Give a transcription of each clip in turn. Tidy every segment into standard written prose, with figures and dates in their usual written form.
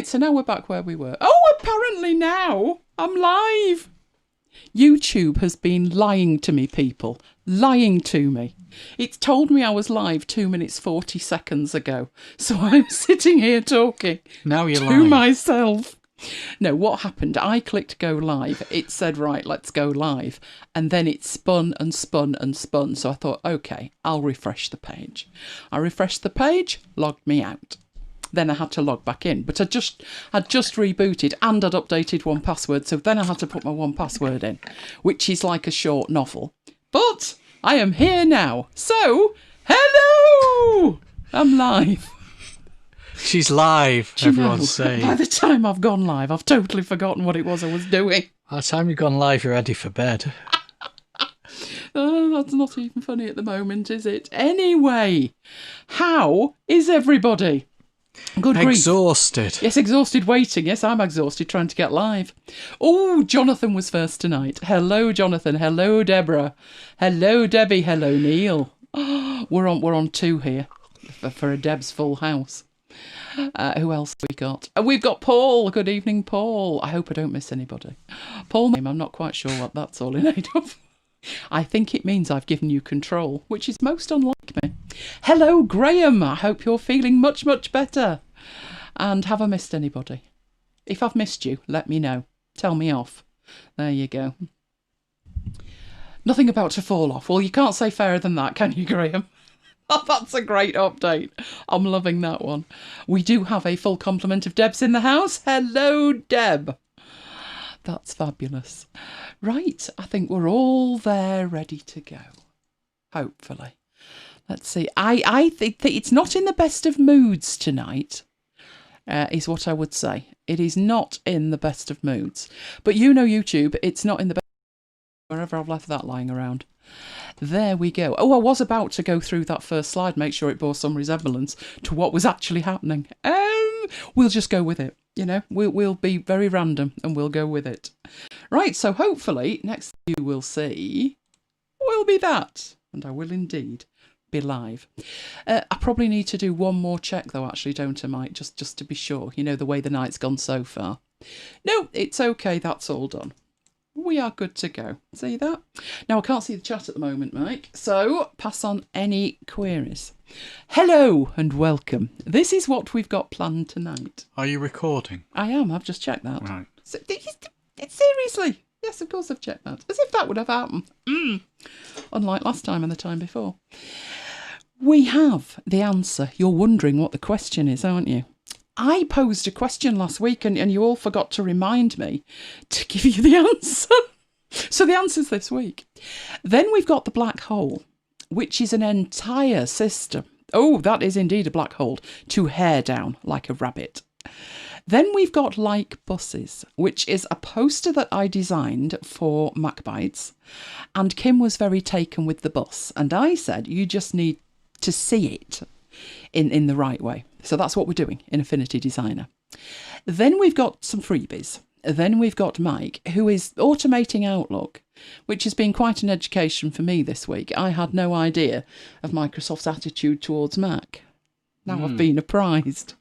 Right, so now we're back where we were. Oh, apparently now I'm live. YouTube has been lying to me, people. Lying to me. It's told me I was live 2 minutes 40 seconds ago. So I'm sitting here talking now you're to live. myself. No, what happened? I clicked go live. It said, right, let's go live. And then it spun and spun and spun. So I thought, okay, I'll refresh the page. I refreshed the page, logged me out. Then I had to log back in. But I'd just rebooted and I'd updated 1Password. So then I had to put my 1Password in, which is like a short novel. But I am here now. So, hello! I'm live. She's live, everyone's saying. By the time I've gone live, I've totally forgotten what it was I was doing. By the time you've gone live, you're ready for bed. Oh, that's not even funny at the moment, is it? Anyway, how is everybody? Good grief. Exhausted. Yes, exhausted waiting. Yes, I'm exhausted trying to get live. Oh, Jonathan was first tonight. Hello, Jonathan. Hello, Deborah. Hello, Debbie. Hello, Neil. Oh, we're on two here for a Deb's full house. Who else have we got? We've got Paul. Good evening, Paul. I hope I don't miss anybody. Paul, I'm not quite sure what that's all in aid of. I think it means I've given you control, which is most unlike me. Hello, Graham. I hope you're feeling much, much better. And have I missed anybody? If I've missed you, let me know. Tell me off. There you go. Nothing about to fall off. Well, you can't say fairer than that, can you, Graham? Oh, that's a great update. I'm loving that one. We do have a full complement of Debs in the house. Hello, Deb. That's fabulous. Right, I think we're all there ready to go. Hopefully. Let's see. I think it's not in the best of moods tonight, is what I would say. It is not in the best of moods. But you know YouTube, it's not in the best wherever I've left that lying around. There we go. Oh, I was about to go through that first slide, make sure it bore some resemblance to what was actually happening. We'll just go with it. You know, we'll be very random and we'll go with it. Right, so hopefully next you will see will be that. And I will indeed be live. I probably need to do one more check though, actually, don't I, Mike? Just to be sure. You know, the way the night's gone so far. No, it's okay. That's all done. We are good to go. See that? Now, I can't see the chat at the moment, Mike, so pass on any queries. Hello and welcome. This is what we've got planned tonight. Are you recording? I am. I've just checked that. Right. So, seriously? Yes, of course I've checked that. As if that would have happened. Unlike last time and the time before. We have the answer. You're wondering what the question is, aren't you? I posed a question last week and you all forgot to remind me to give you the answer. So the answer's this week. Then we've got the black hole, which is an entire system. Oh, that is indeed a black hole to hair down like a rabbit. Then we've got like buses, which is a poster that I designed for MacBites. And Kim was very taken with the bus. And I said, you just need to see it in the right way. So that's what we're doing in Affinity Designer. Then we've got some freebies. Then we've got Mike, who is automating Outlook, which has been quite an education for me this week. I had no idea of Microsoft's attitude towards Mac. Now I've been apprised.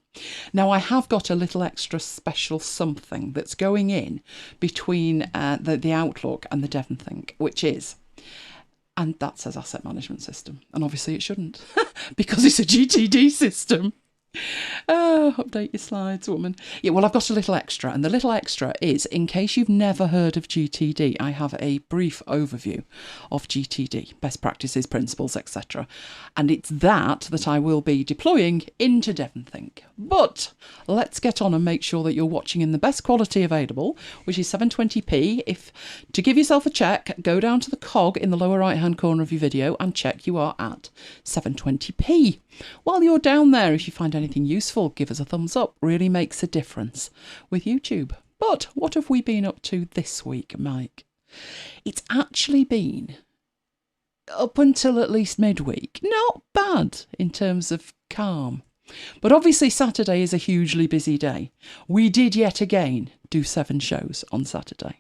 Now I have got a little extra special something that's going in between the Outlook and the DEVONthink, which is... And that says Asset Management System. And obviously it shouldn't, because it's a GTD system. Update your slides, woman. Yeah, well, I've got a little extra. And the little extra is, in case you've never heard of GTD, I have a brief overview of GTD, best practices, principles, etc. And it's that I will be deploying into DEVONthink. But let's get on and make sure that you're watching in the best quality available, which is 720p. To give yourself a check, go down to the cog in the lower right-hand corner of your video and check you are at 720p. While you're down there, if you find anything useful, give us a thumbs up. Really makes a difference with YouTube. But what have we been up to this week, Mike? It's actually been, up until at least midweek, not bad in terms of calm. But obviously Saturday is a hugely busy day. We did yet again do 7 shows on Saturday.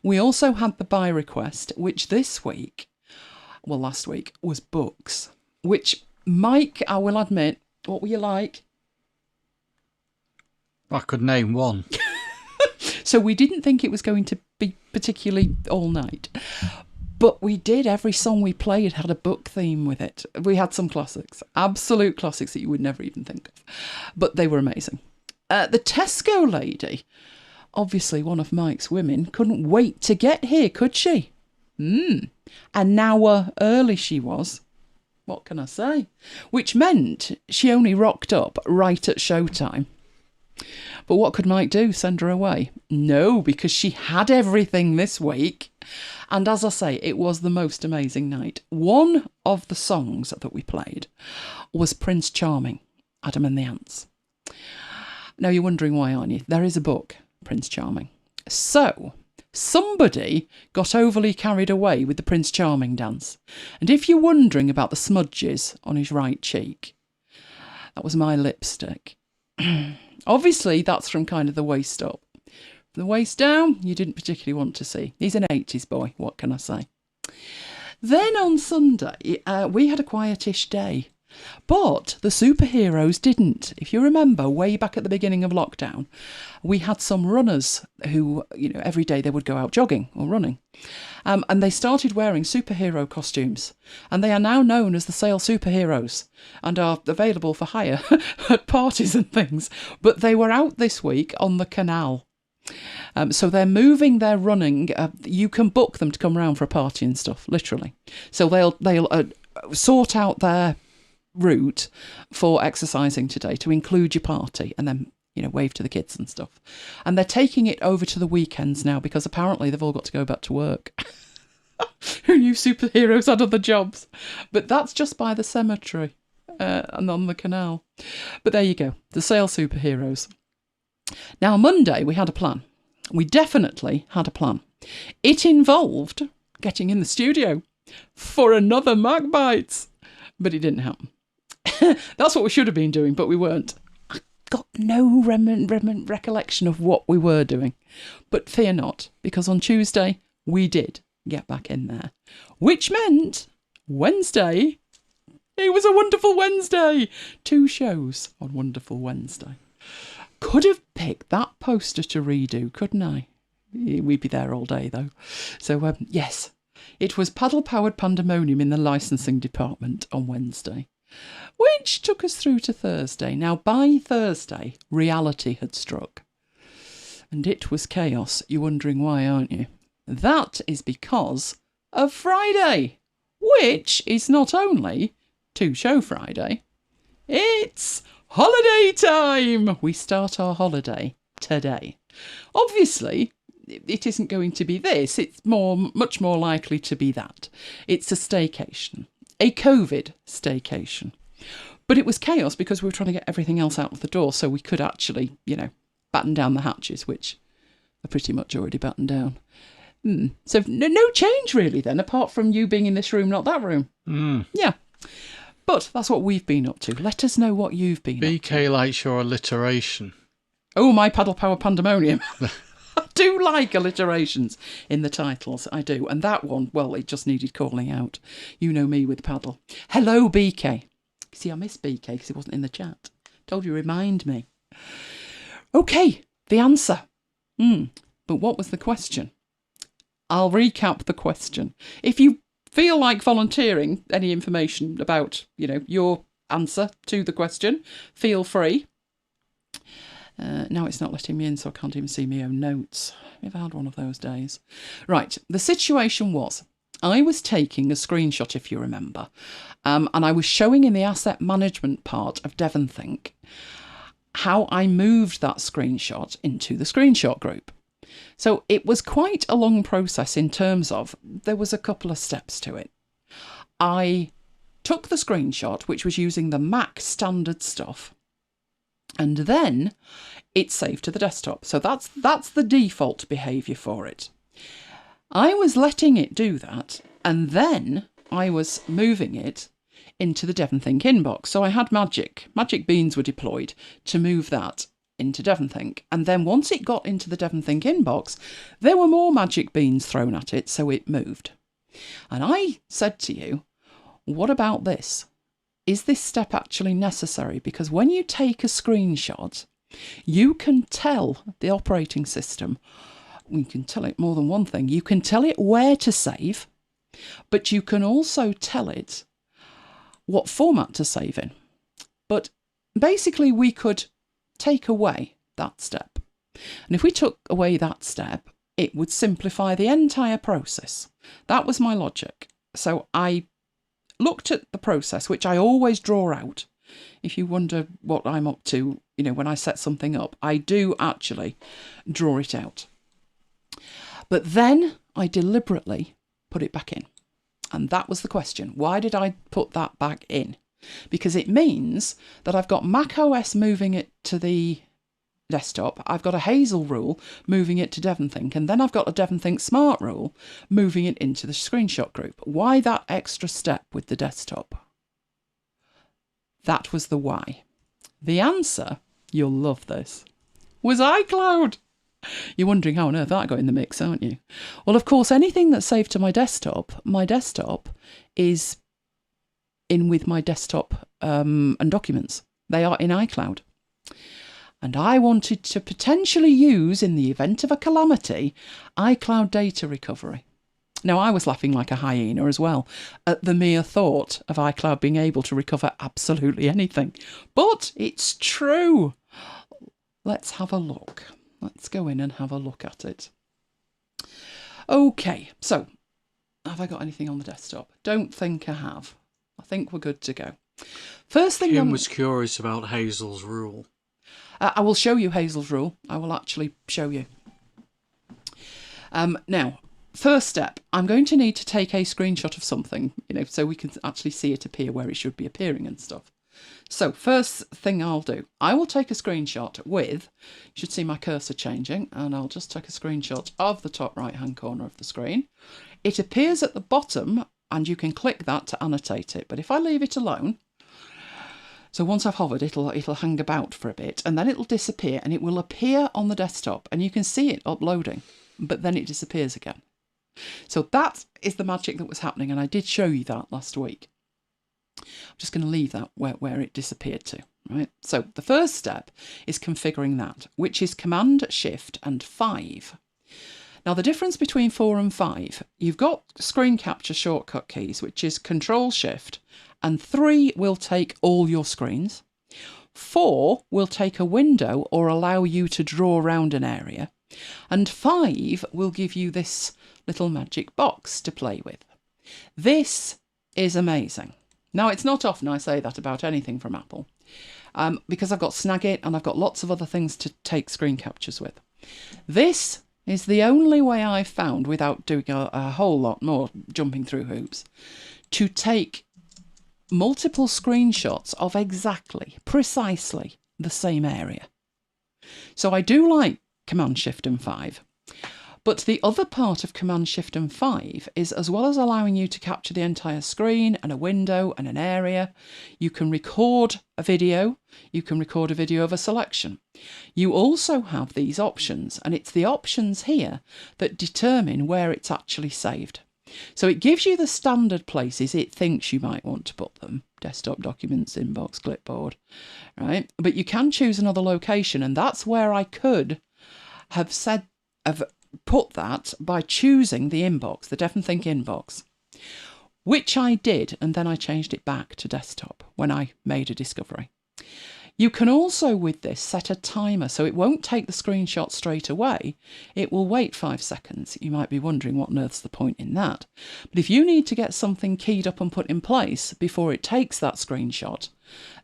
We also had the buy request, which this week, well, last week, was books, which... Mike, I will admit, what were you like? I could name one. So we didn't think it was going to be particularly all night. But we did. Every song we played had a book theme with it. We had some classics, absolute classics that you would never even think of. But they were amazing. The Tesco lady, obviously one of Mike's women, couldn't wait to get here, could she? An hour early she was. What can I say? Which meant she only rocked up right at showtime. But what could Mike do? Send her away? No, because she had everything this week. And as I say, it was the most amazing night. One of the songs that we played was Prince Charming, Adam and the Ants. Now you're wondering why, aren't you? There is a book, Prince Charming. So somebody got overly carried away with the Prince Charming dance. And if you're wondering about the smudges on his right cheek, that was my lipstick. Obviously, that's from kind of the waist up. From the waist down, you didn't particularly want to see. He's an 80s boy, what can I say? Then on Sunday, we had a quietish day. But the superheroes didn't. If you remember, way back at the beginning of lockdown, we had some runners who, every day they would go out jogging or running. And they started wearing superhero costumes. And they are now known as the Sale Superheroes and are available for hire at parties and things. But they were out this week on the canal. So they're moving, they're running. You can book them to come round for a party and stuff, literally. So they'll sort out their route for exercising today to include your party and then wave to the kids and stuff. And they're taking it over to the weekends now because apparently they've all got to go back to work. Who knew superheroes had other jobs? But that's just by the cemetery and on the canal. But there you go, the Sale Superheroes. Now Monday we had a plan. We definitely had a plan. It involved getting in the studio for another MacBites, but it didn't happen. That's what we should have been doing, but we weren't. I got no recollection of what we were doing. But fear not, because on Tuesday we did get back in there. Which meant Wednesday, it was a wonderful Wednesday. 2 shows on Wonderful Wednesday. Could have picked that poster to redo, couldn't I? We'd be there all day, though. So, yes, it was paddle-powered pandemonium in the licensing department on Wednesday, which took us through to Thursday. Now, by Thursday, reality had struck. And it was chaos. You're wondering why, aren't you? That is because of Friday, which is not only 2-show Friday, it's holiday time! We start our holiday today. Obviously, it isn't going to be this. It's much more likely to be that. It's a staycation. A COVID staycation. But it was chaos because we were trying to get everything else out of the door so we could actually, batten down the hatches, which are pretty much already battened down. So no change really then, apart from you being in this room, not that room. Yeah. But that's what we've been up to. Let us know what you've been up to. BK likes your alliteration. Oh, my paddle power pandemonium. I do like alliterations in the titles, I do. And that one, well, it just needed calling out. You know me with paddle. Hello, BK. See, I missed BK because he wasn't in the chat. Told you, remind me. Okay, the answer. But what was the question? I'll recap the question. If you feel like volunteering any information about, your answer to the question, feel free. Now it's not letting me in, so I can't even see my own notes. I've had one of those days. Right, the situation was, I was taking a screenshot, if you remember, and I was showing in the asset management part of DEVONthink how I moved that screenshot into the screenshot group. So it was quite a long process in terms of, there was a couple of steps to it. I took the screenshot, which was using the Mac standard stuff, and then it's saved to the desktop. So that's the default behaviour for it. I was letting it do that, and then I was moving it into the DEVONthink inbox. So I had Magic Beans were deployed to move that into DEVONthink. And then once it got into the DEVONthink inbox, there were more Magic Beans thrown at it, so it moved. And I said to you, what about this? Is this step actually necessary? Because when you take a screenshot, You can tell the operating system, you can tell it more than one thing. You can tell it where to save, but you can also tell it what format to save in. But basically we could take away that step. And if we took away that step, it would simplify the entire process. That was my logic. So I looked at the process, which I always draw out. If you wonder what I'm up to, when I set something up, I do actually draw it out. But then I deliberately put it back in. And that was the question. Why did I put that back in? Because it means that I've got Mac OS moving it to the desktop, I've got a Hazel rule moving it to DEVONthink, and then I've got a DEVONthink Smart rule moving it into the screenshot group. Why that extra step with the desktop? That was the why. The answer, you'll love this, was iCloud. You're wondering how on earth that got in the mix, aren't you? Well, of course, anything that's saved to my desktop is in with my desktop and documents. They are in iCloud. And I wanted to potentially use, in the event of a calamity, iCloud data recovery. Now, I was laughing like a hyena as well at the mere thought of iCloud being able to recover absolutely anything. But it's true. Let's have a look. Let's go in and have a look at it. Okay, so have I got anything on the desktop? Don't think I have. I think we're good to go. First thing Kim was curious about Hazel's rule. I will show you Hazel's rule. I will actually show you. Now, first step, I'm going to need to take a screenshot of something, so we can actually see it appear where it should be appearing and stuff. So first thing I'll do, I will take a screenshot with, you should see my cursor changing, and I'll just take a screenshot of the top right hand corner of the screen. It appears at the bottom and you can click that to annotate it. But if I leave it alone, so once I've hovered, it'll hang about for a bit and then it'll disappear and it will appear on the desktop and you can see it uploading, but then it disappears again. So that is the magic that was happening, and I did show you that last week. I'm just going to leave that where it disappeared to, right? So the first step is configuring that, which is Command Shift and 5. Now the difference between 4 and 5, you've got screen capture shortcut keys, which is Control Shift, and 3 will take all your screens. 4 will take a window or allow you to draw around an area. And 5 will give you this little magic box to play with. This is amazing. Now, it's not often I say that about anything from Apple, because I've got Snagit and I've got lots of other things to take screen captures with. This is the only way I've found, without doing a whole lot more jumping through hoops, to take multiple screenshots of precisely the same area. So I do like Command Shift and 5. But the other part of Command Shift and 5 is, as well as allowing you to capture the entire screen and a window and an area, you can record a video. You can record a video of a selection. You also have these options, and it's the options here that determine where it's actually saved. So it gives you the standard places it thinks you might want to put them: desktop, documents, inbox, clipboard, right? But you can choose another location, and that's where I could have put that by choosing the inbox, the DEVONthink inbox, which I did, and then I changed it back to desktop when I made a discovery. You can also, with this, set a timer so it won't take the screenshot straight away. It will wait 5 seconds. You might be wondering what on earth's the point in that. But if you need to get something keyed up and put in place before it takes that screenshot,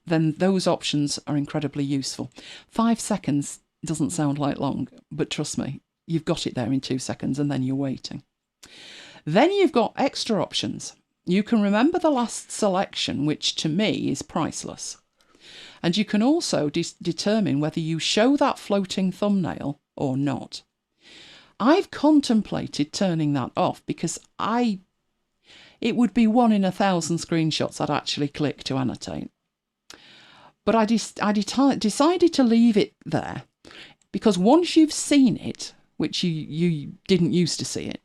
then those options are incredibly useful. 5 seconds doesn't sound like long, but trust me, you've got it there in 2 seconds and then you're waiting. Then you've got extra options. You can remember the last selection, which to me is priceless. And you can also determine whether you show that floating thumbnail or not. I've contemplated turning that off because it would be 1 in 1,000 screenshots I'd actually click to annotate. But I decided to leave it there because once you've seen it, which you didn't used to see it,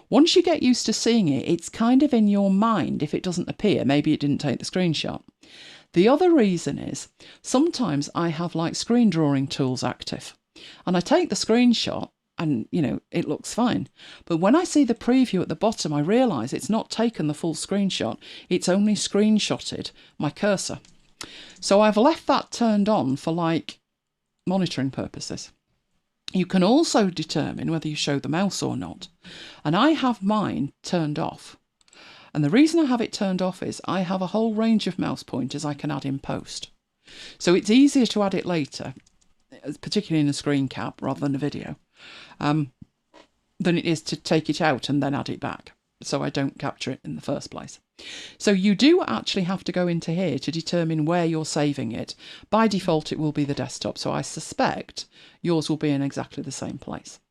once you get used to seeing it, it's kind of in your mind if it doesn't appear. Maybe it didn't take the screenshot. The other reason is sometimes I have like screen drawing tools active and I take the screenshot and, you know, it looks fine. But when I see the preview at the bottom, I realise it's not taken the full screenshot. It's only screenshotted my cursor. So I've left that turned on for like monitoring purposes. You can also determine whether you show the mouse or not. And I have mine turned off. And the reason I have it turned off is I have a whole range of mouse pointers I can add in post. So it's easier to add it later, particularly in a screen cap rather than a video, than it is to take it out and then add it back. So I don't capture it in the first place. So you do actually have to go into here to determine where you're saving it. By default, it will be the desktop. So I suspect yours will be in exactly the same place.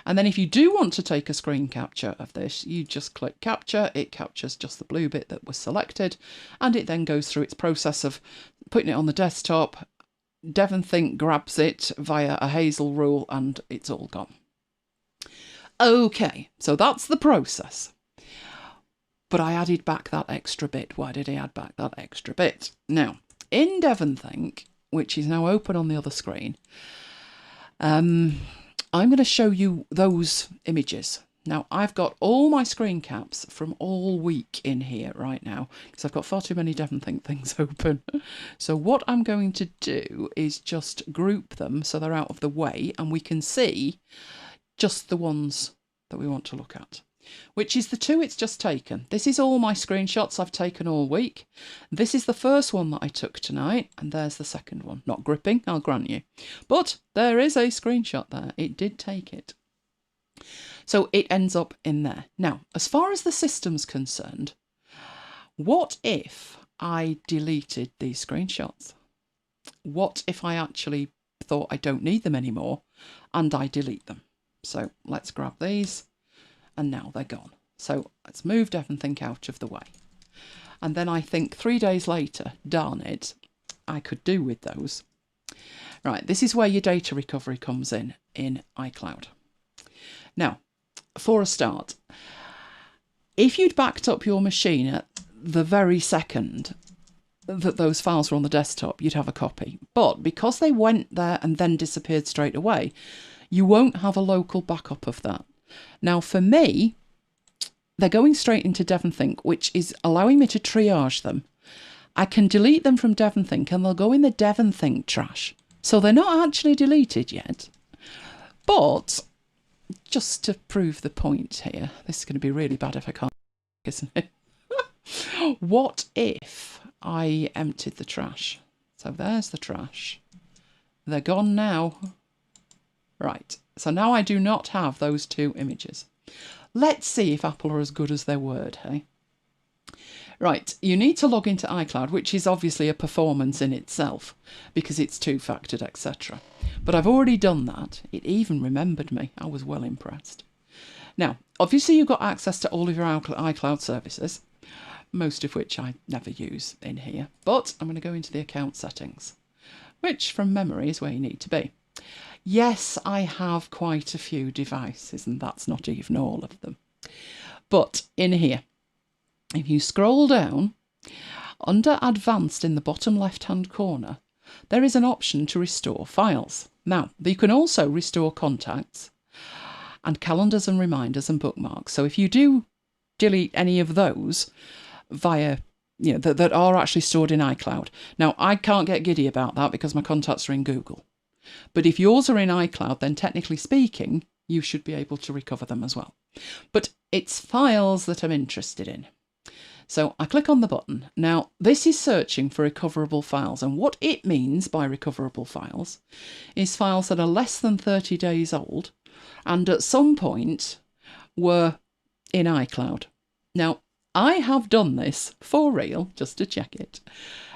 And then if you do want to take a screen capture of this, you just click capture. It captures just the blue bit that was selected. And it then goes through its process of putting it on the desktop. DEVONthink grabs it via a Hazel rule and it's all gone. Okay, so that's the process. But I added back that extra bit. Why did I add back that extra bit? Now, in DEVONthink, which is now open on the other screen, I'm going to show you those images. Now, I've got all my screen caps from all week in here right now because I've got far too many DEVONthink things open. So what I'm going to do is just group them so they're out of the way and we can see just the ones that we want to look at, which is the two it's just taken. This is all my screenshots I've taken all week. This is the first one that I took tonight, and there's the second one. Not gripping, I'll grant you. But there is a screenshot there. It did take it. So it ends up in there. Now, as far as the system's concerned, what if I deleted these screenshots? What if I actually thought I don't need them anymore and I delete them? So let's grab these. And now they're gone. So let's move DEVONthink out of the way. And then I think 3 days later, darn it, I could do with those. Right, this is where your data recovery comes in iCloud. Now, for a start, if you'd backed up your machine at the very second that those files were on the desktop, you'd have a copy. But because they went there and then disappeared straight away, you won't have a local backup of that. Now, for me, they're going straight into DEVONthink, which is allowing me to triage them. I can delete them from DEVONthink and they'll go in the DEVONthink trash. So they're not actually deleted yet. But just to prove the point here, this is going to be really bad if I can't, isn't it? What if I emptied the trash? So there's the trash. They're gone now. Right, so now I do not have those two images. Let's see if Apple are as good as their word, hey? Right, you need to log into iCloud, which is obviously a performance in itself, because it's two-factored, etc. But I've already done that. It even remembered me. I was well impressed. Now, obviously you've got access to all of your iCloud services, most of which I never use in here. But I'm going to go into the account settings, which from memory is where you need to be. Yes, I have quite a few devices, and that's not even all of them. But in here, if you scroll down, under Advanced in the bottom left-hand corner, there is an option to restore files. Now, you can also restore contacts and calendars and reminders and bookmarks. So if you do delete any of those via, you know, that are actually stored in iCloud. Now, I can't get giddy about that because my contacts are in Google. But if yours are in iCloud, then technically speaking, you should be able to recover them as well. But it's files that I'm interested in. So I click on the button. Now, this is searching for recoverable files. And what it means by recoverable files is files that are less than 30 days old and at some point were in iCloud. Now, I have done this for real, just to check it.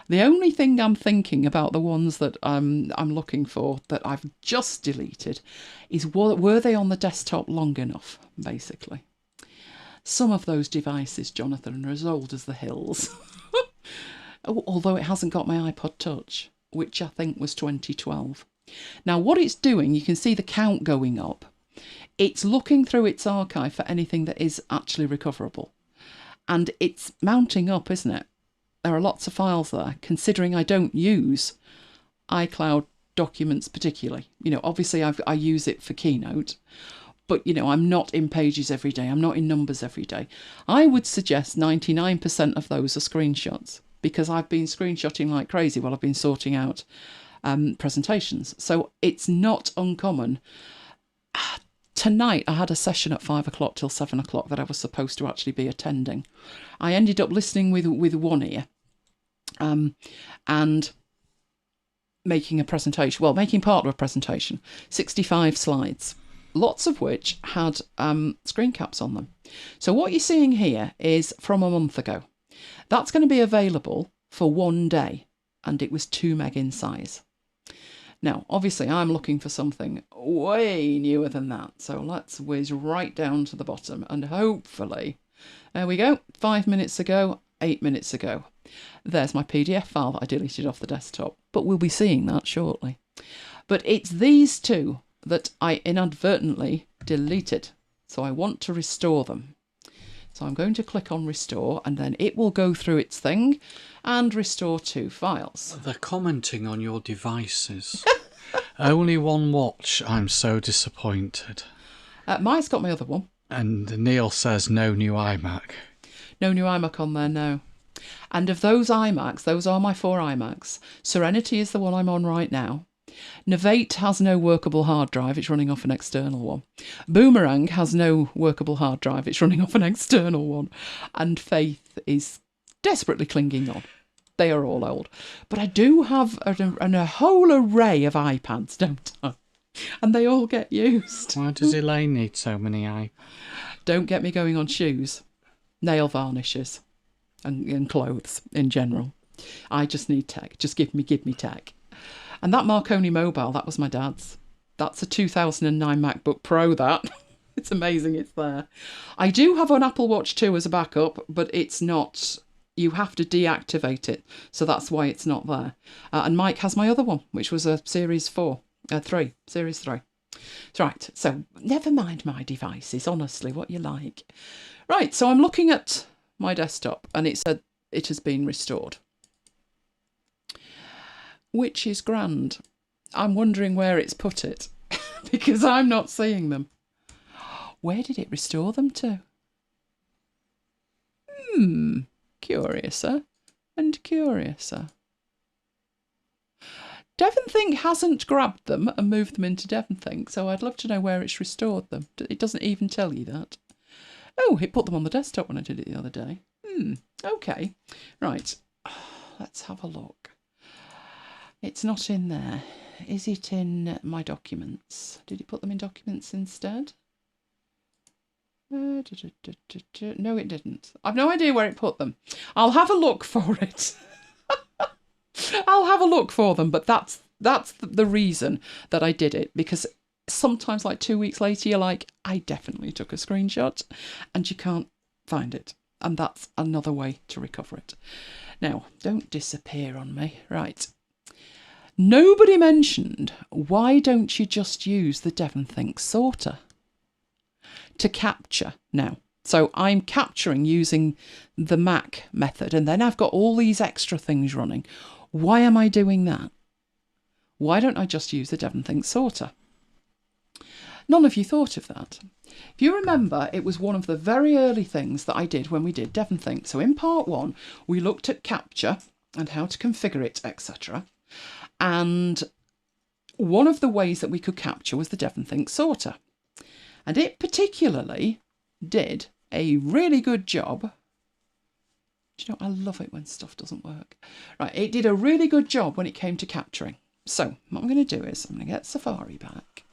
The only thing I'm thinking about the ones that I'm looking for that I've just deleted is were they on the desktop long enough, basically. Some of those devices, Jonathan, are as old as the hills. Although it hasn't got my iPod Touch, which I think was 2012. Now, what it's doing, you can see the count going up. It's looking through its archive for anything that is actually recoverable. And it's mounting up, isn't it? There are lots of files there, considering I don't use iCloud documents particularly. Obviously I use it for Keynote, but I'm not in Pages every day. I'm not in Numbers every day. I would suggest 99% of those are screenshots, because I've been screenshotting like crazy while I've been sorting out presentations. So it's not uncommon. Tonight I had a session at 5 o'clock till 7 o'clock that I was supposed to actually be attending. I ended up listening with one ear and making a presentation, making part of a presentation, 65 slides, lots of which had screen caps on them. So what you're seeing here is from a month ago. That's going to be available for 1 day, and it was 2 meg in size. Now, obviously, I'm looking for something way newer than that. So let's whiz right down to the bottom, and hopefully, there we go, 5 minutes ago, 8 minutes ago. There's my PDF file that I deleted off the desktop, but we'll be seeing that shortly. But it's these two that I inadvertently deleted, so I want to restore them. So I'm going to click on restore, and then it will go through its thing and restore 2 files. They're commenting on your devices. Only one watch. I'm so disappointed. Mike's got my other one. And Neil says no new iMac. No new iMac on there, no. And of those iMacs, those are my 4 iMacs. Serenity is the one I'm on right now. Novate has no workable hard drive, it's running off an external one. Boomerang has no workable hard drive, it's running off an external one. And Faith is desperately clinging on. They are all old. But I do have a whole array of iPads, don't I? And they all get used. Why does Elaine need so many iPads? Don't get me going on shoes, nail varnishes, and clothes in general. I just need tech. Just give me tech. And that Marconi mobile, that was my dad's. That's a 2009 MacBook Pro, that. It's amazing it's there. I do have an Apple Watch 2 as a backup, but it's not... You have to deactivate it, so that's why it's not there. And Mike has my other one, which was a Series 3. Right, so never mind my devices, honestly, what you like. Right, so I'm looking at my desktop, and it said it has been restored, which is grand. I'm wondering where it's put it, because I'm not seeing them. Where did it restore them to? Curiouser and curiouser. DEVONthink hasn't grabbed them and moved them into DEVONthink, so I'd love to know where it's restored them. It doesn't even tell you that. Oh, it put them on the desktop when I did it the other day. Okay. Right. Let's have a look. It's not in there. Is it in my documents? Did it put them in documents instead? No, it didn't. I've no idea where it put them. I'll have a look for it. I'll have a look for them, but that's the reason that I did it, because sometimes like 2 weeks later you're like, I definitely took a screenshot, and you can't find it. And that's another way to recover it. Now, don't disappear on me. Right. Nobody mentioned, why don't you just use the DEVONthink sorter to capture now? So I'm capturing using the Mac method, and then I've got all these extra things running. Why am I doing that? Why don't I just use the DEVONthink sorter? None of you thought of that. If you remember, it was one of the very early things that I did when we did DEVONthink. So in part 1, we looked at capture and how to configure it, etc. And one of the ways that we could capture was the DEVONthink sorter. And it particularly did a really good job. Do you know, I love it when stuff doesn't work. Right, it did a really good job when it came to capturing. So what I'm going to do is I'm going to get Safari back.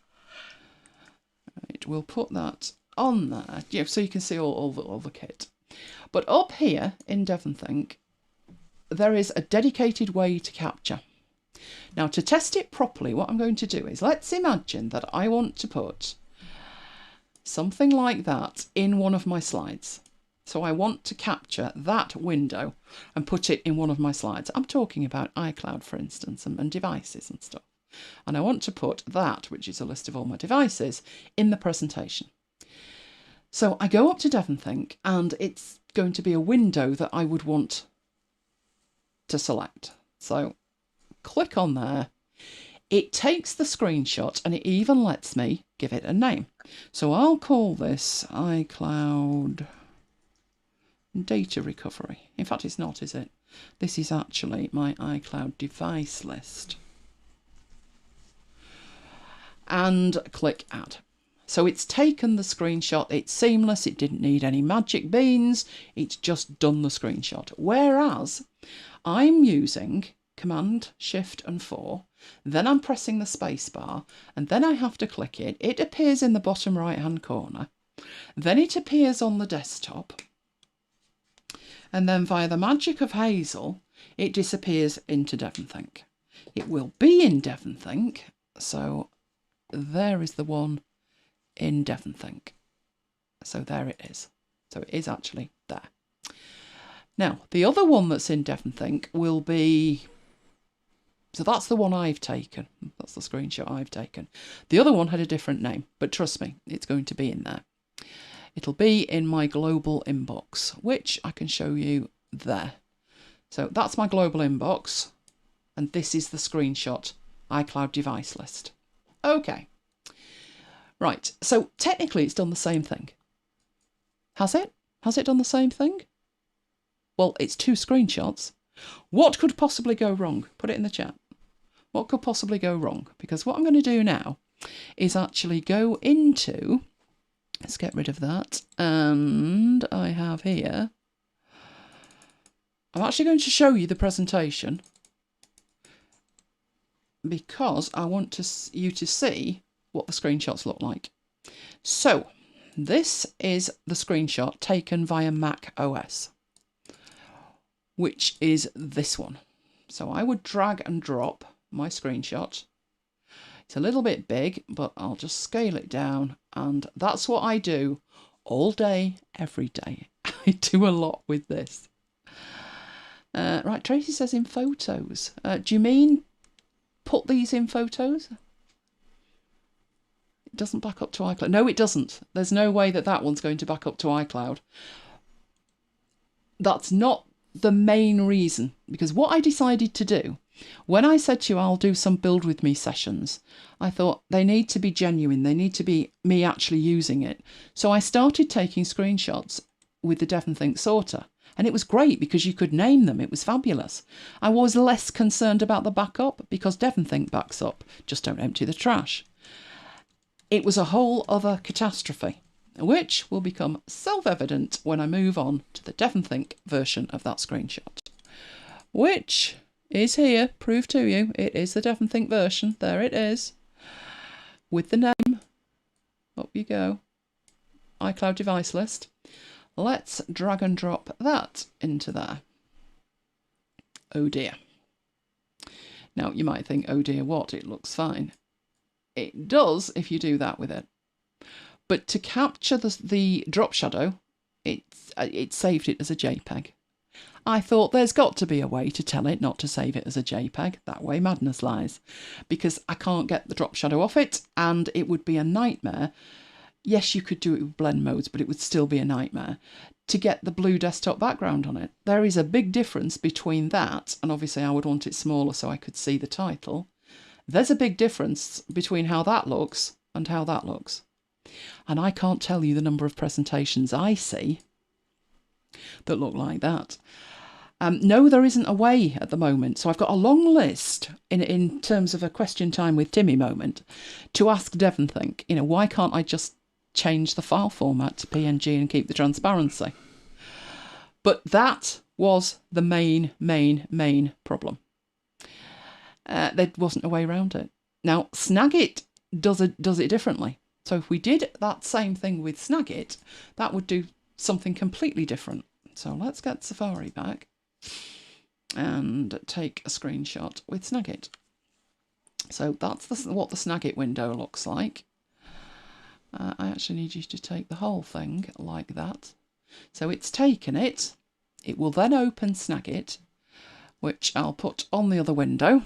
Right, we'll put that on there, so you can see all the kit. But up here in DEVONthink, there is a dedicated way to capture. Now, to test it properly, what I'm going to do is, let's imagine that I want to put something like that in one of my slides. So I want to capture that window and put it in one of my slides. I'm talking about iCloud, for instance, and devices and stuff. And I want to put that, which is a list of all my devices, in the presentation. So I go up to DEVONthink, and it's going to be a window that I would want to select. So click on there. It takes the screenshot and it even lets me give it a name. So I'll call this iCloud data recovery. In fact, it's not, is it? This is actually my iCloud device list. And click add. So it's taken the screenshot, it's seamless, it didn't need any magic beans, it's just done the screenshot. Whereas I'm using Command, Shift and 4, then I'm pressing the space bar, and then I have to click it. It appears in the bottom right hand corner, then it appears on the desktop, and then via the magic of Hazel, it disappears into DEVONthink. It will be in DEVONthink, so there is the one in DEVONthink. So there it is. So it is actually there. Now, the other one that's in DEVONthink will be... So that's the one I've taken. That's the screenshot I've taken. The other one had a different name, but trust me, it's going to be in there. It'll be in my global inbox, which I can show you there. So that's my global inbox, and this is the screenshot iCloud device list. Okay. Right, so technically it's done the same thing. Has it? Has it done the same thing? Well, it's two screenshots. What could possibly go wrong? Put it in the chat. What could possibly go wrong? Because what I'm going to do now is actually go into... Let's get rid of that. And I have here... I'm actually going to show you the presentation because I want you to see what the screenshots look like. So this is the screenshot taken via Mac OS, which is this one. So I would drag and drop my screenshot. It's a little bit big, but I'll just scale it down, and that's what I do all day, every day. I do a lot with this. Right, Tracy says in photos. Do you mean put these in photos? It doesn't back up to iCloud. No, it doesn't. There's no way that that one's going to back up to iCloud. That's not the main reason, because what I decided to do, when I said to you I'll do some build with me sessions, I thought they need to be genuine, they need to be me actually using it. So I started taking screenshots with the DEVONthink sorter, and it was great because you could name them. It was fabulous. I was less concerned about the backup because DEVONthink backs up, just don't empty the trash. It was a whole other catastrophe, which will become self-evident when I move on to the DEVONthink version of that screenshot, which is here, prove to you, it is the DEVONthink version. There it is, with the name. Up you go. iCloud device list. Let's drag and drop that into there. Oh dear. Now you might think, oh dear what, it looks fine. It does if you do that with it. But to capture the drop shadow, it saved it as a JPEG. I thought there's got to be a way to tell it not to save it as a JPEG. That way madness lies. Because I can't get the drop shadow off it, and it would be a nightmare. Yes, you could do it with blend modes, but it would still be a nightmare to get the blue desktop background on it. There is a big difference between that, and obviously I would want it smaller so I could see the title. There's a big difference between how that looks and how that looks. And I can't tell you the number of presentations I see that look like that. No, there isn't a way at the moment. So I've got a long list in terms of a question time with Timmy moment to ask DEVONthink, why can't I just change the file format to PNG and keep the transparency? But that was the main problem. There wasn't a way around it. Now, Snagit does it differently. So if we did that same thing with Snagit, that would do something completely different. So let's get Safari back and take a screenshot with Snagit. So that's what the Snagit window looks like. I actually need you to take the whole thing like that. So it's taken it. It will then open Snagit, which I'll put on the other window.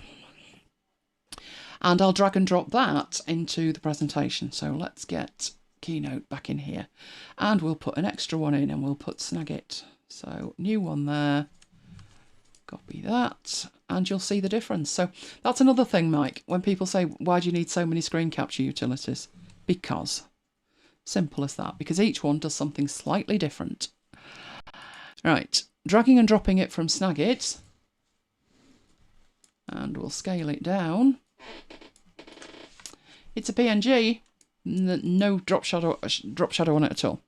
And I'll drag and drop that into the presentation. So let's get Keynote back in here. And we'll put an extra one in and we'll put Snagit. So new one there. Copy that, and you'll see the difference. So that's another thing, Mike, when people say, why do you need so many screen capture utilities? Because. Simple as that, because each one does something slightly different. Right, dragging and dropping it from Snagit, and we'll scale it down. It's a PNG, no drop shadow on it at all.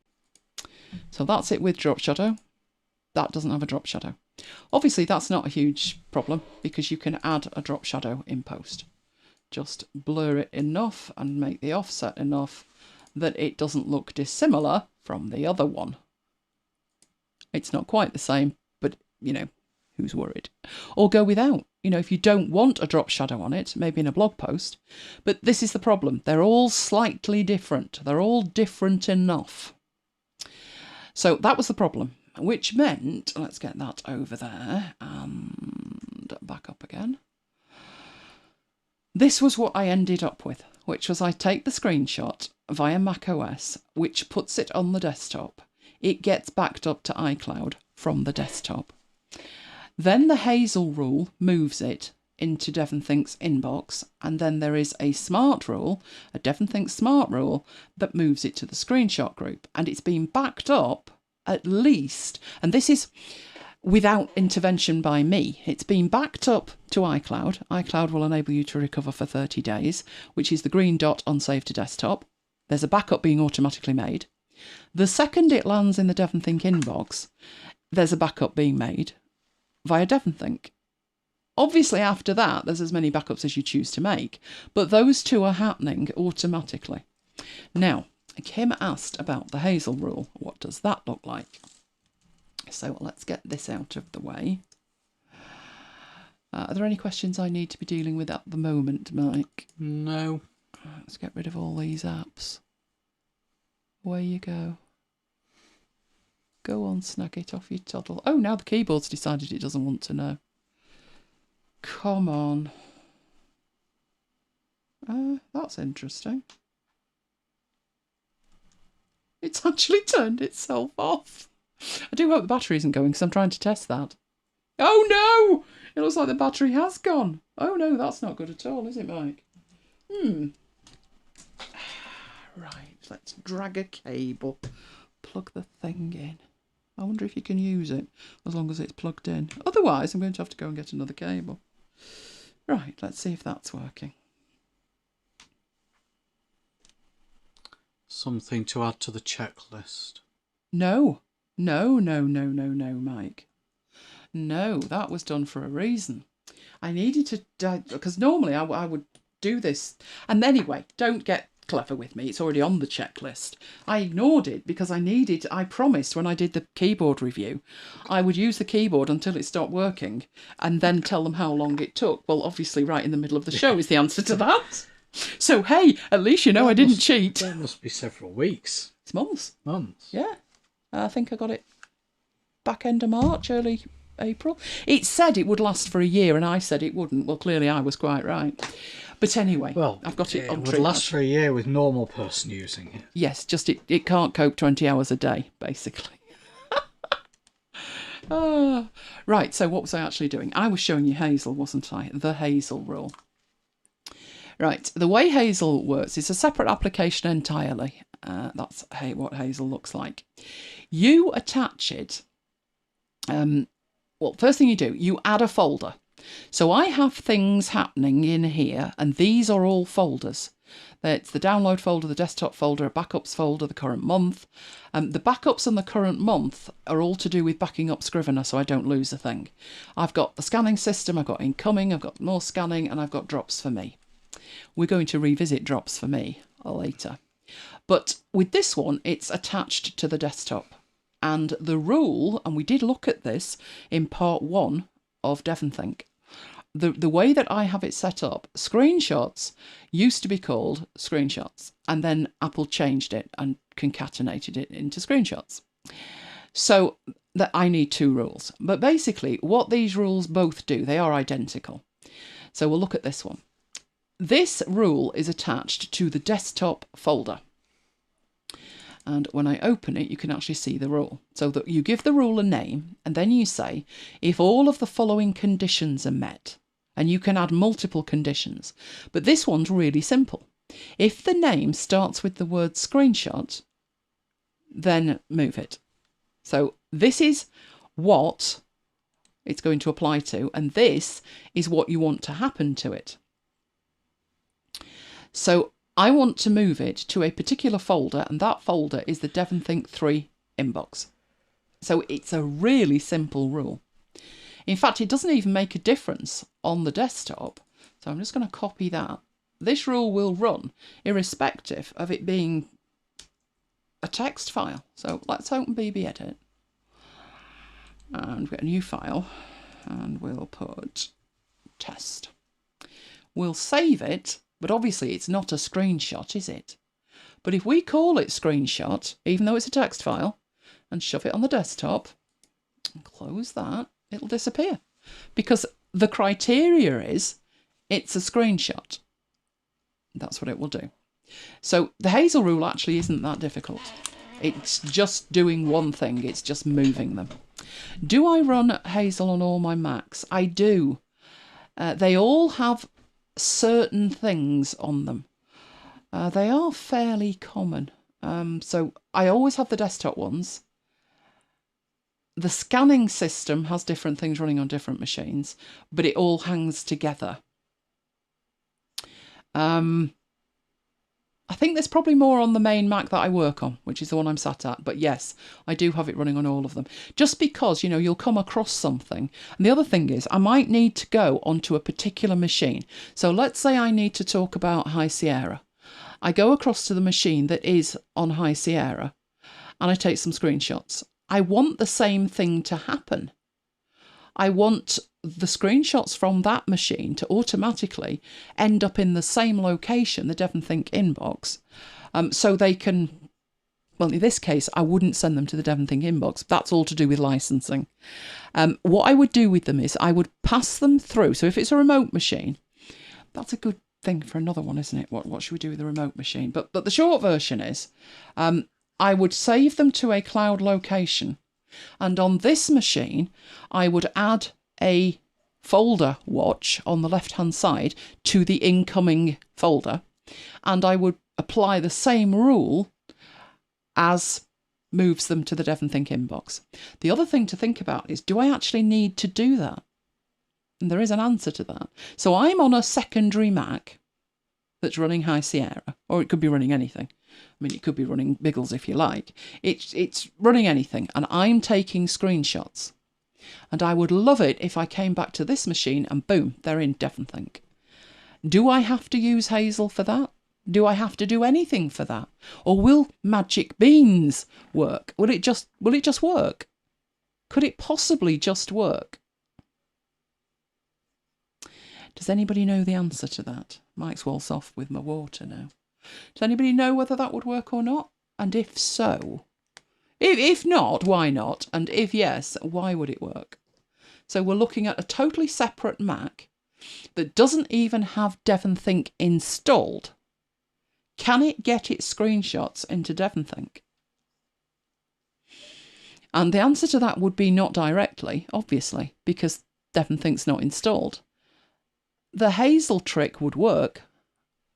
So that's it with drop shadow. That doesn't have a drop shadow. Obviously, that's not a huge problem because you can add a drop shadow in post. Just blur it enough and make the offset enough that it doesn't look dissimilar from the other one. It's not quite the same, but, you know, who's worried? Or go without. You know, if you don't want a drop shadow on it, maybe in a blog post. But this is the problem. They're all slightly different. They're all different enough. So that was the problem, which meant, let's get that over there and back up again. This was what I ended up with, which was I take the screenshot via macOS, which puts it on the desktop. It gets backed up to iCloud from the desktop. Then the Hazel rule moves it into DEVONthink's inbox, and then there is a smart rule, a DEVONthink smart rule, that moves it to the screenshot group. And it's been backed up at least, and this is without intervention by me, it's been backed up to iCloud. iCloud will enable you to recover for 30 days, which is the green dot on Save to Desktop. There's a backup being automatically made. The second it lands in the DEVONthink inbox, there's a backup being made via DEVONthink. Obviously, after that, there's as many backups as you choose to make, but those two are happening automatically. Now, Kim asked about the Hazel rule. What does that look like? So let's get this out of the way. Are there any questions I need to be dealing with at the moment, Mike? No. Let's get rid of all these apps. Away you go. Go on, snag it off your toddle. Oh, now the keyboard's decided it doesn't want to know. Come on. That's interesting. It's actually turned itself off. I do hope the battery isn't going because I'm trying to test that. Oh no! It looks like the battery has gone. Oh no, that's not good at all, is it, Mike? Right, let's drag a cable. Plug the thing in. I wonder if you can use it as long as it's plugged in. Otherwise, I'm going to have to go and get another cable. Right, let's see if that's working. Something to add to the checklist. No, Mike. No, that was done for a reason. I needed to, because normally I would do this. And anyway, don't get clever with me. It's already on the checklist. I ignored it because I promised when I did the keyboard review, I would use the keyboard until it stopped working and then tell them how long it took. Well, obviously right in the middle of the show is the answer to that. So, hey, at least you know I didn't cheat. That must be several weeks. It's months. Months? Yeah. I think I got it back end of March, early April. It said it would last for a year and I said it wouldn't. Well, clearly I was quite right. But anyway, well, I've got it on It would last for a year with normal person using it. Yes, just it can't cope 20 hours a day, basically. Right, so what was I actually doing? I was showing you Hazel, wasn't I? The Hazel rule. Right, the way Hazel works is a separate application entirely. That's what Hazel looks like. You attach it. Well, first thing you do, you add a folder. So I have things happening in here, and these are all folders. It's the download folder, the desktop folder, a backups folder, the current month. The backups and the current month are all to do with backing up Scrivener so I don't lose a thing. I've got the scanning system, I've got incoming, I've got more scanning, and I've got drops for me. We're going to revisit drops for me later. But with this one, it's attached to the desktop. And the rule, and we did look at this in part 1 of DEVONthink, the way that I have it set up, screenshots used to be called screenshots, and then Apple changed it and concatenated it into screenshots. So that I need 2 rules. But basically, what these rules both do, they are identical. So we'll look at this one. This rule is attached to the desktop folder. And when I open it, you can actually see the rule. So that you give the rule a name, and then you say, if all of the following conditions are met, and you can add multiple conditions. But this one's really simple. If the name starts with the word screenshot, then move it. So this is what it's going to apply to, and this is what you want to happen to it. So I want to move it to a particular folder, and that folder is the DEVONthink 3 inbox. So it's a really simple rule. In fact, it doesn't even make a difference on the desktop. So I'm just going to copy that. This rule will run irrespective of it being a text file. So let's open BBEdit and get a new file, and we'll put test. We'll save it, but obviously it's not a screenshot, is it? But if we call it screenshot, even though it's a text file, and shove it on the desktop, and close that, it'll disappear. Because the criteria is it's a screenshot. That's what it will do. So the Hazel rule actually isn't that difficult. It's just doing one thing. It's just moving them. Do I run Hazel on all my Macs? I do. They all have certain things on them. They are fairly common. So I always have the desktop ones. The scanning system has different things running on different machines, but it all hangs together. I think there's probably more on the main Mac that I work on, which is the one I'm sat at. But yes, I do have it running on all of them. Just because, you know, you'll come across something. And the other thing is, I might need to go onto a particular machine. So let's say I need to talk about High Sierra. I go across to the machine that is on High Sierra and I take some screenshots. I want the same thing to happen. I want the screenshots from that machine to automatically end up in the same location, the DEVONthink inbox, so they can, well, in this case, I wouldn't send them to the DEVONthink inbox. That's all to do with licensing. What I would do with them is I would pass them through. So if it's a remote machine, that's a good thing for another one, isn't it? What should we do with the remote machine? But the short version is I would save them to a cloud location. And on this machine, I would add a folder watch on the left-hand side to the incoming folder. And I would apply the same rule as moves them to the DEVONthink inbox. The other thing to think about is, do I actually need to do that? And there is an answer to that. So I'm on a secondary Mac that's running High Sierra, or it could be running anything. I mean, it could be running Biggles if you like. It's running anything, and I'm taking screenshots. And I would love it if I came back to this machine and boom, they're in DEVONthink. Do I have to use Hazel for that? Do I have to do anything for that? Or will magic beans work? Will it just work? Could it possibly just work? Does anybody know the answer to that? Mike's walls off with my water now. Does anybody know whether that would work or not? And if so, if not, why not? And if yes, why would it work? So we're looking at a totally separate Mac that doesn't even have DEVONthink installed. Can it get its screenshots into DEVONthink? And the answer to that would be not directly, obviously, because DEVONthink's not installed. The Hazel trick would work,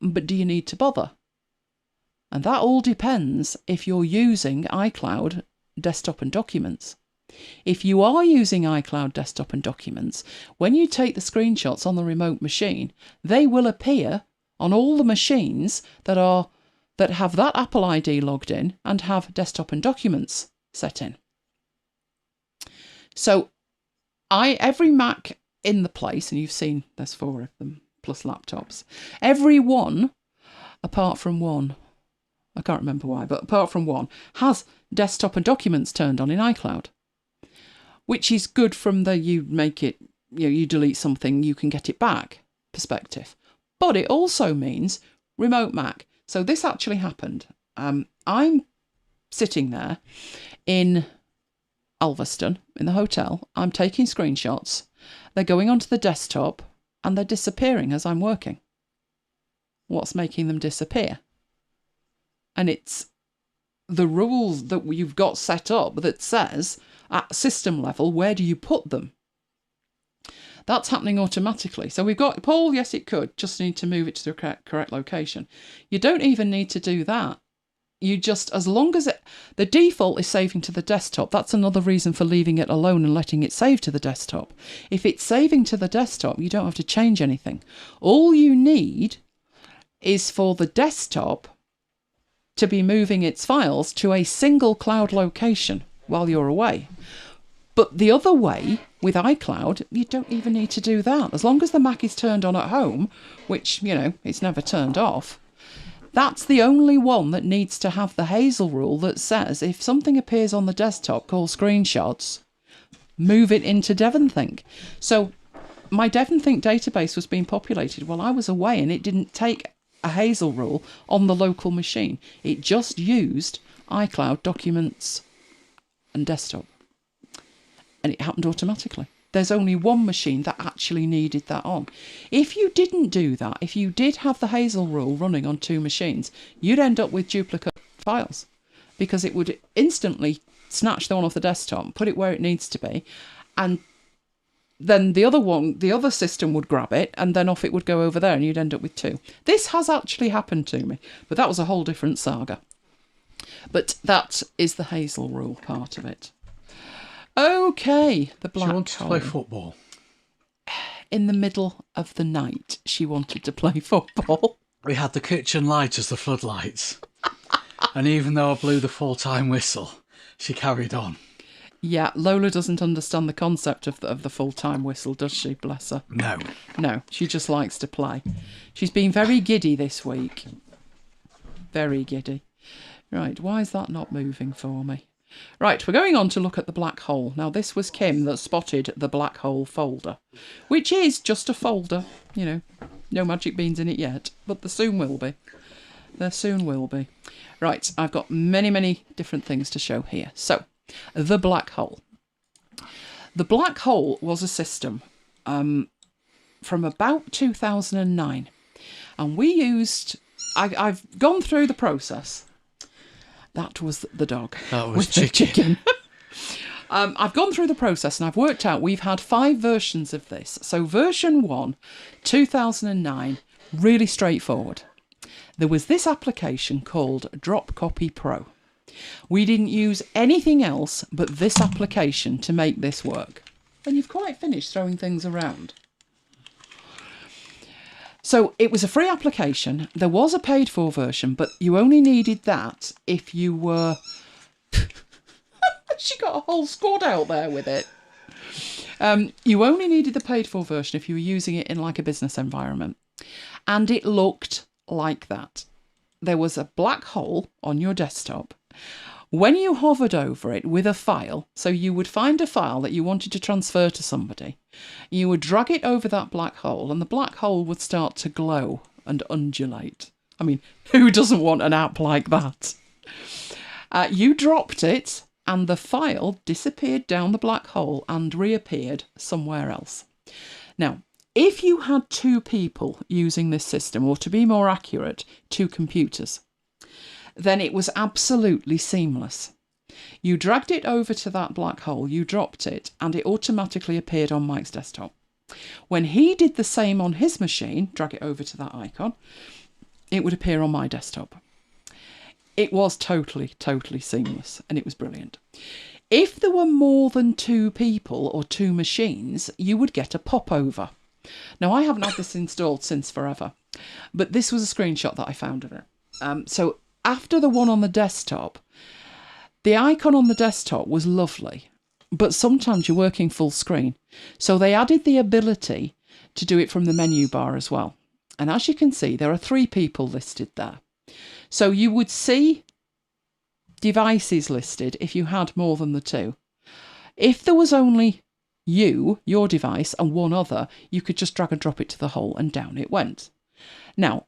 but do you need to bother? And that all depends if you're using iCloud Desktop and Documents. If you are using iCloud Desktop and Documents, when you take the screenshots on the remote machine, they will appear on all the machines that have that Apple ID logged in and have Desktop and Documents set in. So every Mac in the place, and you've seen there's 4 of them plus laptops, every one apart from one, I can't remember why, but apart from one, has Desktop and Documents turned on in iCloud, which is good from the you delete something, you can get it back perspective. But it also means remote Mac. So this actually happened. I'm sitting there in Ulverston in the hotel. I'm taking screenshots. They're going onto the desktop and they're disappearing as I'm working. What's making them disappear? And it's the rules that you've got set up that says at system level, where do you put them? That's happening automatically. So we've got Paul, yes, it could, just need to move it to the correct location. You don't even need to do that. You just, as long as the default is saving to the desktop, that's another reason for leaving it alone and letting it save to the desktop. If it's saving to the desktop, you don't have to change anything. All you need is for the desktop to be moving its files to a single cloud location while you're away. But the other way, with iCloud, you don't even need to do that. As long as the Mac is turned on at home, which, it's never turned off, that's the only one that needs to have the Hazel rule that says if something appears on the desktop called screenshots, move it into DEVONthink. So my DEVONthink database was being populated while I was away, and it didn't take a Hazel rule on the local machine. It just used iCloud, Documents and Desktop. And it happened automatically. There's only one machine that actually needed that on. If you didn't do that, if you did have the Hazel rule running on 2 machines, you'd end up with duplicate files, because it would instantly snatch the one off the desktop, put it where it needs to be, and then the other system would grab it, and then off it would go over there, and you'd end up with 2. This has actually happened to me, but that was a whole different saga. But that is the Hazel rule part of it. Okay, the black hole. She wanted to play football. In the middle of the night, she wanted to play football. We had the kitchen light as the floodlights. And even though I blew the full-time whistle, she carried on. Yeah, Lola doesn't understand the concept of the full-time whistle, does she? Bless her. No, she just likes to play. She's been very giddy this week. Very giddy. Right, why is that not moving for me? Right, we're going on to look at the black hole. Now, this was Kim that spotted the black hole folder, which is just a folder, no magic beans in it yet, but there soon will be. There soon will be. Right, I've got many, many different things to show here. So, the black hole. The black hole was a system from about 2009, and we used... I've gone through the process. That was the dog. That was chicken. I've gone through the process and I've worked out we've had 5 versions of this. So version 1, 2009, really straightforward. There was this application called Drop Copy Pro. We didn't use anything else but this application to make this work. And you've quite finished throwing things around. So it was a free application. There was a paid for version, but you only needed that if you were... She got a whole squad out there with it. You only needed the paid for version if you were using it in like a business environment. And it looked like that. There was a black hole on your desktop. When you hovered over it with a file, so you would find a file that you wanted to transfer to somebody, you would drag it over that black hole and the black hole would start to glow and undulate. I mean, who doesn't want an app like that? You dropped it and the file disappeared down the black hole and reappeared somewhere else. Now, if you had 2 people using this system, or to be more accurate, 2 computers, then it was absolutely seamless. You dragged it over to that black hole, you dropped it, and it automatically appeared on Mike's desktop. When he did the same on his machine, drag it over to that icon, it would appear on my desktop. It was totally, totally seamless, and it was brilliant. If there were more than 2 people or 2 machines, you would get a popover. Now, I haven't had this installed since forever, but this was a screenshot that I found of it. So after the one on the desktop, the icon on the desktop was lovely, but sometimes you're working full screen. So they added the ability to do it from the menu bar as well. And as you can see, there are 3 people listed there. So you would see devices listed if you had more than the 2. If there was only you, your device, and one other, you could just drag and drop it to the hole and down it went. Now,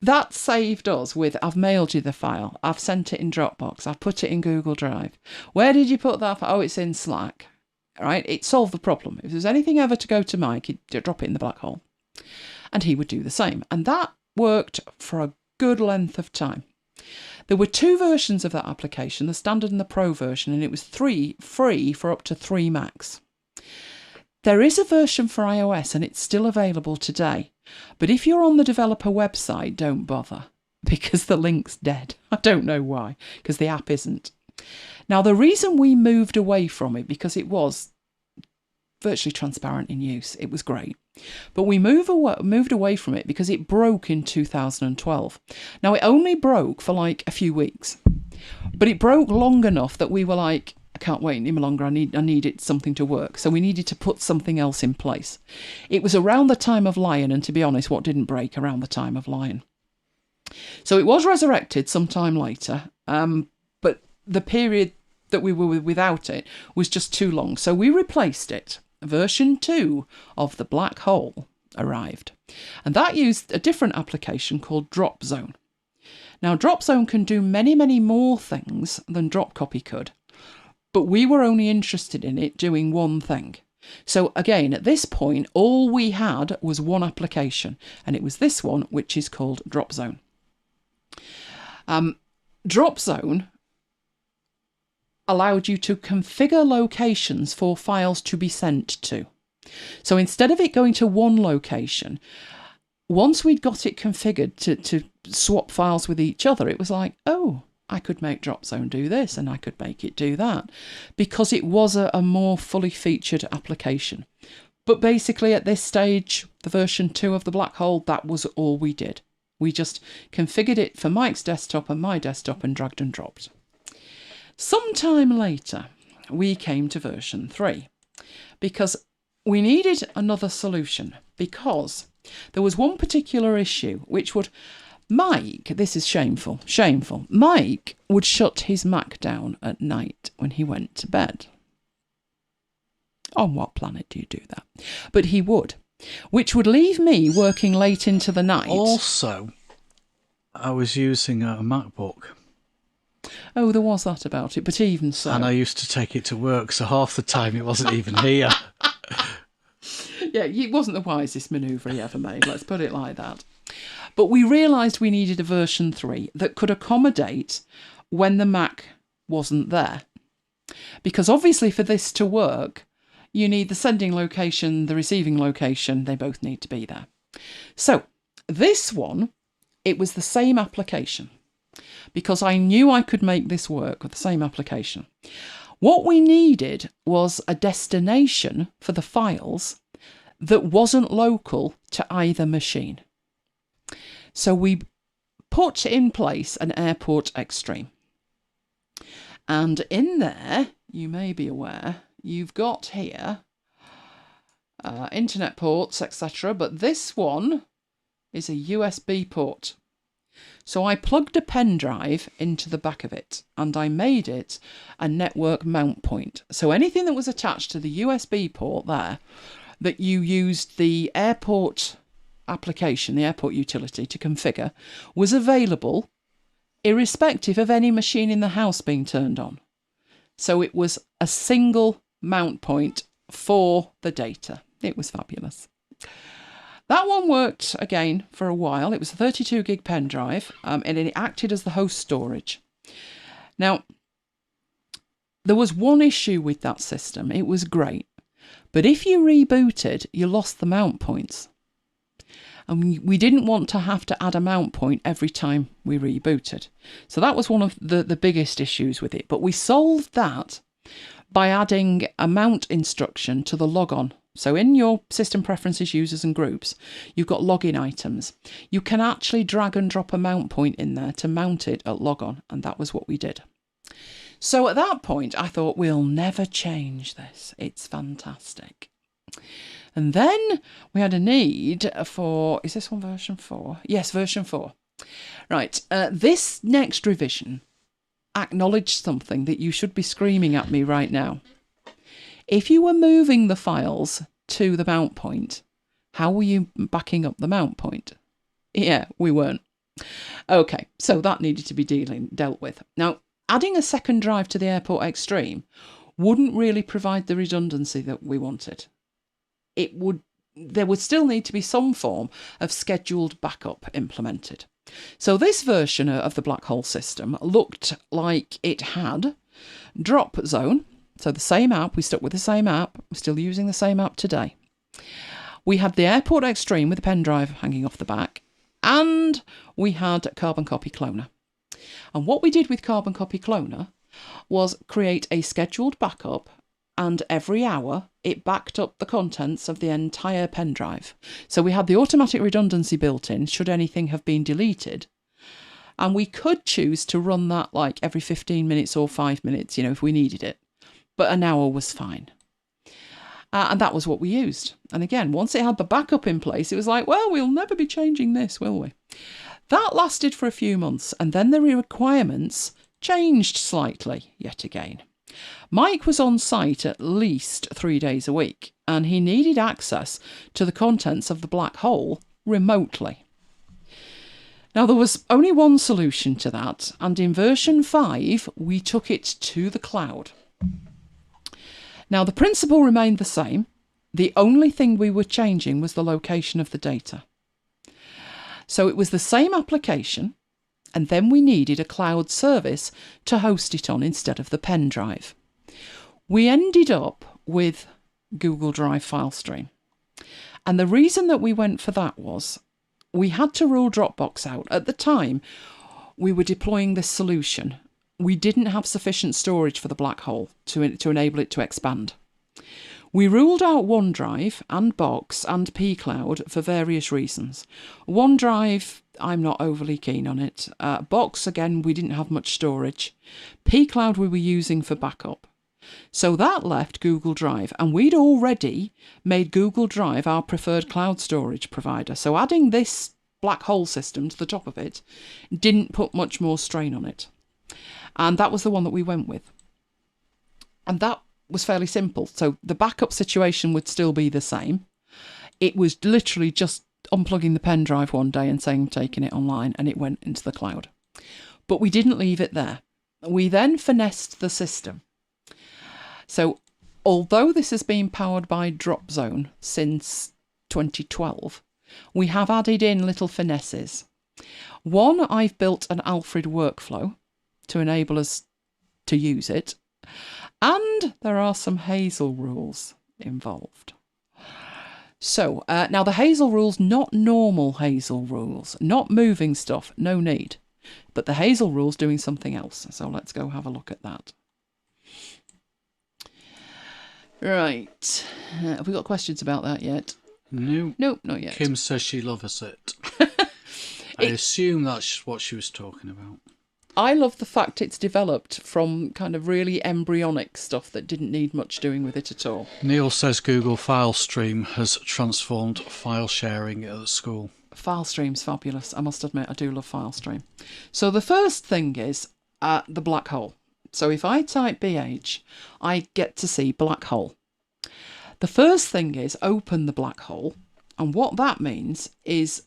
that saved us with, I've mailed you the file, I've sent it in Dropbox, I've put it in Google Drive. Where did you put that? Oh, it's in Slack. Right? It solved the problem. If there's anything ever to go to Mike, he'd drop it in the black hole. And he would do the same. And that worked for a good length of time. There were 2 versions of that application, the standard and the pro version, and it was free for up to 3 Macs. There is a version for iOS and it's still available today. But if you're on the developer website, don't bother, because the link's dead. I don't know why, because the app isn't. Now, the reason we moved away from it, because it was virtually transparent in use, it was great. But we moved away from it because it broke in 2012. Now, it only broke for like a few weeks, but it broke long enough that we were like, I can't wait any longer. I needed something to work. So we needed to put something else in place. It was around the time of Lion, and to be honest, what didn't break around the time of Lion? So it was resurrected sometime later, but the period that we were without it was just too long. So we replaced it. Version 2 of the black hole arrived, and that used a different application called DropZone. Now, DropZone can do many, many more things than Dropcopy could, but we were only interested in it doing one thing. So again, at this point, all we had was one application, and it was this one, which is called DropZone. DropZone allowed you to configure locations for files to be sent to. So instead of it going to one location, once we'd got it configured to swap files with each other, it was like, oh, I could make DropZone do this and I could make it do that, because it was a more fully featured application. But basically at this stage, the version 2 of the black hole, that was all we did. We just configured it for Mike's desktop and my desktop and dragged and dropped. Sometime later, we came to version 3 because we needed another solution, because there was one particular issue which would... Mike, this is shameful, Mike would shut his Mac down at night when he went to bed. On what planet do you do that? But he would, which would leave me working late into the night. Also, I was using a MacBook. Oh, there was that about it, but even so... And I used to take it to work, so half the time it wasn't even here. Yeah, it wasn't the wisest manoeuvre he ever made, let's put it like that. But we realised we needed a version 3 that could accommodate when the Mac wasn't there. Because obviously for this to work, you need the sending location, the receiving location, they both need to be there. So this one, it was the same application, because I knew I could make this work with the same application. What we needed was a destination for the files that wasn't local to either machine. So we put in place an Airport Extreme. And in there, you may be aware, you've got here internet ports, etc. But this one is a USB port. So I plugged a pen drive into the back of it, and I made it a network mount point. So anything that was attached to the USB port there, that you used the airport application, the airport utility to configure, was available irrespective of any machine in the house being turned on. So it was a single mount point for the data. It was fabulous. That one worked again for a while. It was a 32 gig pen drive, and it acted as the host storage. Now, there was one issue with that system. It was great, but if you rebooted, you lost the mount points. And we didn't want to have to add a mount point every time we rebooted. So that was one of the biggest issues with it. But we solved that by adding a mount instruction to the logon. So in your system preferences, users and groups, you've got login items. You can actually drag and drop a mount point in there to mount it at logon. And that was what we did. So at that point, I thought, we'll never change this. It's fantastic. And then we had a need for, is this one version 4? Yes, version 4. Right, this next revision acknowledged something that you should be screaming at me right now. If you were moving the files to the mount point, how were you backing up the mount point? Yeah, we weren't. Okay, so that needed to be dealt with. Now, adding a second drive to the Airport Extreme wouldn't really provide the redundancy that we wanted. There would still need to be some form of scheduled backup implemented. So this version of the black hole system looked like it had Drop Zone. So the same app, we stuck with the same app. We're still using the same app today. We had the Airport Extreme with the pen drive hanging off the back. And we had Carbon Copy Cloner. And what we did with Carbon Copy Cloner was create a scheduled backup, and every hour it backed up the contents of the entire pen drive. So we had the automatic redundancy built in should anything have been deleted. And we could choose to run that like every 15 minutes or 5 minutes, if we needed it. But an hour was fine. And that was what we used. And again, once it had the backup in place, it was like, well, we'll never be changing this, will we? That lasted for a few months, and then the requirements changed slightly yet again. Mike was on site at least 3 days a week, and he needed access to the contents of the black hole remotely. Now, there was only one solution to that, and in version 5, we took it to the cloud. Now, the principle remained the same. The only thing we were changing was the location of the data. So it was the same application, and then we needed a cloud service to host it on instead of the pen drive. We ended up with Google Drive file stream. And the reason that we went for that was we had to rule Dropbox out. At the time, we were deploying this solution. We didn't have sufficient storage for the black hole to enable it to expand. We ruled out OneDrive and Box and pCloud for various reasons. OneDrive, I'm not overly keen on it. Box, again, we didn't have much storage. pCloud we were using for backup. So that left Google Drive, and we'd already made Google Drive our preferred cloud storage provider. So adding this black hole system to the top of it didn't put much more strain on it. And that was the one that we went with. And that was fairly simple. So the backup situation would still be the same. It was literally just unplugging the pen drive one day and saying I'm taking it online, and it went into the cloud. But we didn't leave it there. We then finessed the system. So although this has been powered by Drop Zone since 2012, we have added in little finesses. One, I've built an Alfred workflow to enable us to use it. And there are some Hazel rules involved. So now the Hazel rules, not normal Hazel rules, not moving stuff, no need. But the Hazel rules doing something else. So let's go have a look at that. Right. Have we got questions about that yet? No. Nope, not yet. Kim says she loves it. I assume that's what she was talking about. I love the fact it's developed from kind of really embryonic stuff that didn't need much doing with it at all. Neil says Google File Stream has transformed file sharing at the school. File Stream's fabulous. I must admit, I do love File Stream. So the first thing is the black hole. So if I type BH, I get to see black hole. The first thing is open the black hole. And what that means is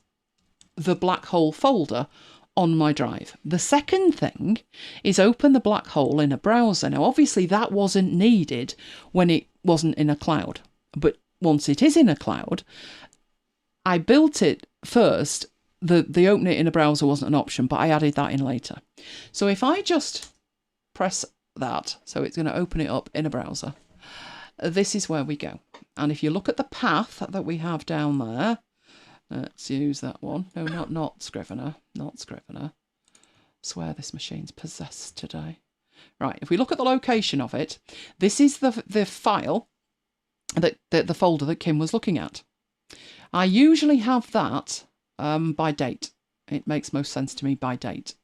the black hole folder on my drive. The second thing is open the black hole in a browser. Now, obviously, that wasn't needed when it wasn't in a cloud. But once it is in a cloud, I built it first. The open it in a browser wasn't an option, but I added that in later. So if I just press that, so it's going to open it up in a browser, this is where we go. And if you look at the path that we have down there, let's use that one. No, not Scrivener. Not Scrivener. Swear this machine's possessed today. Right, if we look at the location of it, this is the file, the folder that Kim was looking at. I usually have that by date. It makes most sense to me by date.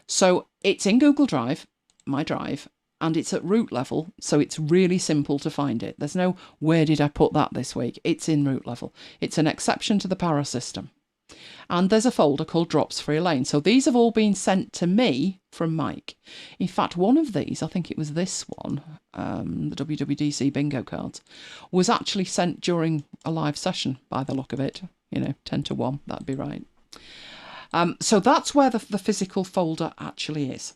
So it's in Google Drive, my drive, and it's at root level, so it's really simple to find it. There's no, where did I put that this week? It's in root level. It's an exception to the para system. And there's a folder called Drops Free Lane. So these have all been sent to me from Mike. In fact, one of these, I think it was this one, the WWDC bingo cards, was actually sent during a live session by the look of it. 10 to 1, that'd be right. So that's where the physical folder actually is.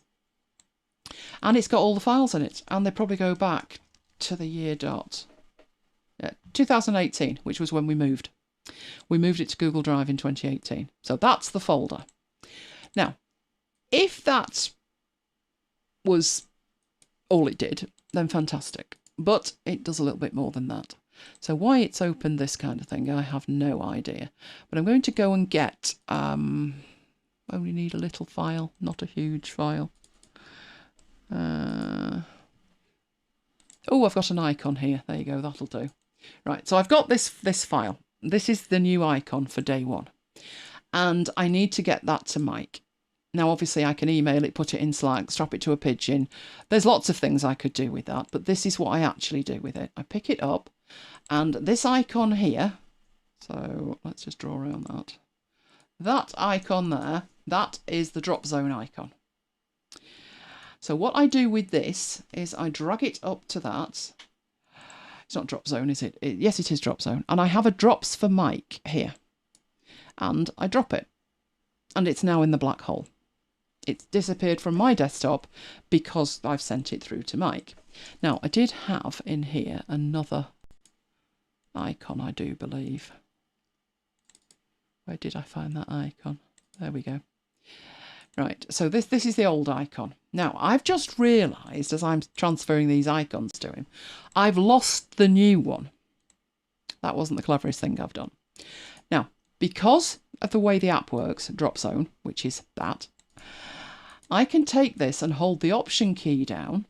And it's got all the files in it, and they probably go back to the year 2018, which was when we moved. We moved it to Google Drive in 2018. So that's the folder. Now, if that was all it did, then fantastic. But it does a little bit more than that. So why it's opened this kind of thing, I have no idea. But I'm going to go and get, only need a little file, not a huge file. Oh, I've got an icon here. There you go, that'll do. Right, so I've got this file. This is the new icon for day one. And I need to get that to Mike. Now, obviously, I can email it, put it in Slack, strap it to a pigeon. There's lots of things I could do with that, but this is what I actually do with it. I pick it up, and this icon here, so let's just draw around that. That icon there, that is the drop zone icon. So what I do with this is I drag it up to that. It's not drop zone, is it? Yes, it is drop zone. And I have a drops for Mike here. And I drop it. And it's now in the black hole. It's disappeared from my desktop because I've sent it through to Mike. Now, I did have in here another icon, I do believe. Where did I find that icon? There we go. Right, so this is the old icon. Now, I've just realised as I'm transferring these icons to him, I've lost the new one. That wasn't the cleverest thing I've done. Now, because of the way the app works, drop zone, which is that, I can take this and hold the option key down,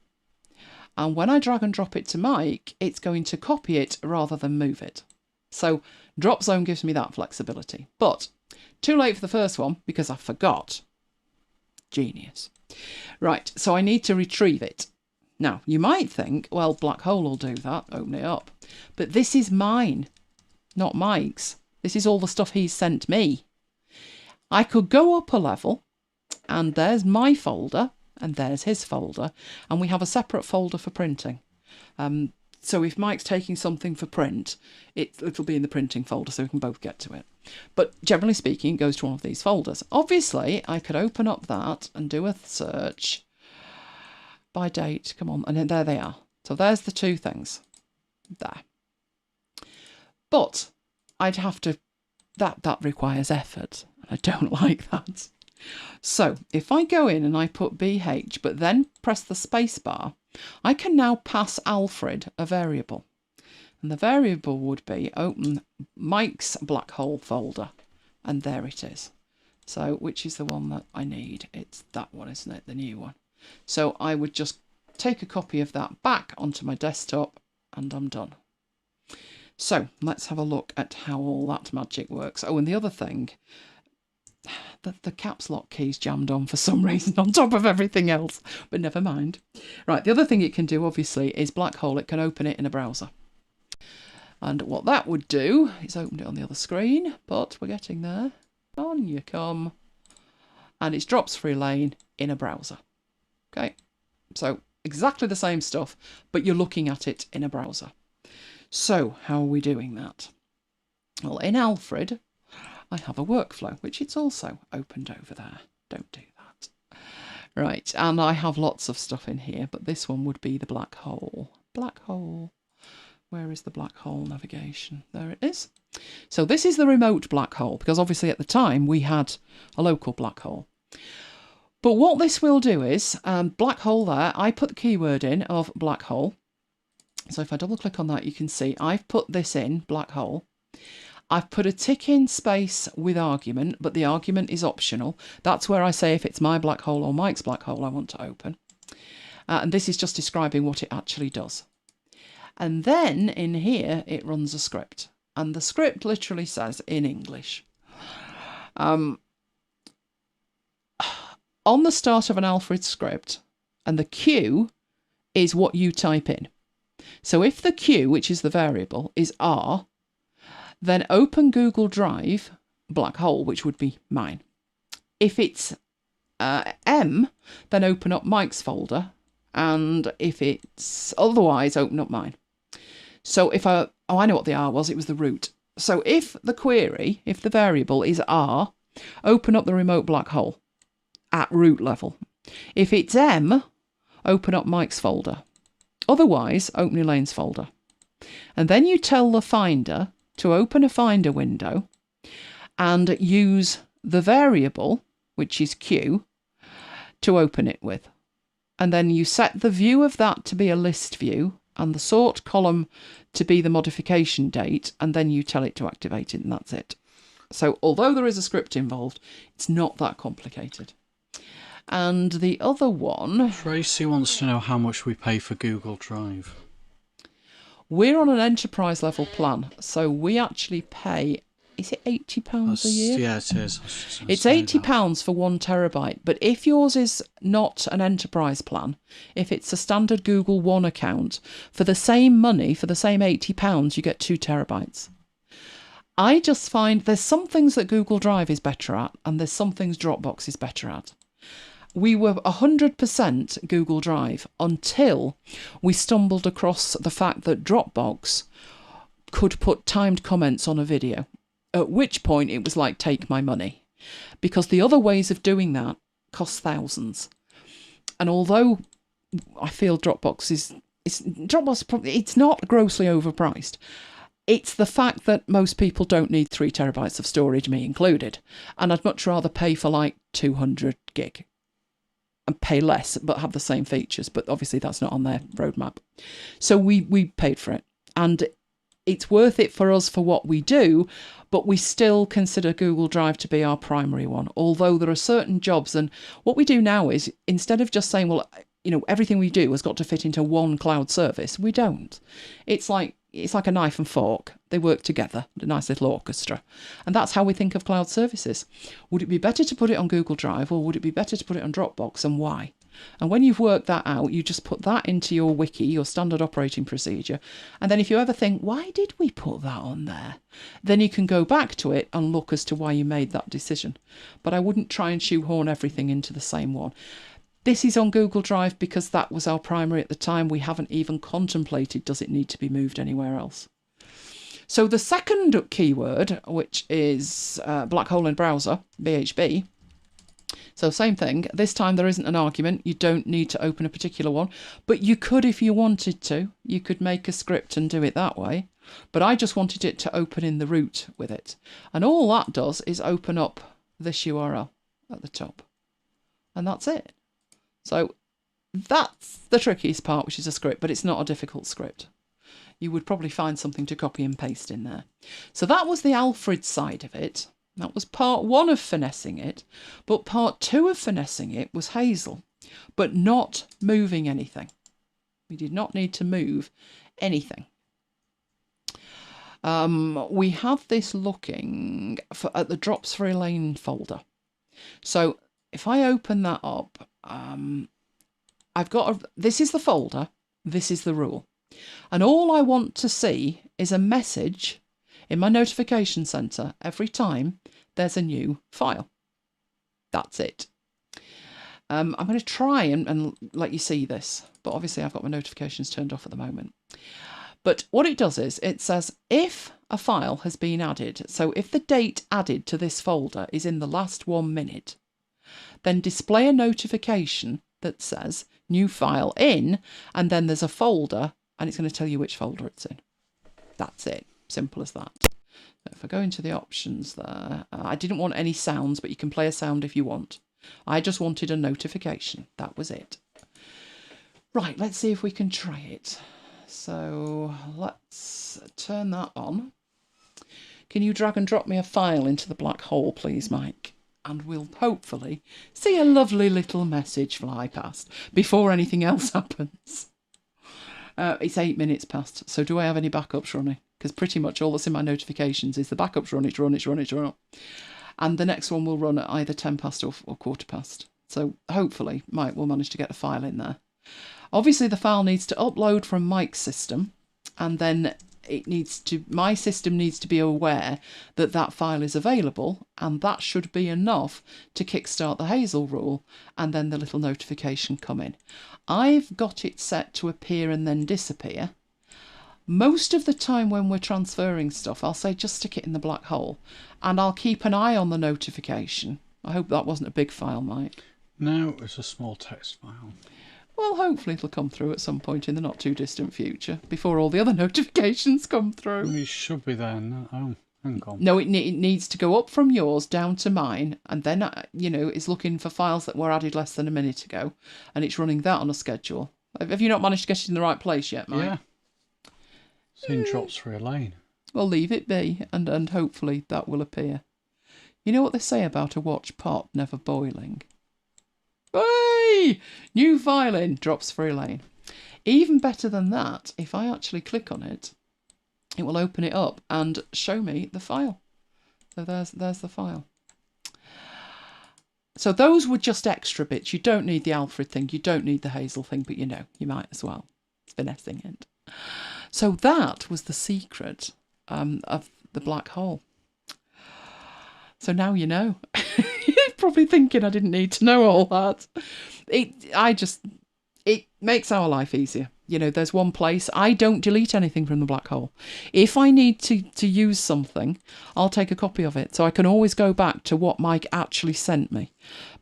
and when I drag and drop it to Mike, it's going to copy it rather than move it. So drop zone gives me that flexibility. But too late for the first one because I forgot. Genius. Right, so I need to retrieve it. Now, you might think, well, black hole will do that, open it up. But this is mine, not Mike's. This is all the stuff he's sent me. I could go up a level, and there's my folder, and there's his folder, and we have a separate folder for printing. So if Mike's taking something for print, it'll be in the printing folder so we can both get to it. But generally speaking, it goes to one of these folders. Obviously, I could open up that and do a search by date. Come on, and then there they are. So there's the two things there. But I'd have to, that requires effort. I don't like that. So if I go in and I put BH, but then press the space bar, I can now pass Alfred a variable. And the variable would be open Mike's black hole folder. And there it is. So which is the one that I need? It's that one, isn't it? The new one. So I would just take a copy of that back onto my desktop and I'm done. So let's have a look at how all that magic works. Oh, and the other thing, the caps lock key's jammed on for some reason on top of everything else, but never mind. Right, the other thing it can do obviously is black hole. It can open it in a browser. And what that would do is open it on the other screen, but we're getting there. On you come. And it's drops free lane in a browser. Okay, so exactly the same stuff, but you're looking at it in a browser. So how are we doing that? Well, in Alfred, I have a workflow, which it's also opened over there. Don't do that. Right, and I have lots of stuff in here, but this one would be the black hole. Black hole. Where is the black hole navigation? There it is. So this is the remote black hole, because obviously at the time we had a local black hole. But what this will do is, black hole there, I put the keyword in of black hole. So if I double click on that, you can see I've put this in, black hole. I've put a tick in space with argument, but the argument is optional. That's where I say if it's my black hole or Mike's black hole I want to open. And this is just describing what it actually does. And then in here, it runs a script. And the script literally says in English. On the start of an Alfred script, and the Q is what you type in. So if the Q, which is the variable, is R, then open Google Drive, black hole, which would be mine. If it's M, then open up Mike's folder. And if it's otherwise, open up mine. So if I know what the R was, it was the root. So if the query, if the variable is R, open up the remote black hole at root level. If it's M, open up Mike's folder. Otherwise, open Elaine's folder. And then you tell the Finder to open a Finder window and use the variable which is Q, to open it with. And then you set the view of that to be a list view and the sort column to be the modification date, and then you tell it to activate it, and that's it. So although there is a script involved, it's not that complicated. And the other one... Tracy wants to know how much we pay for Google Drive. We're on an enterprise level plan, so we actually pay, is it £80 a year? Yeah, it is. It's £80 for 1 terabyte, but if yours is not an enterprise plan, if it's a standard Google One account, for the same money, for the same £80, you get 2 terabytes. I just find there's some things that Google Drive is better at, and there's some things Dropbox is better at. We were 100% Google Drive until we stumbled across the fact that Dropbox could put timed comments on a video, at which point it was like, take my money, because the other ways of doing that cost thousands. And although I feel Dropbox it's not grossly overpriced, it's the fact that most people don't need 3 terabytes of storage, me included, and I'd much rather pay for like 200 gig. And pay less, but have the same features. But obviously that's not on their roadmap. So we paid for it. And it's worth it for us for what we do, but we still consider Google Drive to be our primary one. Although there are certain jobs, and what we do now is, instead of just saying, well, you know, everything we do has got to fit into one cloud service, we don't. It's like a knife and fork. They work together, a nice little orchestra. And that's how we think of cloud services. Would it be better to put it on Google Drive, or would it be better to put it on Dropbox, and why? And when you've worked that out, you just put that into your wiki, your standard operating procedure. And then if you ever think, why did we put that on there? Then you can go back to it and look as to why you made that decision. But I wouldn't try and shoehorn everything into the same one. This is on Google Drive because that was our primary at the time. We haven't even contemplated, does it need to be moved anywhere else? So the second keyword, which is black hole in browser, BHB. So same thing. This time there isn't an argument. You don't need to open a particular one, but you could if you wanted to. You could make a script and do it that way. But I just wanted it to open in the root with it. And all that does is open up this URL at the top. And that's it. So that's the trickiest part, which is a script, but it's not a difficult script. You would probably find something to copy and paste in there. So that was the Alfred side of it. That was part 1 of finessing it. But part 2 of finessing it was Hazel, but not moving anything. We did not need to move anything. We have this looking at the Drops for Elaine folder. So if I open that up, I've got this is the folder, this is the rule. And all I want to see is a message in my notification center every time there's a new file. That's it. I'm going to try and let you see this, but obviously I've got my notifications turned off at the moment. But what it does is it says if a file has been added, so if the date added to this folder is in the last 1 minute, then display a notification that says new file in, and then there's a folder and it's going to tell you which folder it's in. That's it. Simple as that. So if I go into the options there, I didn't want any sounds, but you can play a sound if you want. I just wanted a notification. That was it. Right, let's see if we can try it. So let's turn that on. Can you drag and drop me a file into the black hole, please, Mike? And we'll hopefully see a lovely little message fly past before anything else happens. It's 8 minutes past, so do I have any backups running? Because pretty much all that's in my notifications is the backups run. And the next one will run at either 10 past or quarter past. So hopefully Mike will manage to get a file in there. Obviously the file needs to upload from Mike's system, and then my system needs to be aware that that file is available, and that should be enough to kickstart the Hazel rule, and then the little notification come in. I've got it set to appear and then disappear. Most of the time when we're transferring stuff, I'll say just stick it in the black hole, and I'll keep an eye on the notification. I hope that wasn't a big file, Mike. No, it's a small text file. Well, hopefully it'll come through at some point in the not too distant future, before all the other notifications come through. It should be there now. Oh, Hang on. No, it needs to go up from yours down to mine, and then, it's looking for files that were added less than a minute ago, and it's running that on a schedule. Have you not managed to get it in the right place yet, Mike? Yeah. Soon drops through a lane. Well, leave it be, and hopefully that will appear. You know what they say about a watch pot never boiling? Hey! New file in, drops through a lane. Even better than that, if I actually click on it, it will open it up and show me the file. So there's the file. So those were just extra bits. You don't need the Alfred thing. You don't need the Hazel thing, but you might as well. It's finessing it. So that was the secret of the black hole. So now you know. You're probably thinking I didn't need to know all that. It makes our life easier. There's one place. I don't delete anything from the black hole. If I need to use something, I'll take a copy of it. So I can always go back to what Mike actually sent me.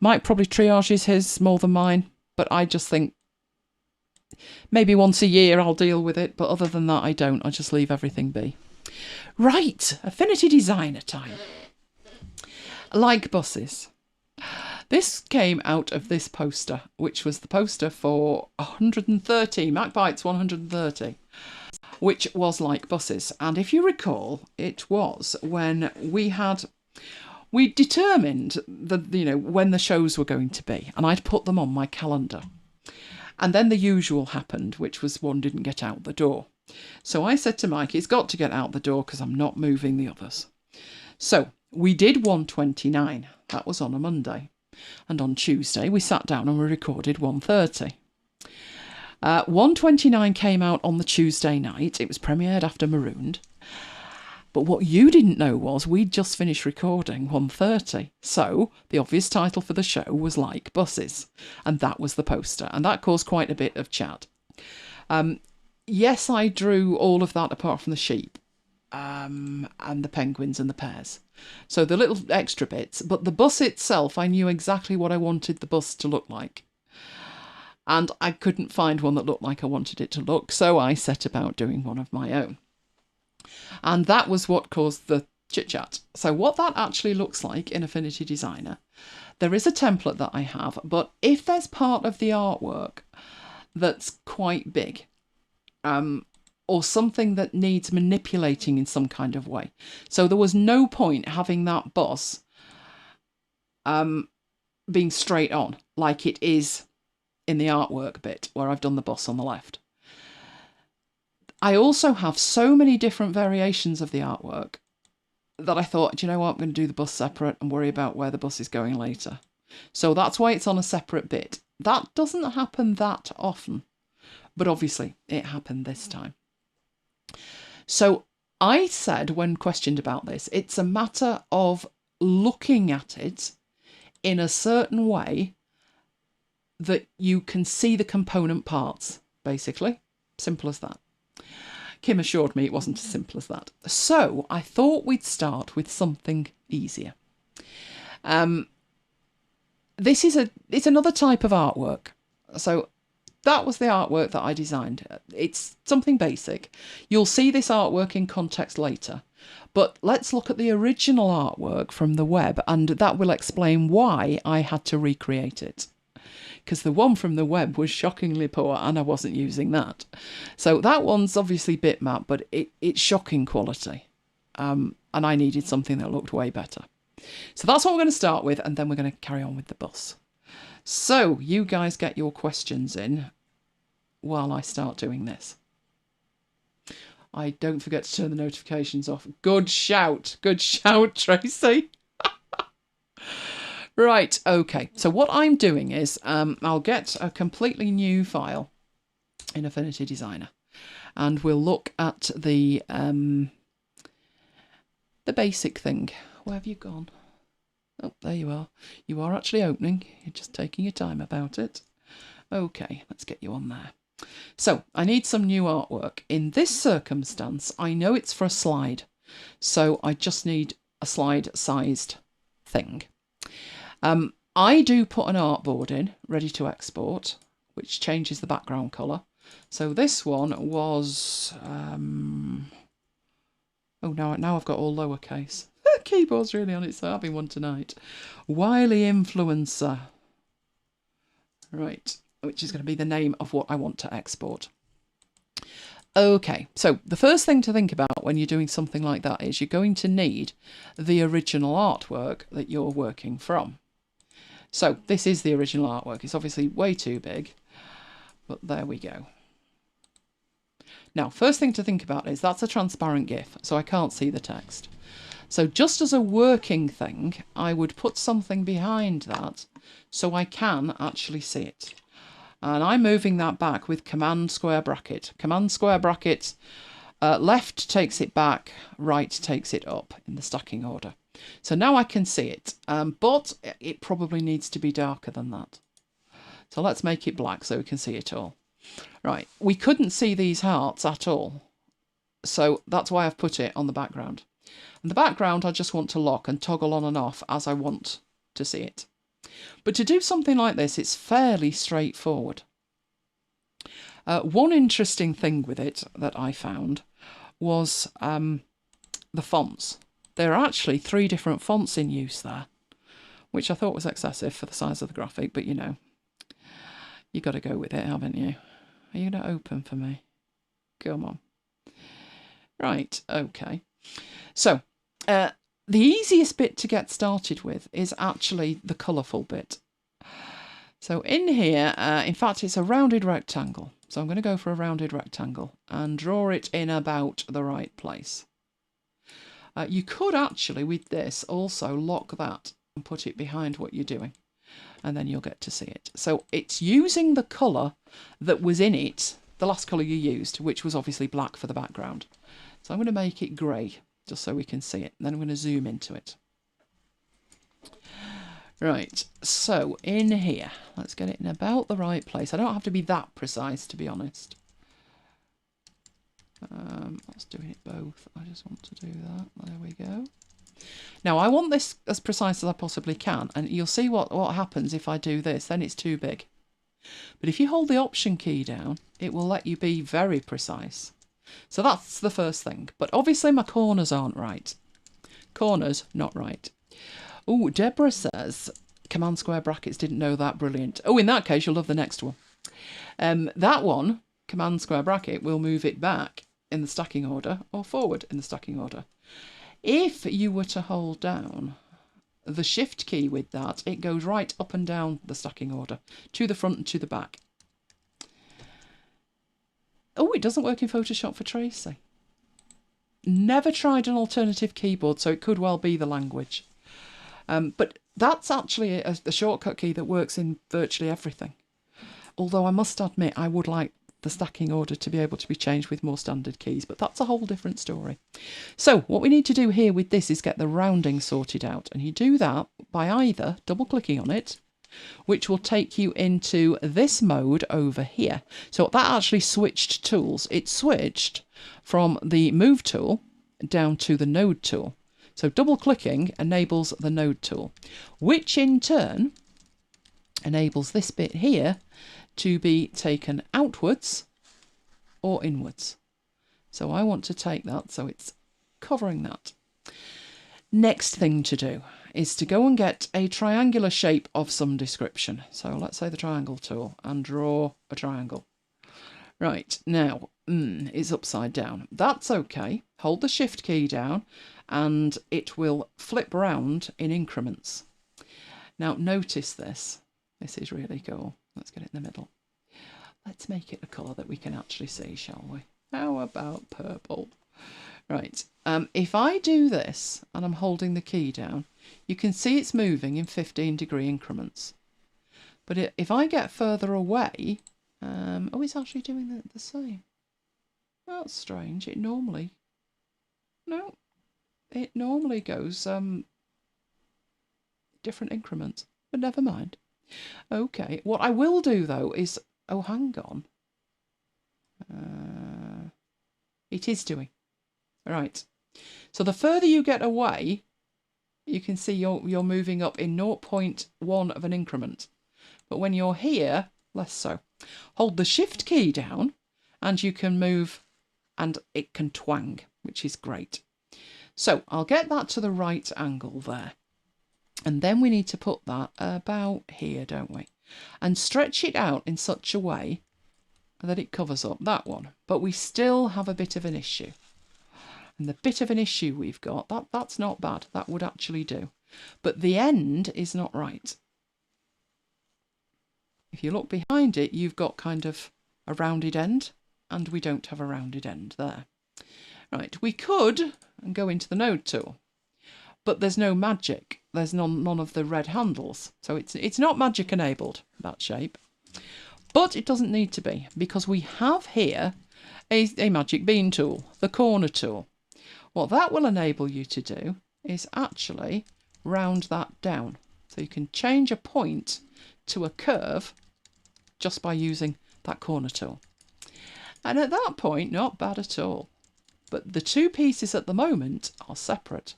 Mike probably triages his more than mine, but I just think maybe once a year I'll deal with it. But other than that, I don't. I just leave everything be. Right, Affinity Designer time. Like buses. This came out of this poster, which was the poster for 130, MacBites 130, which was like buses. And if you recall, it was when we determined when the shows were going to be, and I'd put them on my calendar. And then the usual happened, which was one didn't get out the door. So I said to Mike, it's got to get out the door because I'm not moving the others. So we did 129. That was on a Monday. And on Tuesday, we sat down and we recorded 130. 129 came out on the Tuesday night. It was premiered after Marooned. But what you didn't know was we'd just finished recording 130. So the obvious title for the show was Like Buses. And that was the poster. And that caused quite a bit of chat. Yes, I drew all of that apart from the sheep. And the penguins and the pears. So the little extra bits, but the bus itself, I knew exactly what I wanted the bus to look like. And I couldn't find one that looked like I wanted it to look, so I set about doing one of my own. And that was what caused the chit-chat. So what that actually looks like in Affinity Designer, there is a template that I have, but if there's part of the artwork that's quite big, or something that needs manipulating in some kind of way. So there was no point having that bus being straight on, like it is in the artwork bit, where I've done the bus on the left. I also have so many different variations of the artwork that I thought, do you know what, I'm going to do the bus separate and worry about where the bus is going later. So that's why it's on a separate bit. That doesn't happen that often, but obviously it happened this time. So I said when questioned about this, it's a matter of looking at it in a certain way that you can see the component parts, basically. Simple as that. Kim assured me it wasn't as simple as that. So I thought we'd start with something easier. It's another type of artwork. So that was the artwork that I designed. It's something basic. You'll see this artwork in context later. But let's look at the original artwork from the web, and that will explain why I had to recreate it. Because the one from the web was shockingly poor and I wasn't using that. So that one's obviously bitmap, but it's shocking quality. And I needed something that looked way better. So that's what we're going to start with, and then we're going to carry on with the bus. So you guys get your questions in while I start doing this. I don't forget to turn the notifications off. Good shout, Tracy. Right, okay. So what I'm doing is I'll get a completely new file in Affinity Designer, and we'll look at the basic thing. Where have you gone? Oh, there you are. You are actually opening. You're just taking your time about it. Okay, let's get you on there. So I need some new artwork. In this circumstance, I know it's for a slide. So I just need a slide-sized thing. I do put an artboard in, ready to export, which changes the background colour. So this one was, Oh, now I've got all lowercase. Keyboard's really on it, so having one tonight. Wily Influencer. Right, which is going to be the name of what I want to export. Okay, so the first thing to think about when you're doing something like that is you're going to need the original artwork that you're working from. So this is the original artwork. It's obviously way too big, but there we go. Now, first thing to think about is that's a transparent GIF, so I can't see the text. So just as a working thing, I would put something behind that so I can actually see it. And I'm moving that back with command square bracket. Command square bracket, left takes it back, right takes it up in the stacking order. So now I can see it, but it probably needs to be darker than that. So let's make it black so we can see it all. Right, we couldn't see these hearts at all. So that's why I've put it on the background. And the background I just want to lock and toggle on and off as I want to see it. But to do something like this, it's fairly straightforward. One interesting thing with it that I found was the fonts. There are actually 3 different fonts in use there, which I thought was excessive for the size of the graphic, but you know, you got to go with it, haven't you? Are you going to open for me? Come on. Right, okay. So, the easiest bit to get started with is actually the colourful bit. So in here, in fact, it's a rounded rectangle. So I'm going to go for a rounded rectangle and draw it in about the right place. You could actually, with this, also lock that and put it behind what you're doing. And then you'll get to see it. So it's using the colour that was in it, the last colour you used, which was obviously black for the background. So I'm going to make it grey, just so we can see it. And then I'm going to zoom into it. Right, so in here, let's get it in about the right place. I don't have to be that precise, to be honest. Let's do it both. I just want to do that. There we go. Now, I want this as precise as I possibly can, and you'll see what happens if I do this. Then it's too big. But if you hold the Option key down, it will let you be very precise. So that's the first thing. But obviously my corners aren't right. Corners, not right. Oh, Deborah says, command square brackets, didn't know that, brilliant. Oh, in that case, you'll love the next one. That one, command square bracket, will move it back in the stacking order or forward in the stacking order. If you were to hold down the Shift key with that, it goes right up and down the stacking order, to the front and to the back. Oh, it doesn't work in Photoshop for Tracy. Never tried an alternative keyboard, so it could well be the language. But that's actually a shortcut key that works in virtually everything. Although I must admit, I would like the stacking order to be able to be changed with more standard keys, but that's a whole different story. So what we need to do here with this is get the rounding sorted out, and you do that by either double clicking on it, which will take you into this mode over here. So that actually switched tools. It switched from the move tool down to the node tool. So double clicking enables the node tool, which in turn enables this bit here to be taken outwards or inwards. So I want to take that, so it's covering that. Next thing to do is to go and get a triangular shape of some description. So let's say the triangle tool and draw a triangle. Right, now it's upside down. That's okay. Hold the Shift key down and it will flip round in increments. Now notice this. This is really cool. Let's get it in the middle. Let's make it a colour that we can actually see, shall we? How about purple? Right, if I do this and I'm holding the key down, you can see it's moving in 15-degree increments. But if I get further away, oh, it's actually doing the same. That's strange. It normally goes different increments, but never mind. Okay, what I will do though is, oh, hang on. It is doing. Right. So the further you get away, you can see you're moving up in 0.1 of an increment. But when you're here, less so. Hold the Shift key down and you can move and it can twang, which is great. So I'll get that to the right angle there. And then we need to put that about here, don't we? And stretch it out in such a way that it covers up that one. But we still have a bit of an issue. And the bit of an issue we've got, that's not bad. That would actually do. But the end is not right. If you look behind it, you've got kind of a rounded end, and we don't have a rounded end there. Right, we could go into the node tool, but there's no magic. There's none of the red handles. So it's not magic enabled, that shape. But it doesn't need to be, because we have here a magic bean tool, the corner tool. What that will enable you to do is actually round that down. So you can change a point to a curve just by using that corner tool. And at that point, not bad at all. But the two pieces at the moment are separate.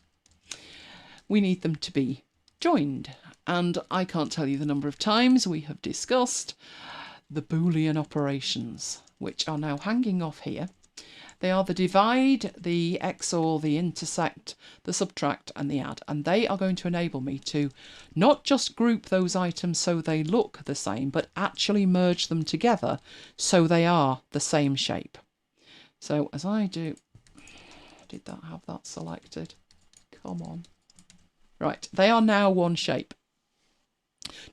We need them to be joined. And I can't tell you the number of times we have discussed the Boolean operations, which are now hanging off here. They are the divide, the XOR, the intersect, the subtract and the add. And they are going to enable me to not just group those items so they look the same, but actually merge them together so they are the same shape. So as I do, did that have that selected? Come on. Right, they are now one shape.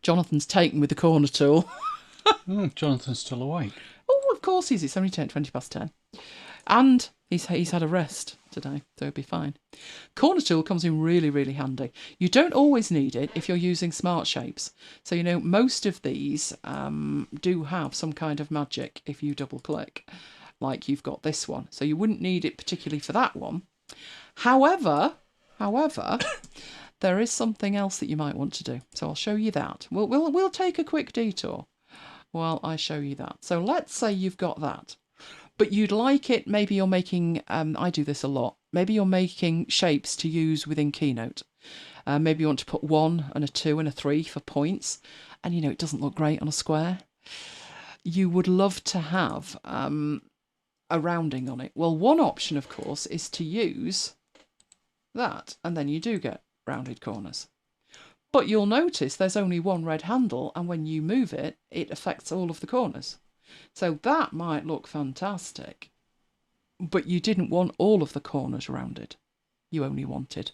Jonathan's taken with the corner tool. Jonathan's still awake. Oh, of course he is. It's only 20 past 10. And he's had a rest today, so he'll be fine. Corner tool comes in really, really handy. You don't always need it if you're using smart shapes. So, you know, most of these do have some kind of magic if you double click, like you've got this one. So you wouldn't need it particularly for that one. However, there is something else that you might want to do. So I'll show you that. We'll take a quick detour while I show you that. So let's say you've got that. But you'd like it, maybe you're making, I do this a lot, maybe you're making shapes to use within Keynote. Maybe you want to put 1 and a 2 and a 3 for points, and you know, it doesn't look great on a square. You would love to have a rounding on it. Well, one option, of course, is to use that, and then you do get rounded corners. But you'll notice there's only one red handle, and when you move it, it affects all of the corners. So that might look fantastic, but you didn't want all of the corners rounded. You only wanted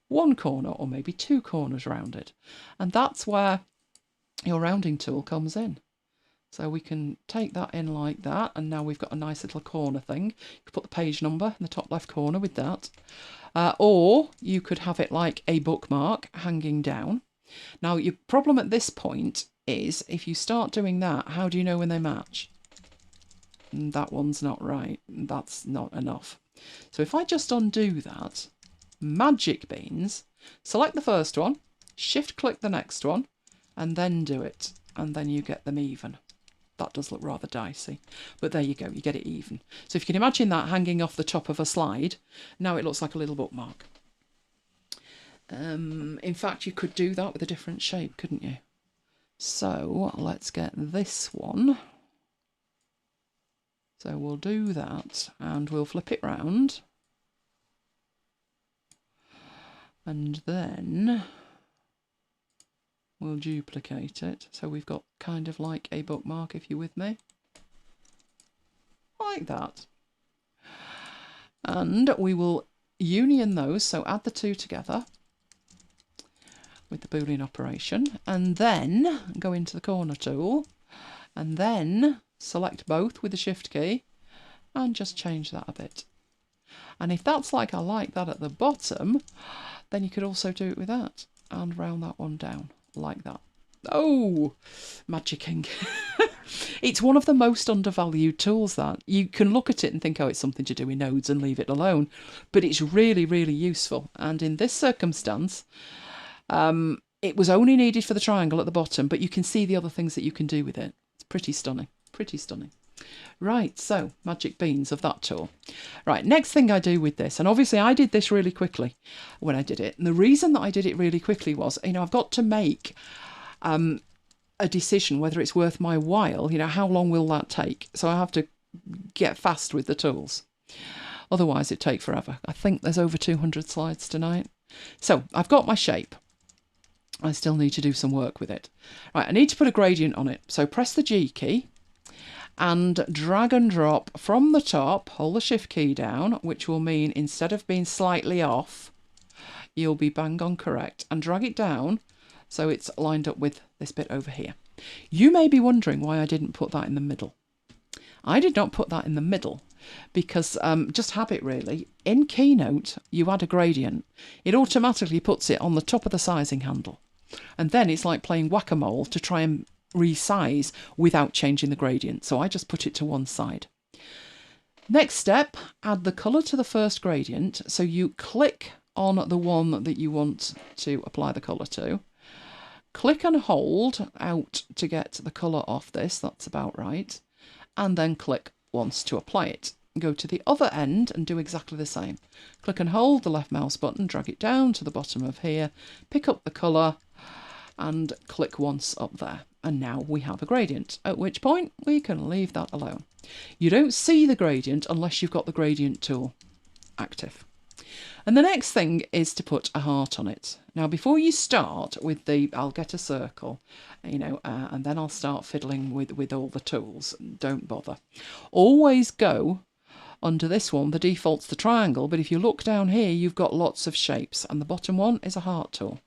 one corner or maybe 2 corners rounded. And that's where your rounding tool comes in. So we can take that in like that, and now we've got a nice little corner thing. You could put the page number in the top left corner with that. Or you could have it like a bookmark hanging down. Now, your problem at this point is if you start doing that, how do you know when they match? That one's not right. That's not enough. So if I just undo that, Magic Beans, select the first one, shift click the next one, and then do it. And then you get them even. That does look rather dicey, but there you go, you get it even. So if you can imagine that hanging off the top of a slide, now it looks like a little bookmark. In fact, you could do that with a different shape, couldn't you? So let's get this one. So we'll do that and we'll flip it round. And then we'll duplicate it. So we've got kind of like a bookmark, if you're with me. Like that. And we will union those, so add the two together with the Boolean operation, and then go into the corner tool, and then select both with the shift key, and just change that a bit. And if that's like I like that at the bottom, then you could also do it with that, and round that one down, like that. Oh, magicking. It's one of the most undervalued tools that. You can look at it and think, oh, it's something to do with nodes and leave it alone. But it's really, really useful. And in this circumstance, it was only needed for the triangle at the bottom, but you can see the other things that you can do with it. It's pretty stunning. Pretty stunning. Right, so magic beans of that tool. Right, next thing I do with this, and obviously I did this really quickly when I did it. And the reason that I did it really quickly was, you know, I've got to make a decision whether it's worth my while. You know, how long will that take? So I have to get fast with the tools. Otherwise it'd take forever. I think there's over 200 slides tonight. So I've got my shape. I still need to do some work with it. Right, I need to put a gradient on it. So press the G key and drag and drop from the top, hold the shift key down, which will mean instead of being slightly off, you'll be bang on correct, and drag it down so it's lined up with this bit over here. You may be wondering why I didn't put that in the middle. I did not put that in the middle because just habit really. In Keynote, you add a gradient. It automatically puts it on the top of the sizing handle. And then it's like playing whack-a-mole to try and resize without changing the gradient. So I just put it to one side. Next step, add the colour to the first gradient. So you click on the one that you want to apply the colour to. Click and hold out to get the colour off this. That's about right. And then click once to apply it. Go to the other end and do exactly the same. Click and hold the left mouse button, drag it down to the bottom of here, pick up the colour and click once up there. And now we have a gradient, at which point we can leave that alone. You don't see the gradient unless you've got the gradient tool active. And the next thing is to put a heart on it. Now, before you start with the, I'll get a circle, and then I'll start fiddling with all the tools. Don't bother. Always go under this one. The default's the triangle, but if you look down here, you've got lots of shapes, and the bottom one is a heart tool.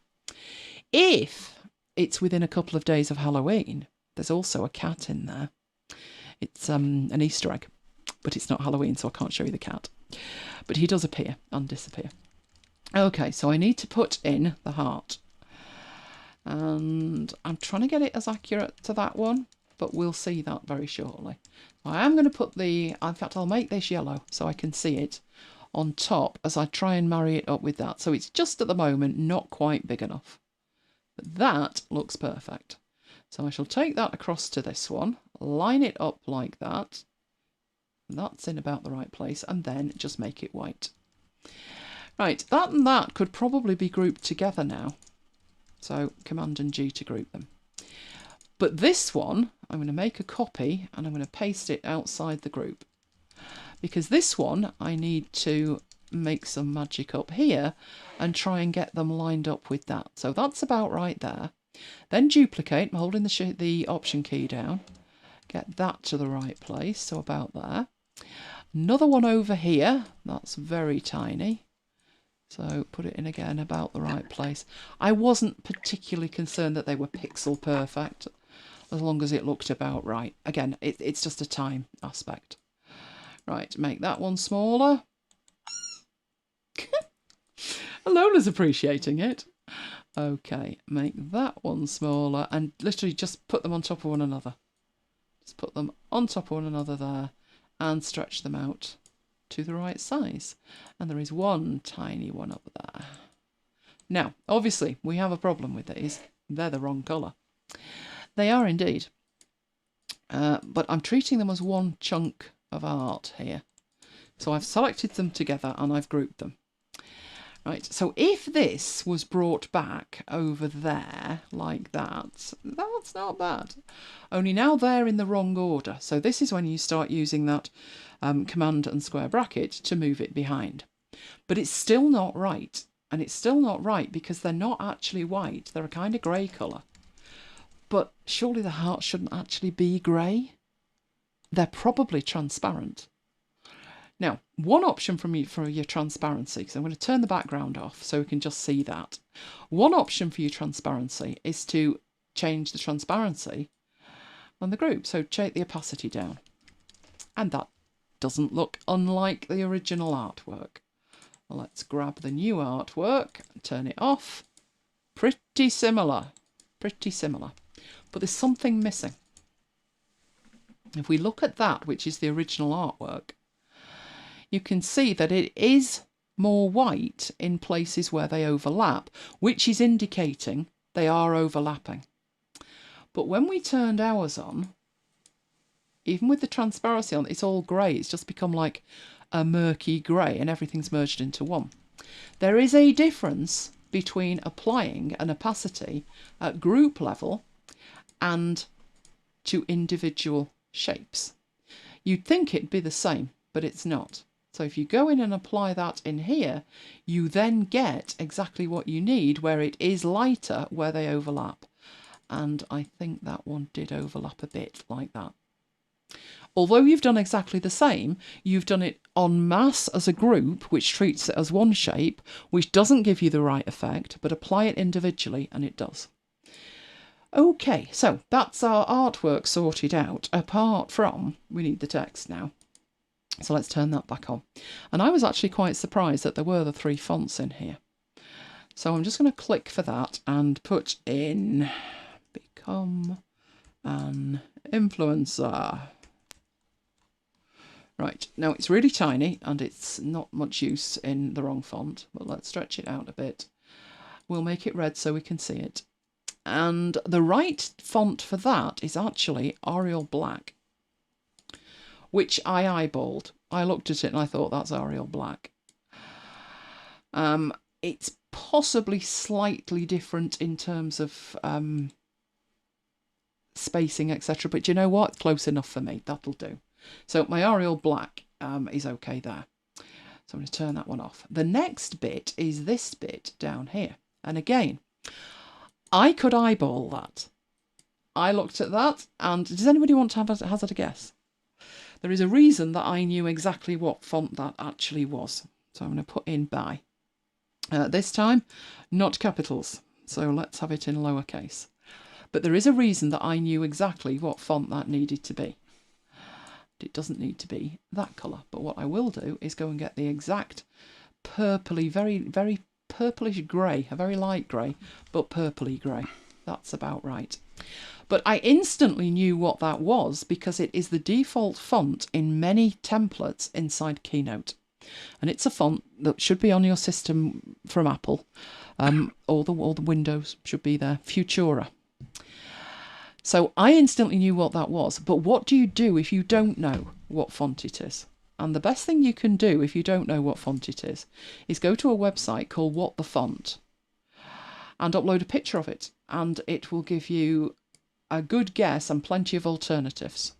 If it's within a couple of days of Halloween, there's also a cat in there. It's an Easter egg, but it's not Halloween, so I can't show you the cat. But he does appear and disappear. Okay, so I need to put in the heart. And I'm trying to get it as accurate to that one, but we'll see that very shortly. I am going to put the, in fact, I'll make this yellow so I can see it on top as I try and marry it up with that. So it's just at the moment not quite big enough. But that looks perfect. So I shall take that across to this one, line it up like that. That's in about the right place, and then just make it white. Right, that and that could probably be grouped together now. So Command and G to group them. But this one, I'm going to make a copy and I'm going to paste it outside the group. Because this one, I need to make some magic up here and try and get them lined up with that. So that's about right there. Then duplicate, I'm holding the Option key down. Get that to the right place, so about there. Another one over here, that's very tiny. So put it in again about the right place. I wasn't particularly concerned that they were pixel perfect, as long as it looked about right. Again, it's just a time aspect. Right, make that one smaller. Lola's appreciating it. Okay, make that one smaller and literally just put them on top of one another. Just put them on top of one another there and stretch them out to the right size. And there is one tiny one up there. Now, obviously, we have a problem with these. They're the wrong colour. They are indeed. But I'm treating them as one chunk of art here. So I've selected them together and I've grouped them. Right, so if this was brought back over there like that, that's not bad. Only now they're in the wrong order. So this is when you start using that command and square bracket to move it behind. But it's still not right. And it's still not right because they're not actually white. They're a kind of grey colour. But surely the heart shouldn't actually be grey. They're probably transparent. Now, one option for your transparency, because I'm going to turn the background off so we can just see that. One option for your transparency is to change the transparency on the group. So take the opacity down. And that doesn't look unlike the original artwork. Well, let's grab the new artwork and turn it off. Pretty similar. Pretty similar. But there's something missing. If we look at that, which is the original artwork, you can see that it is more white in places where they overlap, which is indicating they are overlapping. But when we turned ours on, even with the transparency on, it's all grey. It's just become like a murky grey and everything's merged into one. There is a difference between applying an opacity at group level and to individual shapes. You'd think it'd be the same, but it's not. So if you go in and apply that in here, you then get exactly what you need where it is lighter where they overlap. And I think that one did overlap a bit like that. Although you've done exactly the same, you've done it en masse as a group, which treats it as one shape, which doesn't give you the right effect, but apply it individually and it does. Okay, so that's our artwork sorted out, apart from we need the text now. So let's turn that back on. And I was actually quite surprised that there were the 3 fonts in here. So I'm just going to click for that and put in become an influencer. Right, now it's really tiny and it's not much use in the wrong font, but let's stretch it out a bit. We'll make it red so we can see it. And the right font for that is actually Arial Black, which I eyeballed. I looked at it and I thought that's Arial Black. It's possibly slightly different in terms of spacing, etc. But you know what? It's close enough for me. That'll do. So my Arial Black is okay there. So I'm going to turn that one off. The next bit is this bit down here. And again, I could eyeball that. I looked at that, and does anybody want to hazard a guess? There is a reason that I knew exactly what font that actually was. So I'm going to put in by. This time, not capitals. So let's have it in lowercase. But there is a reason that I knew exactly what font that needed to be. It doesn't need to be that colour, but what I will do is go and get the exact purpley, very, very purplish grey, a very light grey, but purpley grey. That's about right. But I instantly knew what that was because it is the default font in many templates inside Keynote. And it's a font that should be on your system from Apple. All the windows should be there. Futura. So I instantly knew what that was. But what do you do if you don't know what font it is? And the best thing you can do if you don't know what font it is go to a website called What the Font and upload a picture of it. And it will give you a good guess and plenty of alternatives.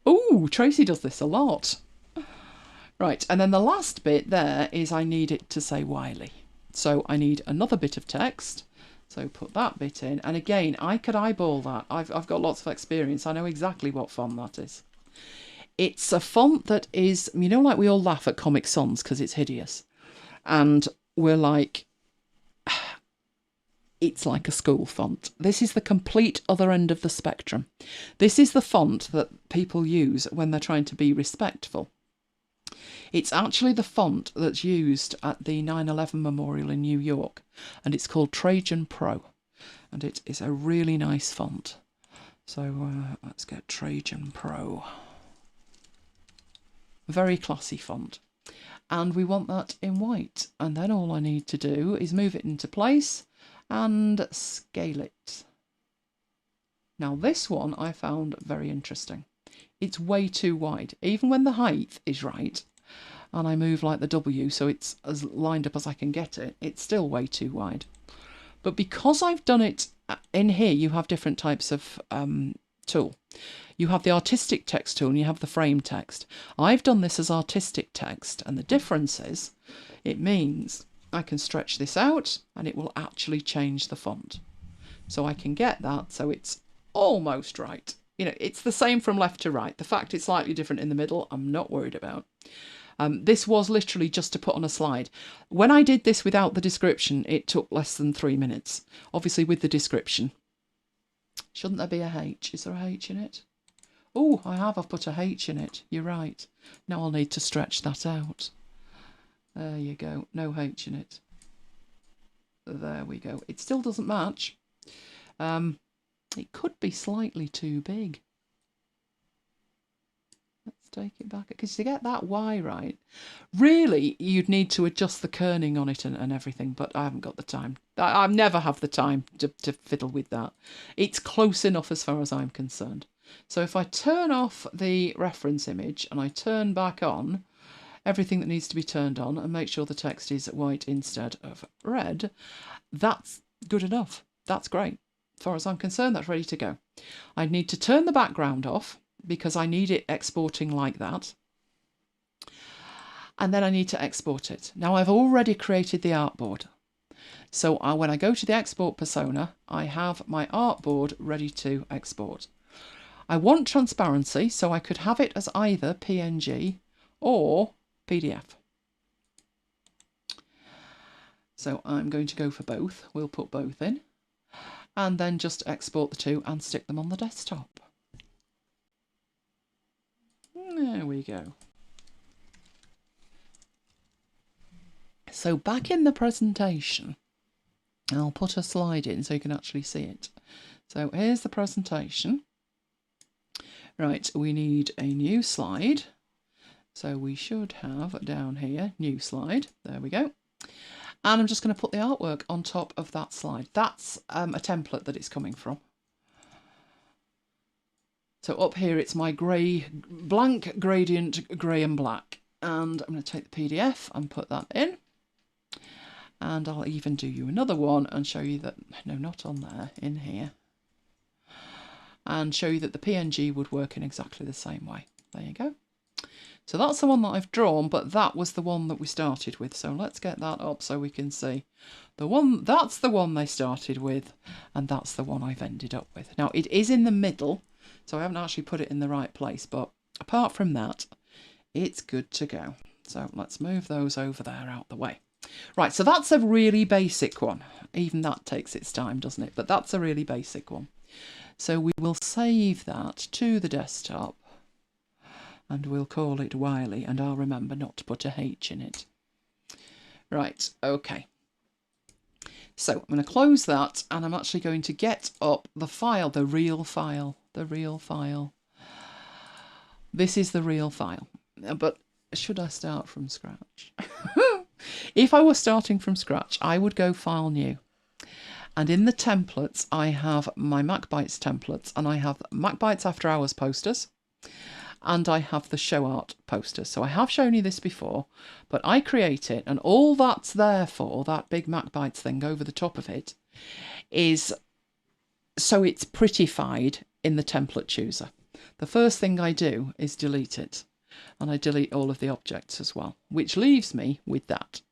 Oh, Tracy does this a lot. Right, and then the last bit there is I need it to say Wiley. So I need another bit of text. So put that bit in. And again, I could eyeball that. I've got lots of experience. I know exactly what font that is. It's a font that is, you know, like we all laugh at Comic Sans because it's hideous. And we're like, it's like a school font. This is the complete other end of the spectrum. This is the font that people use when they're trying to be respectful. It's actually the font that's used at the 9/11 Memorial in New York, and it's called Trajan Pro, and it is a really nice font. So let's get Trajan Pro. Very classy font. And we want that in white, and then all I need to do is move it into place and scale it. Now this one I found very interesting. It's way too wide, even when the height is right, and I move like the W so it's as lined up as I can get it, it's still way too wide. But because I've done it in here, you have different types of tool. You have the artistic text tool and you have the frame text. I've done this as artistic text, and the difference is it means I can stretch this out and it will actually change the font. So I can get that so it's almost right. You know, it's the same from left to right. The fact it's slightly different in the middle, I'm not worried about. This was literally just to put on a slide. When I did this without the description, it took less than 3 minutes. Obviously with the description. Shouldn't there be a H? Is there a H in it? Oh, I've put a H in it. You're right. Now I'll need to stretch that out. There you go. No H in it. There we go. It still doesn't match. It could be slightly too big. Let's take it back. Because to get that Y right, really, you'd need to adjust the kerning on it and everything, but I haven't got the time. I never have the time to fiddle with that. It's close enough as far as I'm concerned. So if I turn off the reference image and I turn back on everything that needs to be turned on and make sure the text is white instead of red, that's good enough. That's great. As far as I'm concerned, that's ready to go. I need to turn the background off because I need it exporting like that. And then I need to export it. Now I've already created the artboard. So when I go to the export persona, I have my artboard ready to export. I want transparency, so I could have it as either PNG or PDF. So I'm going to go for both. We'll put both in. And then just export the two and stick them on the desktop. There we go. So back in the presentation, I'll put a slide in so you can actually see it. So here's the presentation. Right, we need a new slide. So we should have down here, new slide. There we go. And I'm just going to put the artwork on top of that slide. That's a template that it's coming from. So up here, it's my blank gradient, grey and black. And I'm going to take the PDF and put that in. And I'll even do you another one and show you that, no, not on there, in here. And show you that the PNG would work in exactly the same way. There you go. So that's the one that I've drawn, but that was the one that we started with. So let's get that up so we can see the one. That's the one they started with, and that's the one I've ended up with. Now it is in the middle, so I haven't actually put it in the right place, but apart from that, it's good to go. So let's move those over there out the way. Right, so that's a really basic one. Even that takes its time, doesn't it? But that's a really basic one. So we will save that to the desktop and we'll call it Wiley, and I'll remember not to put a H in it. Right, okay. So I'm going to close that and I'm actually going to get up the file, the real file. This is the real file. But should I start from scratch? If I were starting from scratch, I would go File New. And in the templates, I have my MacBites templates, and I have MacBites After Hours posters, and I have the show art posters. So I have shown you this before, but I create it, and all that's there for, that big MacBites thing over the top of it, is so it's prettified in the template chooser. The first thing I do is delete it. And I delete all of the objects as well, which leaves me with that.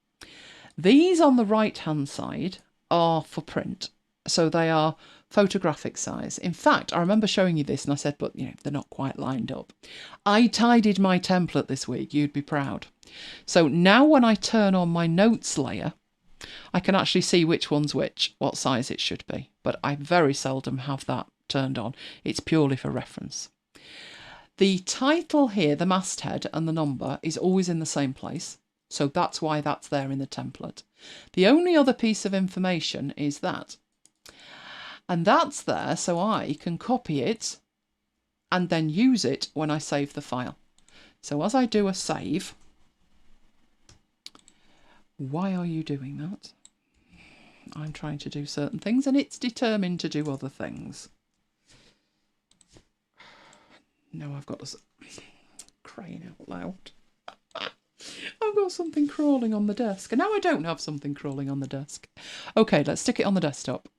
These on the right hand side are for print, so they are photographic size. In fact, I remember showing you this and I said, but you know, they're not quite lined up. I tidied my template this week, you'd be proud. So now when I turn on my notes layer, I can actually see which one's which, what size it should be, but I very seldom have that turned on. It's purely for reference. The title here, the masthead and the number, is always in the same place. So that's why that's there in the template. The only other piece of information is that. And that's there so I can copy it and then use it when I save the file. So as I do a save, why are you doing that? I'm trying to do certain things and it's determined to do other things. No, I've got to crying out loud. I've got something crawling on the desk. And now I don't have something crawling on the desk. Okay, let's stick it on the desktop.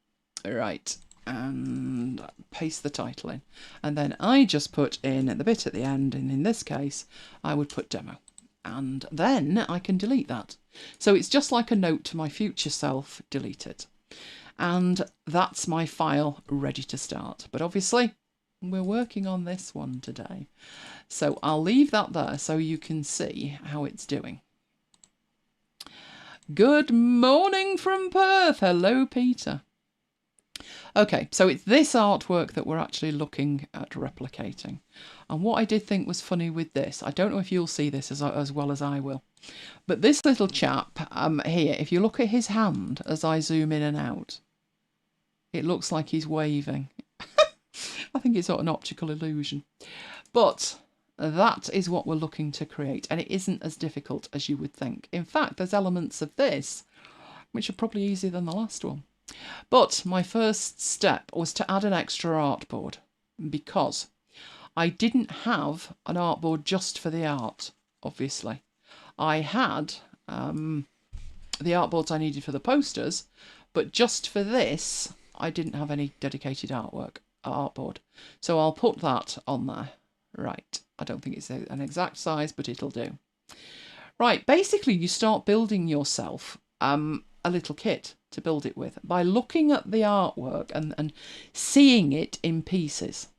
Right, and paste the title in. And then I just put in the bit at the end, and in this case, I would put demo. And then I can delete that. So it's just like a note to my future self, delete it. And that's my file ready to start. But obviously, we're working on this one today. So I'll leave that there so you can see how it's doing. Good morning from Perth. Hello, Peter. Okay, so it's this artwork that we're actually looking at replicating. And what I did think was funny with this, I don't know if you'll see this as well as I will, but this little chap here, if you look at his hand as I zoom in and out, it looks like he's waving. I think it's sort of an optical illusion. But that is what we're looking to create, and it isn't as difficult as you would think. In fact, there's elements of this which are probably easier than the last one. But my first step was to add an extra artboard because I didn't have an artboard just for the art, obviously. I had the artboards I needed for the posters, but just for this, I didn't have any dedicated artboard. So I'll put that on there. Right, I don't think it's an exact size, but it'll do. Right, basically you start building yourself a little kit to build it with by looking at the artwork and seeing it in pieces.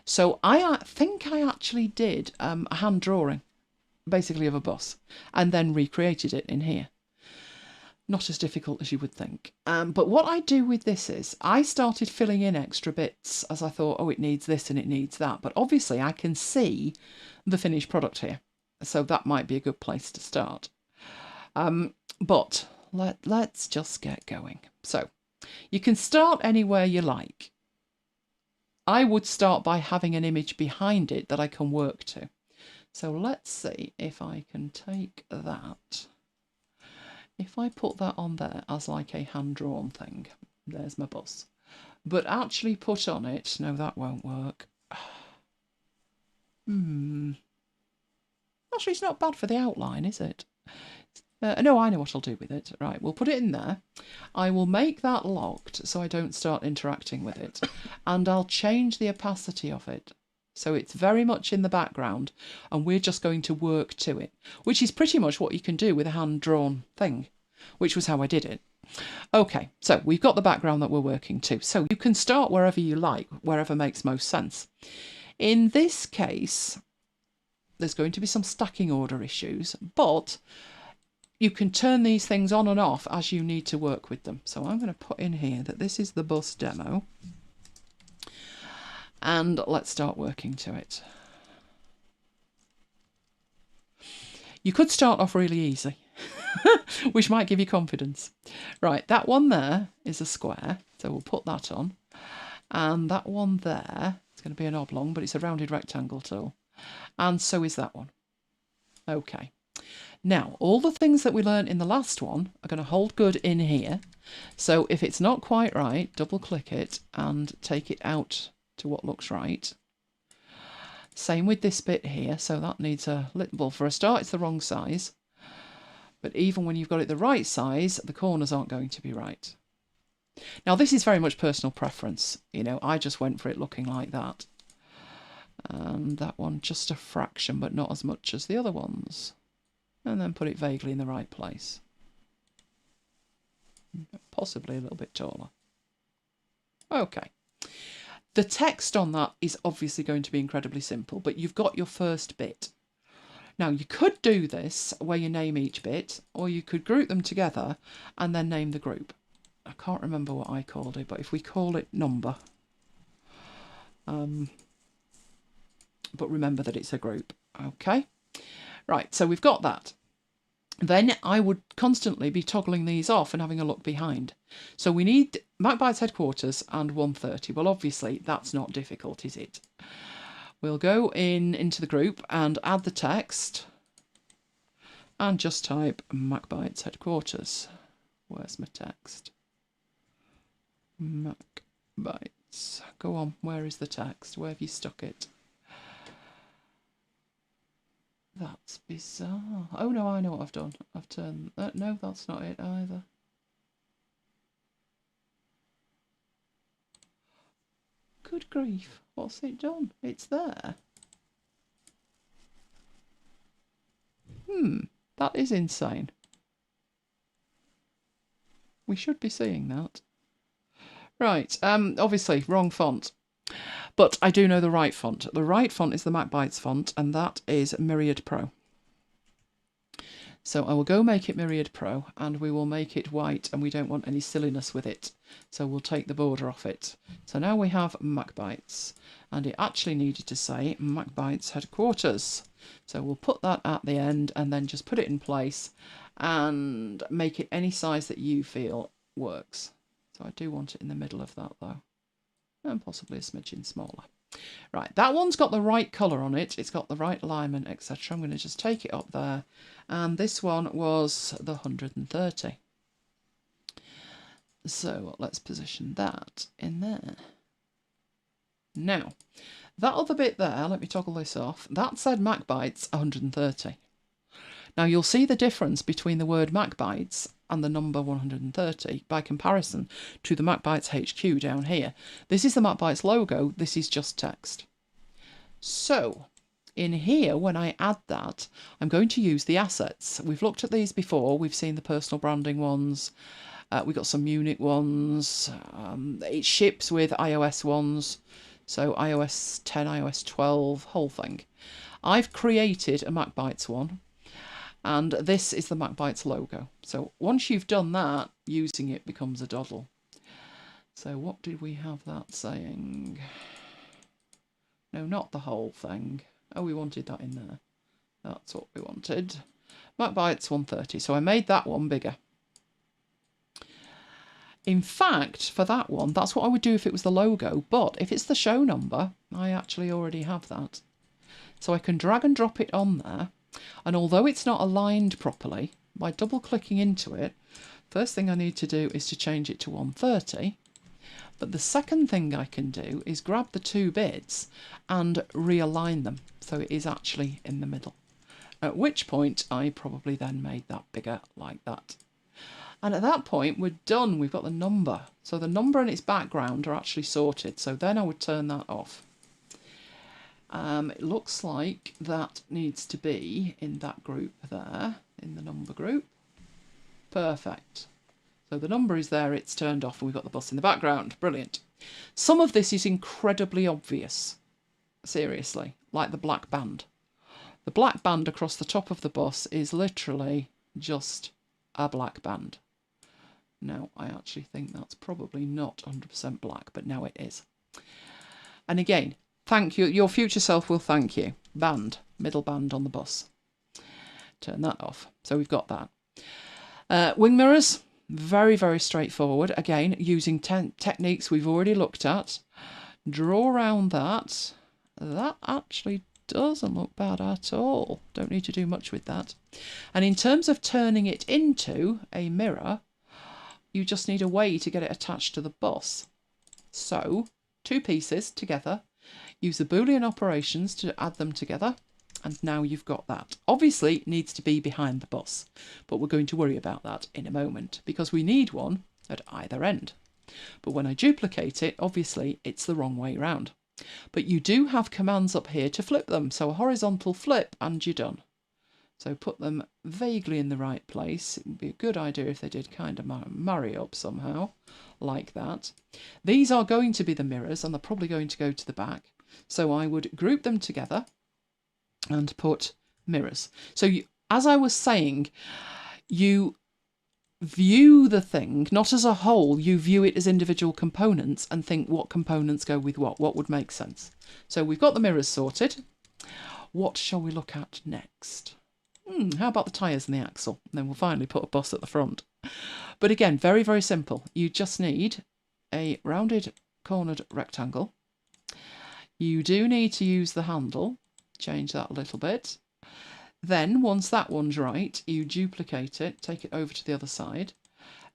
So I think I actually did a hand drawing, basically, of a bus, and then recreated it in here. Not as difficult as you would think. But what I do with this is I started filling in extra bits as I thought, oh, it needs this and it needs that. But obviously I can see the finished product here. So that might be a good place to start. But let's just get going. So you can start anywhere you like. I would start by having an image behind it that I can work to. So let's see if I can take that. If I put that on there as like a hand-drawn thing, there's my bus. But actually put on it, no, that won't work. Actually, it's not bad for the outline, is it? No, I know what I'll do with it. Right, we'll put it in there. I will make that locked so I don't start interacting with it. And I'll change the opacity of it. So it's very much in the background and we're just going to work to it, which is pretty much what you can do with a hand-drawn thing, which was how I did it. Okay, so we've got the background that we're working to. So you can start wherever you like, wherever makes most sense. In this case, there's going to be some stacking order issues, but you can turn these things on and off as you need to work with them. So I'm going to put in here that this is the bus demo. And let's start working to it. You could start off really easy, which might give you confidence. Right, that one there is a square, so we'll put that on. And that one there, it's going to be an oblong, but it's a rounded rectangle tool. And so is that one. Okay. Now, all the things that we learned in the last one are going to hold good in here. So if it's not quite right, double click it and take it out to what looks right. Same with this bit here, so that needs a little, well, for a start it's the wrong size, but even when you've got it the right size, the corners aren't going to be right. Now this is very much personal preference, you know, I just went for it looking like that. And that one just a fraction, but not as much as the other ones. And then put it vaguely in the right place. Possibly a little bit taller. Okay. The text on that is obviously going to be incredibly simple, but you've got your first bit. Now, you could do this where you name each bit, or you could group them together and then name the group. I can't remember what I called it, but if we call it number, but remember that it's a group. Okay, right, so we've got that. Then I would constantly be toggling these off and having a look behind. So we need MacBites headquarters and 130. Well, obviously that's not difficult, is it? We'll go into the group and add the text and just type MacBites headquarters. Where's my text? MacBites. Go on, where is the text? Where have you stuck it? That's bizarre. Oh no, I know what I've done. I've turned... no, that's not it either. Good grief. What's it done? It's there. That is insane. We should be seeing that. Right, obviously, wrong font. But I do know the right font. The right font is the MacBites font, and that is Myriad Pro. So I will go make it Myriad Pro, and we will make it white, and we don't want any silliness with it. So we'll take the border off it. So now we have MacBites, and it actually needed to say MacBites headquarters. So we'll put that at the end, and then just put it in place, and make it any size that you feel works. So I do want it in the middle of that, though. And possibly a smidgen smaller. Right, that one's got the right colour on it. It's got the right alignment, etc. I'm going to just take it up there. And this one was the 130. So let's position that in there. Now, that other bit there, let me toggle this off. That said MacBites 130. Now you'll see the difference between the word MacBites and the number 130 by comparison to the MacBites HQ down here. This is the MacBites logo, this is just text. So in here, when I add that, I'm going to use the assets. We've looked at these before. We've seen the personal branding ones. We've got some Munich ones. It ships with iOS ones. So iOS 10, iOS 12, whole thing. I've created a MacBites one. And this is the MacBites logo. So once you've done that, using it becomes a doddle. So what did we have that saying? No, not the whole thing. Oh, we wanted that in there. That's what we wanted. MacBites 130. So I made that one bigger. In fact, for that one, that's what I would do if it was the logo. But if it's the show number, I actually already have that. So I can drag and drop it on there. And although it's not aligned properly, by double clicking into it, first thing I need to do is to change it to 130. But the second thing I can do is grab the two bits and realign them so it is actually in the middle. At which point I probably then made that bigger like that. And at that point we're done. We've got the number. So the number and its background are actually sorted. So then I would turn that off. It looks like that needs to be in that group there, in the number group. Perfect. So the number is there, it's turned off, and we've got the bus in the background. Brilliant. Some of this is incredibly obvious. Seriously, like the black band. The black band across the top of the bus is literally just a black band. Now, I actually think that's probably not 100% black, but now it is. And again, thank you. Your future self will thank you. Band, middle band on the bus. Turn that off. So we've got that. Wing mirrors, very, very straightforward. Again, using techniques we've already looked at. Draw around that. That actually doesn't look bad at all. Don't need to do much with that. And in terms of turning it into a mirror, you just need a way to get it attached to the bus. So, two pieces together. Use the Boolean operations to add them together, and now you've got that. Obviously, it needs to be behind the bus, but we're going to worry about that in a moment because we need one at either end. But when I duplicate it, obviously, it's the wrong way around. But you do have commands up here to flip them, so a horizontal flip and you're done. So put them vaguely in the right place. It would be a good idea if they did kind of marry up somehow, like that. These are going to be the mirrors, and they're probably going to go to the back. So I would group them together and put mirrors. So as I was saying, you view the thing, not as a whole, you view it as individual components and think what components go with what would make sense. So we've got the mirrors sorted. What shall we look at next? How about the tyres and the axle? And then we'll finally put a bus at the front. But again, very, very simple. You just need a rounded cornered rectangle. You do need to use the handle. Change that a little bit. Then, once that one's right, you duplicate it, take it over to the other side.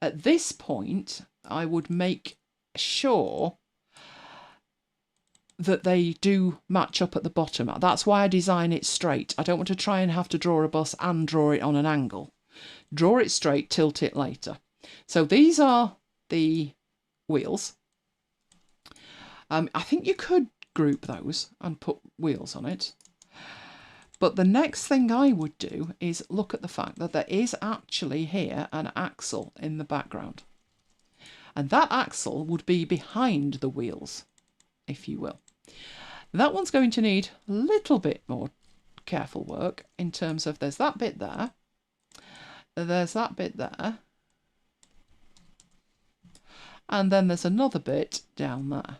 At this point, I would make sure that they do match up at the bottom. That's why I design it straight. I don't want to try and have to draw a bus and draw it on an angle. Draw it straight, tilt it later. So these are the wheels. I think you could group those and put wheels on it. But the next thing I would do is look at the fact that there is actually here an axle in the background. And that axle would be behind the wheels, if you will. That one's going to need a little bit more careful work in terms of there's that bit there, there's that bit there, and then there's another bit down there.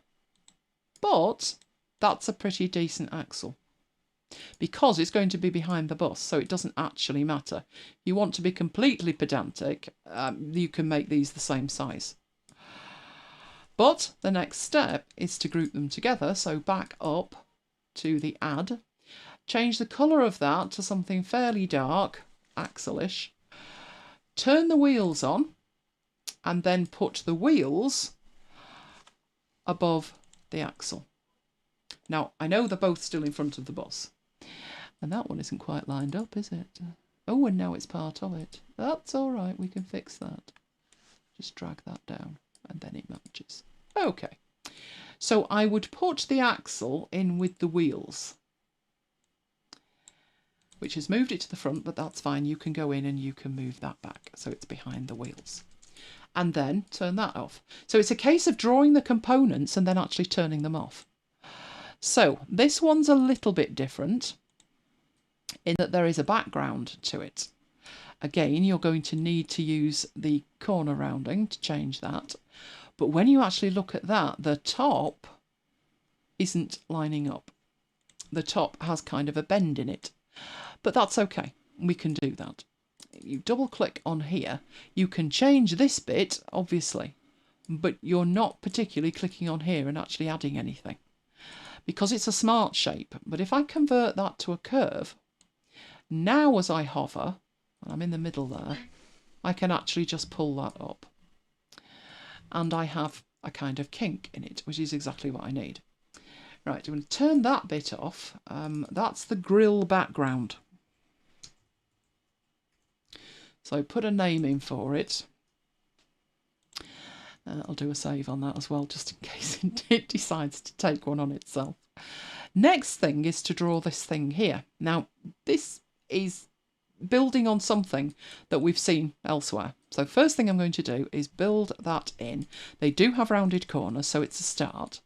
But that's a pretty decent axle because it's going to be behind the bus, so it doesn't actually matter. You want to be completely pedantic, you can make these the same size. But the next step is to group them together, so back up to the add, change the colour of that to something fairly dark, axle-ish, turn the wheels on, and then put the wheels above the axle. Now, I know they're both still in front of the bus, and that one isn't quite lined up, is it? Oh, and now it's part of it. That's all right, we can fix that. Just drag that down, and then it matches. Okay, so I would put the axle in with the wheels. which has moved it to the front, but that's fine. You can go in and you can move that back so it's behind the wheels. And then turn that off. So it's a case of drawing the components and then actually turning them off. So this one's a little bit different in that there is a background to it. Again, you're going to need to use the corner rounding to change that. But when you actually look at that, the top isn't lining up. The top has kind of a bend in it. But that's okay. We can do that. You double click on here. You can change this bit, obviously, but you're not particularly clicking on here and actually adding anything because it's a smart shape. But if I convert that to a curve, now as I hover, and I'm in the middle there, I can actually just pull that up. And I have a kind of kink in it, which is exactly what I need. Right, I'm going to turn that bit off. That's the grill background. So put a name in for it. I'll do a save on that as well, just in case it decides to take one on itself. Next thing is to draw this thing here. Now, this is building on something that we've seen elsewhere. So first thing I'm going to do is build that in. They do have rounded corners, so it's a start.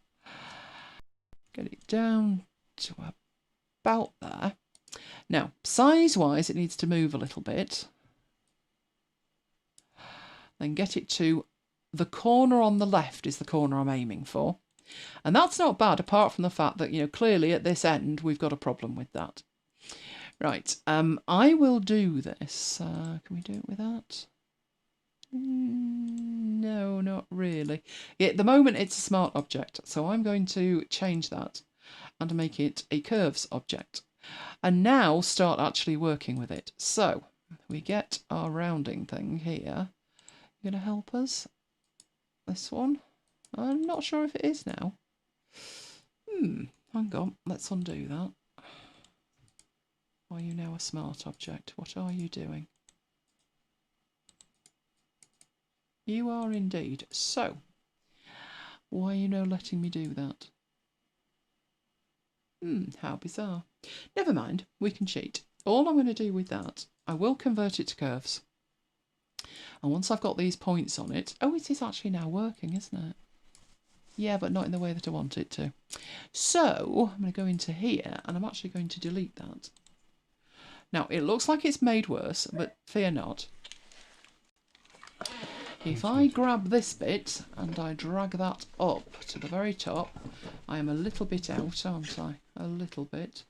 Get it down to about there. Now, size-wise, it needs to move a little bit. Then get it to the corner on the left is the corner I'm aiming for. And that's not bad, apart from the fact that, you know, clearly at this end, we've got a problem with that. Right, I will do this. Can we do it with that? No, not really. At the moment, it's a smart object, so I'm going to change that and make it a curves object. And now start actually working with it. So we get our rounding thing here. Going to help us? This one? I'm not sure if it is now. Hang on, let's undo that. Are you now a smart object? What are you doing? You are indeed. So, why are you now letting me do that? How bizarre. Never mind, we can cheat. All I'm going to do with that, I will convert it to curves. And once I've got these points on it, oh, it is actually now working, isn't it? Yeah, but not in the way that I want it to. So I'm going to go into here and I'm actually going to delete that. Now, it looks like it's made worse, but fear not. If I grab this bit and I drag that up to the very top, I am a little bit out, aren't I? A little bit.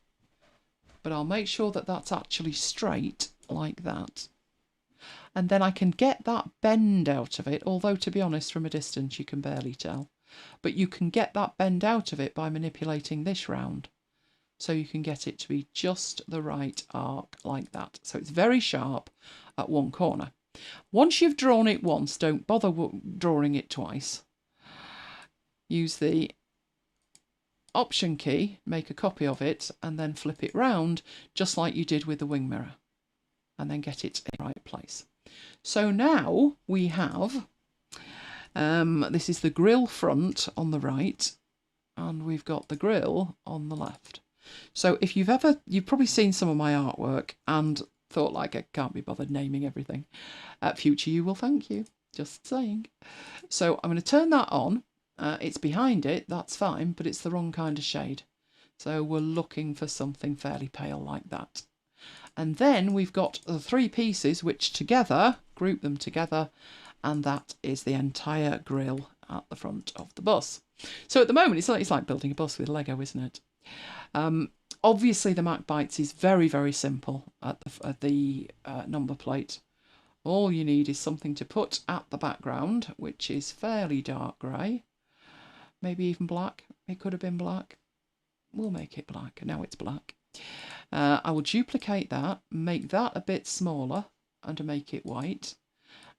But I'll make sure that that's actually straight like that. And then I can get that bend out of it, although to be honest, from a distance you can barely tell. But you can get that bend out of it by manipulating this round. So you can get it to be just the right arc like that. So it's very sharp at one corner. Once you've drawn it once, don't bother drawing it twice. Use the Option key, make a copy of it, and then flip it round, just like you did with the wing mirror. And then get it in the right place. So now we have, this is the grill front on the right, and we've got the grill on the left. So if you've probably seen some of my artwork and thought like I can't be bothered naming everything. Future you will thank you, just saying. So I'm going to turn that on. It's behind it, that's fine, but it's the wrong kind of shade. So we're looking for something fairly pale like that. And then we've got the three pieces which together, group them together, and that is the entire grille at the front of the bus. So at the moment it's like building a bus with Lego, isn't it? Obviously the MacBites is very, very simple at the number plate. All you need is something to put at the background, which is fairly dark grey. Maybe even black. It could have been black. We'll make it black. Now it's black. I will duplicate that, make that a bit smaller and make it white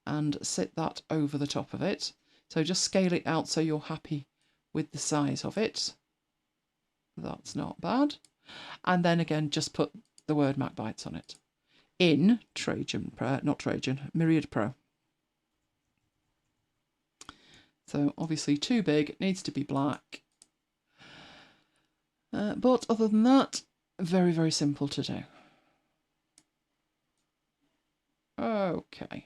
and sit that over the top of it. So just scale it out so you're happy with the size of it. That's not bad. And then again, just put the word MacBites on it. In Myriad Pro. So obviously too big, it needs to be black. But other than that, very, very simple to do. Okay.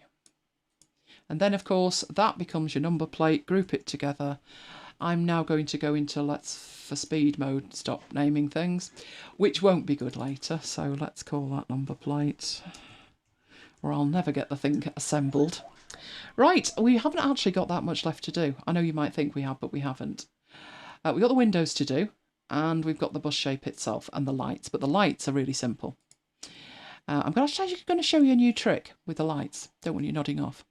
And then, of course, that becomes your number plate. Group it together. I'm now going to go into for speed mode, stop naming things, which won't be good later. So let's call that number plate, or I'll never get the thing assembled. Right, we haven't actually got that much left to do. I know you might think we have, but we haven't. We've got the windows to do, and we've got the bus shape itself and the lights, but the lights are really simple. I'm actually going to show you a new trick with the lights. Don't want you nodding off.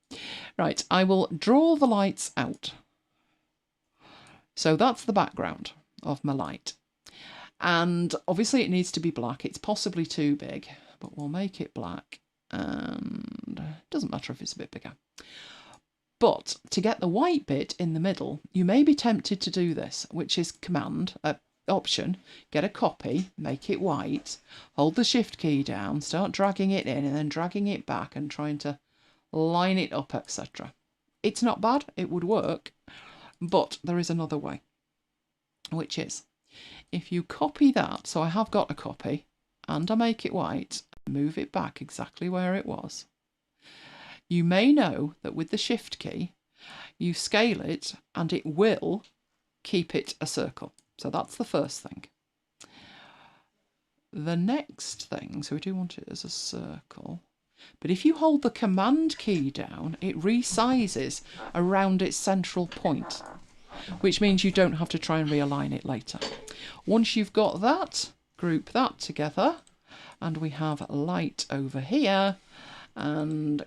Right, I will draw the lights out. So that's the background of my light. And obviously it needs to be black. It's possibly too big, but we'll make it black. And it doesn't matter if it's a bit bigger. But to get the white bit in the middle, you may be tempted to do this, which is option, get a copy, make it white, hold the shift key down, start dragging it in and then dragging it back and trying to line it up, etc. It's not bad, it would work, but there is another way, which is if you copy that, so I have got a copy, and I make it white, move it back exactly where it was. You may know that with the shift key, you scale it and it will keep it a circle. So that's the first thing. The next thing, so we do want it as a circle, but if you hold the command key down, it resizes around its central point, which means you don't have to try and realign it later. Once you've got that, group that together, and we have light over here, and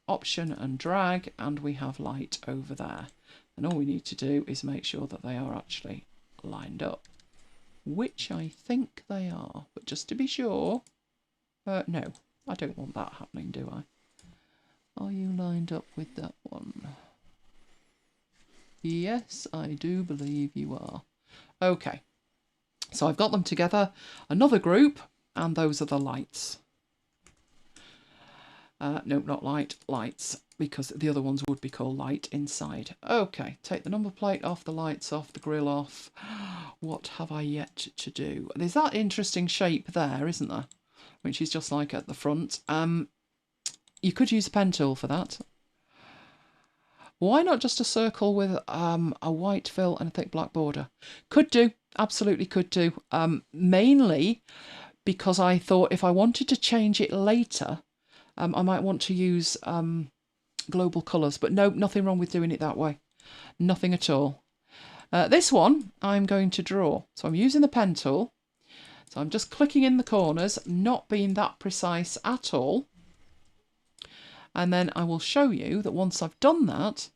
option and drag, and we have light over there. And all we need to do is make sure that they are actually lined up, which I think they are, but just to be sure, no, I don't want that happening, do I? Are you lined up with that one? Yes, I do believe you are. Okay, so I've got them together, another group, and those are the lights. No, not lights, because the other ones would be called light inside. Okay, take the number plate off, the lights off, the grill off. What have I yet to do? There's that interesting shape there, isn't there? Which is just like at the front. You could use a pen tool for that. Why not just a circle with a white fill and a thick black border? Could do, absolutely could do. Mainly because I thought if I wanted to change it later, I might want to use global colours, but no, nothing wrong with doing it that way. Nothing at all. This one I'm going to draw. So I'm using the pen tool. So I'm just clicking in the corners, not being that precise at all. And then I will show you that once I've done that,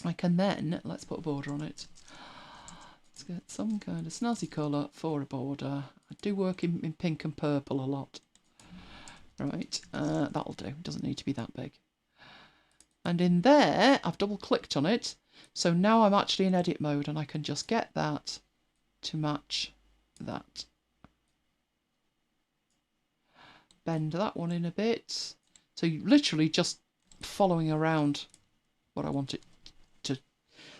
I can then, let's put a border on it. Let's get some kind of snazzy colour for a border. I do work in pink and purple a lot. Right, that'll do. It doesn't need to be that big. And in there, I've double clicked on it. So now I'm actually in edit mode and I can just get that to match that. Bend that one in a bit. So you're literally just following around what I want it to,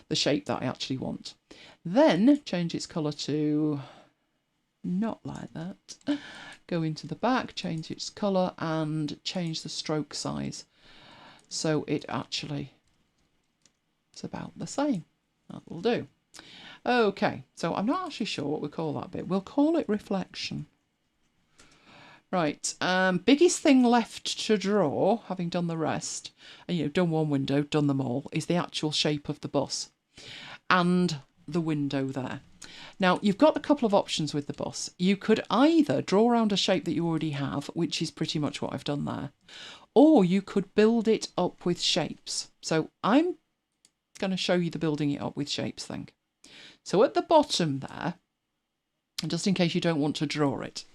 the shape that I actually want. Then change its colour to not like that. Go into the back, change its colour and change the stroke size. So it actually is about the same. That will do. Okay, so I'm not actually sure what we call that bit. We'll call it reflection. Right, biggest thing left to draw, having done the rest, and you know, done one window, done them all, is the actual shape of the bus and the window there. Now, you've got a couple of options with the bus. You could either draw around a shape that you already have, which is pretty much what I've done there, or you could build it up with shapes. So I'm going to show you the building it up with shapes thing. So at the bottom there, and just in case you don't want to draw it,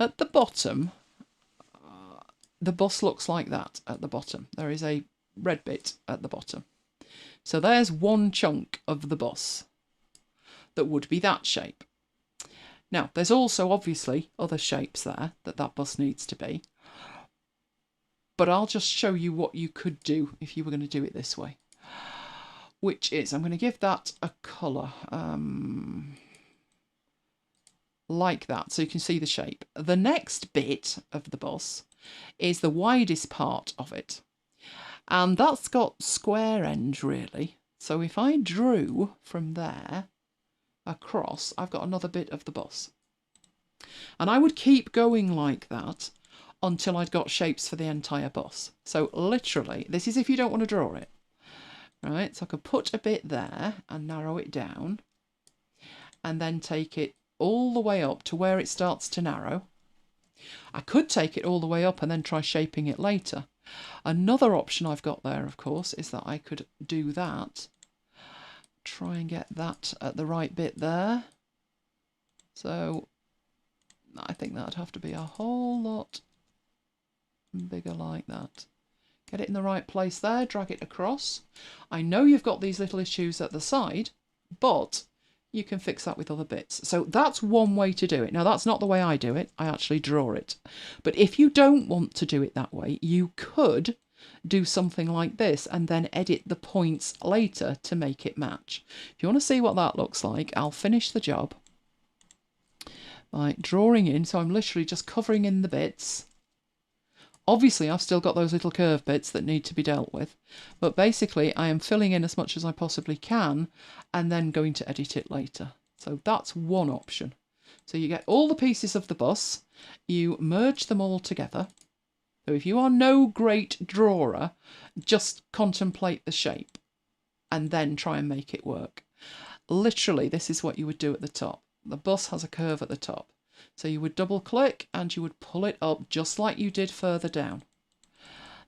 at the bottom, the bus looks like that at the bottom. There is a red bit at the bottom. So there's one chunk of the bus that would be that shape. Now, there's also obviously other shapes there that bus needs to be. But I'll just show you what you could do if you were going to do it this way. Which is, I'm going to give that a colour. Like that, so you can see the shape. The next bit of the bus is the widest part of it. And that's got square ends really. So if I drew from there across, I've got another bit of the bus. And I would keep going like that until I'd got shapes for the entire bus. So literally, this is if you don't want to draw it. Right, so I could put a bit there and narrow it down and then take it all the way up to where it starts to narrow. I could take it all the way up and then try shaping it later. Another option I've got there, of course, is that I could do that. Try and get that at the right bit there. So I think that'd have to be a whole lot bigger like that. Get it in the right place there, drag it across. I know you've got these little issues at the side, but you can fix that with other bits. So that's one way to do it. Now, that's not the way I do it. I actually draw it. But if you don't want to do it that way, you could do something like this and then edit the points later to make it match. If you want to see what that looks like, I'll finish the job by drawing in. So I'm literally just covering in the bits. Obviously, I've still got those little curve bits that need to be dealt with, but basically I am filling in as much as I possibly can and then going to edit it later. So that's one option. So you get all the pieces of the bus, you merge them all together. So if you are no great drawer, just contemplate the shape and then try and make it work. Literally, this is what you would do at the top. The bus has a curve at the top. So you would double click and you would pull it up just like you did further down.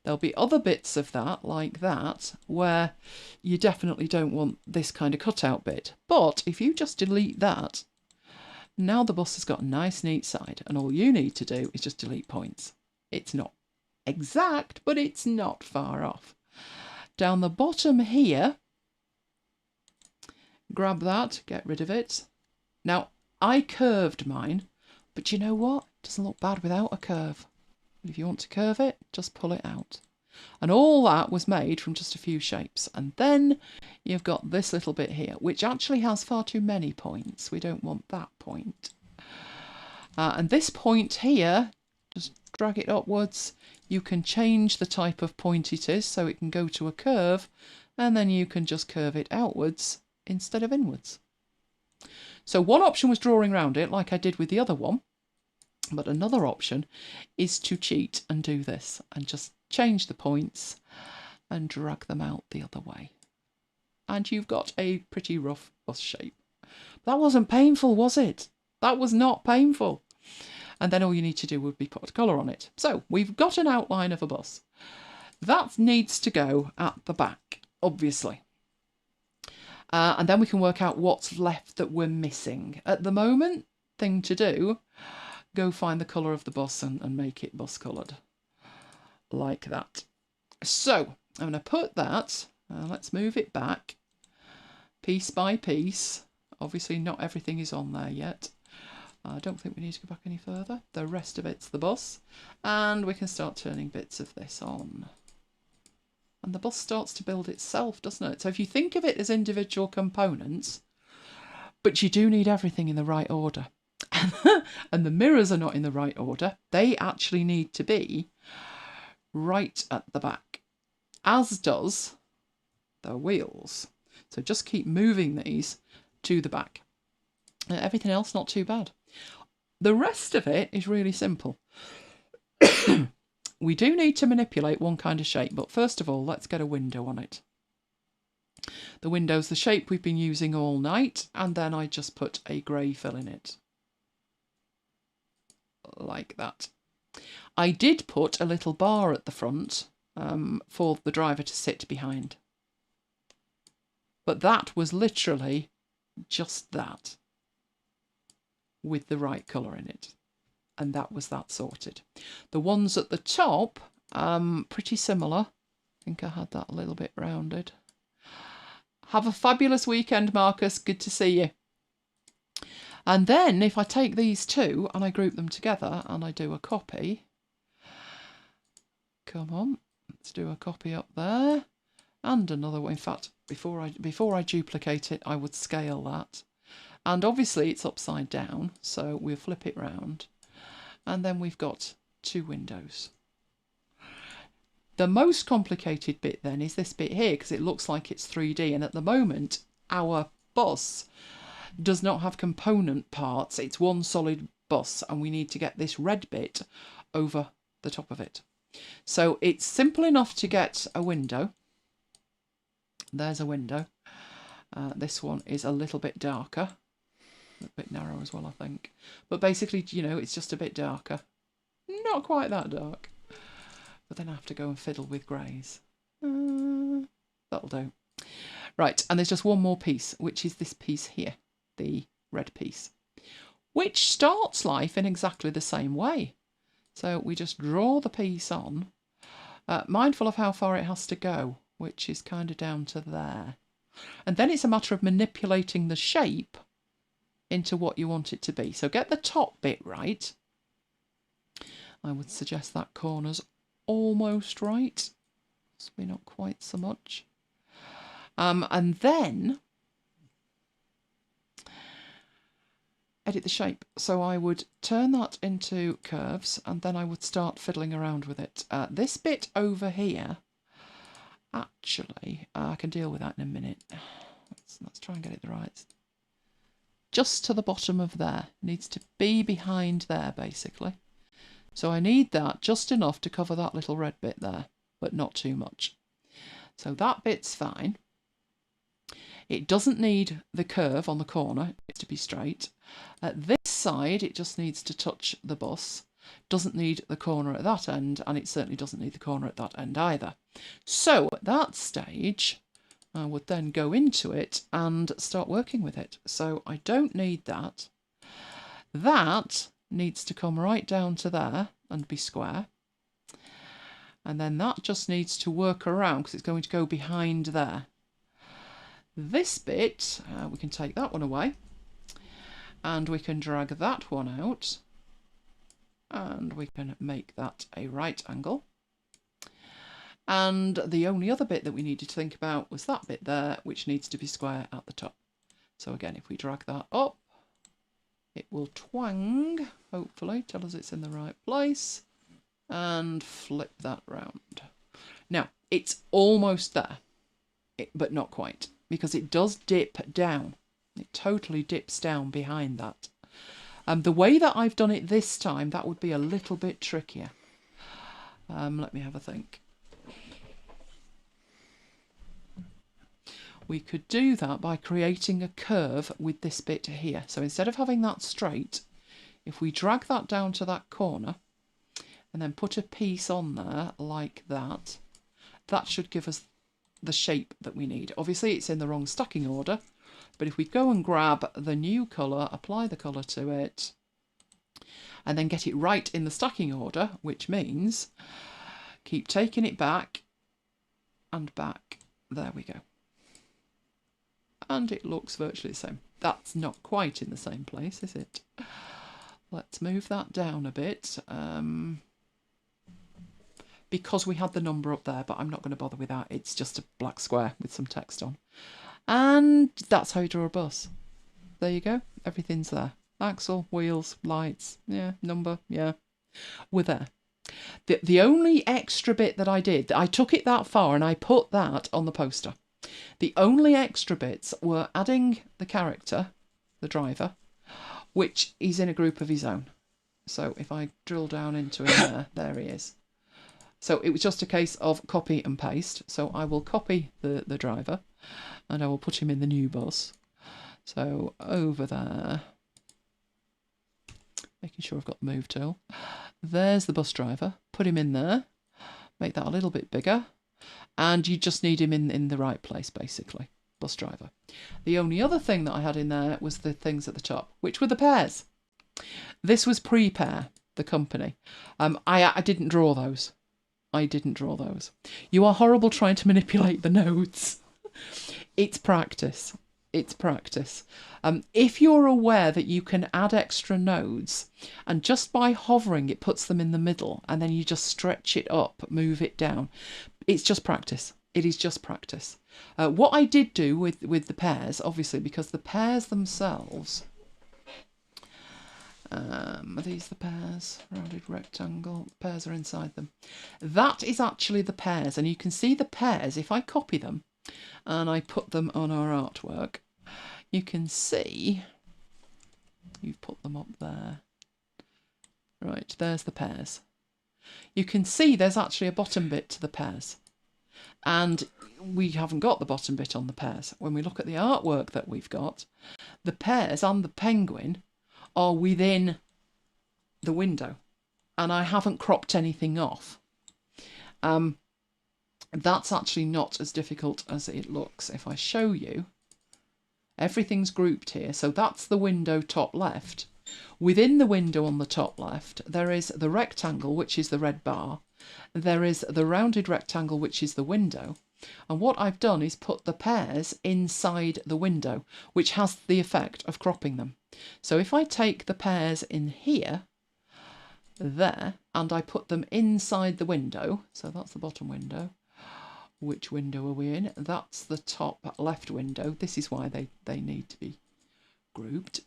There'll be other bits of that, like that, where you definitely don't want this kind of cutout bit. But if you just delete that, now the bus has got a nice neat side, and all you need to do is just delete points. It's not exact, but it's not far off. Down the bottom here, grab that, get rid of it. Now, I curved mine, but you know what? It doesn't look bad without a curve. If you want to curve it, just pull it out. And all that was made from just a few shapes. And then you've got this little bit here, which actually has far too many points. We don't want that point. And this point here, just drag it upwards. You can change the type of point it is so it can go to a curve, and then you can just curve it outwards instead of inwards. So one option was drawing around it like I did with the other one. But another option is to cheat and do this and just change the points and drag them out the other way. And you've got a pretty rough bus shape. That wasn't painful, was it? That was not painful. And then all you need to do would be put a colour on it. So we've got an outline of a bus. That needs to go at the back, obviously. And then we can work out what's left that we're missing. At the moment, thing to do, go find the colour of the bus and make it bus coloured. Like that. So, I'm going to put that, let's move it back, piece by piece. Obviously not everything is on there yet. I don't think we need to go back any further. The rest of it's the bus. And we can start turning bits of this on. And the bus starts to build itself, doesn't it? So if you think of it as individual components, but you do need everything in the right order. And the mirrors are not in the right order. They actually need to be right at the back, as does the wheels. So just keep moving these to the back. Everything else not too bad. The rest of it is really simple. We do need to manipulate one kind of shape, but first of all, let's get a window on it. The window's the shape we've been using all night, and then I just put a grey fill in it. Like that. I did put a little bar at the front for the driver to sit behind. But that was literally just that, with the right colour in it. And that was that sorted. The ones at the top, pretty similar. I think I had that a little bit rounded. Have a fabulous weekend, Marcus. Good to see you. And then if I take these two and I group them together and I do a copy. Come on, let's do a copy up there. And another one. In fact, before I duplicate it, I would scale that. And obviously it's upside down, so we'll flip it round. And then we've got two windows. The most complicated bit then is this bit here, because it looks like it's 3D, and at the moment our bus does not have component parts. It's one solid bus, and we need to get this red bit over the top of it. So it's simple enough to get a window. There's a window. This one is a little bit darker, a bit narrow as well, I think. But basically, you know, it's just a bit darker. Not quite that dark. But then I have to go and fiddle with greys. That'll do. Right, and there's just one more piece, which is this piece here, the red piece, which starts life in exactly the same way. So we just draw the piece on, mindful of how far it has to go, which is kind of down to there. And then it's a matter of manipulating the shape into what you want it to be. So get the top bit right. I would suggest that corner's almost right. Maybe not quite so much. And then edit the shape. So I would turn that into curves, and then I would start fiddling around with it. This bit over here, actually, I can deal with that in a minute. Let's try and get it right. Just to the bottom of there. Needs to be behind there, basically. So I need that just enough to cover that little red bit there, but not too much. So that bit's fine. It doesn't need the curve on the corner, it needs to be straight. At this side, it just needs to touch the bus. Doesn't need the corner at that end, and it certainly doesn't need the corner at that end either. So at that stage, I would then go into it and start working with it. So I don't need that. That needs to come right down to there and be square. And then that just needs to work around because it's going to go behind there. This bit, we can take that one away, and we can drag that one out, and we can make that a right angle. And the only other bit that we needed to think about was that bit there, which needs to be square at the top. So again, if we drag that up, it will twang, hopefully, tell us it's in the right place, and flip that round. Now, it's almost there, but not quite, because it does dip down. It totally dips down behind that. The way that I've done it this time, that would be a little bit trickier. Let me have a think. We could do that by creating a curve with this bit here. So instead of having that straight, if we drag that down to that corner and then put a piece on there like that, that should give us the shape that we need. Obviously it's in the wrong stacking order, but if we go and grab the new colour, apply the colour to it, and then get it right in the stacking order, which means keep taking it back and back, there we go. And it looks virtually the same. That's not quite in the same place, is it? Let's move that down a bit. Because we had the number up there, but I'm not going to bother with that. It's just a black square with some text on. And that's how you draw a bus. There you go. Everything's there. Axle, wheels, lights, yeah, number, yeah. We're there. The only extra bit that I did, I took it that far and I put that on the poster. The only extra bits were adding the character, the driver, which is in a group of his own. So if I drill down into him there, there he is. So it was just a case of copy and paste. So I will copy the driver and I will put him in the new bus. So over there, making sure I've got the move tool. There's the bus driver. Put him in there. Make that a little bit bigger. And you just need him in the right place, basically. Bus driver. The only other thing that I had in there was the things at the top, which were the pairs. This was Prepare, the company. I didn't draw those. I didn't draw those. You are horrible trying to manipulate the nodes. It's practice. It's practice. If you're aware that you can add extra nodes and just by hovering it puts them in the middle and then you just stretch it up, move it down, it's just practice. It is just practice. What I did do with the pairs, obviously, because the pairs themselves, Are these the pears? Rounded rectangle. Pears are inside them. That is actually the pears, and you can see the pears if I copy them and I put them on our artwork. You can see you've put them up there. Right, there's the pears. You can see there's actually a bottom bit to the pears, and we haven't got the bottom bit on the pears. When we look at the artwork that we've got, the pears and the penguin are within the window, and I haven't cropped anything off. That's actually not as difficult as it looks. If I show you, everything's grouped here. So that's the window top left. Within the window on the top left, there is the rectangle, which is the red bar. There is the rounded rectangle, which is the window. And what I've done is put the pears inside the window, which has the effect of cropping them. So if I take the pears in here, there, and I put them inside the window, so that's the bottom window. Which window are we in? That's the top left window. This is why they need to be grouped.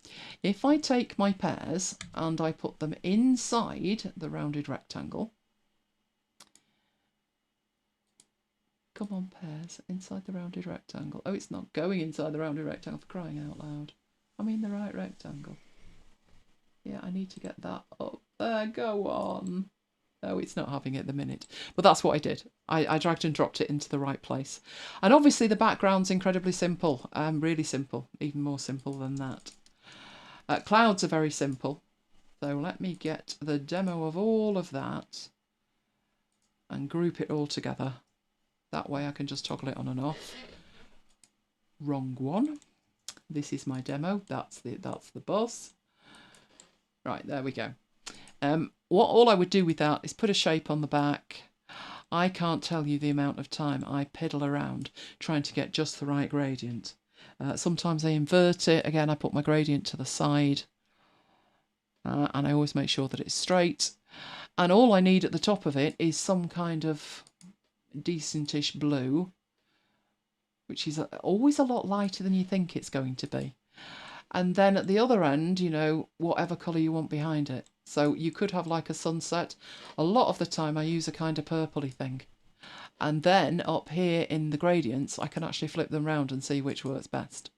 If I take my pears and I put them inside the rounded rectangle, come on pears, inside the rounded rectangle. Oh, it's not going inside the rounded rectangle, for crying out loud. I'm in the right rectangle. Yeah, I need to get that up there, go on. Oh, it's not having it at the minute. But that's what I did. I dragged and dropped it into the right place. And obviously the background's incredibly simple. Really simple. Even more simple than that. Clouds are very simple. So let me get the demo of all of that and group it all together. That way I can just toggle it on and off. Wrong one. This is my demo. That's the bus. Right, there we go. All I would do with that is put a shape on the back. I can't tell you the amount of time I piddle around trying to get just the right gradient. Sometimes I invert it. Again, I put my gradient to the side. And I always make sure that it's straight. And all I need at the top of it is some kind of decentish blue, which is always a lot lighter than you think it's going to be. And then at the other end, you know, whatever colour you want behind it. So you could have like a sunset. A lot of the time I use a kind of purpley thing. And then up here in the gradients, I can actually flip them round and see which works best.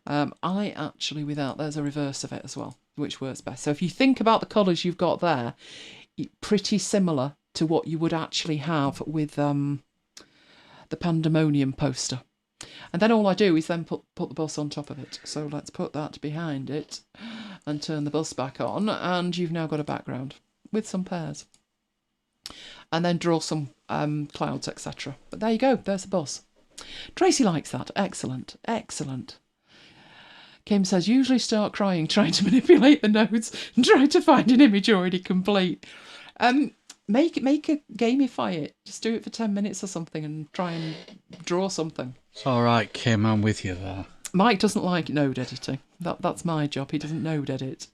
I actually, there's a reverse of it as well, which works best. So if you think about the colours you've got there, pretty similar to what you would actually have with the Pandemonium poster. And then all I do is then put the bus on top of it. So let's put that behind it and turn the bus back on, and you've now got a background with some pears. And then draw some clouds, etc. But there you go, there's the bus. Tracy likes that. Excellent, excellent. Kim says, usually start crying trying to manipulate the nodes and try to find an image already complete. Make a gamify it. Just do it for 10 minutes or something and try and draw something. It's all right, Kim. I'm with you there. Mike doesn't like node editing. That's my job. He doesn't node edit.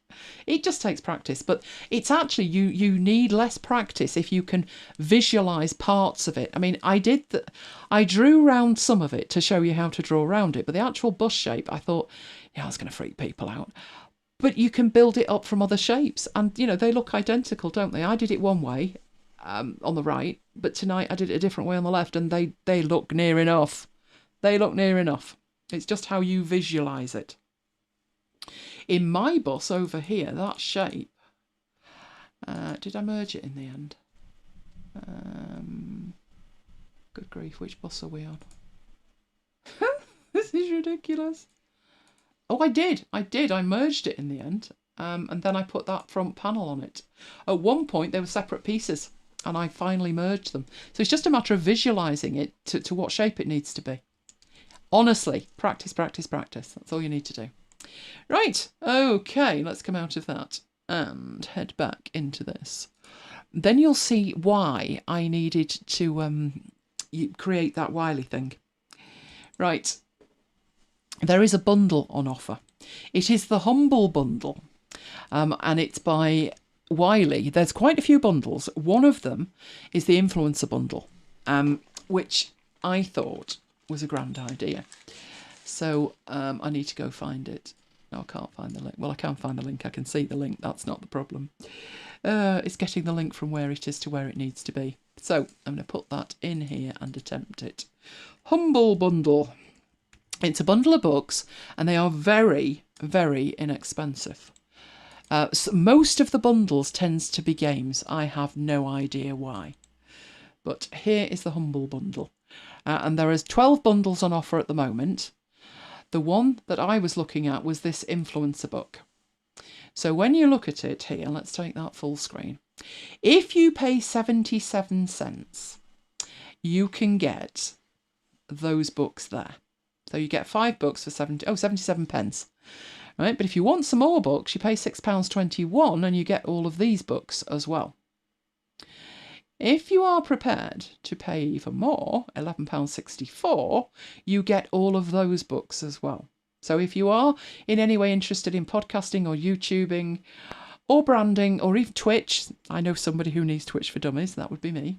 It just takes practice. But it's actually, you need less practice if you can visualise parts of it. I mean, I drew round some of it to show you how to draw around it. But the actual bus shape, I thought, yeah, that's going to freak people out. But you can build it up from other shapes. And, you know, they look identical, don't they? I did it one way on the right, but tonight I did it a different way on the left, and they look near enough. They look near enough. It's just how you visualise it. In my bus over here, that shape, did I merge it in the end? Good grief, which bus are we on? This is ridiculous. Oh, I did. I merged it in the end. And then I put that front panel on it. At one point, they were separate pieces, and I finally merged them. So it's just a matter of visualising it to what shape it needs to be. Honestly, practice, practice, practice. That's all you need to do. Right, okay, let's come out of that and head back into this. Then you'll see why I needed to create that Wiley thing. Right, there is a bundle on offer. It is the Humble Bundle, and it's by Wiley. There's quite a few bundles. One of them is the Influencer Bundle, which I thought was a grand idea. So I need to go find it. No, I can't find the link. Well, I can find the link. I can see the link. That's not the problem. It's getting the link from where it is to where it needs to be. So I'm going to put that in here and attempt it. Humble Bundle. It's a bundle of books, and they are very, very inexpensive. So most of the bundles tends to be games. I have no idea why. But here is the Humble Bundle. And there is 12 bundles on offer at the moment. The one that I was looking at was this influencer book. So when you look at it here, let's take that full screen. If you pay 77 cents, you can get those books there. So you get 5 books for 77 pence. Right? But if you want some more books, you pay £6.21 and you get all of these books as well. If you are prepared to pay even more, £11.64, you get all of those books as well. So if you are in any way interested in podcasting or YouTubing or branding or even Twitch, I know somebody who needs Twitch for Dummies, that would be me.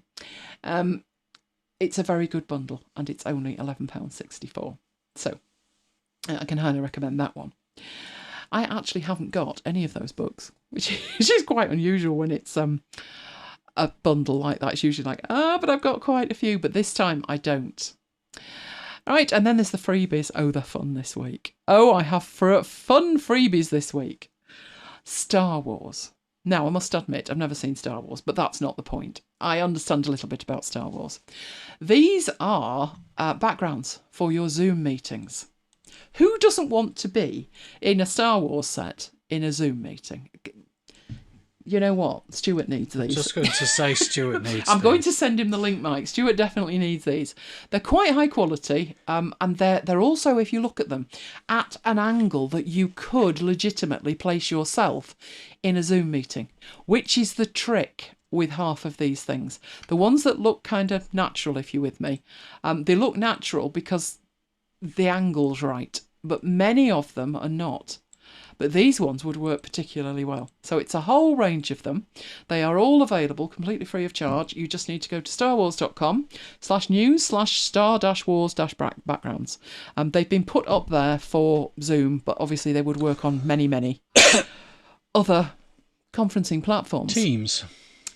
It's a very good bundle and it's only £11.64. So I can highly recommend that one. I actually haven't got any of those books, which is quite unusual when it's a bundle like that. It's usually like, but I've got quite a few, but this time I don't. All right, and then there's the freebies. Oh, they're fun this week. Oh, I have fun freebies this week. Star Wars. Now, I must admit, I've never seen Star Wars, but that's not the point. I understand a little bit about Star Wars. These are backgrounds for your Zoom meetings. Who doesn't want to be in a Star Wars set in a Zoom meeting? You know what? Stuart needs these. Just going to say Stuart needs I'm going to send him the link, Mike. Stuart definitely needs these. They're quite high quality, and they're also, if you look at them, at an angle that you could legitimately place yourself in a Zoom meeting, which is the trick with half of these things. The ones that look kind of natural, if you're with me, they look natural because the angle's right, but many of them are not. But these ones would work particularly well. So it's a whole range of them. They are all available completely free of charge. You just need to go to starwars.com/news/star-wars-backgrounds. They've been put up there for Zoom, but obviously they would work on many other conferencing platforms. Teams.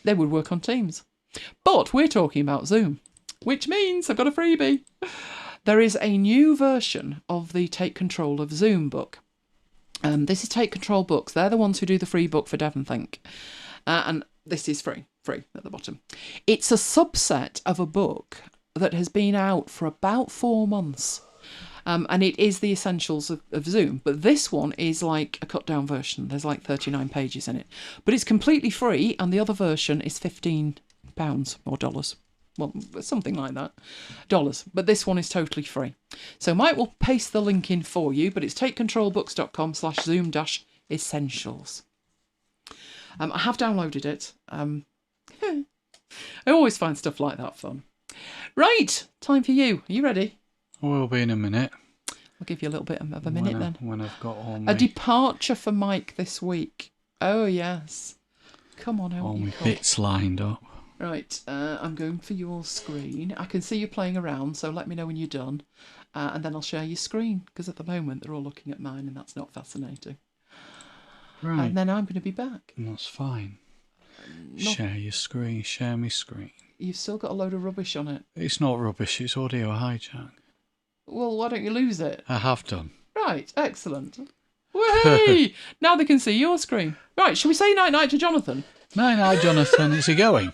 They would work on Teams. But we're talking about Zoom, which means I've got a freebie. There is a new version of the Take Control of Zoom book. This is Take Control Books. They're the ones who do the free book for DEVONthink. And this is free at the bottom. It's a subset of a book that has been out for about 4 months. And it is the essentials of Zoom. But this one is like a cut down version. There's like 39 pages in it. But it's completely free, and the other version is £15 or dollars. Well, something like that. Dollars. But this one is totally free. So Mike will paste the link in for you, but it's takecontrolbooks.com/zoom-essentials. I have downloaded it. I always find stuff like that fun. Right, time for you. Are you ready? We'll be in a minute. I'll give you a little bit of a minute then. When I've got all my... A departure for Mike this week. Oh, yes. Come on, all my bits lined up. Right, I'm going for your screen. I can see you playing around, so let me know when you're done. And then I'll share your screen, because at the moment they're all looking at mine, and that's not fascinating. Right. And then I'm going to be back. That's fine. Share your screen, share my screen. You've still got a load of rubbish on it. It's not rubbish, it's audio hijack. Well, why don't you lose it? I have done. Right, excellent. Whee! Now they can see your screen. Right, shall we say night-night to Jonathan? Night-night, Jonathan. Is he going?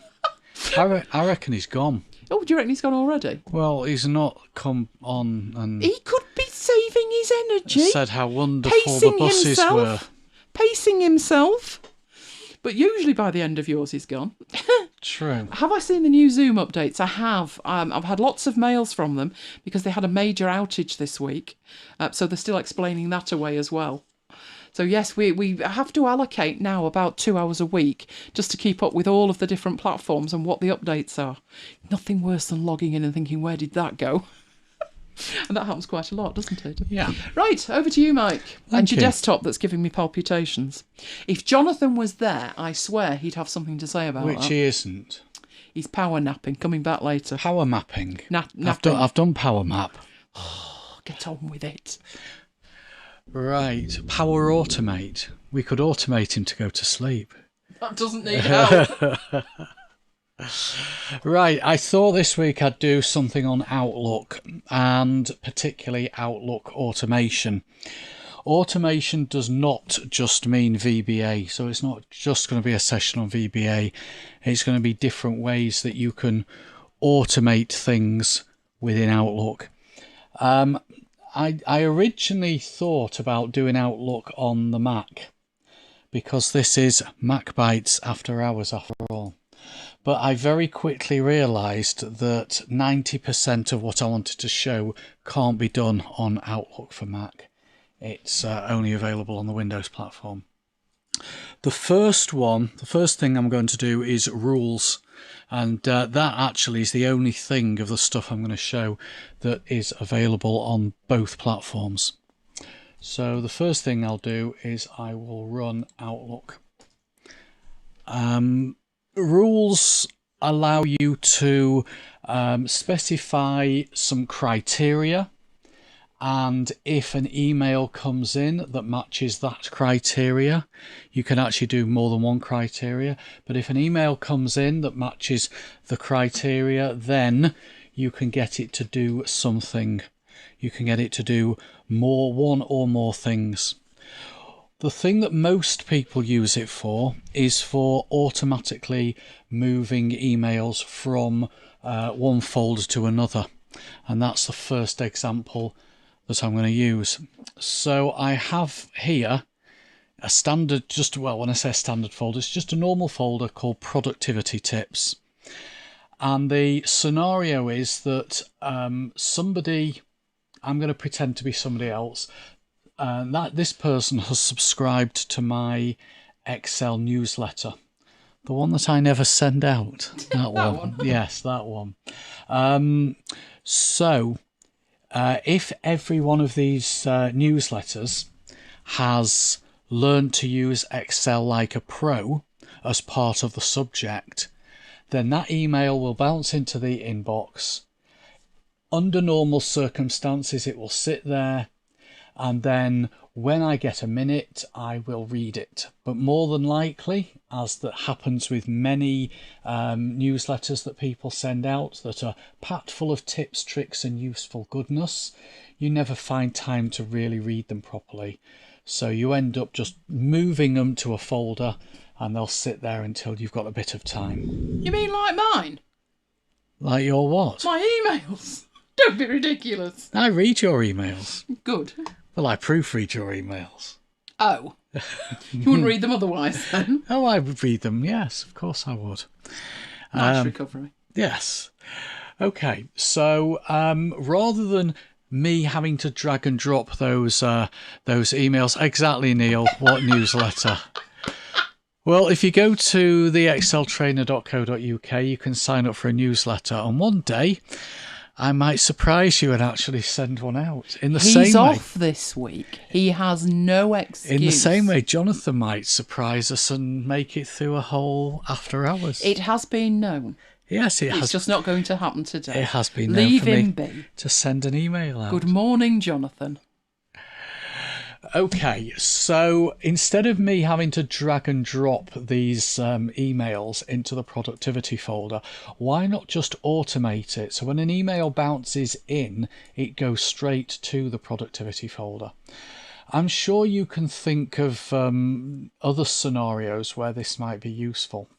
I reckon he's gone. Oh, do you reckon he's gone already? Well, he's not come on and... He could be saving his energy. Said how wonderful the buses were. Pacing himself. But usually by the end of yours, he's gone. True. Have I seen the new Zoom updates? I have. I've had lots of mails from them because they had a major outage this week. So they're still explaining that away as well. So yes, we have to allocate now about 2 hours a week just to keep up with all of the different platforms and what the updates are. Nothing worse than logging in and thinking, where did that go? And that happens quite a lot, doesn't it? Yeah. Right, over to you, Mike. Thank your you. desktop that's giving me palpitations. If Jonathan was there, I swear he'd have something to say about that. Which he isn't. He's power napping, coming back later. Power mapping. Napping. I've done power map. Oh, get on with it. Right, Power Automate. We could automate him to go to sleep. That doesn't need help. Right, I thought this week I'd do something on Outlook, and particularly Outlook automation. Automation does not just mean VBA, so it's not just going to be a session on VBA. It's going to be different ways that you can automate things within Outlook. I originally thought about doing Outlook on the Mac, because this is MacBites after hours after all. But I very quickly realised that 90% of what I wanted to show can't be done on Outlook for Mac. It's only available on the Windows platform. The first thing I'm going to do is rules. And that actually is the only thing of the stuff I'm going to show that is available on both platforms. So the first thing I'll do is I will run Outlook. Rules allow you to specify some criteria, and if an email comes in that matches that criteria, you can actually do more than one criteria. But if an email comes in that matches the criteria, then you can get it to do something. You can get it to do one or more things. The thing that most people use it for is for automatically moving emails from one folder to another. And that's the first example that I'm going to use. So I have here a standard, when I say standard folder, it's just a normal folder called Productivity Tips. And the scenario is that I'm going to pretend to be somebody else, and that this person has subscribed to my Excel newsletter, the one that I never send out. That one. Yes, that one. If every one of these newsletters has learned to use Excel like a pro as part of the subject, then that email will bounce into the inbox. Under normal circumstances, it will sit there, and then when I get a minute, I will read it. But more than likely, as that happens with many newsletters that people send out that are packed full of tips, tricks and useful goodness, you never find time to really read them properly. So you end up just moving them to a folder, and they'll sit there until you've got a bit of time. You mean like mine? Like your what? My emails. Don't be ridiculous. I read your emails. Good. Well, I proofread your emails. Oh. You wouldn't read them otherwise then? Oh, I would read them. Yes, of course I would. Nice recovery. Yes. Okay, so rather than me having to drag and drop those emails, exactly, Neil, what newsletter? Well, if you go to theexceltrainer.co.uk, you can sign up for a newsletter, and one day I might surprise you and actually send one out. He's off this week. He has no excuse. In the same way, Jonathan might surprise us and make it through a whole after hours. It has been known. Yes, it has. It's just not going to happen today. It has been known for Leave him me be. to send an email out. Good morning, Jonathan. Okay, so instead of me having to drag and drop these emails into the productivity folder, why not just automate it? So when an email bounces in, it goes straight to the productivity folder. I'm sure you can think of other scenarios where this might be useful,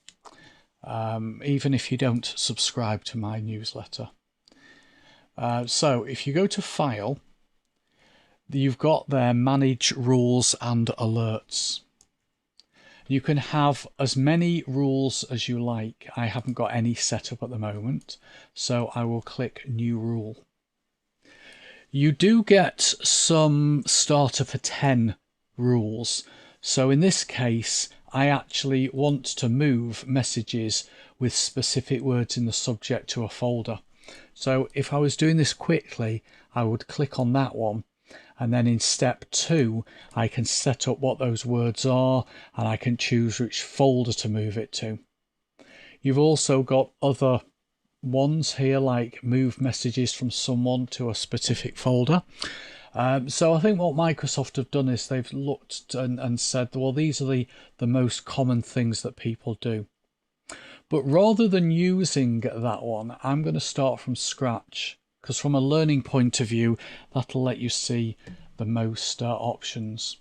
even if you don't subscribe to my newsletter. So if you go to File, you've got there Manage Rules and Alerts. You can have as many rules as you like. I haven't got any set up at the moment, so I will click New Rule. You do get some starter for 10 rules. So in this case, I actually want to move messages with specific words in the subject to a folder. So if I was doing this quickly, I would click on that one. And then in step 2, I can set up what those words are, and I can choose which folder to move it to. You've also got other ones here, like move messages from someone to a specific folder. So I think what Microsoft have done is they've looked and said, well, these are the most common things that people do. But rather than using that one, I'm going to start from scratch, because from a learning point of view, that'll let you see the most options.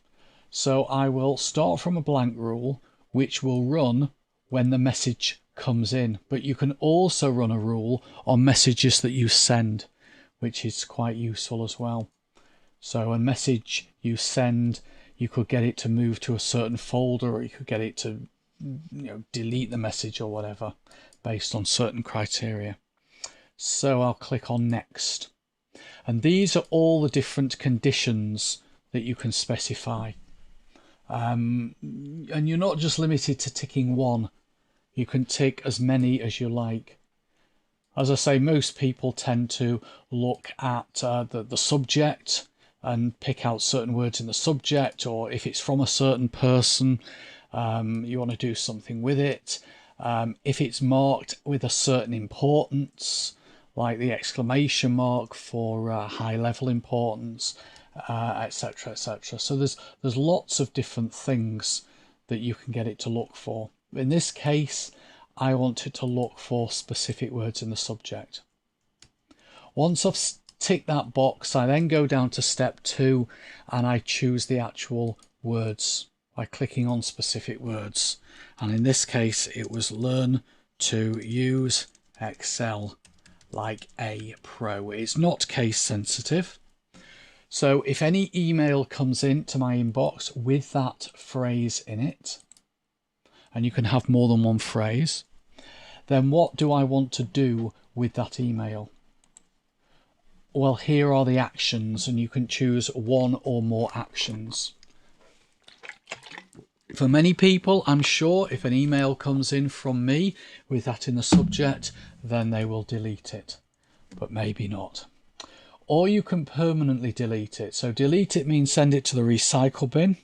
So I will start from a blank rule, which will run when the message comes in. But you can also run a rule on messages that you send, which is quite useful as well. So a message you send, you could get it to move to a certain folder, or you could get it to delete the message or whatever based on certain criteria. So I'll click on next, and these are all the different conditions that you can specify, and you're not just limited to ticking one. You can tick as many as you like. As I say, most people tend to look at the subject and pick out certain words in the subject, or if it's from a certain person, you want to do something with it. If it's marked with a certain importance, like the exclamation mark for high level importance, etc., etc. So there's lots of different things that you can get it to look for. In this case, I want it to look for specific words in the subject. Once I've ticked that box, I then go down to step 2 and I choose the actual words by clicking on specific words. And in this case, it was learn to use Excel like a pro. It's not case sensitive. So if any email comes into my inbox with that phrase in it, and you can have more than one phrase, then what do I want to do with that email? Well, here are the actions, and you can choose one or more actions. For many people, I'm sure if an email comes in from me with that in the subject, then they will delete it, but maybe not. Or you can permanently delete it. So delete it means send it to the recycle bin,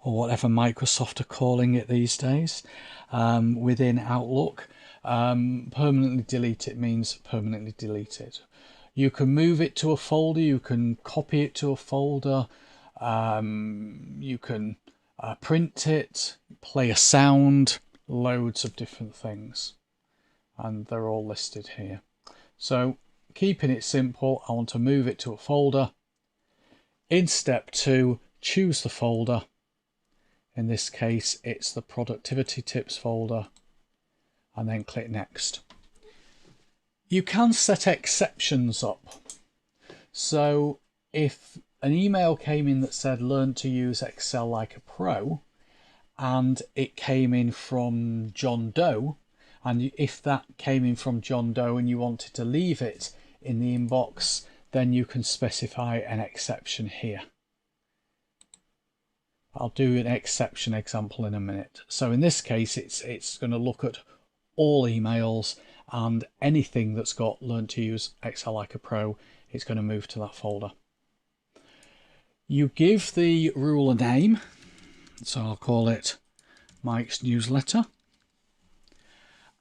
or whatever Microsoft are calling it these days, within Outlook. Permanently delete it means permanently delete it. You can move it to a folder, you can copy it to a folder, you can print it, play a sound, loads of different things, and they're all listed here. So keeping it simple, I want to move it to a folder. In step 2, choose the folder. In this case, it's the productivity tips folder, and then click next. You can set exceptions up. So if an email came in that said learn to use Excel like a pro, and it came in from John Doe, and if that came in from John Doe and you wanted to leave it in the inbox, then you can specify an exception here. I'll do an exception example in a minute. So in this case, it's going to look at all emails, and anything that's got learn to use Excel like a pro, it's going to move to that folder. You give the rule a name, so I'll call it Mike's newsletter.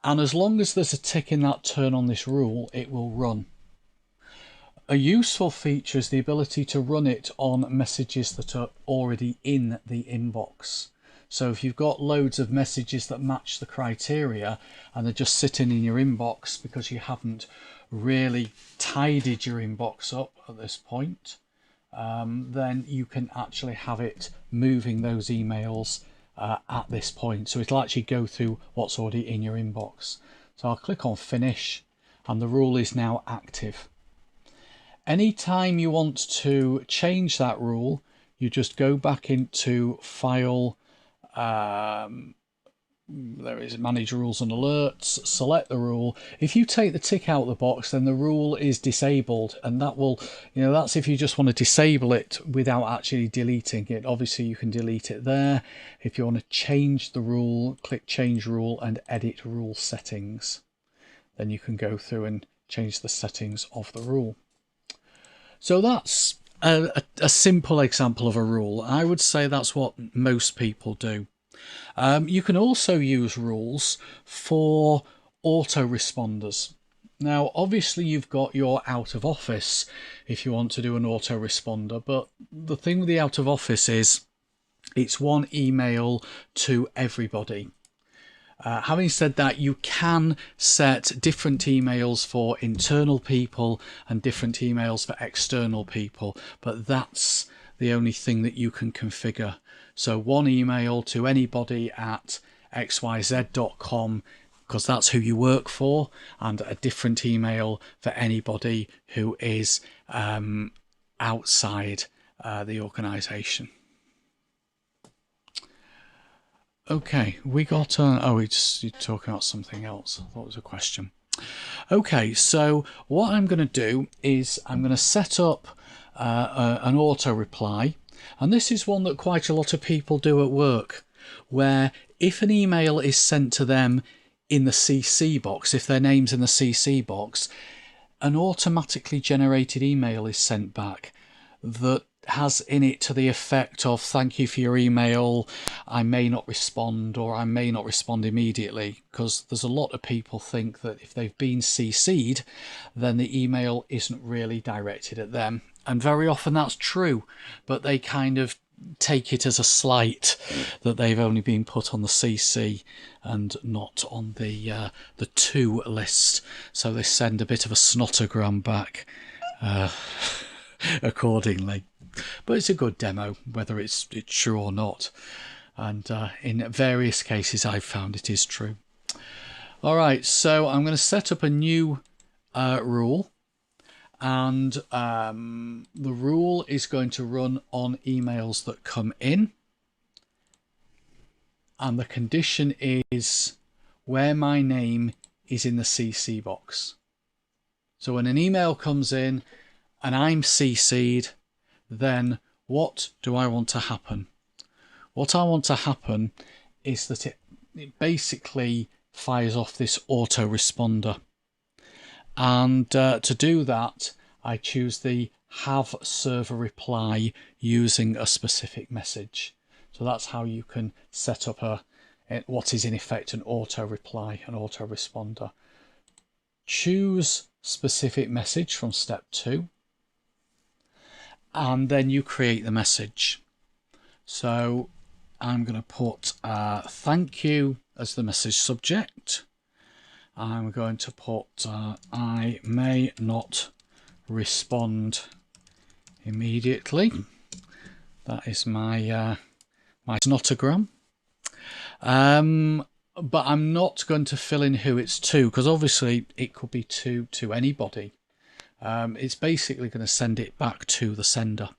And as long as there's a tick in that turn on this rule, it will run. A useful feature is the ability to run it on messages that are already in the inbox. So if you've got loads of messages that match the criteria and they're just sitting in your inbox because you haven't really tidied your inbox up at this point, then you can actually have it moving those emails at this point. So it'll actually go through what's already in your inbox. So I'll click on finish, and the rule is now active. Anytime you want to change that rule, you just go back into File, there is Manage Rules and Alerts, select the rule. If you take the tick out of the box, then the rule is disabled, and that will, that's if you just want to disable it without actually deleting it. Obviously you can delete it there. If you want to change the rule, click Change Rule and Edit Rule Settings. Then you can go through and change the settings of the rule. So that's a simple example of a rule. I would say that's what most people do. You can also use rules for autoresponders. Now, obviously you've got your out of office if you want to do an autoresponder, but the thing with the out of office is it's one email to everybody. Having said that, you can set different emails for internal people and different emails for external people, but that's the only thing that you can configure. So one email to anybody at xyz.com, because that's who you work for, and a different email for anybody who is outside the organisation. Okay, we got oh, you're talking about something else. I thought it was a question. Okay, so what I'm going to do is I'm going to set up an auto reply, and this is one that quite a lot of people do at work, where if an email is sent to them in the CC box, if their name's in the CC box, an automatically generated email is sent back that has in it to the effect of, thank you for your email, I may not respond, or I may not respond immediately, because there's a lot of people think that if they've been CC'd, then the email isn't really directed at them. And very often that's true, but they kind of take it as a slight that they've only been put on the CC and not on the to list. So they send a bit of a snotogram back accordingly. But it's a good demo, whether it's true or not. And in various cases, I've found it is true. All right, so I'm going to set up a new rule. And the rule is going to run on emails that come in. And the condition is where my name is in the CC box. So when an email comes in and I'm CC'd, then what do I want to happen? What I want to happen is that it basically fires off this autoresponder. And to do that, I choose the have server reply using a specific message. So that's how you can set up what is in effect an auto reply, an autoresponder. Choose specific message from step 2. And then you create the message. So I'm going to put thank you as the message subject. I'm going to put I may not respond immediately. That is my my snotogram. But I'm not going to fill in who it's to, because obviously it could be to anybody. It's basically going to send it back to the sender.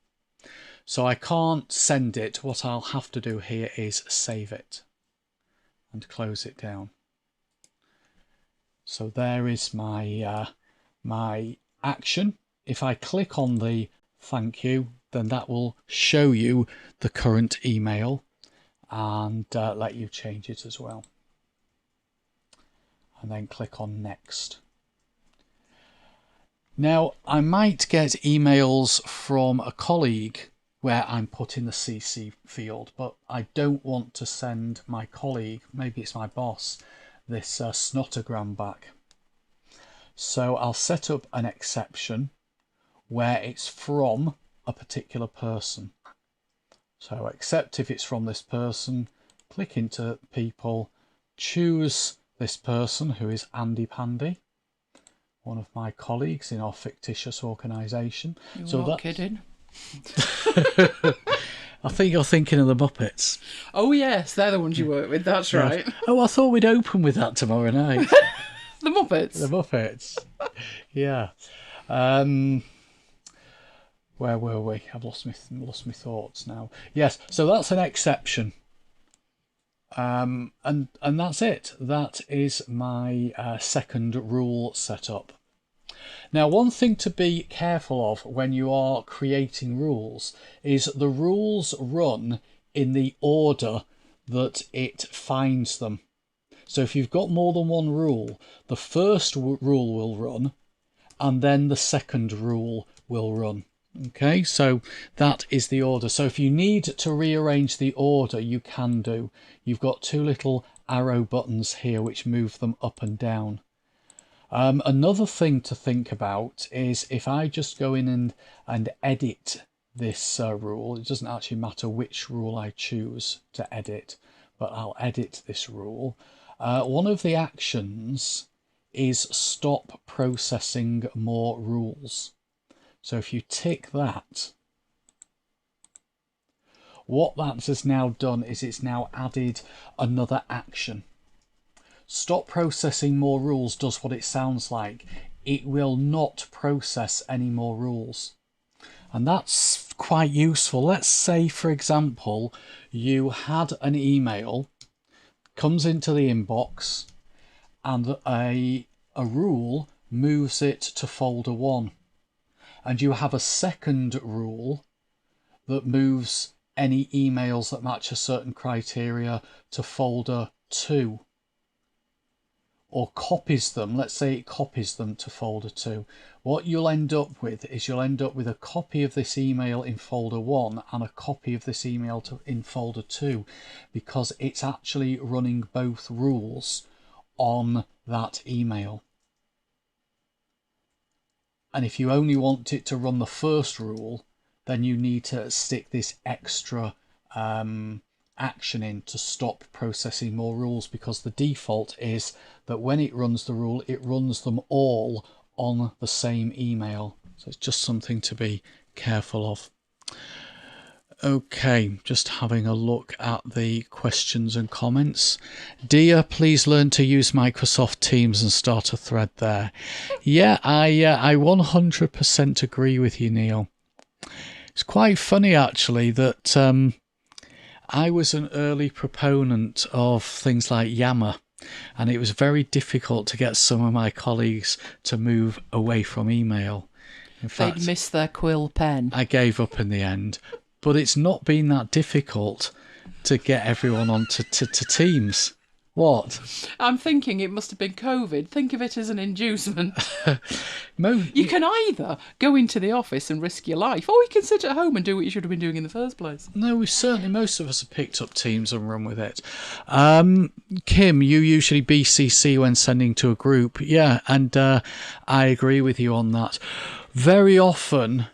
So I can't send it. What I'll have to do here is save it and close it down. So there is my my action. If I click on the thank you, then that will show you the current email and let you change it as well. And then click on next. Now, I might get emails from a colleague where I'm put in the CC field, but I don't want to send my colleague, maybe it's my boss, this snotogram back. So I'll set up an exception where it's from a particular person. So except if it's from this person, click into people, choose this person who is Andy Pandy, one of my colleagues in our fictitious organisation. You're not kidding. I think you're thinking of the Muppets. Oh yes, they're the ones you work with, that's right. Oh, I thought we'd open with that tomorrow night. The Muppets. The Muppets. Yeah. Where were we? I've lost my thoughts now. Yes, so that's an exception. And that's it. That is my second rule setup. Now, one thing to be careful of when you are creating rules is the rules run in the order that it finds them. So if you've got more than one rule, the first rule will run and then the second rule will run. Okay, so that is the order. So if you need to rearrange the order, you can do. You've got two little arrow buttons here which move them up and down. Another thing to think about is if I just go in and edit this rule, it doesn't actually matter which rule I choose to edit, but I'll edit this rule. One of the actions is stop processing more rules. So if you tick that, what that has now done is it's now added another action. Stop processing more rules does what it sounds like. It will not process any more rules. And that's quite useful. Let's say, for example, you had an email, comes into the inbox, and a rule moves it to folder 1. And you have a second rule that moves any emails that match a certain criteria to folder 2. Or copies them, let's say it copies them to folder 2. What you'll end up with is you'll end up with a copy of this email in folder 1 and a copy of this email in folder 2, because it's actually running both rules on that email. And if you only want it to run the first rule, then you need to stick this extra action in to stop processing more rules, because the default is that when it runs the rule, it runs them all on the same email. So it's just something to be careful of. Okay, just having a look at the questions and comments. Dia, please learn to use Microsoft Teams and start a thread there. Yeah, I 100% agree with you, Neil. It's quite funny actually that I was an early proponent of things like Yammer, and it was very difficult to get some of my colleagues to move away from email. In fact, they'd miss their quill pen. I gave up in the end, but it's not been that difficult to get everyone onto to Teams. What? I'm thinking it must have been COVID. Think of it as an inducement. You can either go into the office and risk your life, or you can sit at home and do what you should have been doing in the first place. No, most of us have picked up Teams and run with it. Kim, you usually BCC when sending to a group. Yeah, and I agree with you on that. Very often,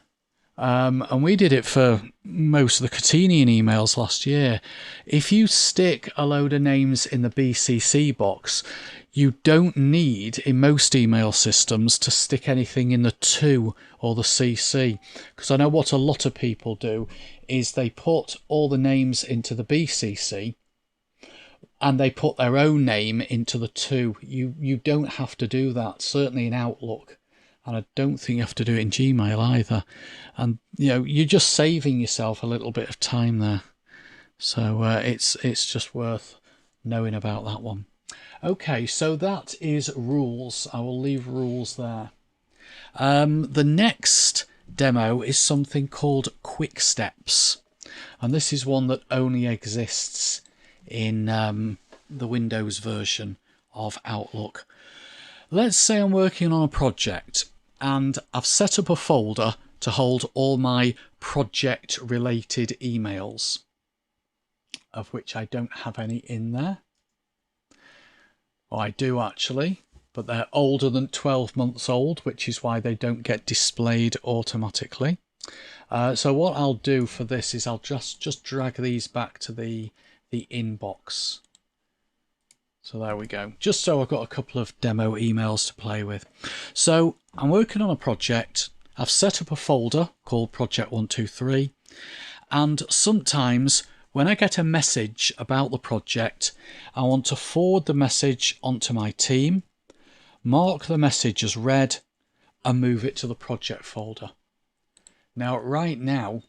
and we did it for most of the Catenian emails last year, if you stick a load of names in the BCC box, you don't need, in most email systems, to stick anything in the to or the CC. Because I know what a lot of people do is they put all the names into the BCC and they put their own name into the to. You don't have to do that, certainly in Outlook. And I don't think you have to do it in Gmail either. And, you're just saving yourself a little bit of time there. So it's just worth knowing about that one. Okay, so that is rules. I will leave rules there. The next demo is something called Quick Steps. And this is one that only exists in the Windows version of Outlook. Let's say I'm working on a project and I've set up a folder to hold all my project related emails, of which I don't have any in there. Well, I do actually, but they're older than 12 months old, which is why they don't get displayed automatically. So what I'll do for this is I'll just drag these back to the inbox. So there we go. Just so I've got a couple of demo emails to play with. So I'm working on a project. I've set up a folder called Project 123. And sometimes when I get a message about the project, I want to forward the message onto my team, mark the message as read, and move it to the project folder. Now, right now,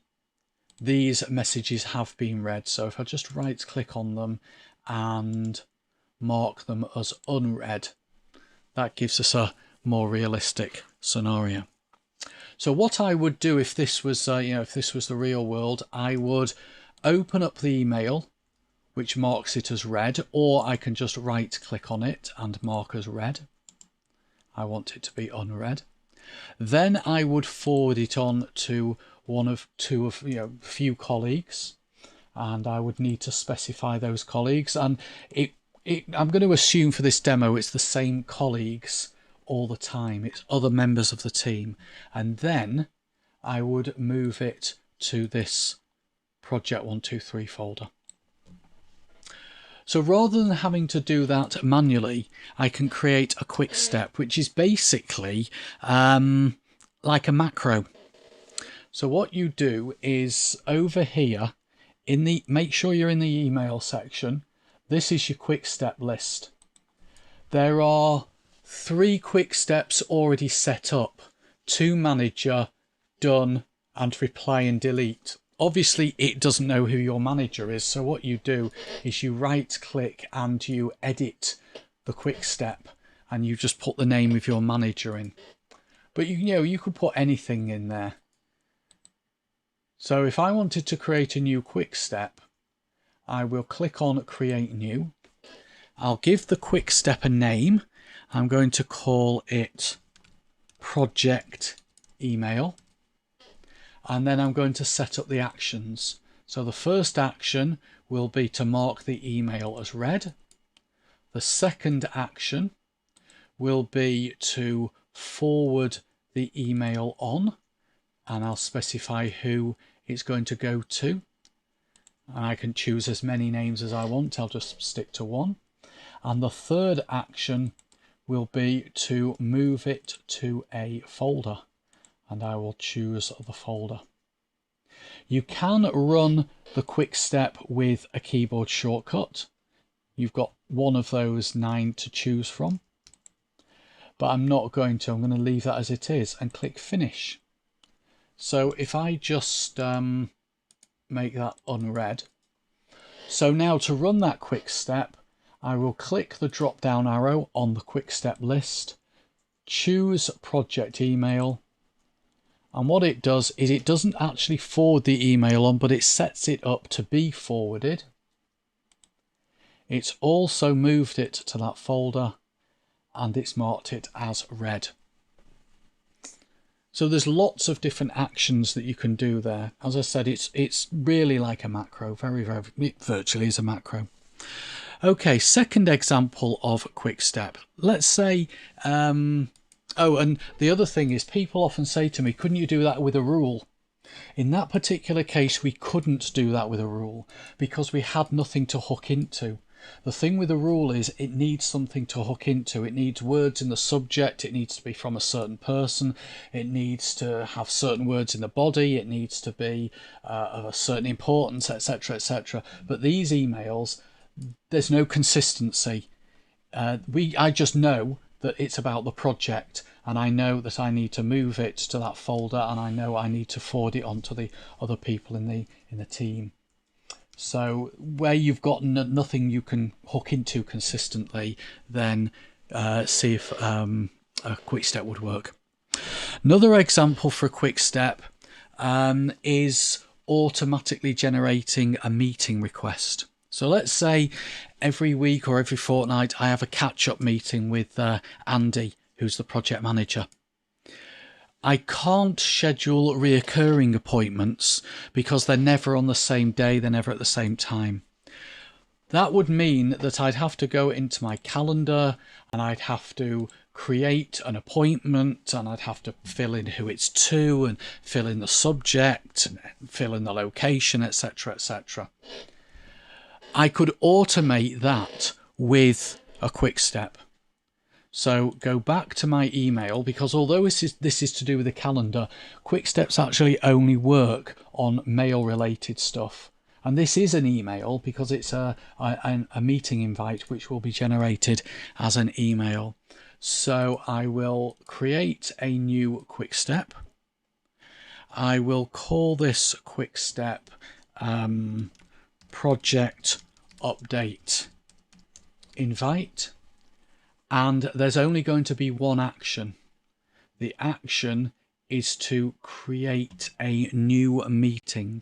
these messages have been read. So if I just right click on them and mark them as unread, that gives us a more realistic scenario. So what I would do if this was if this was the real world, I would open up the email which marks it as read, or I can just right click on it and mark as read. I want it to be unread. Then I would forward it on to a few colleagues, and I would need to specify those colleagues, and I'm going to assume for this demo it's the same colleagues all the time. It's other members of the team. And then I would move it to this project 123 folder. So rather than having to do that manually, I can create a quick step, which is basically like a macro. So what you do is over here, make sure you're in the email section. This is your quick step list. There are 3 quick steps already set up: to manager, done, and reply and delete. Obviously it doesn't know who your manager is, so what you do is you right click and you edit the quick step and you just put the name of your manager in. But you could put anything in there. So if I wanted to create a new quick step, I will click on create new. I'll give the quick step a name. I'm going to call it project email. And then I'm going to set up the actions. So the first action will be to mark the email as read. The second action will be to forward the email on, and I'll specify who it's going to go to. And I can choose as many names as I want. I'll just stick to 1. And the third action will be to move it to a folder, and I will choose the folder. You can run the quick step with a keyboard shortcut. You've got one of those 9 to choose from, but I'm not going to. I'm going to leave that as it is and click finish. So if I just make that unread. So now to run that quick step, I will click the drop down arrow on the quick step list, choose project email, and what it does is it doesn't actually forward the email on, but it sets it up to be forwarded. It's also moved it to that folder and it's marked it as read. So there's lots of different actions that you can do there. As I said, it's really like a macro, it virtually is a macro. Okay, second example of quick step. Let's say, oh, and the other thing is people often say to me, couldn't you do that with a rule? In that particular case, we couldn't do that with a rule because we had nothing to hook into. The thing with a rule is it needs something to hook into. It needs words in the subject. It needs to be from a certain person. It needs to have certain words in the body. It needs to be of a certain importance, etc., etc. But these emails, there's no consistency. I just know that it's about the project, and I know that I need to move it to that folder, and I know I need to forward it on to the other people in the team. So where you've got nothing you can hook into consistently, then see if a quick step would work. Another example for a quick step is automatically generating a meeting request. So let's say every week or every fortnight I have a catch-up meeting with Andy, who's the project manager. I can't schedule reoccurring appointments because they're never on the same day, they're never at the same time. That would mean that I'd have to go into my calendar and I'd have to create an appointment, and I'd have to fill in who it's to and fill in the subject and fill in the location, etc., etc. I could automate that with a quick step. So go back to my email, because although this is to do with the calendar, quick steps actually only work on mail related stuff. And this is an email because it's a meeting invite which will be generated as an email. So I will create a new quick step. I will call this quick step project update invite. And there's only going to be one action. The action is to create a new meeting.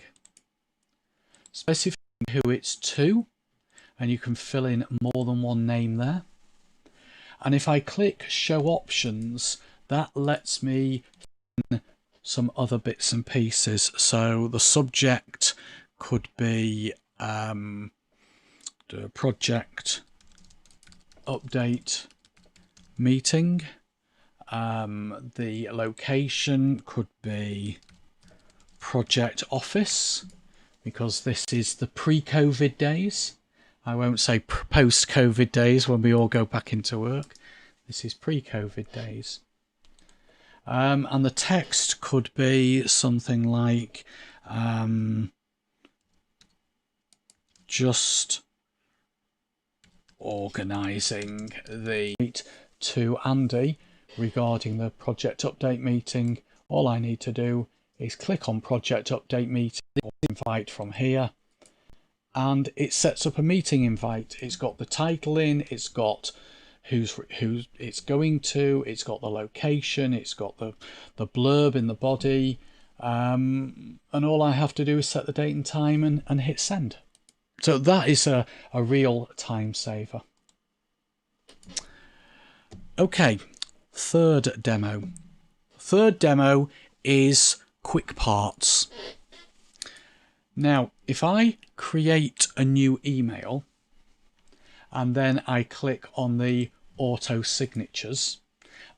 Specifying who it's to, and you can fill in more than one name there. And if I click show options, that lets me fill in some other bits and pieces. So the subject could be the project update meeting, The location could be Project Office, because this is the pre-COVID days. I won't say post-COVID days when we all go back into work. This is pre-COVID days. And the text could be something like just organising the to Andy regarding the project update meeting. All I need to do is click on project update meeting, invite from here, and it sets up a meeting invite. It's got the title in, it's got who it's going to, it's got the location, it's got the blurb in the body, and all I have to do is set the date and time and hit send. So that is a real time saver. Okay, third demo. Third demo is quick parts. Now, if I create a new email and then I click on the auto signatures,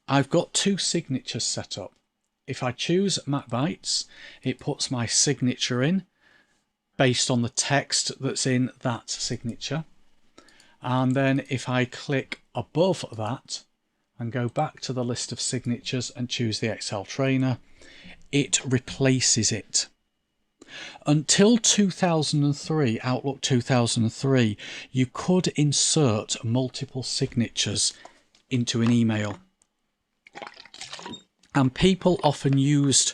I've got two signatures set up. If I choose MacBites, it puts my signature in based on the text that's in that signature. And then if I click above that and go back to the list of signatures and choose the Excel trainer, it replaces it. Until 2003, Outlook 2003, you could insert multiple signatures into an email. And people often used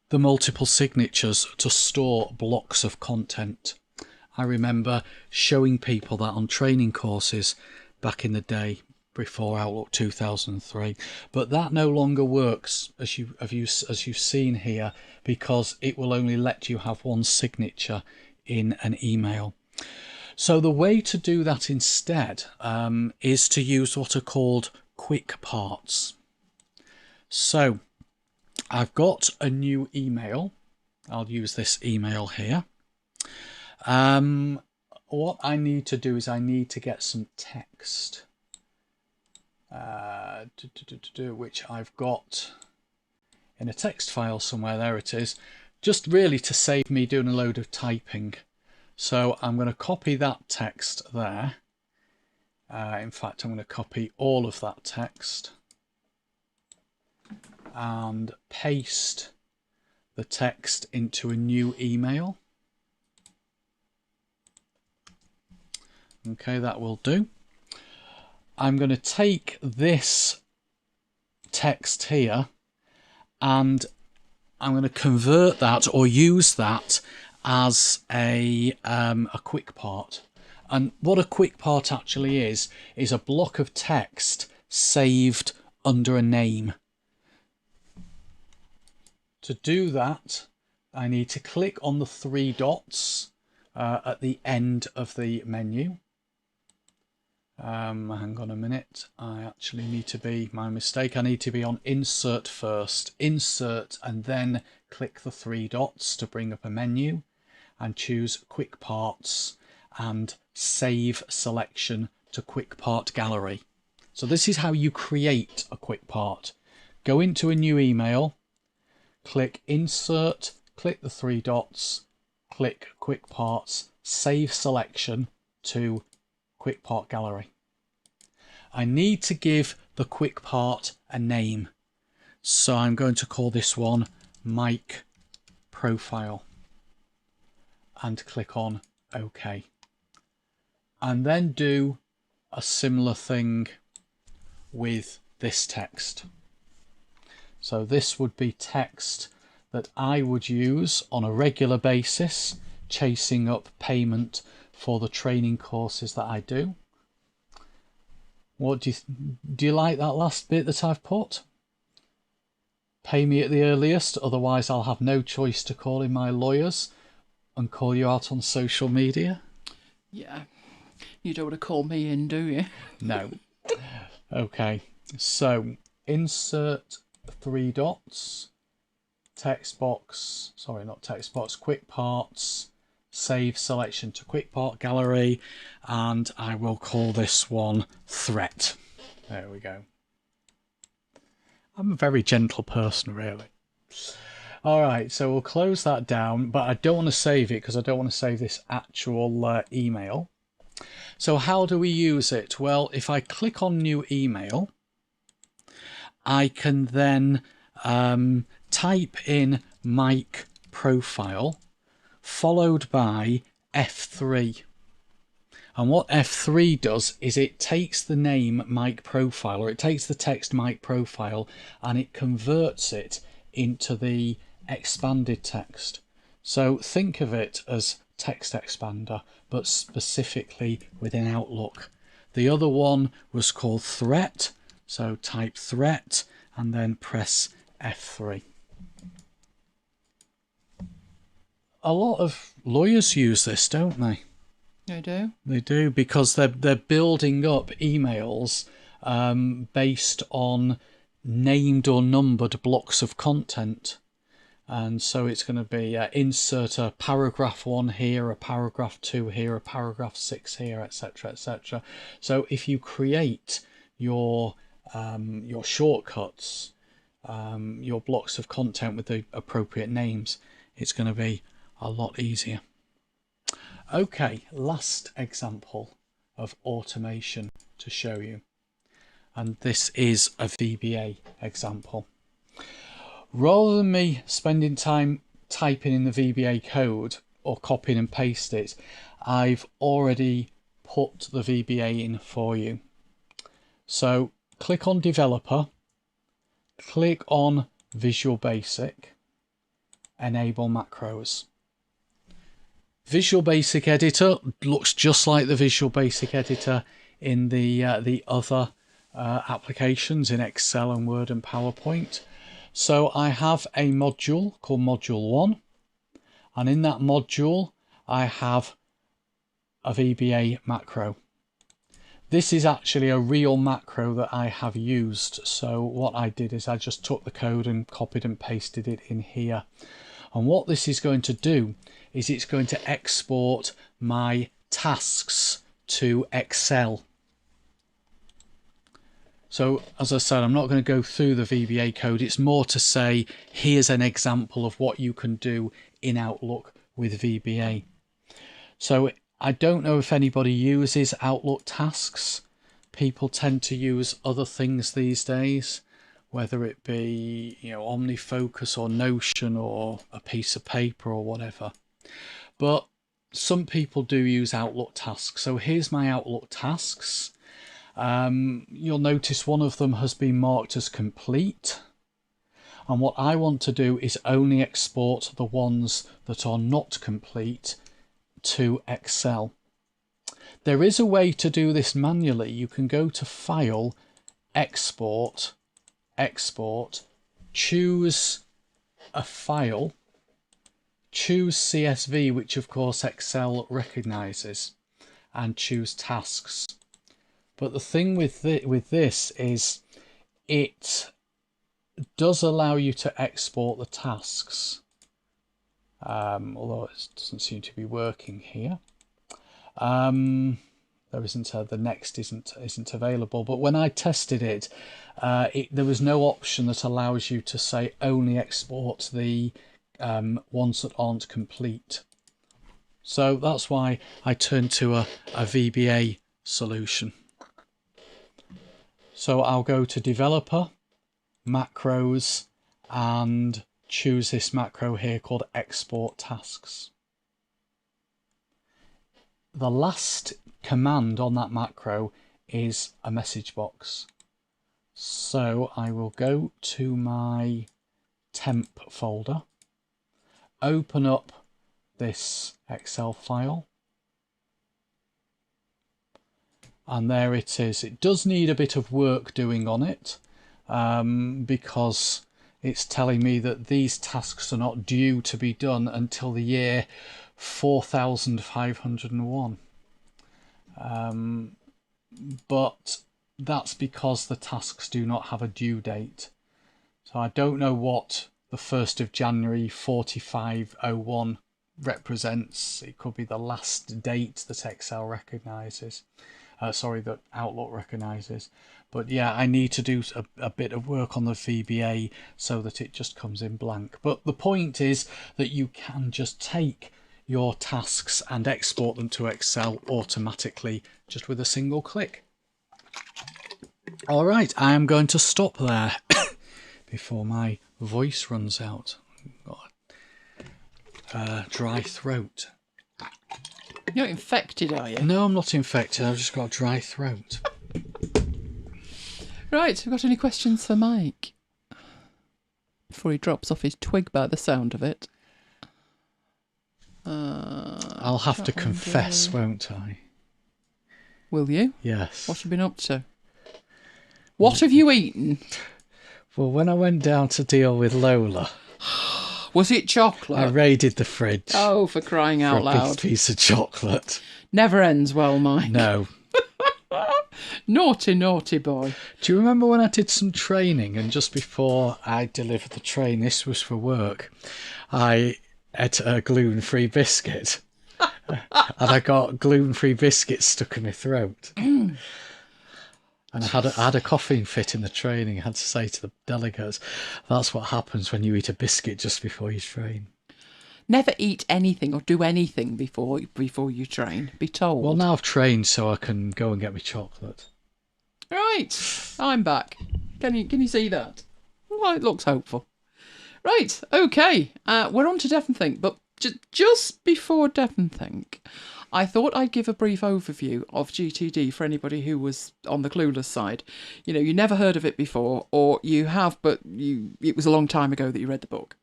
the multiple signatures to store blocks of content. I remember showing people that on training courses back in the day before Outlook 2003, but that no longer works as you've seen here, because it will only let you have one signature in an email. So the way to do that instead is to use what are called quick parts. So I've got a new email. I'll use this email here. What I need to do is I need to get some text, which I've got in a text file somewhere. There it is, just really to save me doing a load of typing. So I'm going to copy that text there. In fact, I'm going to copy all of that text and paste the text into a new email. Okay, that will do. I'm going to take this text here and I'm going to convert that or use that as a quick part. And what a quick part actually is a block of text saved under a name. To do that, I need to click on the three dots at the end of the menu. Hang on a minute, I actually need to be, my mistake, I need to be on insert first. Insert and then click the three dots to bring up a menu and choose quick parts and save selection to quick part gallery. So this is how you create a quick part. Go into a new email, click insert, click the three dots, click quick parts, save selection to quick part gallery. I need to give the quick part a name, so I'm going to call this one Mic Profile and click on OK, and then do a similar thing with this text. So this would be text that I would use on a regular basis, chasing up payment for the training courses that I do. What do you like that last bit that I've put? Pay me at the earliest, otherwise I'll have no choice to call in my lawyers and call you out on social media. Yeah, you don't want to call me in, do you? No. Okay, so insert three dots, text box, sorry, not text box, quick parts, save selection to quick part gallery, and I will call this one threat. There we go. I'm a very gentle person, really. All right, so we'll close that down, but I don't want to save it because I don't want to save this actual email. So how do we use it? Well, if I click on new email, I can then type in mic profile followed by F3. And what F3 does is it takes the name mic profile, or it takes the text mic profile, and it converts it into the expanded text. So think of it as text expander, but specifically within Outlook. The other one was called threat, so type threat and then press F3. A lot of lawyers use this, don't they? They do. They do, because they're building up emails based on named or numbered blocks of content. And so it's going to be insert a paragraph 1 here, a paragraph 2 here, a paragraph 6 here, etc., etc. So if you create your shortcuts, your blocks of content with the appropriate names, it's going to be a lot easier. Okay, last example of automation to show you, and this is a VBA example. Rather than me spending time typing in the VBA code or copying and paste it, I've already put the VBA in for you. So click on Developer, click on Visual Basic, enable macros. Visual Basic Editor looks just like the Visual Basic Editor in the other applications in Excel and Word and PowerPoint. So I have a module called Module 1, and in that module I have a VBA macro. This is actually a real macro that I have used. So what I did is I just took the code and copied and pasted it in here. And what this is going to do is it's going to export my tasks to Excel. So as I said, I'm not going to go through the VBA code. It's more to say, here's an example of what you can do in Outlook with VBA. So I don't know if anybody uses Outlook tasks. People tend to use other things these days, whether it be, OmniFocus or Notion or a piece of paper or whatever. But some people do use Outlook tasks. So here's my Outlook tasks. You'll notice one of them has been marked as complete. And what I want to do is only export the ones that are not complete to Excel. There is a way to do this manually. You can go to File, Export, Export, choose a file, choose CSV, which of course Excel recognizes, and choose tasks. But the thing with this is it does allow you to export the tasks, although it doesn't seem to be working here. There isn't the next isn't available, but when I tested it, there was no option that allows you to say only export the ones that aren't complete. So that's why I turned to a VBA solution. So I'll go to Developer, Macros, and choose this macro here called Export Tasks. The last command on that macro is a message box. So I will go to my temp folder, open up this Excel file, and there it is. It does need a bit of work doing on it because it's telling me that these tasks are not due to be done until the year 4501. But that's because the tasks do not have a due date. So I don't know what the 1st of January 4501 represents. It could be the last date that Excel recognizes. that Outlook recognises. But yeah, I need to do a bit of work on the VBA so that it just comes in blank. But the point is that you can just take your tasks and export them to Excel automatically just with a single click. All right, I am going to stop there before my voice runs out. Got a dry throat. You're not infected, are you? No, I'm not infected. I've just got a dry throat. Right, have we got any questions for Mike? Before he drops off his twig by the sound of it. I'll have to confess, won't I? Will you? Yes. What have you been up to? What have you eaten? Well, when I went down to deal with Lola... Was it chocolate? I raided the fridge. Oh, for crying out for a big loud. piece of chocolate. Never ends well, Mike. No. Naughty, naughty boy. Do you remember when I did some training and just before I delivered the train, this was for work, I ate a gluten-free biscuit and I got gluten-free biscuits stuck in my throat. And I had a coughing fit in the training. I had to say to the delegates, that's what happens when you eat a biscuit just before you train. Never eat anything or do anything before you train. Be told. Well, now I've trained so I can go and get me chocolate. Right, I'm back. Can you see that? Well, it looks hopeful. Right, okay. We're on to DEVONthink, but just before DEVONthink, I thought I'd give a brief overview of GTD for anybody who was on the clueless side. You know, you never heard of it before, or you have, but it was a long time ago that you read the book.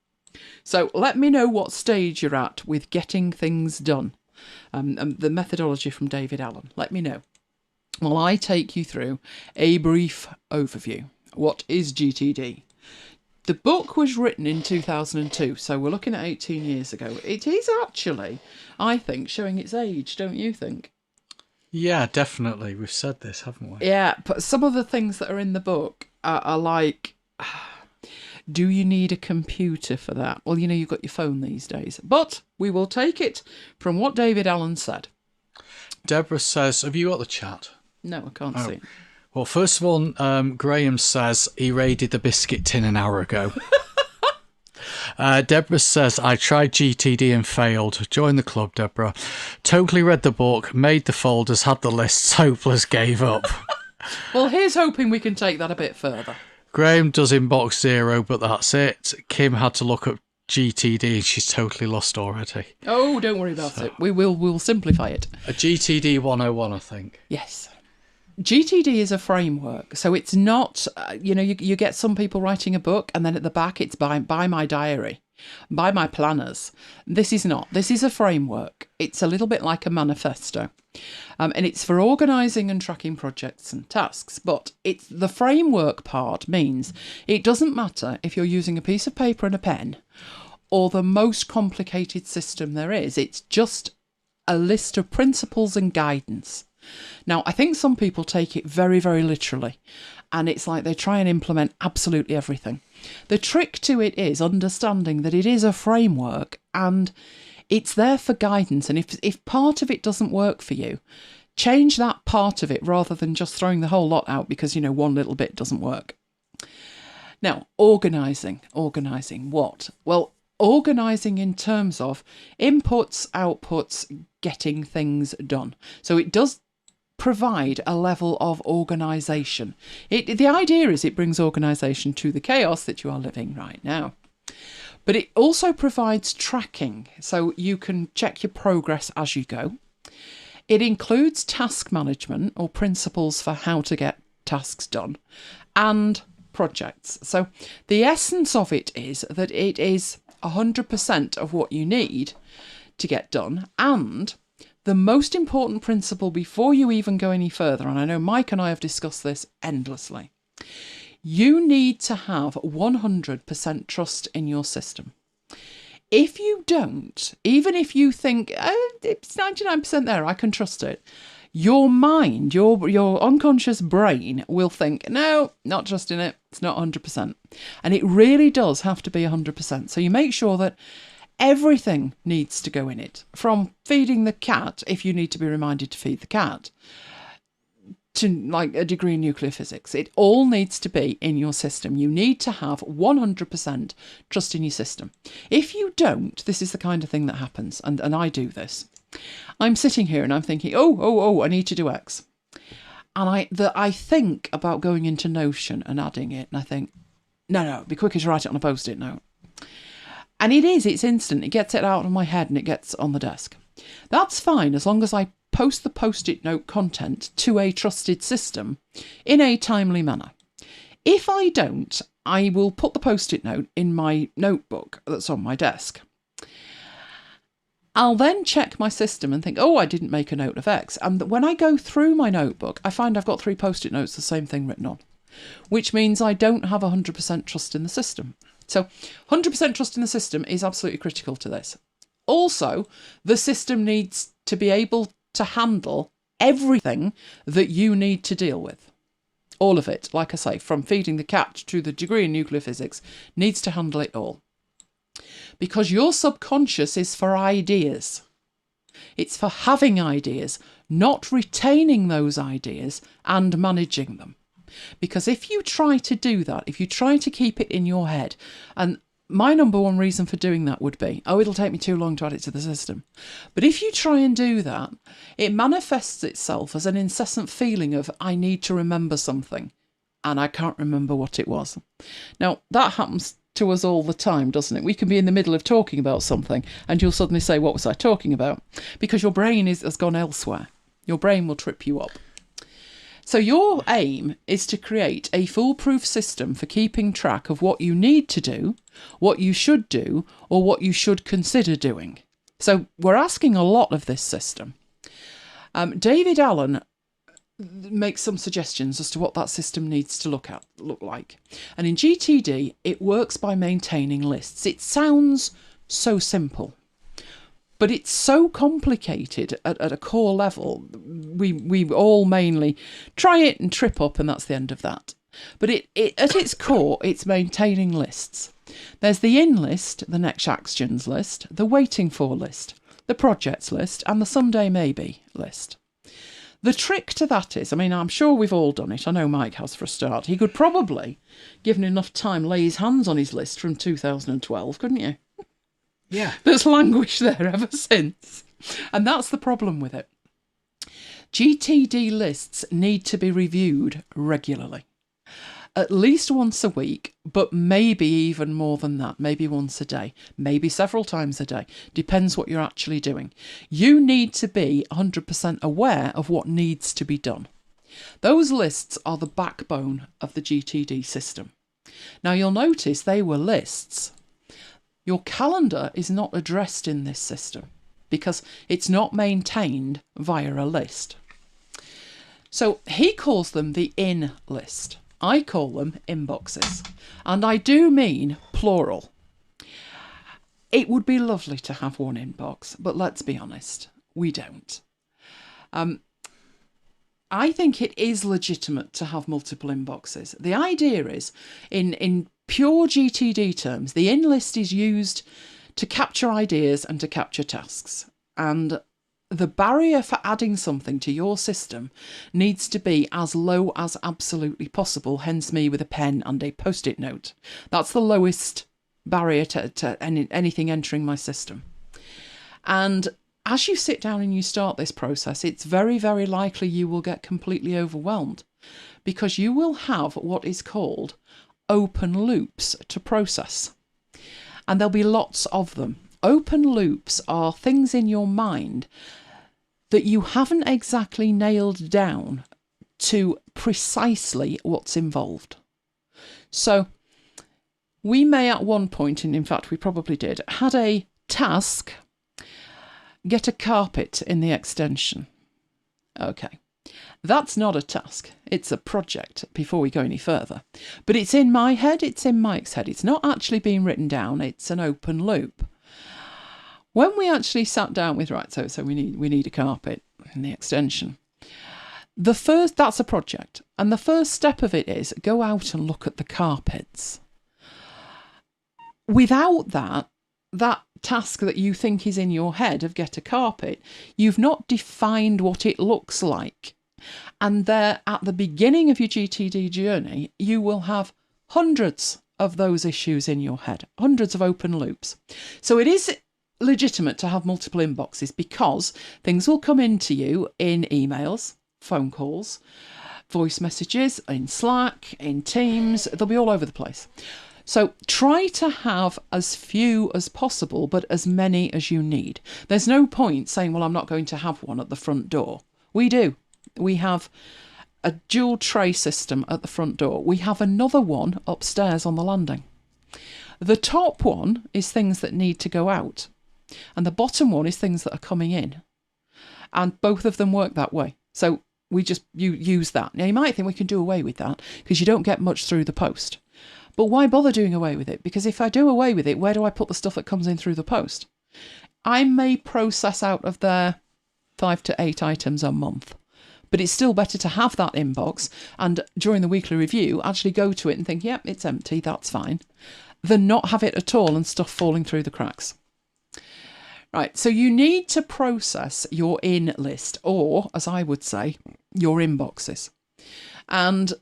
So let me know what stage you're at with getting things done. The methodology from David Allen. Let me know. Well, I take you through a brief overview. What is GTD? The book was written in 2002, so we're looking at 18 years ago. It is actually, I think, showing its age, don't you think? Yeah, definitely. We've said this, haven't we? Yeah, but some of the things that are in the book are like, do you need a computer for that? Well, you know, you've got your phone these days. But we will take it from what David Allen said. Deborah says, have you got the chat? No, I can't see it. Well, first of all, Graham says he raided the biscuit tin an hour ago. Deborah says, I tried GTD and failed. Join the club, Deborah. Totally read the book, made the folders, had the lists, hopeless, gave up. Well, here's hoping we can take that a bit further. Graham does inbox 0, but that's it. Kim had to look up GTD and she's totally lost already. Oh, don't worry about it. We'll simplify it. A GTD 101, I think. Yes. GTD is a framework, so it's not, you get some people writing a book and then at the back it's by my diary, by my planners. This is not. This is a framework. It's a little bit like a manifesto. And it's for organising and tracking projects and tasks. But it's the framework part means it doesn't matter if you're using a piece of paper and a pen or the most complicated system there is. It's just a list of principles and guidance. Now, I think some people take it very, very literally, and it's like they try and implement absolutely everything. The trick to it is understanding that it is a framework and it's there for guidance. And if part of it doesn't work for you, change that part of it rather than just throwing the whole lot out because, one little bit doesn't work. Now, organising what? Well, organising in terms of inputs, outputs, getting things done. So it does provide a level of organisation. The idea is it brings organisation to the chaos that you are living right now. But it also provides tracking, so you can check your progress as you go. It includes task management or principles for how to get tasks done and projects. So the essence of it is that it is 100% of what you need to get done, and the most important principle before you even go any further, and I know Mike and I have discussed this endlessly, you need to have 100% trust in your system. If you don't, even if you think, it's 99% there, I can trust it, your mind, your unconscious brain will think, no, not trusting it, it's not 100%. And it really does have to be 100%. So you make sure that everything needs to go in it, from feeding the cat, if you need to be reminded to feed the cat, to like a degree in nuclear physics. It all needs to be in your system. You need to have 100% trust in your system. If you don't, this is the kind of thing that happens, and I do this. I'm sitting here and I'm thinking, I need to do X. And I think about going into Notion and adding it, and I think, no, it'd be quicker to write it on a Post-it note. And it's instant. It gets it out of my head and it gets on the desk. That's fine as long as I post the Post-it note content to a trusted system in a timely manner. If I don't, I will put the Post-it note in my notebook that's on my desk. I'll then check my system and think, I didn't make a note of X. And when I go through my notebook, I find I've got 3 Post-it notes, the same thing written on, which means I don't have 100% trust in the system. So 100% trust in the system is absolutely critical to this. Also, the system needs to be able to handle everything that you need to deal with. All of it, like I say, from feeding the cat to the degree in nuclear physics, needs to handle it all. Because your subconscious is for ideas. It's for having ideas, not retaining those ideas and managing them. Because if you try to do that, if you try to keep it in your head, and my number one reason for doing that would be, it'll take me too long to add it to the system. But if you try and do that, it manifests itself as an incessant feeling of, I need to remember something, and I can't remember what it was. Now, that happens to us all the time, doesn't it? We can be in the middle of talking about something, and you'll suddenly say, what was I talking about? Because your brain has gone elsewhere. Your brain will trip you up. So your aim is to create a foolproof system for keeping track of what you need to do, what you should do, or what you should consider doing. So we're asking a lot of this system. David Allen makes some suggestions as to what that system needs to look like. And in GTD, it works by maintaining lists. It sounds so simple, but it's so complicated at a core level. We all mainly try it and trip up, and that's the end of that. But it at its core, it's maintaining lists. There's the in list, the next actions list, the waiting for list, the projects list, and the someday maybe list. The trick to that is, I'm sure we've all done it. I know Mike has for a start. He could probably, given enough time, lay his hands on his list from 2012, couldn't you? Yeah. That's languished there ever since. And that's the problem with it. GTD lists need to be reviewed regularly. At least once a week, but maybe even more than that, maybe once a day, maybe several times a day, depends what you're actually doing. You need to be 100% aware of what needs to be done. Those lists are the backbone of the GTD system. Now you'll notice they were lists. Your calendar is not addressed in this system because it's not maintained via a list. So he calls them the in list. I call them inboxes, and I do mean plural. It would be lovely to have one inbox, but let's be honest, we don't. I think it is legitimate to have multiple inboxes. The idea is, in pure GTD terms, the in list is used to capture ideas and to capture tasks, and the barrier for adding something to your system needs to be as low as absolutely possible, hence me with a pen and a Post-it note. That's the lowest barrier to anything entering my system. And as you sit down and you start this process, it's very, very likely you will get completely overwhelmed because you will have what is called open loops to process. And there'll be lots of them. Open loops are things in your mind that you haven't exactly nailed down to precisely what's involved. So we may at one point, and in fact we probably did, had a task, get a carpet in the extension. Okay, that's not a task, it's a project before we go any further. But it's in my head, it's in Mike's head, it's not actually being written down, it's an open loop. When we actually sat down with, so we need a carpet in the extension. That's a project. And the first step of it is go out and look at the carpets. Without that task that you think is in your head of get a carpet, you've not defined what it looks like. And there, at the beginning of your GTD journey, you will have hundreds of those issues in your head, hundreds of open loops. So it is legitimate to have multiple inboxes because things will come into you in emails, phone calls, voice messages, in Slack, in Teams. They'll be all over the place. So try to have as few as possible, but as many as you need. There's no point saying, well, I'm not going to have one at the front door. We do. We have a dual tray system at the front door. We have another one upstairs on the landing. The top one is things that need to go out, and the bottom one is things that are coming in. And both of them work that way. So you use that. Now, you might think we can do away with that because you don't get much through the post. But why bother doing away with it? Because if I do away with it, where do I put the stuff that comes in through the post? I may process out of there 5 to 8 items a month, but it's still better to have that inbox and during the weekly review actually go to it and think, yep, it's empty, that's fine, than not have it at all and stuff falling through the cracks. Right, so you need to process your in list, or as I would say, your inboxes. And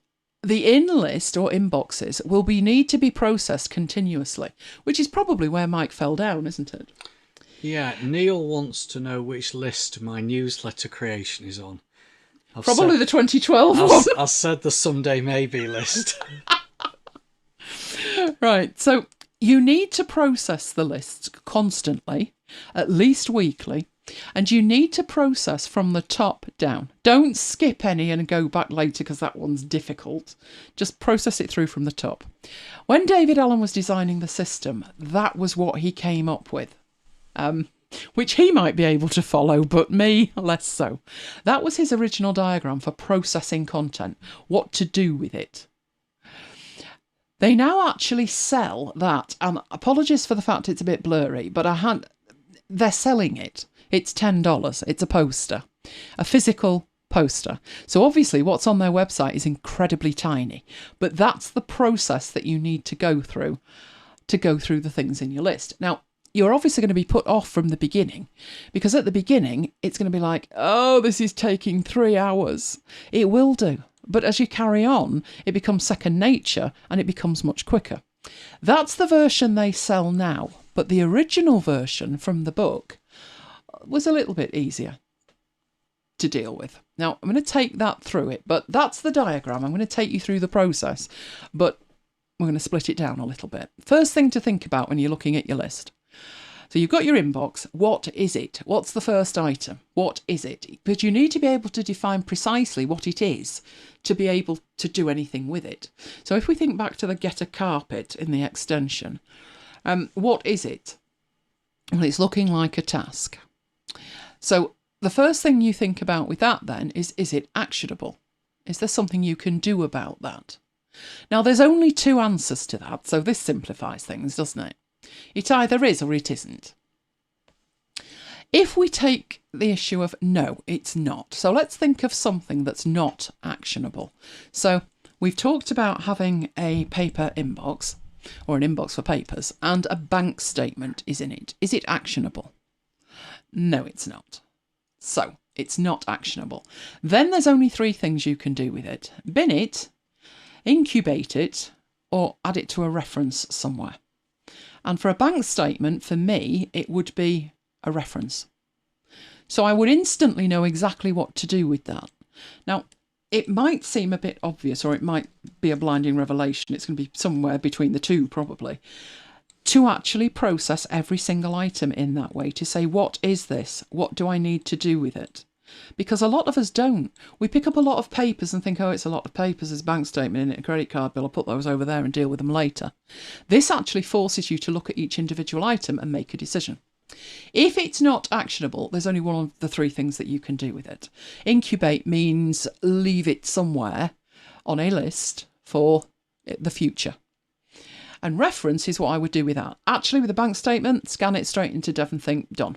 the in list or inboxes will need to be processed continuously, which is probably where Mike fell down, isn't it? Yeah, Neil wants to know which list my newsletter creation is on. Probably the 2012 one. I said the someday maybe list. Right, so you need to process the lists constantly, at least weekly, and you need to process from the top down. Don't skip any and go back later because that one's difficult. Just process it through from the top. When David Allen was designing the system, that was what he came up with, which he might be able to follow, but me, less so. That was his original diagram for processing content, what to do with it. They now actually sell that, and apologies for the fact it's a bit blurry, but they're selling it. It's $10. It's a poster, a physical poster. So obviously what's on their website is incredibly tiny, but that's the process that you need to go through the things in your list. Now, you're obviously going to be put off from the beginning because at the beginning, it's going to be like, oh, this is taking 3 hours. It will do. But as you carry on, it becomes second nature and it becomes much quicker. That's the version they sell now. But the original version from the book was a little bit easier to deal with. Now, I'm going to take that through it, but that's the diagram. I'm going to take you through the process, but we're going to split it down a little bit. First thing to think about when you're looking at your list. So you've got your inbox. What is it? What's the first item? What is it? But you need to be able to define precisely what it is to be able to do anything with it. So if we think back to the get a carpet in the extension, what is it? Well, it's looking like a task. So the first thing you think about with that then is it actionable? Is there something you can do about that? Now, there's only 2 answers to that, so this simplifies things, doesn't it? It either is or it isn't. If we take the issue of no, it's not. So let's think of something that's not actionable. So we've talked about having a paper inbox or an inbox for papers and a bank statement is in it. Is it actionable? No, it's not. So it's not actionable. Then there's only 3 things you can do with it. Bin it, incubate it, or add it to a reference somewhere. And for a bank statement, for me, it would be a reference. So I would instantly know exactly what to do with that. Now, it might seem a bit obvious, or it might be a blinding revelation. It's going to be somewhere between the two, probably, to actually process every single item in that way, to say, what is this? What do I need to do with it? Because a lot of us don't. We pick up a lot of papers and think, oh, it's a lot of papers, there's a bank statement in it, a credit card bill, I'll put those over there and deal with them later. This actually forces you to look at each individual item and make a decision. If it's not actionable, there's only one of the 3 things that you can do with it. Incubate means leave it somewhere on a list for the future. And reference is what I would do with that. Actually, with a bank statement, scan it straight into DEVONthink, done.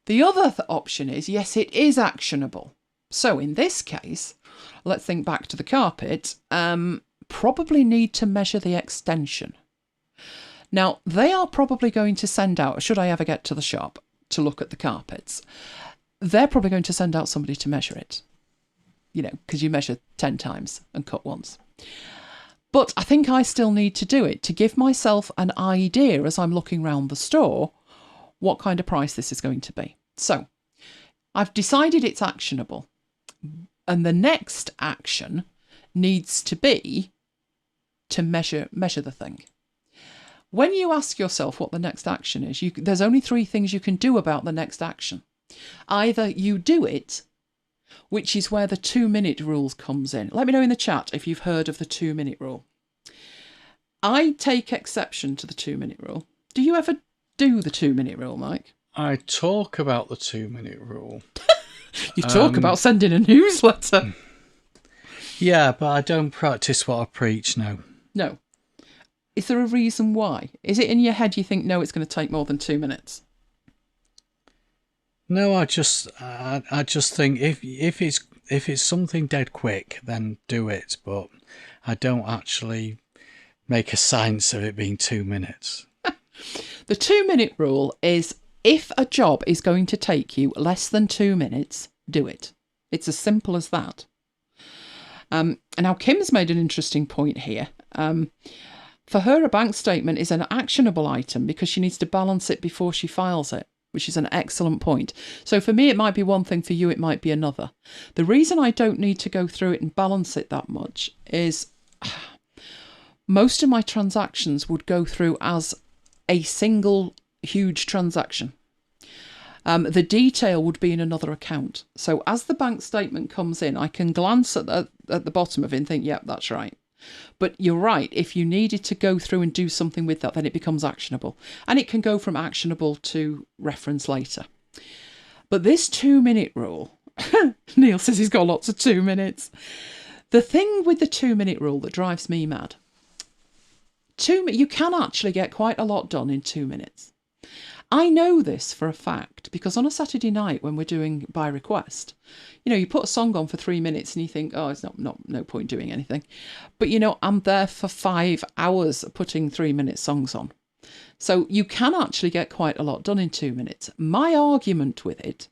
The other option is, yes, it is actionable. So in this case, let's think back to the carpet, probably need to measure the extension. Now, they are probably going to send out, should I ever get to the shop to look at the carpets, they're probably going to send out somebody to measure it. because you measure 10 times and cut once. But I think I still need to do it to give myself an idea as I'm looking around the store what kind of price this is going to be. So I've decided it's actionable. And the next action needs to be to measure the thing. When you ask yourself what the next action is, there's only 3 things you can do about the next action. Either you do it, which is where the 2-minute rule comes in. Let me know in the chat if you've heard of the 2-minute rule. I take exception to the 2-minute rule. Do you ever do the 2-minute rule, Mike? I talk about the 2-minute rule. You talk about sending a newsletter. Yeah, but I don't practice what I preach, no. No. Is there a reason why? Is it in your head you think, no, it's going to take more than 2 minutes? No, I just think if it's something dead quick, then do it. But I don't actually make a science of it being 2 minutes. The 2-minute rule is if a job is going to take you less than 2 minutes, do it. It's as simple as that. Now, Kim's made an interesting point here. For her, a bank statement is an actionable item because she needs to balance it before she files it, which is an excellent point. So for me, it might be one thing, for you, it might be another. The reason I don't need to go through it and balance it that much is most of my transactions would go through as a single huge transaction. The detail would be in another account. So as the bank statement comes in, I can glance at the bottom of it and think, yep, that's right. But you're right, if you needed to go through and do something with that, then it becomes actionable. And it can go from actionable to reference later. But this 2-minute rule, Neil says he's got lots of 2 minutes. The thing with the 2-minute rule that drives me mad, you can actually get quite a lot done in 2 minutes. I know this for a fact because on a Saturday night when we're doing by request, you put a song on for 3 minutes and you think, oh, it's no point doing anything. But, I'm there for 5 hours putting 3-minute songs on. So you can actually get quite a lot done in 2 minutes. My argument with it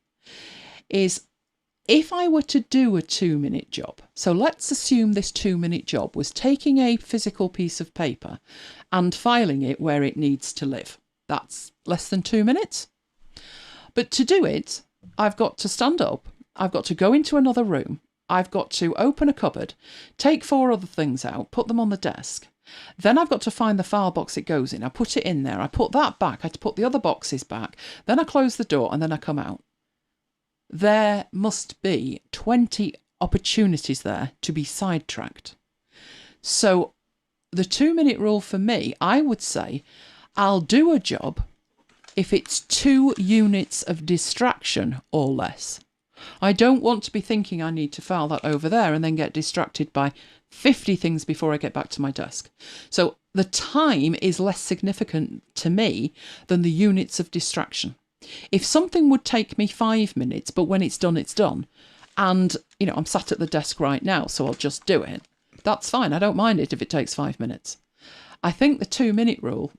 is if I were to do a 2-minute job, so let's assume this 2-minute job was taking a physical piece of paper and filing it where it needs to live. That's less than 2 minutes. But to do it, I've got to stand up. I've got to go into another room. I've got to open a cupboard, take 4 other things out, put them on the desk. Then I've got to find the file box it goes in. I put it in there. I put that back. I put the other boxes back. Then I close the door and then I come out. There must be 20 opportunities there to be sidetracked. So the 2-minute rule for me, I would say, I'll do a job if it's 2 units of distraction or less. I don't want to be thinking I need to file that over there and then get distracted by 50 things before I get back to my desk. So the time is less significant to me than the units of distraction. If something would take me 5 minutes, but when it's done, and, I'm sat at the desk right now, so I'll just do it, that's fine. I don't mind it if it takes 5 minutes. I think the 2-minute rule,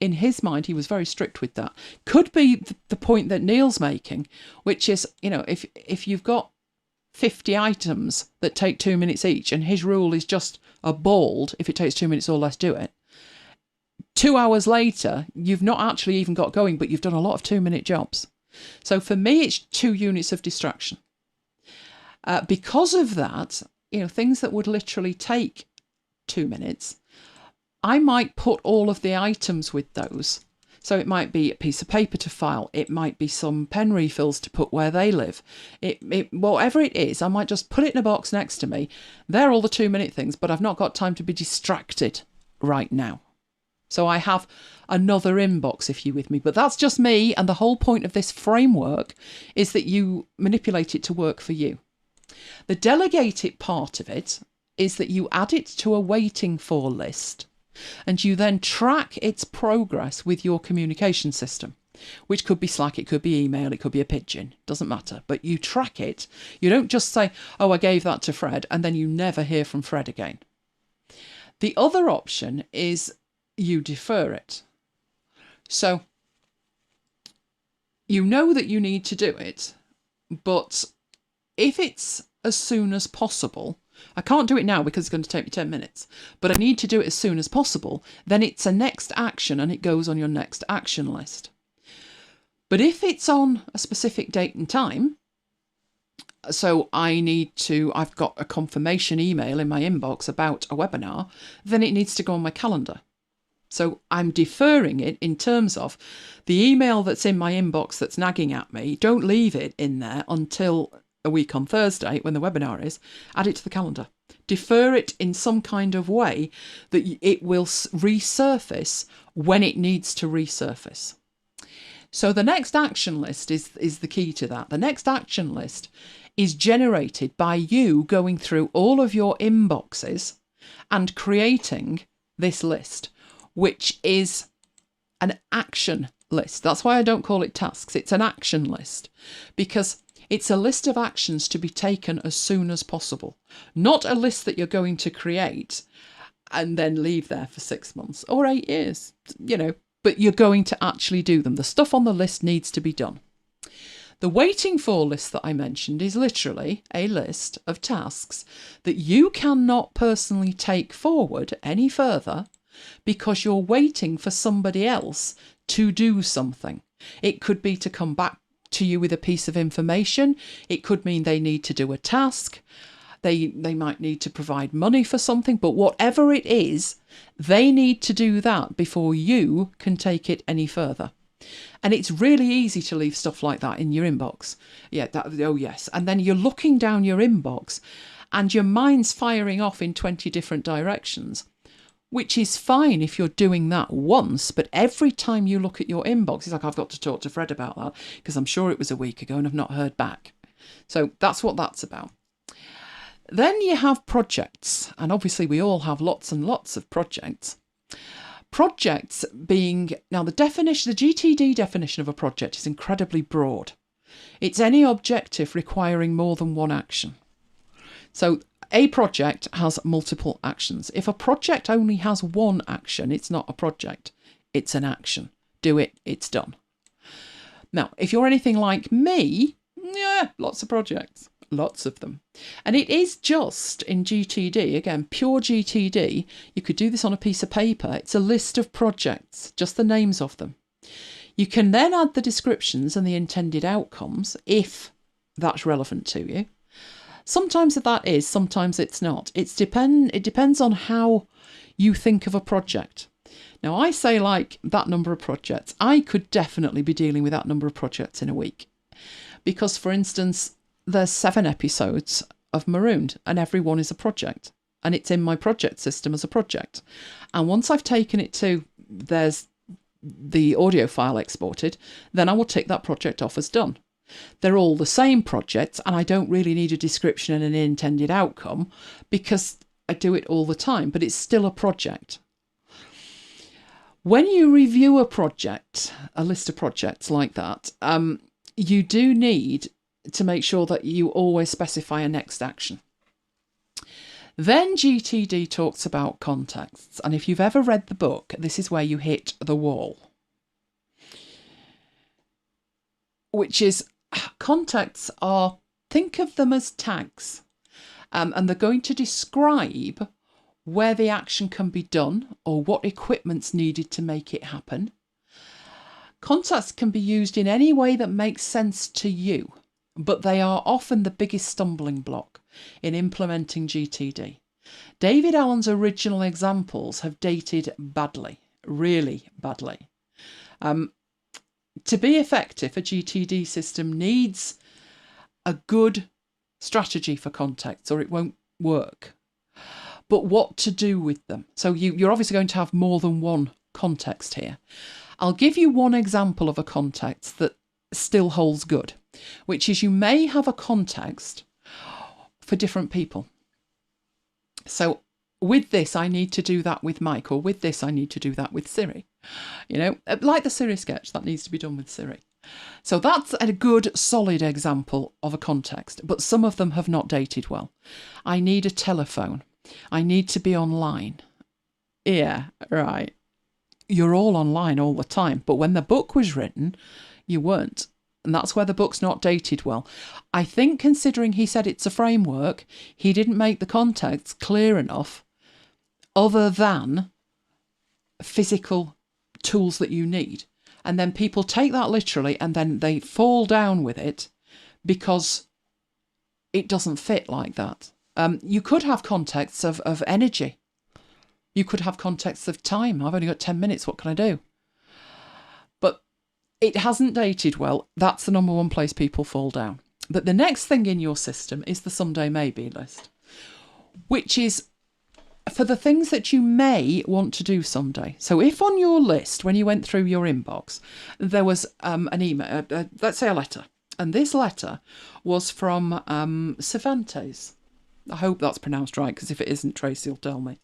in his mind, he was very strict with that. Could be the point that Neil's making, which is, if you've got 50 items that take 2 minutes each, and his rule is just a bold, if it takes 2 minutes or less, do it. 2 hours later, you've not actually even got going, but you've done a lot of 2-minute jobs. So for me, it's 2 units of distraction. Because of that, things that would literally take 2 minutes, I might put all of the items with those. So it might be a piece of paper to file. It might be some pen refills to put where they live. Whatever it is, I might just put it in a box next to me. They're all the 2-minute things, but I've not got time to be distracted right now. So I have another inbox, if you're with me. But that's just me, and the whole point of this framework is that you manipulate it to work for you. The delegate it part of it is that you add it to a waiting for list, and you then track its progress with your communication system, which could be Slack, it could be email, it could be a pigeon, doesn't matter. But you track it. You don't just say, oh, I gave that to Fred, and then you never hear from Fred again. The other option is you defer it. So you know that you need to do it, but if it's as soon as possible, I can't do it now because it's going to take me 10 minutes, but I need to do it as soon as possible, then it's a next action and it goes on your next action list. But if it's on a specific date and time, so I've got a confirmation email in my inbox about a webinar, then it needs to go on my calendar. So I'm deferring it in terms of the email that's in my inbox that's nagging at me. Don't leave it in there until a week on Thursday when the webinar is. Add it to the calendar. Defer it in some kind of way that it will resurface when it needs to resurface. So the next action list is the key to that. The next action list is generated by you going through all of your inboxes and creating this list, which is an action list. That's why I don't call it tasks. It's an action list because it's a list of actions to be taken as soon as possible, not a list that you're going to create and then leave there for 6 months or 8 years, but you're going to actually do them. The stuff on the list needs to be done. The waiting for list that I mentioned is literally a list of tasks that you cannot personally take forward any further because you're waiting for somebody else to do something. It could be to come back to you with a piece of information. It could mean they need to do a task. They might need to provide money for something, but whatever it is, they need to do that before you can take it any further. And it's really easy to leave stuff like that in your inbox. Oh yes. And then you're looking down your inbox and your mind's firing off in 20 different directions, which is fine if you're doing that once, but every time you look at your inbox, it's like, I've got to talk to Fred about that because I'm sure it was a week ago and I've not heard back. So that's what that's about. Then you have projects, and obviously we all have lots and lots of projects. Projects being, now the GTD definition of a project is incredibly broad. It's any objective requiring more than one action. So a project has multiple actions. If a project only has one action, it's not a project, it's an action. Do it, it's done. Now, if you're anything like me, lots of projects. Lots of them. And it is just in GTD, again, pure GTD, you could do this on a piece of paper. It's a list of projects, just the names of them. You can then add the descriptions and the intended outcomes if that's relevant to you. Sometimes that is, sometimes it's not. It depends on how you think of a project. Now, I say like that number of projects. I could definitely be dealing with that number of projects in a week. Because, for instance, there's 7 episodes of Marooned and every one is a project. And it's in my project system as a project. And once I've taken it to, there's the audio file exported, then I will tick that project off as done. They're all the same projects and I don't really need a description and an intended outcome because I do it all the time, but it's still a project. When you review a project, a list of projects like that, you do need to make sure that you always specify a next action. Then GTD talks about contexts, and if you've ever read the book, this is where you hit the wall. Which is, contexts are, think of them as tags, and they're going to describe where the action can be done or what equipment's needed to make it happen. Contexts can be used in any way that makes sense to you, but they are often the biggest stumbling block in implementing GTD. David Allen's original examples have dated badly, really badly. To be effective, a GTD system needs a good strategy for contexts or it won't work. But what to do with them? So you're obviously going to have more than one context here. I'll give you one example of a context that still holds good, which is you may have a context for different people. So with this, I need to do that with Mike, or with this, I need to do that with Siri. Like the Siri sketch, that needs to be done with Siri. So that's a good, solid example of a context, but some of them have not dated well. I need a telephone. I need to be online. Yeah, right. You're all online all the time, but when the book was written, you weren't. And that's where the book's not dated well. I think considering he said it's a framework, he didn't make the context clear enough other than physical tools that you need. And then people take that literally and then they fall down with it because it doesn't fit like that. You could have contexts of energy. You could have contexts of time. I've only got 10 minutes. What can I do? But it hasn't dated well. That's the number one place people fall down. But the next thing in your system is the someday maybe list, which is for the things that you may want to do someday. So if on your list, when you went through your inbox, there was an email, let's say a letter, and this letter was from Cervantes. I hope that's pronounced right, because if it isn't, Tracy will tell me.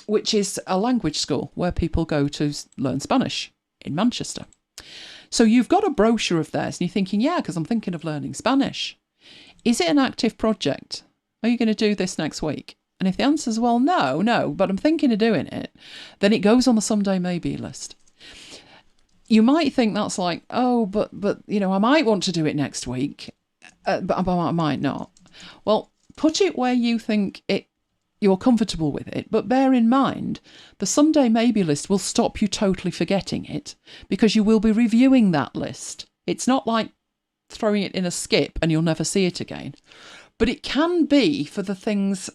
Which is a language school where people go to learn Spanish in Manchester. So you've got a brochure of theirs and you're thinking, yeah, because I'm thinking of learning Spanish. Is it an active project? Are you going to do this next week? And if the answer is, well, no, but I'm thinking of doing it, then it goes on the someday maybe list. You might think that's like, oh, but I might want to do it next week, but I might not. Well, put it where you think you're comfortable with it, but bear in mind, the someday maybe list will stop you totally forgetting it because you will be reviewing that list. It's not like throwing it in a skip and you'll never see it again. But it can be for the things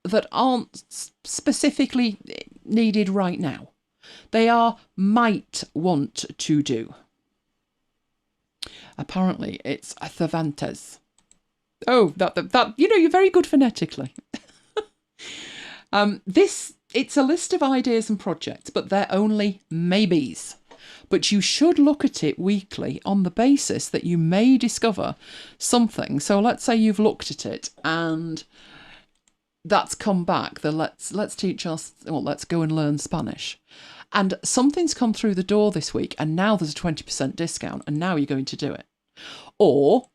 that aren't specifically needed right now. They are might want to do. Apparently, it's Cervantes. Oh, that you're very good phonetically. It's a list of ideas and projects, but they're only maybes. But you should look at it weekly on the basis that you may discover something. So let's say you've looked at it and that's come back. Let's teach us, let's go and learn Spanish. And something's come through the door this week and now there's a 20% discount and now you're going to do it. Or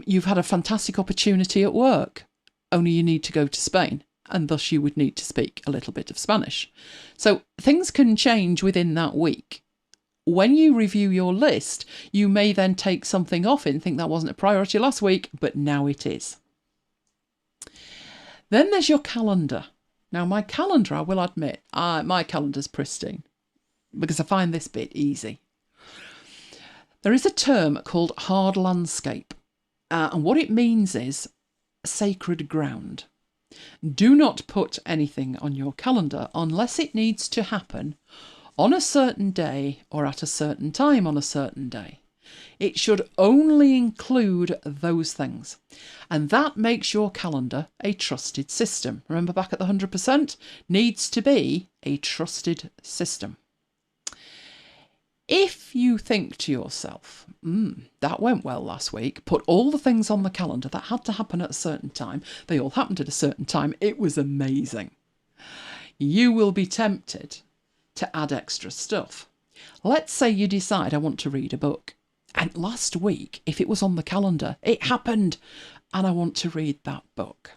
you've had a fantastic opportunity at work, only you need to go to Spain and thus you would need to speak a little bit of Spanish. So things can change within that week. When you review your list, you may then take something off it and think that wasn't a priority last week, but now it is. Then there's your calendar. Now, my calendar, I will admit, my calendar's pristine because I find this bit easy. There is a term called hard landscape, and what it means is sacred ground. Do not put anything on your calendar unless it needs to happen on a certain day or at a certain time on a certain day. It should only include those things. And that makes your calendar a trusted system. Remember back at the 100%? Needs to be a trusted system. If you think to yourself, that went well last week, put all the things on the calendar that had to happen at a certain time, they all happened at a certain time, it was amazing. You will be tempted to add extra stuff. Let's say you decide I want to read a book. And last week, if it was on the calendar, it happened and I want to read that book.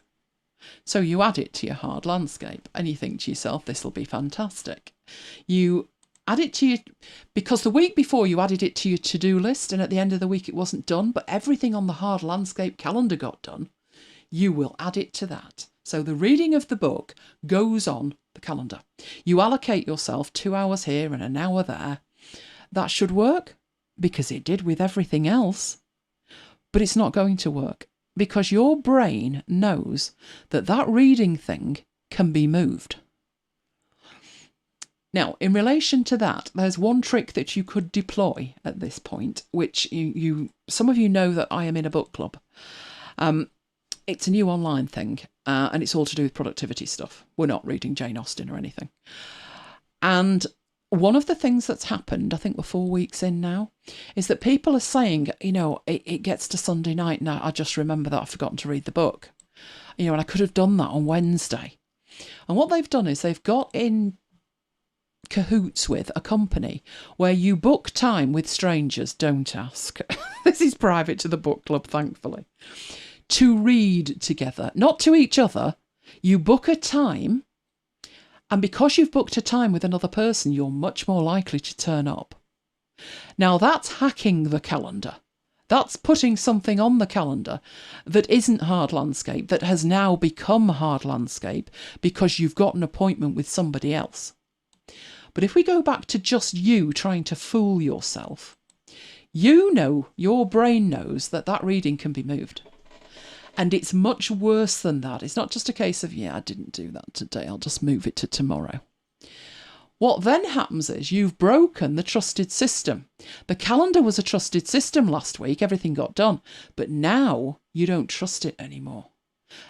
So you add it to your hard landscape and you think to yourself, this will be fantastic. You add it to your, because the week before you added it to your to-do list and at the end of the week it wasn't done, but everything on the hard landscape calendar got done, you will add it to that. So the reading of the book goes on the calendar. You allocate yourself 2 hours here and an hour there. That should work because it did with everything else, but it's not going to work because your brain knows that that reading thing can be moved. Now, in relation to that, there's one trick that you could deploy at this point, which some of you know that I am in a book club. It's a new online thing, and it's all to do with productivity stuff. We're not reading Jane Austen or anything. And one of the things that's happened, I think we're 4 weeks in now, is that people are saying, it gets to Sunday night now, I just remember that I've forgotten to read the book. And I could have done that on Wednesday. And what they've done is they've got in cahoots with a company where you book time with strangers, don't ask. This is private to the book club, thankfully. To read together, not to each other. You book a time, and because you've booked a time with another person, you're much more likely to turn up. Now that's hacking the calendar. That's putting something on the calendar that isn't hard landscape, that has now become hard landscape because you've got an appointment with somebody else. But if we go back to just you trying to fool yourself, you know, your brain knows that that reading can be moved. And it's much worse than that. It's not just a case of, yeah, I didn't do that today, I'll just move it to tomorrow. What then happens is you've broken the trusted system. The calendar was a trusted system last week, everything got done, but now you don't trust it anymore.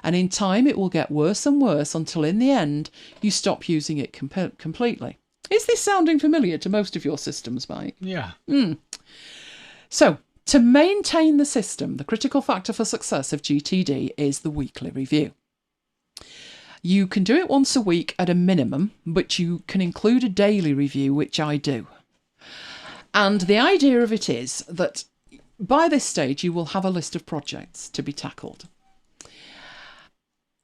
And in time it will get worse and worse until in the end you stop using it completely. Is this sounding familiar to most of your systems, Mike? Yeah. So, to maintain the system, the critical factor for success of GTD is the weekly review. You can do it once a week at a minimum, but you can include a daily review, which I do. And the idea of it is that by this stage, you will have a list of projects to be tackled.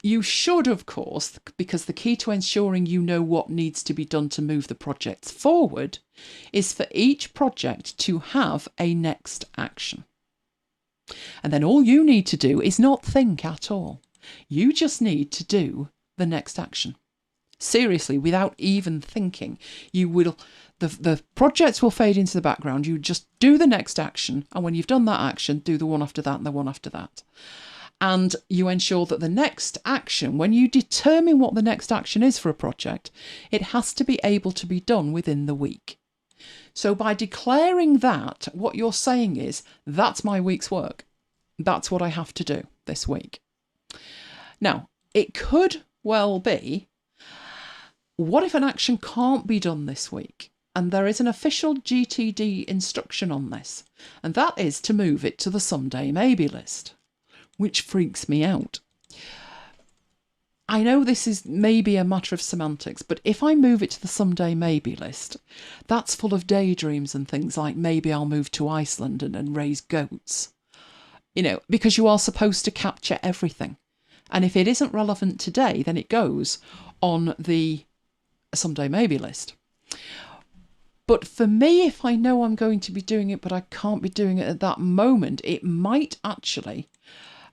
You should, of course, because the key to ensuring you know what needs to be done to move the projects forward is for each project to have a next action. And then all you need to do is not think at all. You just need to do the next action. Seriously, without even thinking, you will, the projects will fade into the background. You just do the next action, and when you've done that action, do the one after that and the one after that. And you ensure that the next action, when you determine what the next action is for a project, it has to be able to be done within the week. So by declaring that, what you're saying is, that's my week's work. That's what I have to do this week. Now, it could well be, what if an action can't be done this week? And there is an official GTD instruction on this, and that is to move it to the someday maybe list, which freaks me out. I know this is maybe a matter of semantics, but if I move it to the someday maybe list, that's full of daydreams and things like maybe I'll move to Iceland and raise goats. You know, because you are supposed to capture everything. And if it isn't relevant today, then it goes on the someday maybe list. But for me, if I know I'm going to be doing it, but I can't be doing it at that moment, it might actually...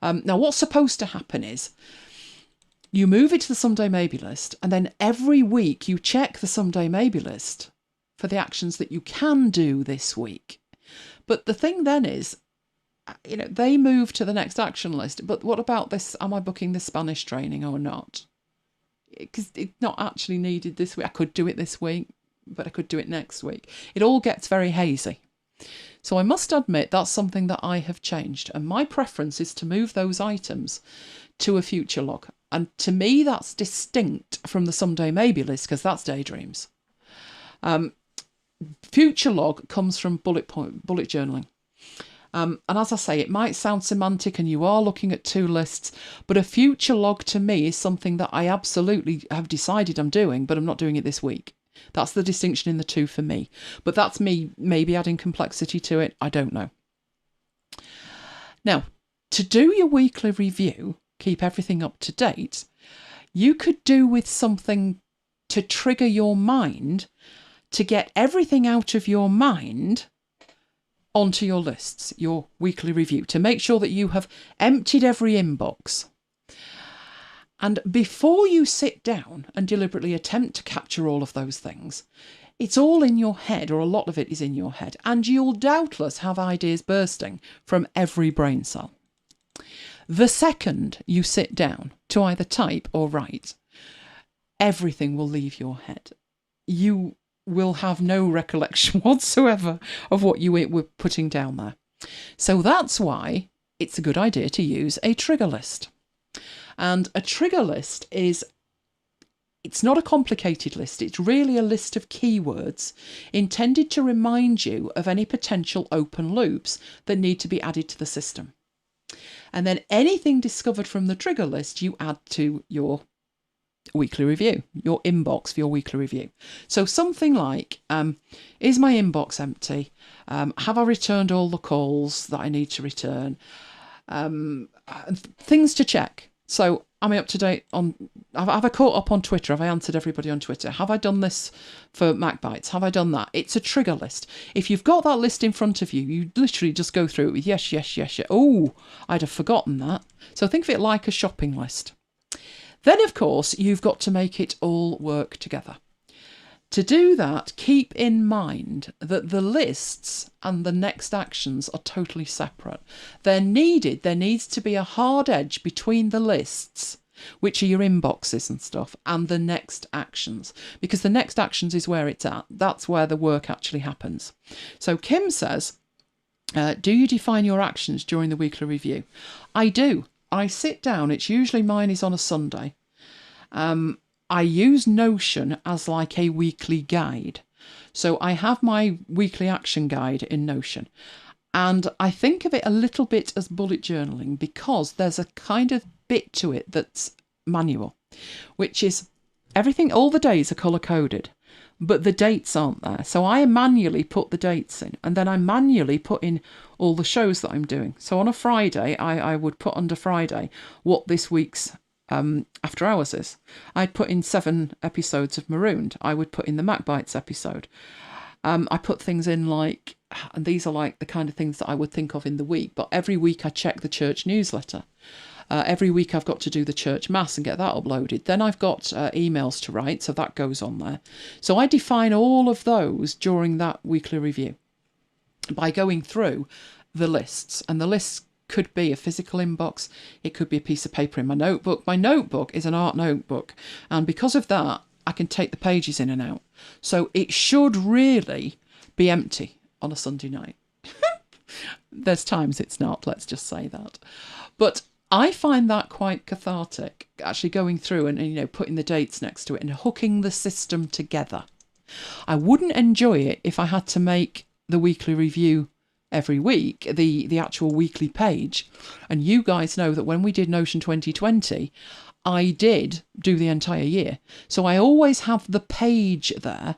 now, what's supposed to happen is you move it to the someday maybe list, and then every week you check the someday maybe list for the actions that you can do this week. But the thing then is, you know, they move to the next action list. But what about this? Am I booking the Spanish training or not? Because it's not actually needed this week. I could do it this week, but I could do it next week. It all gets very hazy. So I must admit that's something that I have changed. And my preference is to move those items to a future log. And to me, that's distinct from the someday maybe list because that's daydreams. Future log comes from bullet journaling. And as I say, it might sound semantic and you are looking at two lists, but a future log to me is something that I absolutely have decided I'm doing, but I'm not doing it this week. That's the distinction in the two for me. But that's me maybe adding complexity to it. I don't know. Now, to do your weekly review, keep everything up to date, you could do with something to trigger your mind to get everything out of your mind onto your lists, your weekly review, to make sure that you have emptied every inbox. And before you sit down and deliberately attempt to capture all of those things, it's all in your head, or a lot of it is in your head, and you'll doubtless have ideas bursting from every brain cell. The second you sit down to either type or write, everything will leave your head. You will have no recollection whatsoever of what you were putting down there. So that's why it's a good idea to use a trigger list. And a trigger list it's not a complicated list. It's really a list of keywords intended to remind you of any potential open loops that need to be added to the system. And then anything discovered from the trigger list, you add to your weekly review, your inbox for your weekly review. So something like, is my inbox empty? Have I returned all the calls that I need to return? Things to check. So am I up to date on, have I caught up on Twitter? Have I answered everybody on Twitter? Have I done this for MacBites? Have I done that? It's a trigger list. If you've got that list in front of you, you literally just go through it with yes, yes, yes, yes. Oh, I'd have forgotten that. So think of it like a shopping list. Then, of course, you've got to make it all work together. To do that, keep in mind that the lists and the next actions are totally separate. There needs to be a hard edge between the lists, which are your inboxes and stuff, and the next actions, because the next actions is where it's at. That's where the work actually happens. So Kim says, do you define your actions during the weekly review? I do. I sit down, it's usually mine is on a Sunday. I use Notion as like a weekly guide. So I have my weekly action guide in Notion. And I think of it a little bit as bullet journaling because there's a kind of bit to it that's manual, which is everything, all the days are colour coded, but the dates aren't there. So I manually put the dates in, and then I manually put in all the shows that I'm doing. So on a Friday, I would put under Friday what this week's After Hours is. I'd put in 7 episodes of Marooned. I would put in the MacBites episode. I put things in like, and these are like the kind of things that I would think of in the week, but every week I check the church newsletter. Every week I've got to do the church mass and get that uploaded. Then I've got emails to write, so that goes on there. So I define all of those during that weekly review by going through the lists, and the lists could be a physical inbox, it could be a piece of paper in my notebook. My notebook is an art notebook, and because of that, I can take the pages in and out. So it should really be empty on a Sunday night. There's times it's not, let's just say that. But I find that quite cathartic, actually going through and putting the dates next to it and hooking the system together. I wouldn't enjoy it if I had to make the weekly review every week, the actual weekly page. And you guys know that when we did Notion 2020, I did do the entire year. So I always have the page there.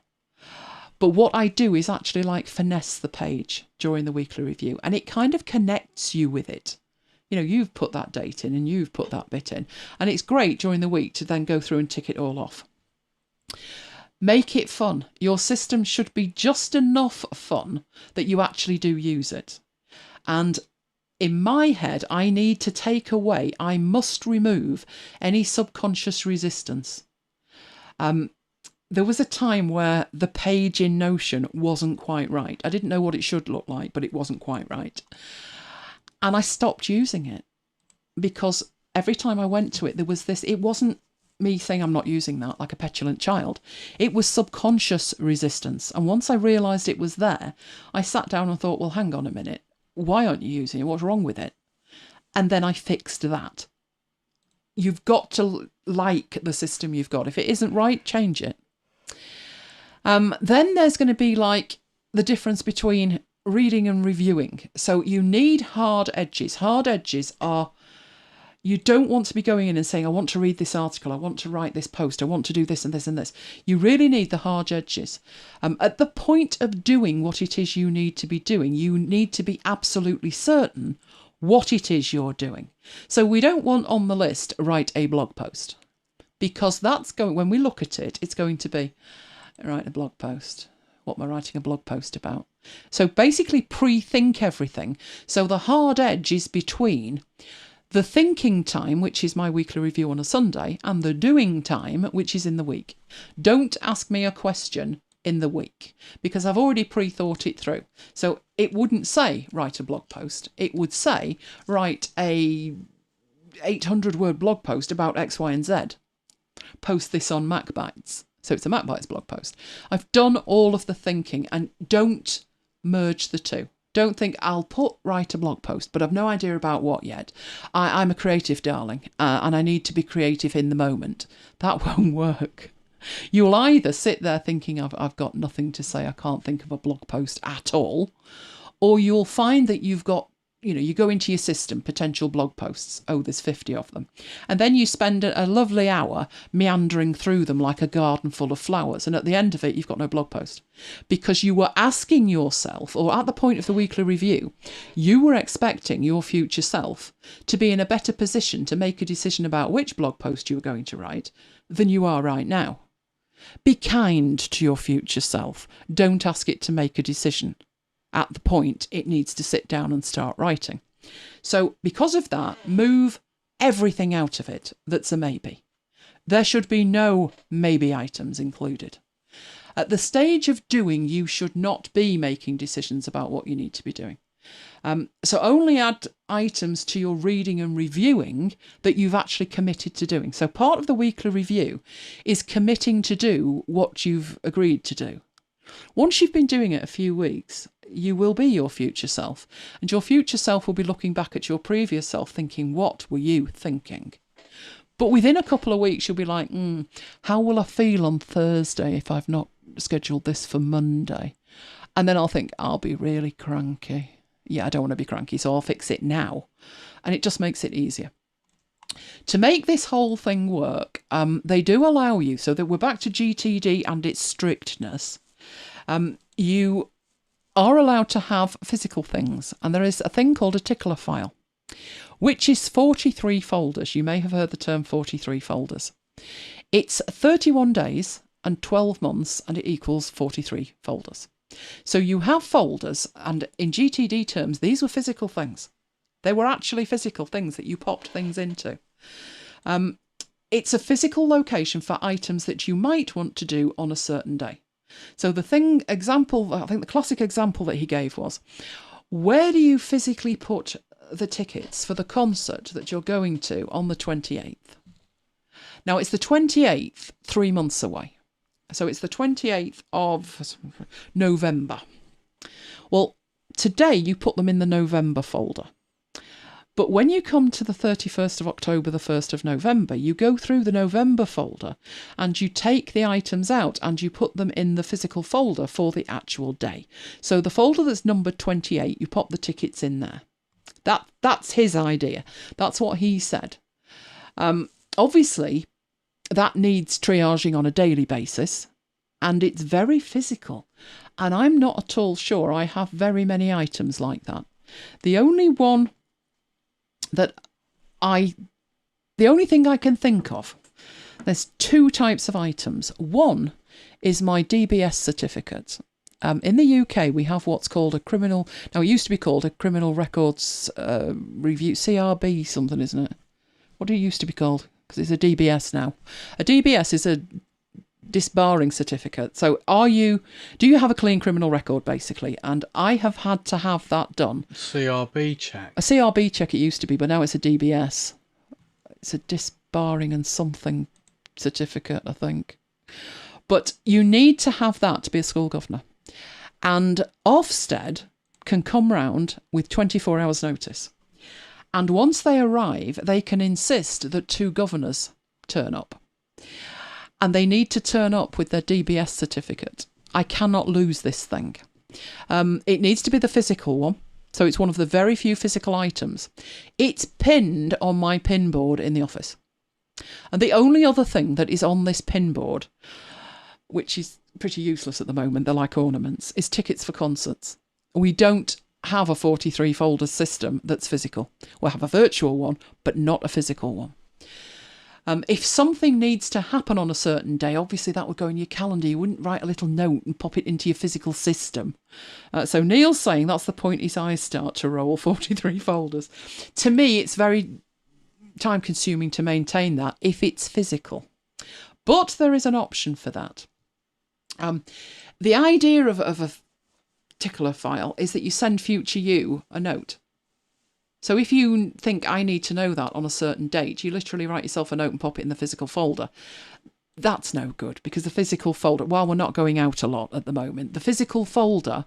But what I do is actually like finesse the page during the weekly review, and it kind of connects you with it. You've put that date in and you've put that bit in. And it's great during the week to then go through and tick it all off. Make it fun. Your system should be just enough fun that you actually do use it. And in my head, I must remove any subconscious resistance. There was a time where the page in Notion wasn't quite right. I didn't know what it should look like, but it wasn't quite right. And I stopped using it because every time I went to it, there was this, it wasn't me saying I'm not using that like a petulant child. It was subconscious resistance. And once I realised it was there, I sat down and thought, well, hang on a minute. Why aren't you using it? What's wrong with it? And then I fixed that. You've got to like the system you've got. If it isn't right, change it. Then there's going to be like the difference between reading and reviewing. So you need hard edges. Hard edges are, you don't want to be going in and saying, I want to read this article, I want to write this post, I want to do this and this and this. You really need the hard edges. At the point of doing what it is you need to be doing, you need to be absolutely certain what it is you're doing. So we don't want on the list, write a blog post, because that's going, when we look at it, it's going to be, write a blog post. What am I writing a blog post about? So basically pre-think everything. So the hard edge is between the thinking time, which is my weekly review on a Sunday, and the doing time, which is in the week. Don't ask me a question in the week because I've already pre-thought it through. So it wouldn't say write a blog post. It would say write a 800-word blog post about X, Y, and Z. Post this on MacBites. So it's a MacBites blog post. I've done all of the thinking, and don't merge the two. Don't think I'll write a blog post, but I've no idea about what yet. I'm a creative darling, and I need to be creative in the moment. That won't work. You'll either sit there thinking I've got nothing to say, I can't think of a blog post at all, or you'll find that you've got you go into your system, potential blog posts. Oh, there's 50 of them. And then you spend a lovely hour meandering through them like a garden full of flowers. And at the end of it, you've got no blog post. Because you were asking yourself, or at the point of the weekly review, you were expecting your future self to be in a better position to make a decision about which blog post you were going to write than you are right now. Be kind to your future self. Don't ask it to make a decision at the point it needs to sit down and start writing. So because of that, move everything out of it that's a maybe. There should be no maybe items included. At the stage of doing, you should not be making decisions about what you need to be doing. So only add items to your reading and reviewing that you've actually committed to doing. So part of the weekly review is committing to do what you've agreed to do. Once you've been doing it a few weeks, you will be your future self, and your future self will be looking back at your previous self thinking, what were you thinking? But within a couple of weeks, you'll be like, how will I feel on Thursday if I've not scheduled this for Monday? And then I'll think, I'll be really cranky. Yeah, I don't want to be cranky, so I'll fix it now. And it just makes it easier. To make this whole thing work, they do allow you, so that we're back to GTD and its strictness. You are allowed to have physical things, and there is a thing called a tickler file, which is 43 folders. You may have heard the term 43 folders. It's 31 days and 12 months, and it equals 43 folders. So you have folders, and in GTD terms, these were physical things. They were actually physical things that you popped things into. It's a physical location for items that you might want to do on a certain day. So I think the classic example that he gave was, where do you physically put the tickets for the concert that you're going to on the 28th? Now, it's the 28th, 3 months away. So it's the 28th of November. Well, today you put them in the November folder. But when you come to the 31st of October, the 1st of November, you go through the November folder and you take the items out and you put them in the physical folder for the actual day. So the folder that's numbered 28, you pop the tickets in there. That's his idea. That's what he said. Obviously, that needs triaging on a daily basis, and it's very physical. And I'm not at all sure I have very many items like that. The only thing I can think of, there's two types of items. One is my DBS certificate. In the UK, we have what's called a criminal... Now, it used to be called a criminal records review, CRB something, isn't it? What do it used to be called? Because it's a DBS now. A DBS is a disbarring certificate. So do you have a clean criminal record, basically? And I have had to have that done. CRB check. A CRB check it used to be, but now it's a DBS. It's a disbarring and something certificate, I think. But you need to have that to be a school governor. And Ofsted can come round with 24 hours notice. And once they arrive, they can insist that 2 governors turn up. And they need to turn up with their DBS certificate. I cannot lose this thing. It needs to be the physical one. So it's one of the very few physical items. It's pinned on my pin board in the office. And the only other thing that is on this pin board, which is pretty useless at the moment, they're like ornaments, is tickets for concerts. We don't have a 43 folders system that's physical. We'll have a virtual one, but not a physical one. If something needs to happen on a certain day, obviously that would go in your calendar. You wouldn't write a little note and pop it into your physical system. So Neil's saying that's the point his eyes start to roll, 43 folders. To me, it's very time consuming to maintain that if it's physical. But there is an option for that. The idea of a tickler file is that you send future you a note. So if you think I need to know that on a certain date, you literally write yourself a note and pop it in the physical folder. That's no good, because the physical folder, while we're not going out a lot at the moment, the physical folder,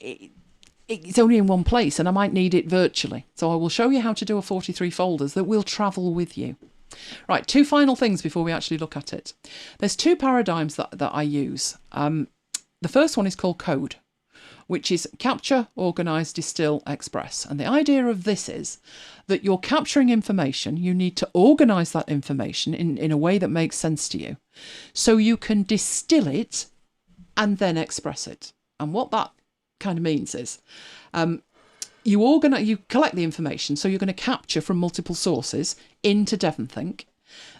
it's only in one place and I might need it virtually. So I will show you how to do a 43 folders that will travel with you. Right, 2 final things before we actually look at it. There's 2 paradigms that I use. The first one is called code, which is capture, organise, distill, express. And the idea of this is that you're capturing information, you need to organise that information in a way that makes sense to you, so you can distill it and then express it. And what that kind of means is you collect the information, so you're going to capture from multiple sources into DEVONthink.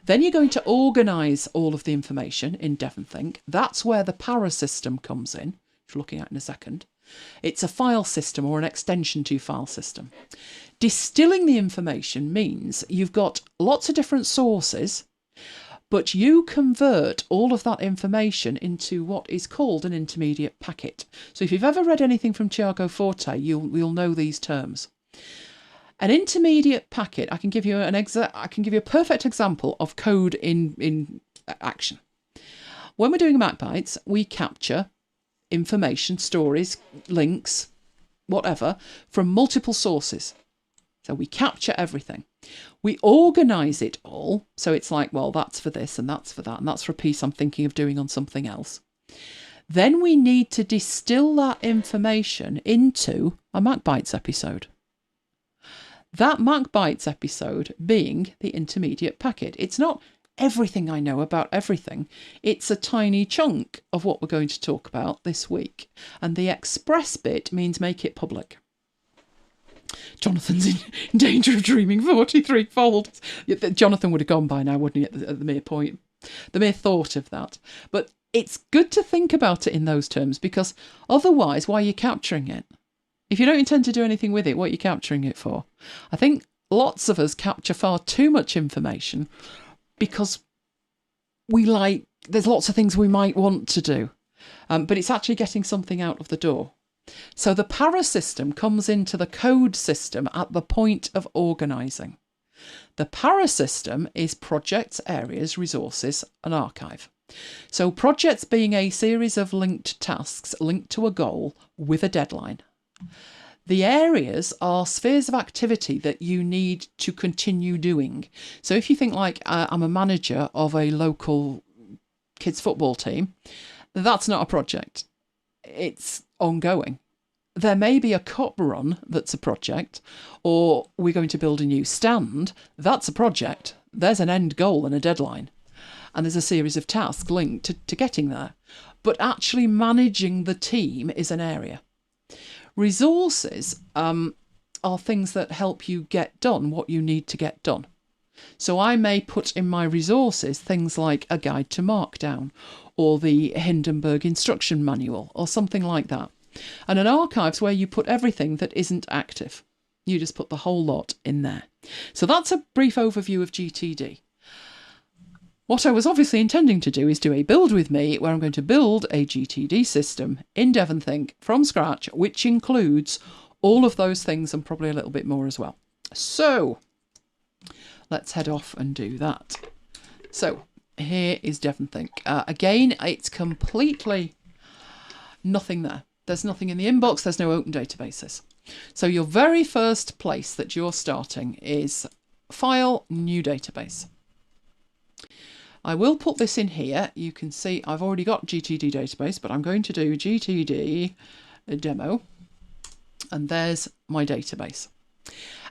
Then you're going to organise all of the information in DEVONthink. That's where the para system comes in, which we're looking at in a second. It's a file system or an extension to file system. Distilling the information means you've got lots of different sources, but you convert all of that information into what is called an intermediate packet. So if you've ever read anything from Tiago Forte, you'll know these terms. An intermediate packet, I can give you a perfect example of code in action. When we're doing MacBites, we capture information, stories, links, whatever, from multiple sources. So we capture everything. We organise it all. So it's like, well, that's for this and that's for that, and that's for a piece I'm thinking of doing on something else. Then we need to distill that information into a MacBites episode. That MacBites episode being the intermediate packet. It's not everything I know about everything. It's a tiny chunk of what we're going to talk about this week. And the express bit means make it public. Jonathan's in danger of dreaming 43 folds. Jonathan would have gone by now, wouldn't he, at the mere point, the mere thought of that. But it's good to think about it in those terms, because otherwise, why are you capturing it? If you don't intend to do anything with it, what are you capturing it for? I think lots of us capture far too much information because there's lots of things we might want to do, but it's actually getting something out of the door. So the para system comes into the code system at the point of organising. The para system is projects, areas, resources, and archive. So projects being a series of linked tasks linked to a goal with a deadline. The areas are spheres of activity that you need to continue doing. So if you think like I'm a manager of a local kids football team, that's not a project. It's ongoing. There may be a cup run that's a project, or we're going to build a new stand. That's a project. There's an end goal and a deadline. And there's a series of tasks linked to getting there. But actually managing the team is an area. Resources are things that help you get done what you need to get done. So I may put in my resources things like a guide to Markdown or the Hindenburg instruction manual or something like that. And an archive's where you put everything that isn't active. You just put the whole lot in there. So that's a brief overview of GTD. What I was obviously intending to do is do a build with me, where I'm going to build a GTD system in DEVONthink from scratch, which includes all of those things and probably a little bit more as well. So let's head off and do that. So here is DEVONthink. Again, it's completely nothing there. There's nothing in the inbox. There's no open databases. So your very first place that you're starting is File, New Database. I will put this in here. You can see I've already got GTD database, but I'm going to do GTD demo. And there's my database.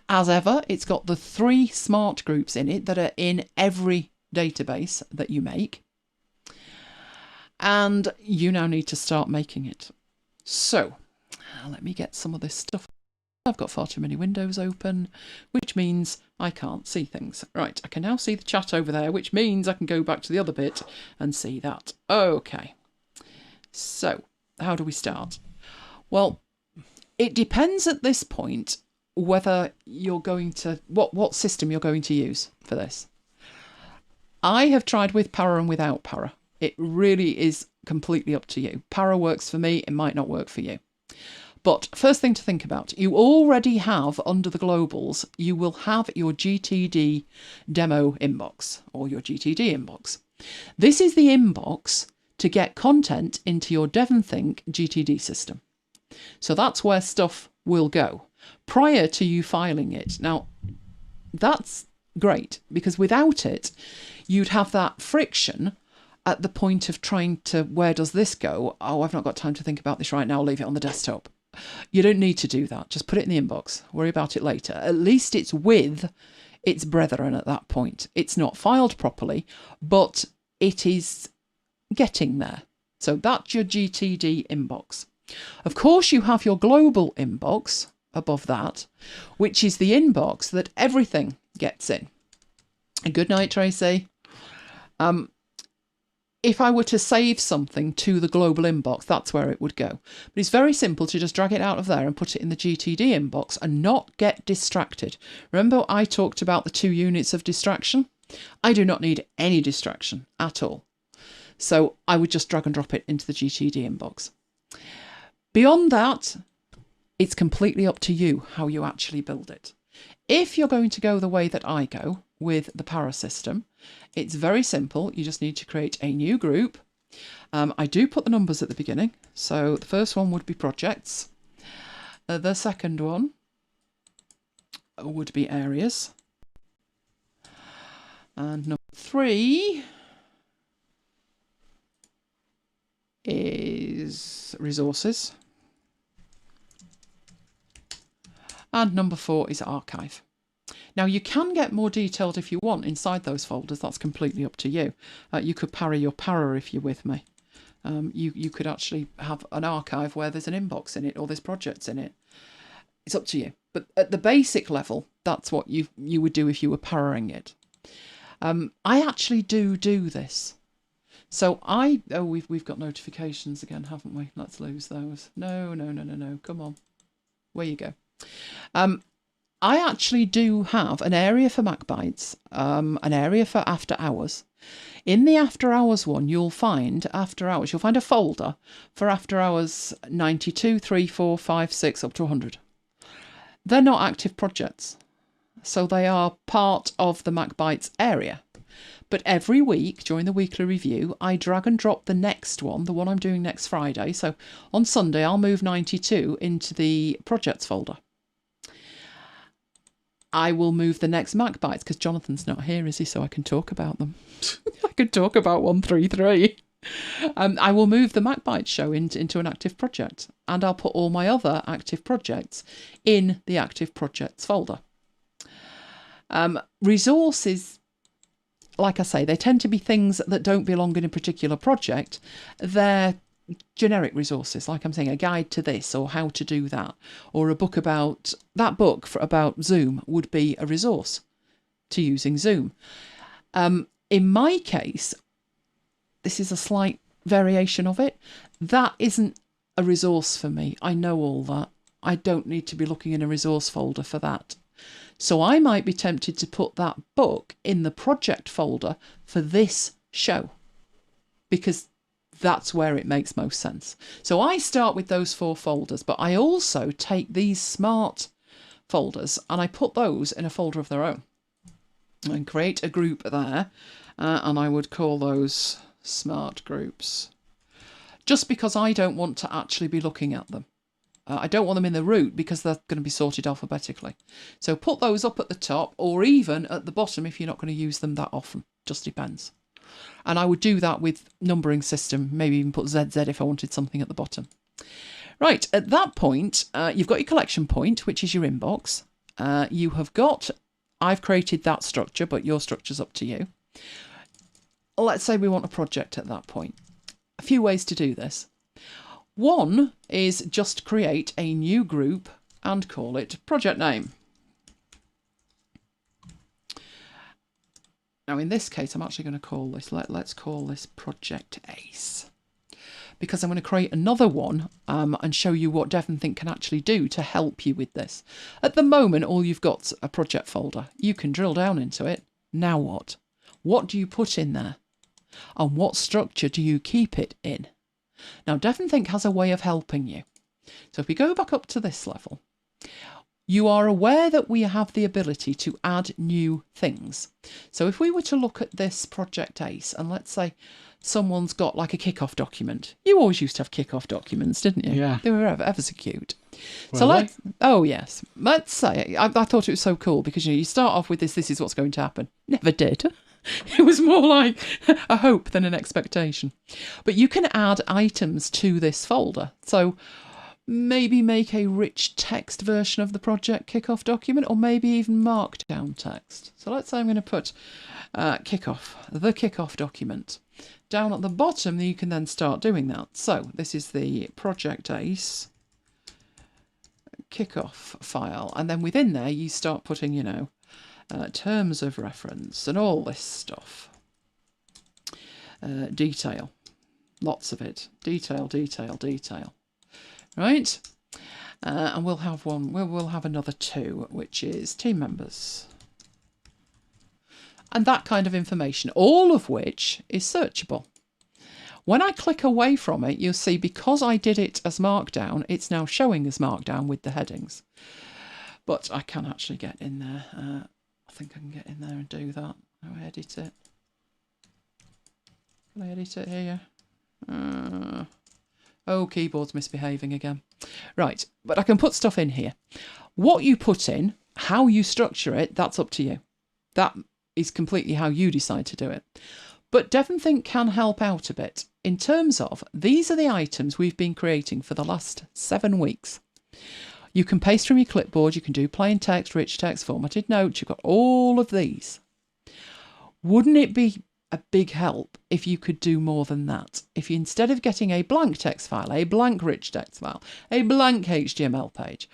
As ever, it's got the 3 smart groups in it that are in every database that you make. And you now need to start making it. So let me get some of this stuff. I've got far too many windows open, which means I can't see things. Right, I can now see the chat over there, which means I can go back to the other bit and see that. Okay, so how do we start? Well, it depends at this point whether you're going to, what system you're going to use for this. I have tried with para and without para. It really is completely up to you. Para works for me, it might not work for you. But first thing to think about, you already have under the globals, you will have your GTD demo inbox or your GTD inbox. This is the inbox to get content into your DEVONthink GTD system. So that's where stuff will go prior to you filing it. Now, that's great because without it, you'd have that friction at the point of trying to, where does this go? Oh, I've not got time to think about this right now. I'll leave it on the desktop. You don't need to do that. Just put it in the inbox. Worry about it later. At least it's with its brethren at that point. It's not filed properly, but it is getting there. So that's your GTD inbox. Of course, you have your global inbox above that, which is the inbox that everything gets in. And good night, Tracy. If I were to save something to the global inbox, that's where it would go. But it's very simple to just drag it out of there and put it in the GTD inbox and not get distracted. Remember I talked about the 2 units of distraction? I do not need any distraction at all. So I would just drag and drop it into the GTD inbox. Beyond that, it's completely up to you how you actually build it. If you're going to go the way that I go with the Para system, it's very simple. You just need to create a new group. I do put the numbers at the beginning. So the first one would be projects. The second one would be areas. And number 3 is resources. And number 4 is archive. Now, you can get more detailed if you want inside those folders. That's completely up to you. You could parry your para if you're with me. You could actually have an archive where there's an inbox in it or there's projects in it. It's up to you. But at the basic level, that's what you would do if you were parrying it. I actually do this. So we've got notifications again, haven't we? Let's lose those. No. Come on. Where you go. I actually do have an area for MacBites, an area for after hours. In the after hours one, you'll find a folder for after hours 92, 3, 4, 5, 6, up to 100. They're not active projects, so they are part of the MacBites area. But every week during the weekly review, I drag and drop the next one, the one I'm doing next Friday. So on Sunday, I'll move 92 into the projects folder. I will move the next MacBites because Jonathan's not here, is he? So I can talk about them. I could talk about 133. I will move the MacBites show into an active project, and I'll put all my other active projects in the active projects folder. Resources, like I say, they tend to be things that don't belong in a particular project. They're generic resources, like I'm saying, a guide to this or how to do that, or a book about that book about Zoom would be a resource to using Zoom. In my case, this is a slight variation of it. That isn't a resource for me. I know all that. I don't need to be looking in a resource folder for that. So I might be tempted to put that book in the project folder for this show, because that's where it makes most sense. So I start with those 4 folders, but I also take these smart folders and I put those in a folder of their own and create a group there. And I would call those smart groups, just because I don't want to actually be looking at them. I don't want them in the root because they're going to be sorted alphabetically. So put those up at the top or even at the bottom if you're not going to use them that often. Just depends. And I would do that with numbering system, maybe even put ZZ if I wanted something at the bottom. Right, at that point, you've got your collection point, which is your inbox. I've created that structure, but your structure's up to you. Let's say we want a project at that point. A few ways to do this. One is just create a new group and call it project name. Now, in this case, I'm actually going to call this, let's call this Project Ace, because I'm going to create another one and show you what DEVONthink can actually do to help you with this. At the moment, all you've got's a project folder. You can drill down into it. Now what? What do you put in there? And what structure do you keep it in? Now, DEVONthink has a way of helping you. So if we go back up to this level, you are aware that we have the ability to add new things. So if we were to look at this Project Ace, and let's say someone's got like a kickoff document. You always used to have kickoff documents, didn't you? Yeah. They were ever so cute. Oh yes. Let's say, I thought it was so cool because you start off with this is what's going to happen. Never did. It was more like a hope than an expectation. But you can add items to this folder. So maybe make a rich text version of the project kickoff document, or maybe even markdown text. So let's say I'm going to put the kickoff document. Down at the bottom, you can then start doing that. So this is the Project Ace kickoff file. And then within there, you start putting, terms of reference and all this stuff. Detail. Lots of it. Detail. Right? And we'll have one. We'll have another 2, which is team members. And that kind of information, all of which is searchable. When I click away from it, you'll see because I did it as Markdown, it's now showing as Markdown with the headings. But I can actually get in there. I think I can get in there and do that. How do I edit it? Can I edit it here? Oh, keyboard's misbehaving again. Right, but I can put stuff in here. What you put in, how you structure it, that's up to you. That is completely how you decide to do it. But DEVONthink can help out a bit in terms of these are the items we've been creating for the last 7 weeks. You can paste from your clipboard, you can do plain text, rich text, formatted notes, you've got all of these. Wouldn't it be a big help if you could do more than that? If you, instead of getting a blank text file, a blank rich text file, a blank HTML page,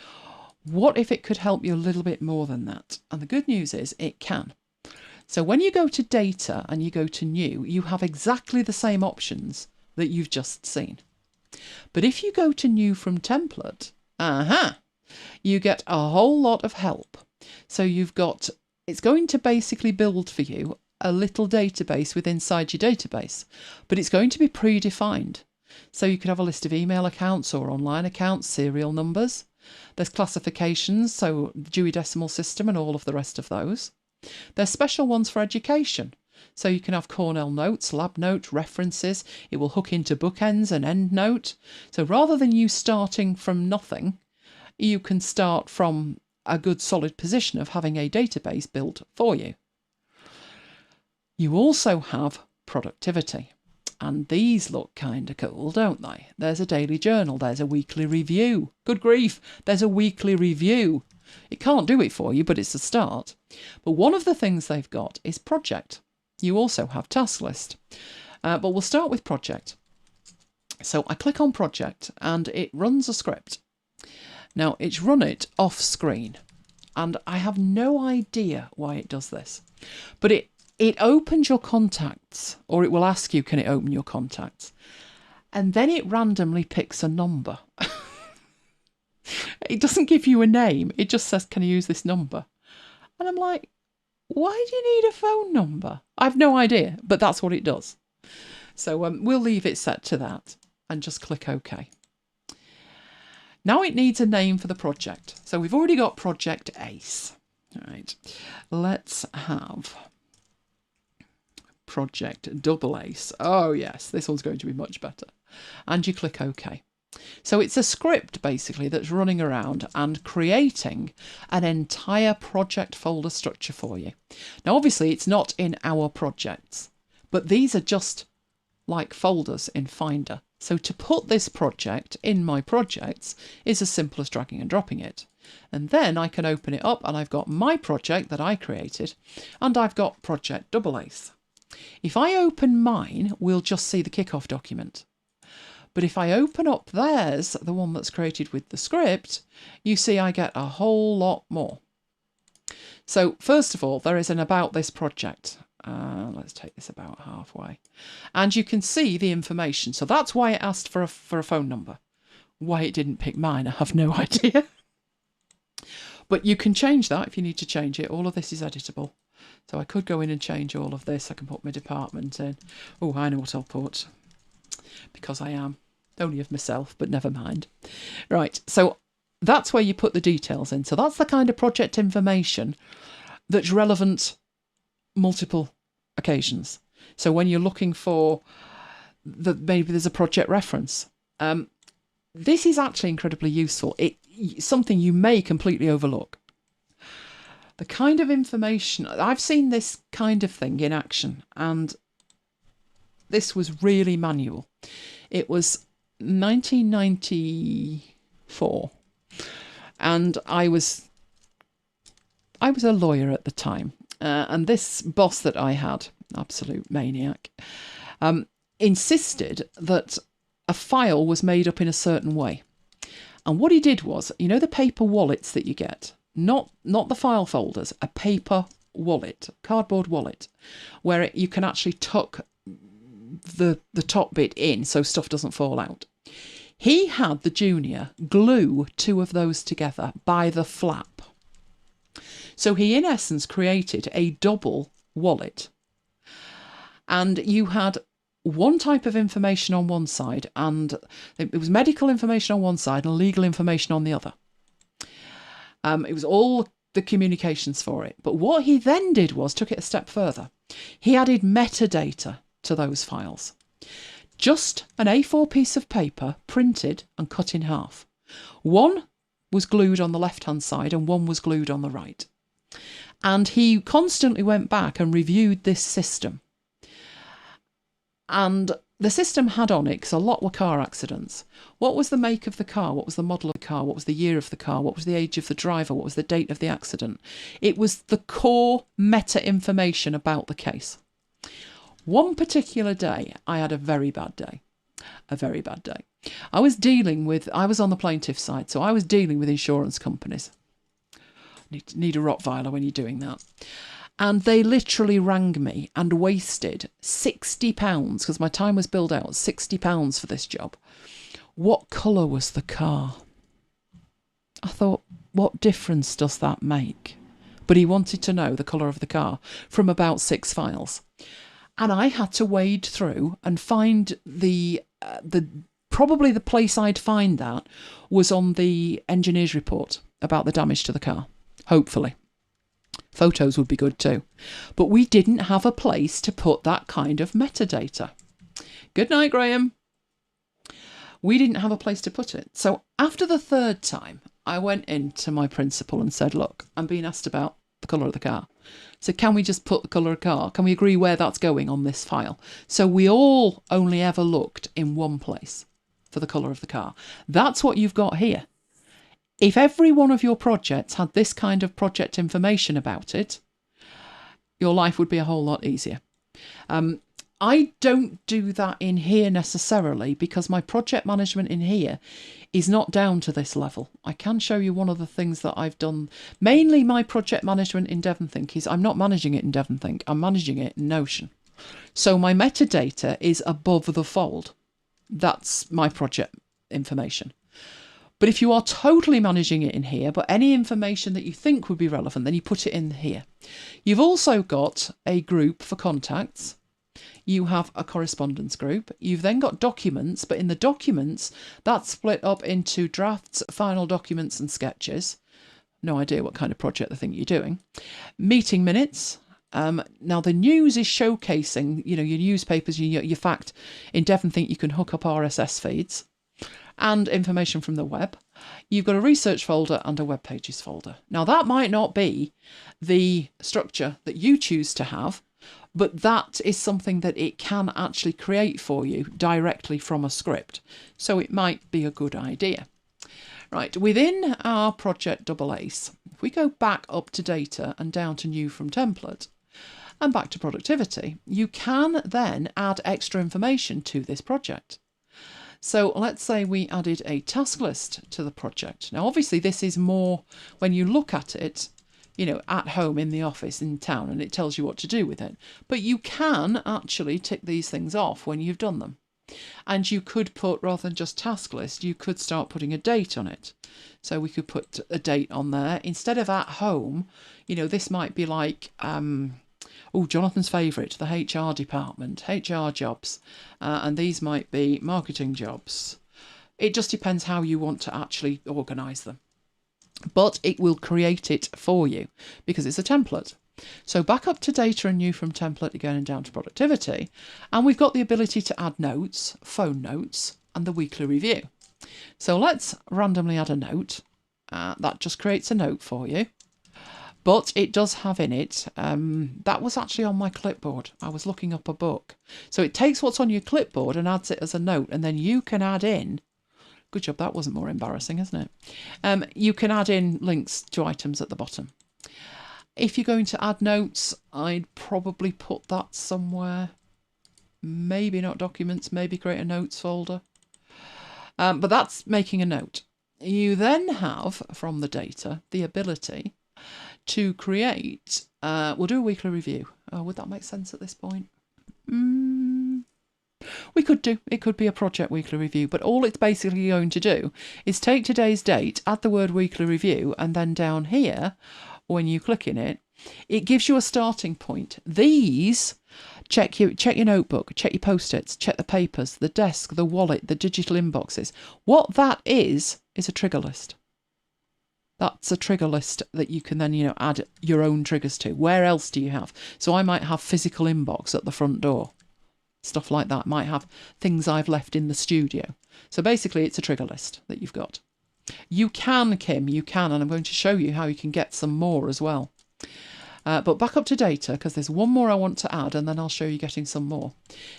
what if it could help you a little bit more than that? And the good news is it can. So when you go to data and you go to new, you have exactly the same options that you've just seen. But if you go to new from template, you get a whole lot of help. So you've got, it's going to basically build for you a little database within inside your database, but it's going to be predefined. So you could have a list of email accounts or online accounts, serial numbers. There's classifications, so the Dewey Decimal System and all of the rest of those. There's special ones for education. So you can have Cornell notes, lab notes, references. It will hook into bookends and endnote. So rather than you starting from nothing, you can start from a good solid position of having a database built for you. You also have productivity. And these look kind of cool, don't they? There's a daily journal. There's a weekly review. Good grief, there's a weekly review. It can't do it for you, but it's a start. But one of the things they've got is project. You also have task list. But we'll start with project. So I click on project and it runs a script. Now it's run it off screen and I have no idea why it does this. But it opens your contacts, or it will ask you, can it open your contacts? And then it randomly picks a number. It doesn't give you a name. It just says, can you use this number? And I'm like, why do you need a phone number? I have no idea, but that's what it does. So we'll leave it set to that and just click OK. Now it needs a name for the project. So we've already got Project Ace. All right, let's have Project Double Ace. Oh yes, this one's going to be much better. And you click OK. So it's a script basically that's running around and creating an entire project folder structure for you. Now obviously it's not in our projects, but these are just like folders in Finder. So to put this project in my projects is as simple as dragging and dropping it. And then I can open it up and I've got my project that I created and I've got Project Double Ace. If I open mine, we'll just see the kickoff document. But if I open up theirs, the one that's created with the script, you see I get a whole lot more. So first of all, there is an about this project. Let's take this about halfway. And you can see the information. So that's why it asked for a phone number. Why it didn't pick mine, I have no idea. But you can change that if you need to change it. All of this is editable. So I could go in and change all of this. I can put my department in. Oh, I know what I'll put. Because I am only of myself, but never mind. Right, so that's where you put the details in. So that's the kind of project information that's relevant multiple occasions. So when you're looking for maybe there's a project reference. This is actually incredibly useful. It's something you may completely overlook. The kind of information, I've seen this kind of thing in action, and this was really manual. It was 1994, and I was a lawyer at the time, and this boss that I had, absolute maniac, insisted that a file was made up in a certain way. And what he did was, you know, the paper wallets that you get, not the file folders, a paper wallet, cardboard wallet, where you can actually tuck the top bit in so stuff doesn't fall out. He had the junior glue two of those together by the flap. So he, in essence, created a double wallet. And you had one type of information on one side, and it was medical information on one side and legal information on the other. It was all the communications for it. But what he then did was took it a step further. He added metadata to those files. Just an A4 piece of paper printed and cut in half. One was glued on the left-hand side and one was glued on the right. And he constantly went back and reviewed this system. And the system had on it, because a lot were car accidents. What was the make of the car? What was the model of the car? What was the year of the car? What was the age of the driver? What was the date of the accident? It was the core meta information about the case. One particular day, I had a very bad day. A very bad day. I was on the plaintiff's side, so I was dealing with insurance companies. Need a Rottweiler when you're doing that. And they literally rang me and wasted £60, because my time was billed out, £60 for this job. What colour was the car? I thought, what difference does that make? But he wanted to know the colour of the car from about 6 files. And I had to wade through and find probably the place I'd find that was on the engineer's report about the damage to the car, hopefully. Photos would be good too. But we didn't have a place to put that kind of metadata. Good night, Graham. We didn't have a place to put it. So after the third time, I went into my principal and said, look, I'm being asked about the colour of the car. So can we just put the colour of the car? Can we agree where that's going on this file? So we all only ever looked in one place for the colour of the car. That's what you've got here. If every one of your projects had this kind of project information about it, your life would be a whole lot easier. I don't do that in here necessarily because my project management in here is not down to this level. I can show you one of the things that I've done. Mainly my project management in DEVONthink is I'm not managing it in DEVONthink, I'm managing it in Notion. So my metadata is above the fold. That's my project information. But if you are totally managing it in here, but any information that you think would be relevant, then you put it in here. You've also got a group for contacts. You have a correspondence group. You've then got documents, but in the documents, that's split up into drafts, final documents and sketches. No idea what kind of project they think you're doing. Meeting minutes. Now the news is showcasing, your newspapers, your fact. In DEVONthink, you can hook up RSS feeds and information from the web. You've got a research folder and a web pages folder. Now that might not be the structure that you choose to have, but that is something that it can actually create for you directly from a script. So it might be a good idea. Right, within our project Double Ace, if we go back up to data and down to new from template and back to productivity, you can then add extra information to this project. So let's say we added a task list to the project. Now, obviously, this is more when you look at it, at home, in the office, in town, and it tells you what to do with it. But you can actually tick these things off when you've done them. And you could put, rather than just task list, you could start putting a date on it. So we could put a date on there. Instead of at home, this might be like, Jonathan's favourite, the HR department, HR jobs. And these might be marketing jobs. It just depends how you want to actually organise them. But it will create it for you because it's a template. So back up to data and new from template again and down to productivity. And we've got the ability to add notes, phone notes, and the weekly review. So let's randomly add a note. That just creates a note for you. But it does have in it, that was actually on my clipboard. I was looking up a book. So it takes what's on your clipboard and adds it as a note, and then you can add in, good job, that wasn't more embarrassing, isn't it? You can add in links to items at the bottom. If you're going to add notes, I'd probably put that somewhere. Maybe not documents, maybe create a notes folder. But that's making a note. You then have, from the data, the ability to create, we'll do a weekly review. Would that make sense at this point? We could do. It could be a project weekly review, but all it's basically going to do is take today's date, add the word weekly review, and then down here, when you click in it, it gives you a starting point. These, check your notebook, check your post-its, check the papers, the desk, the wallet, the digital inboxes. What that is a trigger list. That's a trigger list that you can then, add your own triggers to. Where else do you have? So I might have physical inbox at the front door. Stuff like that. Might have things I've left in the studio. So basically it's a trigger list that you've got. You can, Kim, you can, and I'm going to show you how you can get some more as well. But back up to data, because there's one more I want to add, and then I'll show you getting some more.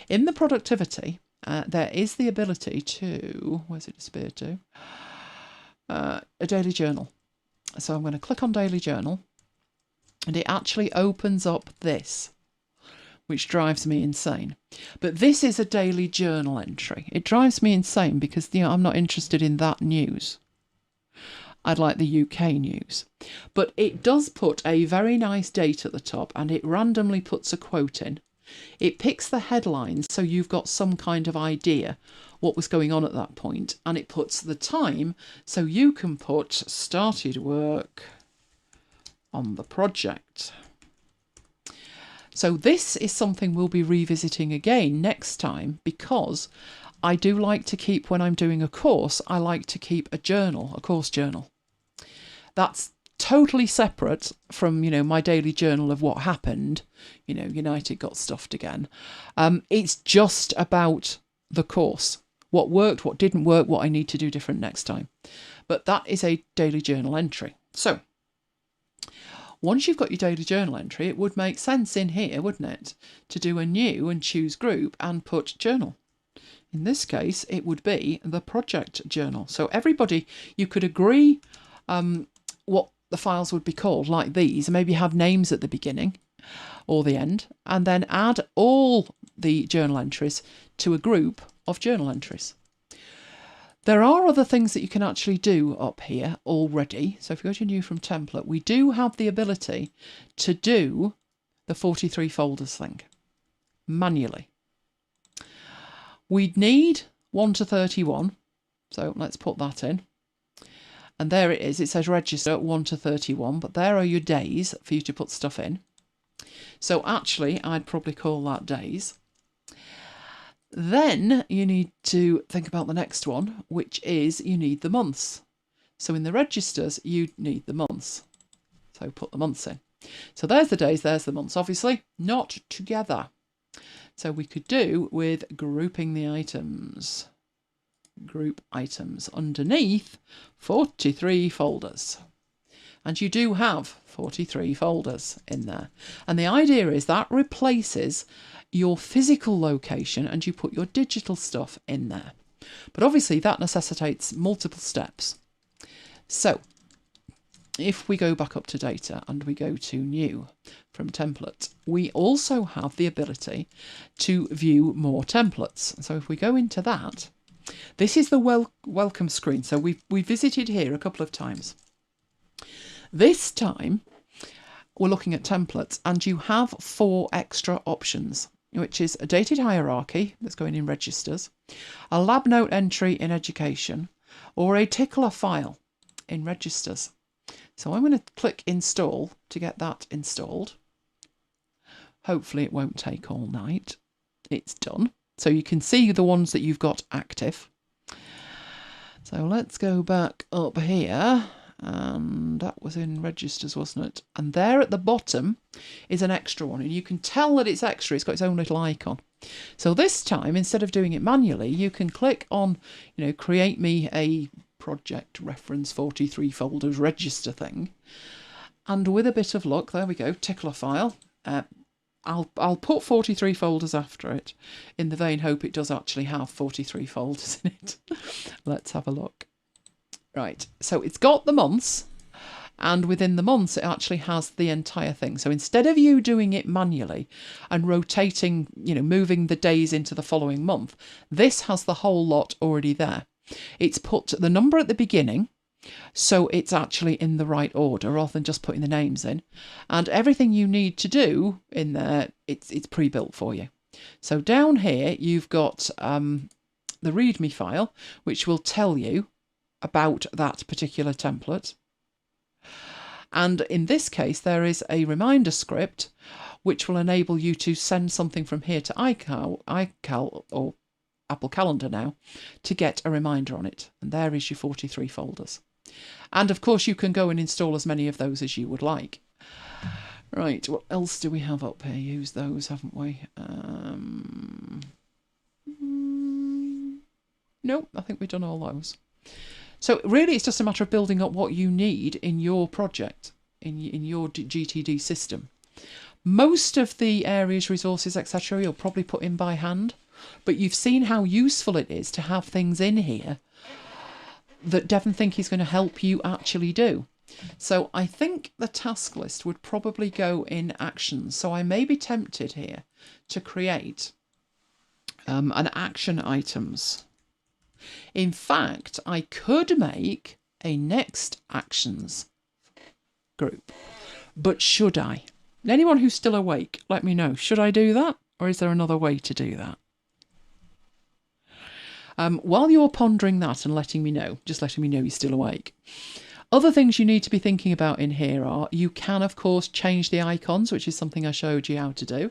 In the productivity, there is the ability to, where's it disappeared to? A daily journal. So I'm going to click on daily journal, and it actually opens up this, which drives me insane. But this is a daily journal entry. It drives me insane because I'm not interested in that news. I'd like the UK news. But it does put a very nice date at the top, and it randomly puts a quote in. It picks the headlines so you've got some kind of idea what was going on at that point, and it puts the time so you can put started work on the project. So this is something we'll be revisiting again next time, because I do like to keep, when I'm doing a course, I like to keep a journal, a course journal. That's totally separate from, my daily journal of what happened. United got stuffed again. It's just about the course. What worked, what didn't work, what I need to do different next time. But that is a daily journal entry. So once you've got your daily journal entry, it would make sense in here, wouldn't it, to do a new and choose group and put journal. In this case, it would be the project journal. So everybody, you could agree what the files would be called, like these, and maybe have names at the beginning or the end, and then add all the journal entries to a group of journal entries. There are other things that you can actually do up here already. So if you go to new from template, we do have the ability to do the 43 folders thing manually. We'd need 1 to 31. So let's put that in. And there it is. It says register 1 to 31, but there are your days for you to put stuff in. So actually, I'd probably call that days. Then you need to think about the next one, which is you need the months. So in the registers, you need the months. So put the months in. So there's the days, there's the months. Obviously, not together. So we could do with grouping the items. Group items underneath 43 folders. And you do have 43 folders in there. And the idea is that replaces your physical location and you put your digital stuff in there. But obviously that necessitates multiple steps. So if we go back up to data and we go to new from template, we also have the ability to view more templates. So if we go into that, this is the welcome screen. So we visited here a couple of times. This time we're looking at templates, and you have 4 extra options, which is a dated hierarchy that's going in registers, a lab note entry in education, or a tickler file in registers. So I'm going to click install to get that installed. Hopefully it won't take all night. It's done. So you can see the ones that you've got active. So let's go back up here, and that was in registers, wasn't it? And there at the bottom is an extra one, and you can tell that it's extra. It's got its own little icon. So this time, instead of doing it manually, you can click on, create me a project reference 43 folders register thing, And with a bit of luck, there we go, tickler file. I'll put 43 folders after it in the vain hope it does actually have 43 folders in it. Let's have a look. Right, so it's got the months, and within the months it actually has the entire thing. So instead of you doing it manually and rotating, moving the days into the following month, this has the whole lot already there. It's put the number at the beginning, so it's actually in the right order rather than just putting the names in. And everything you need to do in there, it's pre-built for you. So down here, you've got the README file, which will tell you about that particular template. And in this case, there is a reminder script, which will enable you to send something from here to iCal or Apple Calendar now to get a reminder on it. And there is your 43 folders. And of course, you can go and install as many of those as you would like. Right, what else do we have up here? Use those, haven't we? Nope, I think we've done all those. So really, it's just a matter of building up what you need in your project, in your GTD system. Most of the areas, resources, etc., you'll probably put in by hand, but you've seen how useful it is to have things in here that DEVONthink is going to help you actually do. So I think the task list would probably go in actions. So I may be tempted here to create an action items. In fact, I could make a next actions group, but should I? Anyone who's still awake, let me know. Should I do that, or is there another way to do that? While you're pondering that and letting me know, just letting me know you're still awake, other things you need to be thinking about in here are, you can, of course, change the icons, which is something I showed you how to do.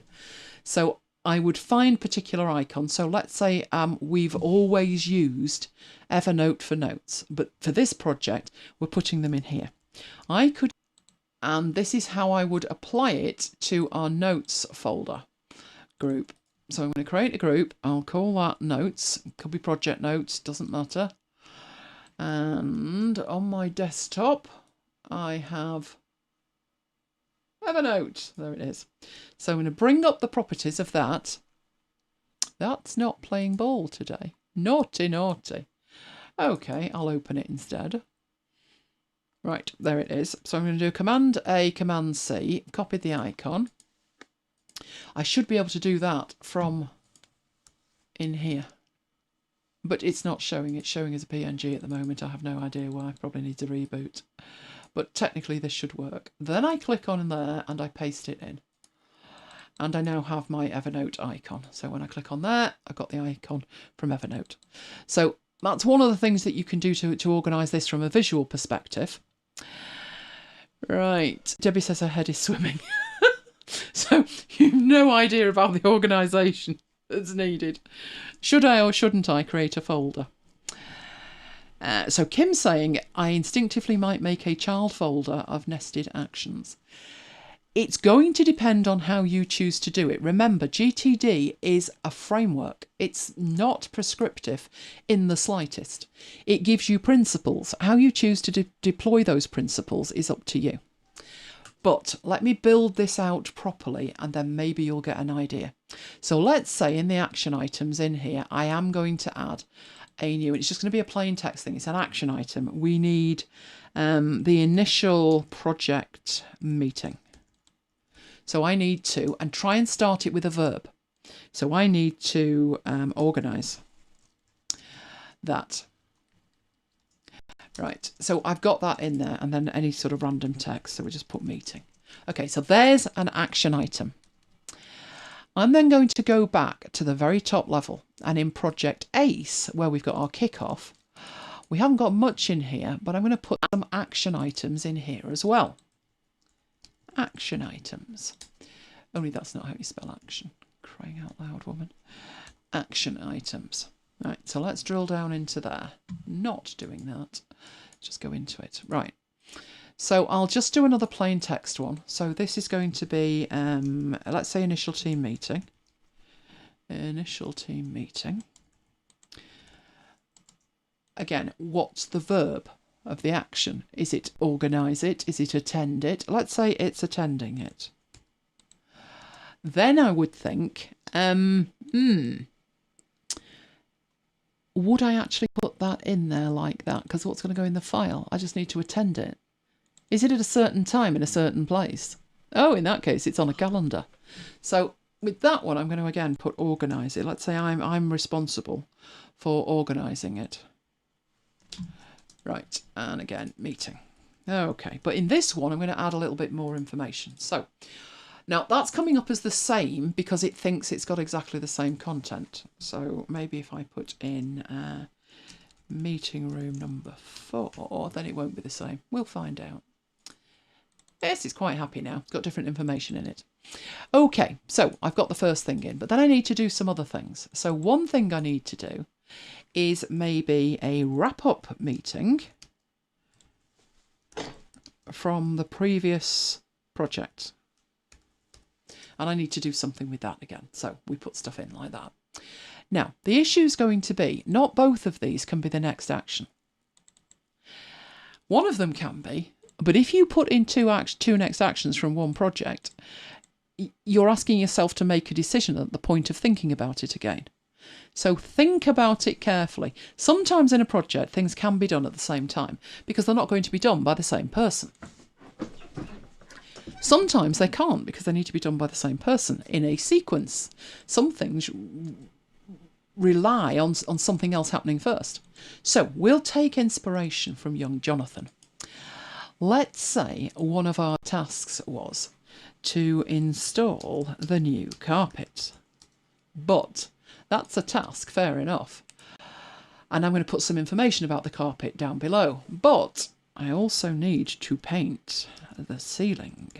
So I would find particular icons. So let's say we've always used Evernote for notes, but for this project, we're putting them in here. I could, and this is how I would apply it to our notes folder group. So I'm going to create a group. I'll call that notes. It could be project notes, doesn't matter. And on my desktop, I have Evernote. There it is. So I'm going to bring up the properties of that. That's not playing ball today. Naughty, naughty. Okay, I'll open it instead. Right, there it is. So I'm going to do Command A, Command C, copy the icon. I should be able to do that from in here, but it's not showing. It's showing as a PNG at the moment. I have no idea why. I probably need to reboot, but technically this should work. Then I click on there and I paste it in, and I now have my Evernote icon. So when I click on there, I've got the icon from Evernote. So that's one of the things that you can do to organise this from a visual perspective. Right, Debbie says her head is swimming. So you've no idea about the organisation that's needed. Should I or shouldn't I create a folder? So Kim's saying, I instinctively might make a child folder of nested actions. It's going to depend on how you choose to do it. Remember, GTD is a framework. It's not prescriptive in the slightest. It gives you principles. How you choose to deploy those principles is up to you. But let me build this out properly and then maybe you'll get an idea. So let's say in the action items in here, I am going to add a new, it's just going to be a plain text thing. It's an action item. We need the initial project meeting. So I need to, and try and start it with a verb. So I need to organise that. Right, so I've got that in there, and then any sort of random text, so we just put meeting. Okay, so there's an action item. I'm then going to go back to the very top level, and in Project ACE, where we've got our kickoff, we haven't got much in here, but I'm going to put some action items in here as well. Action items. Only that's not how you spell action. Crying out loud, woman. Action items. Right, so let's drill down into there. Not doing that. Just go into it. Right. So I'll just do another plain text one. So this is going to be, let's say initial team meeting. Initial team meeting. Again, what's the verb? of the action. Is it organise it? Is it attend it? Let's say it's attending it. Then I would think, would I actually put that in there like that? Because what's going to go in the file? I just need to attend it. Is it at a certain time in a certain place? Oh, in that case, it's on a calendar. So with that one, I'm going to again put organise it. Let's say I'm responsible for organising it. Right, and again, meeting. Okay, but in this one, I'm going to add a little bit more information. So now that's coming up as the same because it thinks it's got exactly the same content. So maybe if I put in meeting room number 4, then it won't be the same. We'll find out. Yes, it's quite happy now. It's got different information in it. Okay, so I've got the first thing in, but then I need to do some other things. So one thing I need to do is maybe a wrap-up meeting from the previous project. And I need to do something with that again. So we put stuff in like that. Now, the issue is going to be, not both of these can be the next action. One of them can be, but if you put in two next actions from one project, you're asking yourself to make a decision at the point of thinking about it again. So think about it carefully. Sometimes in a project, things can be done at the same time because they're not going to be done by the same person. Sometimes they can't because they need to be done by the same person in a sequence. Some things rely on something else happening first. So we'll take inspiration from young Jonathan. Let's say one of our tasks was to install the new carpet. But that's a task, fair enough. And I'm going to put some information about the carpet down below. But I also need to paint the ceiling.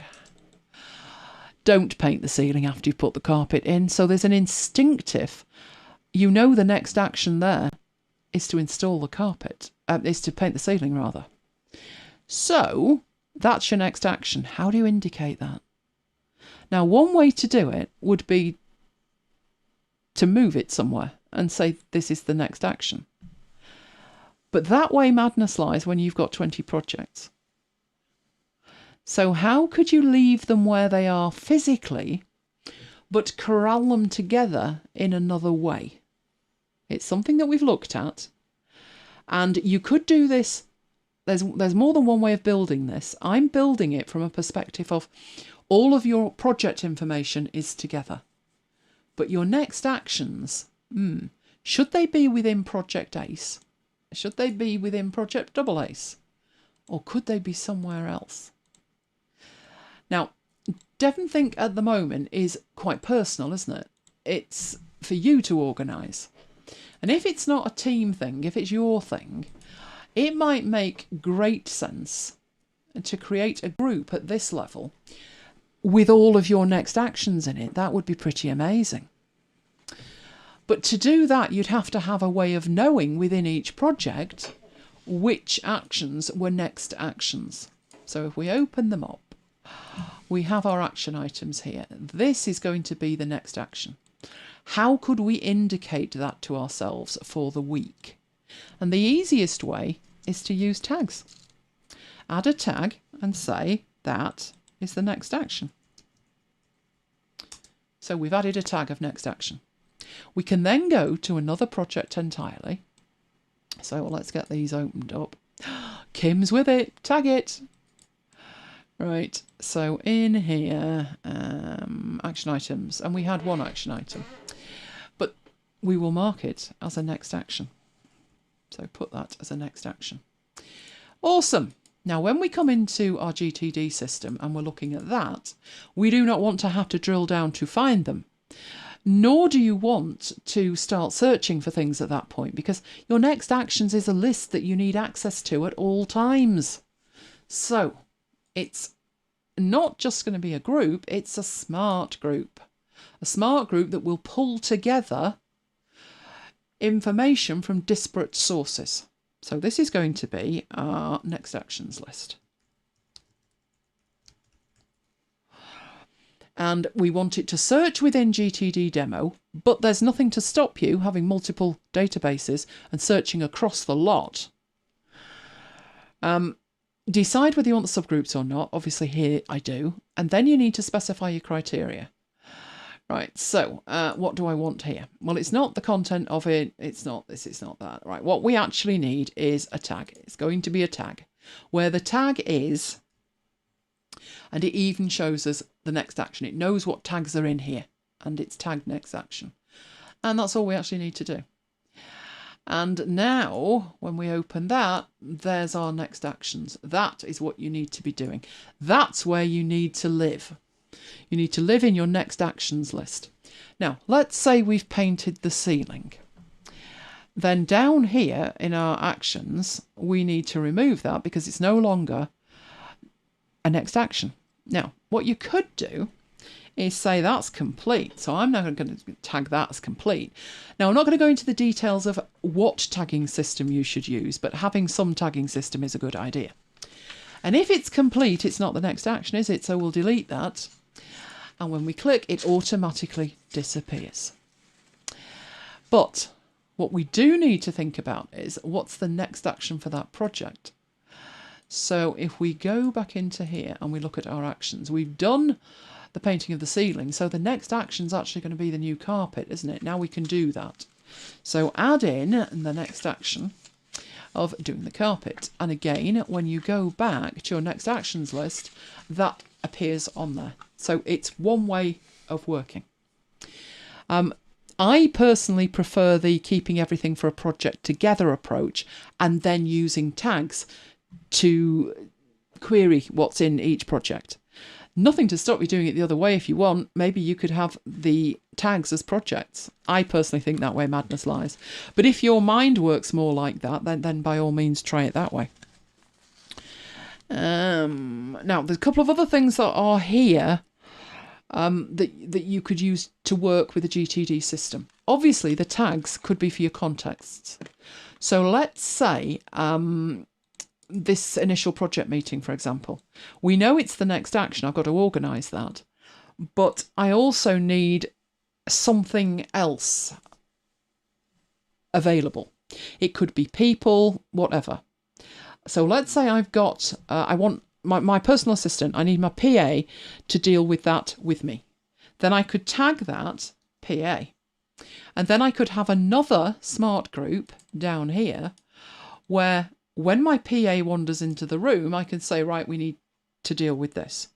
Don't paint the ceiling after you've put the carpet in. So there's an instinctive, you know, the next action there is to install the carpet, is to paint the ceiling rather. So that's your next action. How do you indicate that? Now, one way to do it would be to move it somewhere and say this is the next action. But that way madness lies when you've got 20 projects. So how could you leave them where they are physically, but corral them together in another way? It's something that we've looked at, and you could do this. There's more than one way of building this. I'm building it from a perspective of all of your project information is together. But your next actions, should they be within Project ACE? Should they be within Project Double ACE? Or could they be somewhere else? Now, DEVONthink at the moment is quite personal, isn't it? It's for you to organise. And if it's not a team thing, if it's your thing, it might make great sense to create a group at this level with all of your next actions in it. That would be pretty amazing. But to do that, you'd have to have a way of knowing within each project which actions were next actions. So if we open them up, we have our action items here. This is going to be the next action. How could we indicate that to ourselves for the week? And the easiest way is to use tags. Add a tag and say that is the next action. So we've added a tag of next action. We can then go to another project entirely. So let's get these opened up. Kim's with it. Tag it. Right, so in here, action items, and we had one action item, but we will mark it as a next action. So put that as a next action. Awesome. Now, when we come into our GTD system and we're looking at that, we do not want to have to drill down to find them. Nor do you want to start searching for things at that point, because your next actions is a list that you need access to at all times. So it's not just going to be a group, it's a smart group. A smart group that will pull together information from disparate sources. So this is going to be our next actions list. And we want it to search within GTD demo, but there's nothing to stop you having multiple databases and searching across the lot. Decide whether you want the subgroups or not. Obviously here I do. And then you need to specify your criteria. Right, so what do I want here? Well, it's not the content of it. It's not this, it's not that. Right, what we actually need is a tag. It's going to be a tag where the tag is, and it even shows us the next action. It knows what tags are in here and it's tagged next action. And that's all we actually need to do. And now when we open that, there's our next actions. That is what you need to be doing. That's where you need to live. You need to live in your next actions list. Now, let's say we've painted the ceiling. Then down here in our actions, we need to remove that because it's no longer a next action. Now, what you could do is say that's complete. So I'm now going to tag that as complete. Now, I'm not going to go into the details of what tagging system you should use, but having some tagging system is a good idea. And if it's complete, it's not the next action, is it? So we'll delete that. And when we click, it automatically disappears. But what we do need to think about is what's the next action for that project. So if we go back into here and we look at our actions, we've done the painting of the ceiling. So the next action is actually going to be the new carpet, isn't it? Now we can do that. So add in the next action of doing the carpet. And again, when you go back to your next actions list, that appears on there. So it's one way of working. I personally prefer the keeping everything for a project together approach and then using tags to query what's in each project. Nothing to stop you doing it the other way if you want. Maybe you could have the tags as projects. I personally think that way madness lies. But if your mind works more like that, then by all means try it that way. Now, there's a couple of other things that are here that you could use to work with a GTD system. Obviously, the tags could be for your contexts. So let's say this initial project meeting, for example. We know it's the next action. I've got to organise that. But I also need something else available. It could be people, whatever. So let's say I've got, I want my personal assistant, I need my PA to deal with that with me. Then I could tag that PA. And then I could have another smart group down here where when my PA wanders into the room, I can say, right, we need to deal with this.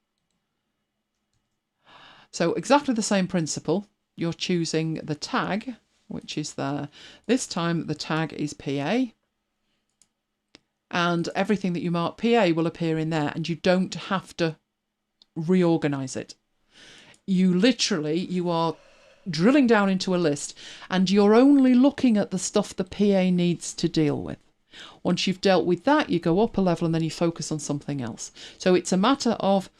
So exactly the same principle. You're choosing the tag, which is there. This time the tag is PA. And everything that you mark PA will appear in there, and you don't have to reorganize it. You are drilling down into a list, and you're only looking at the stuff the PA needs to deal with. Once you've dealt with that, you go up a level and then you focus on something else. So it's a matter of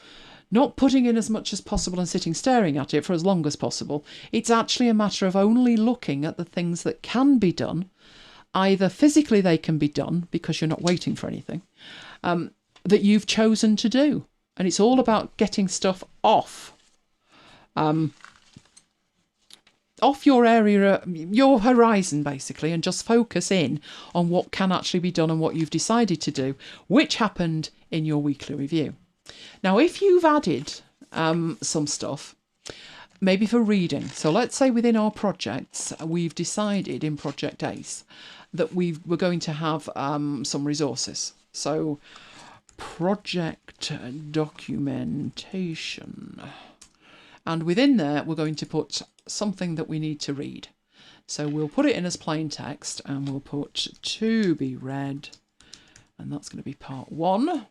not putting in as much as possible and sitting staring at it for as long as possible. It's actually a matter of only looking at the things that can be done. Either physically they can be done because you're not waiting for anything, that you've chosen to do. And it's all about getting stuff off your area, your horizon, basically, and just focus in on what can actually be done and what you've decided to do, which happened in your weekly review. Now, if you've added some stuff, maybe for reading. So let's say within our projects, we've decided in Project ACE that we're going to have some resources. So project documentation. And within there, we're going to put something that we need to read. So we'll put it in as plain text and we'll put to be read. And that's going to be part 1.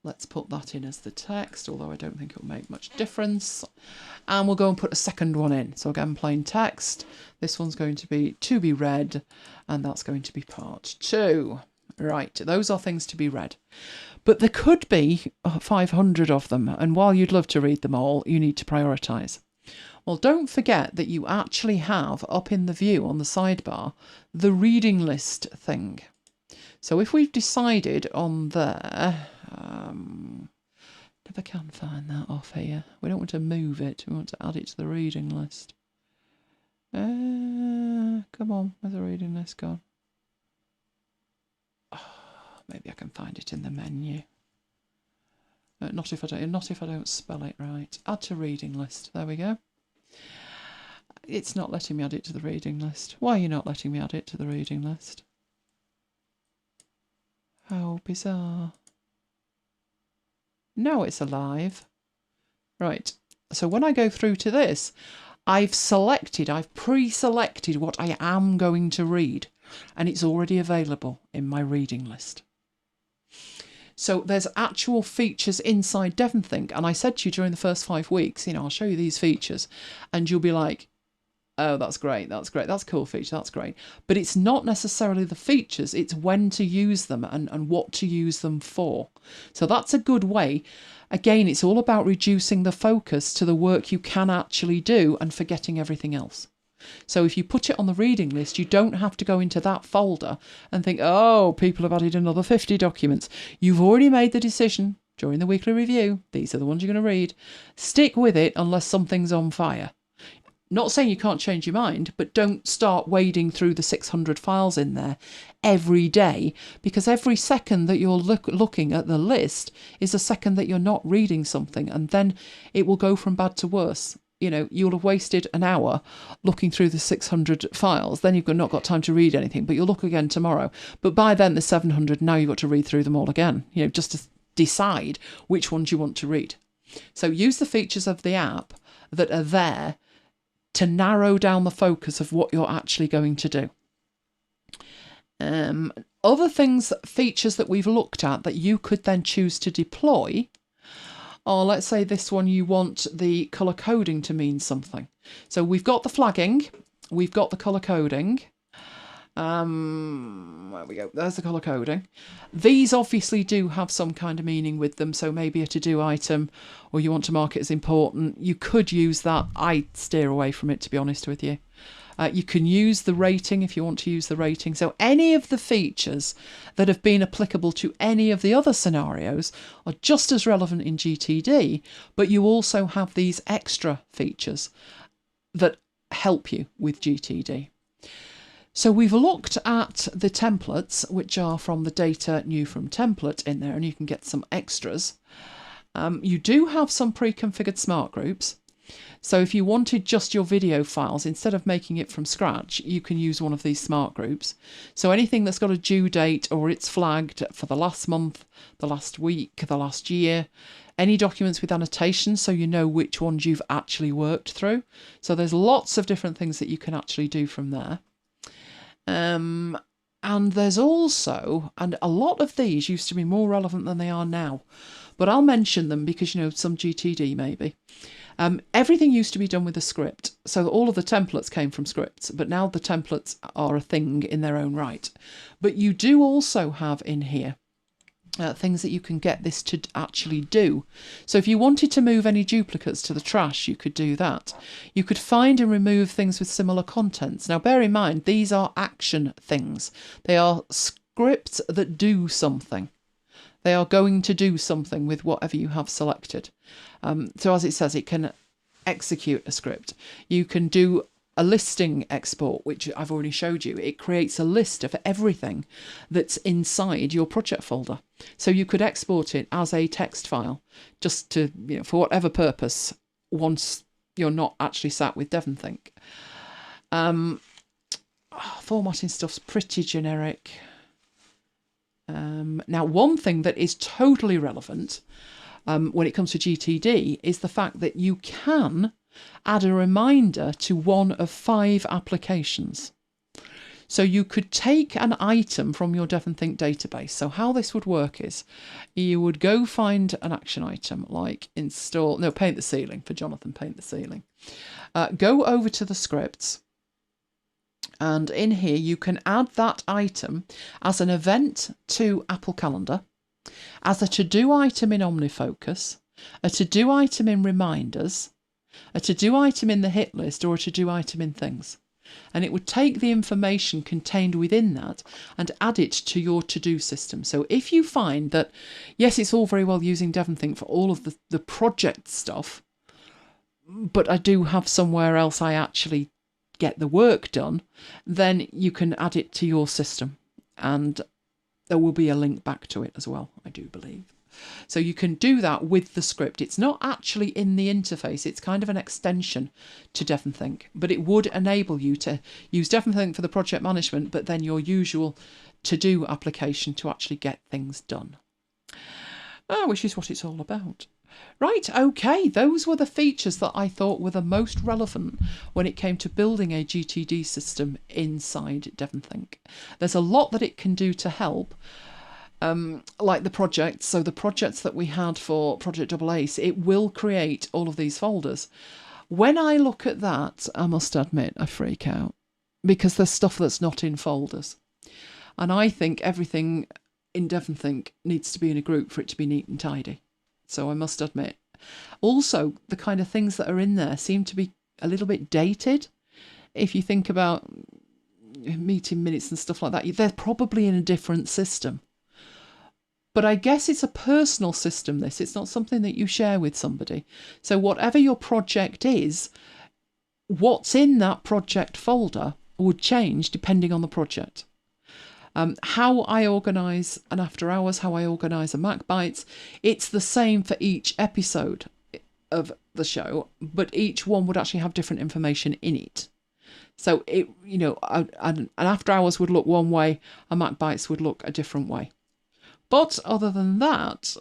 Let's put that in as the text, although I don't think it will make much difference. And we'll go and put a second one in. So again, plain text. This one's going to be read, and that's going to be part 2. Right, those are things to be read. But there could be 500 of them, and while you'd love to read them all, you need to prioritise. Well, don't forget that you actually have up in the view on the sidebar the reading list thing. So if we've decided on there, never can find that off here. We don't want to move it. We want to add it to the reading list. Come on, where's the reading list gone? Maybe I can find it in the menu. Not if I don't spell it right. Add to reading list. There we go. It's not letting me add it to the reading list. Why are you not letting me add it to the reading list? How bizarre. Now it's alive. Right. So when I go through to this, I've pre-selected what I am going to read, and it's already available in my reading list. So there's actual features inside DEVONthink, and I said to you during the first 5 weeks, I'll show you these features, and you'll be like, oh, that's great, that's a cool feature, that's great. But it's not necessarily the features, it's when to use them and what to use them for. So that's a good way. Again, it's all about reducing the focus to the work you can actually do and forgetting everything else. So if you put it on the reading list, you don't have to go into that folder and think, oh, people have added another 50 documents. You've already made the decision during the weekly review. These are the ones you're going to read. Stick with it unless something's on fire. Not saying you can't change your mind, but don't start wading through the 600 files in there every day, because every second that you're looking at the list is a second that you're not reading something, and then it will go from bad to worse. You'll have wasted an hour looking through the 600 files, then you've not got time to read anything, but you'll look again tomorrow. But by then there's 700, now you've got to read through them all again, just to decide which ones you want to read. So use the features of the app that are there to narrow down the focus of what you're actually going to do. Other features that we've looked at that you could then choose to deploy. Or let's say this one, you want the colour coding to mean something. So we've got the flagging, we've got the colour coding. There we go, there's the colour coding. These obviously do have some kind of meaning with them, so maybe a to-do item, or you want to mark it as important. You could use that. I steer away from it, to be honest with you. You can use the rating if you want to use the rating. So any of the features that have been applicable to any of the other scenarios are just as relevant in GTD, but you also have these extra features that help you with GTD. So we've looked at the templates, which are from the data new from template in there, and you can get some extras. You do have some pre-configured smart groups. So if you wanted just your video files, instead of making it from scratch, you can use one of these smart groups. So anything that's got a due date or it's flagged for the last month, the last week, the last year, any documents with annotations so you know which ones you've actually worked through. So there's lots of different things that you can actually do from there. And there's also, and a lot of these used to be more relevant than they are now, but I'll mention them because, some GTD maybe. Everything used to be done with a script. So all of the templates came from scripts, but now the templates are a thing in their own right. But you do also have in here things that you can get this to actually do. So if you wanted to move any duplicates to the trash, you could do that. You could find and remove things with similar contents. Now bear in mind, these are action things. They are scripts that do something. They are going to do something with whatever you have selected. So as it says, it can execute a script. You can do a listing export, which I've already showed you. It creates a list of everything that's inside your project folder. So you could export it as a text file, just to, for whatever purpose, once you're not actually sat with DEVONthink. Formatting stuff's pretty generic. Now, one thing that is totally relevant when it comes to GTD is the fact that you can add a reminder to one of 5 applications. So you could take an item from your DEVONthink database. So how this would work is you would go find an action item like paint the ceiling, for Jonathan, paint the ceiling. Go over to the scripts. And in here, you can add that item as an event to Apple Calendar, as a to-do item in OmniFocus, a to-do item in Reminders, a to-do item in the hit list, or a to-do item in Things. And it would take the information contained within that and add it to your to-do system. So if you find that, yes, it's all very well using DEVONthink for all of the project stuff, but I do have somewhere else I actually get the work done, then you can add it to your system. And there will be a link back to it as well, I do believe. So you can do that with the script. It's not actually in the interface. It's kind of an extension to DEVONthink, but it would enable you to use DEVONthink for the project management, but then your usual to-do application to actually get things done. Which is what it's all about. Right, okay, those were the features that I thought were the most relevant when it came to building a GTD system inside DEVONthink. There's a lot that it can do to help, like the projects. So the projects that we had for Project Double Ace, it will create all of these folders. When I look at that, I must admit, I freak out because there's stuff that's not in folders. And I think everything in DEVONthink needs to be in a group for it to be neat and tidy. So I must admit. Also, the kind of things that are in there seem to be a little bit dated. If you think about meeting minutes and stuff like that, they're probably in a different system. But I guess it's a personal system, this. It's not something that you share with somebody. So whatever your project is, what's in that project folder would change depending on the project. How I organise an after hours, how I organise a MacBites, it's the same for each episode of the show, but each one would actually have different information in it. So it, an after hours would look one way, a MacBites would look a different way. But other than that,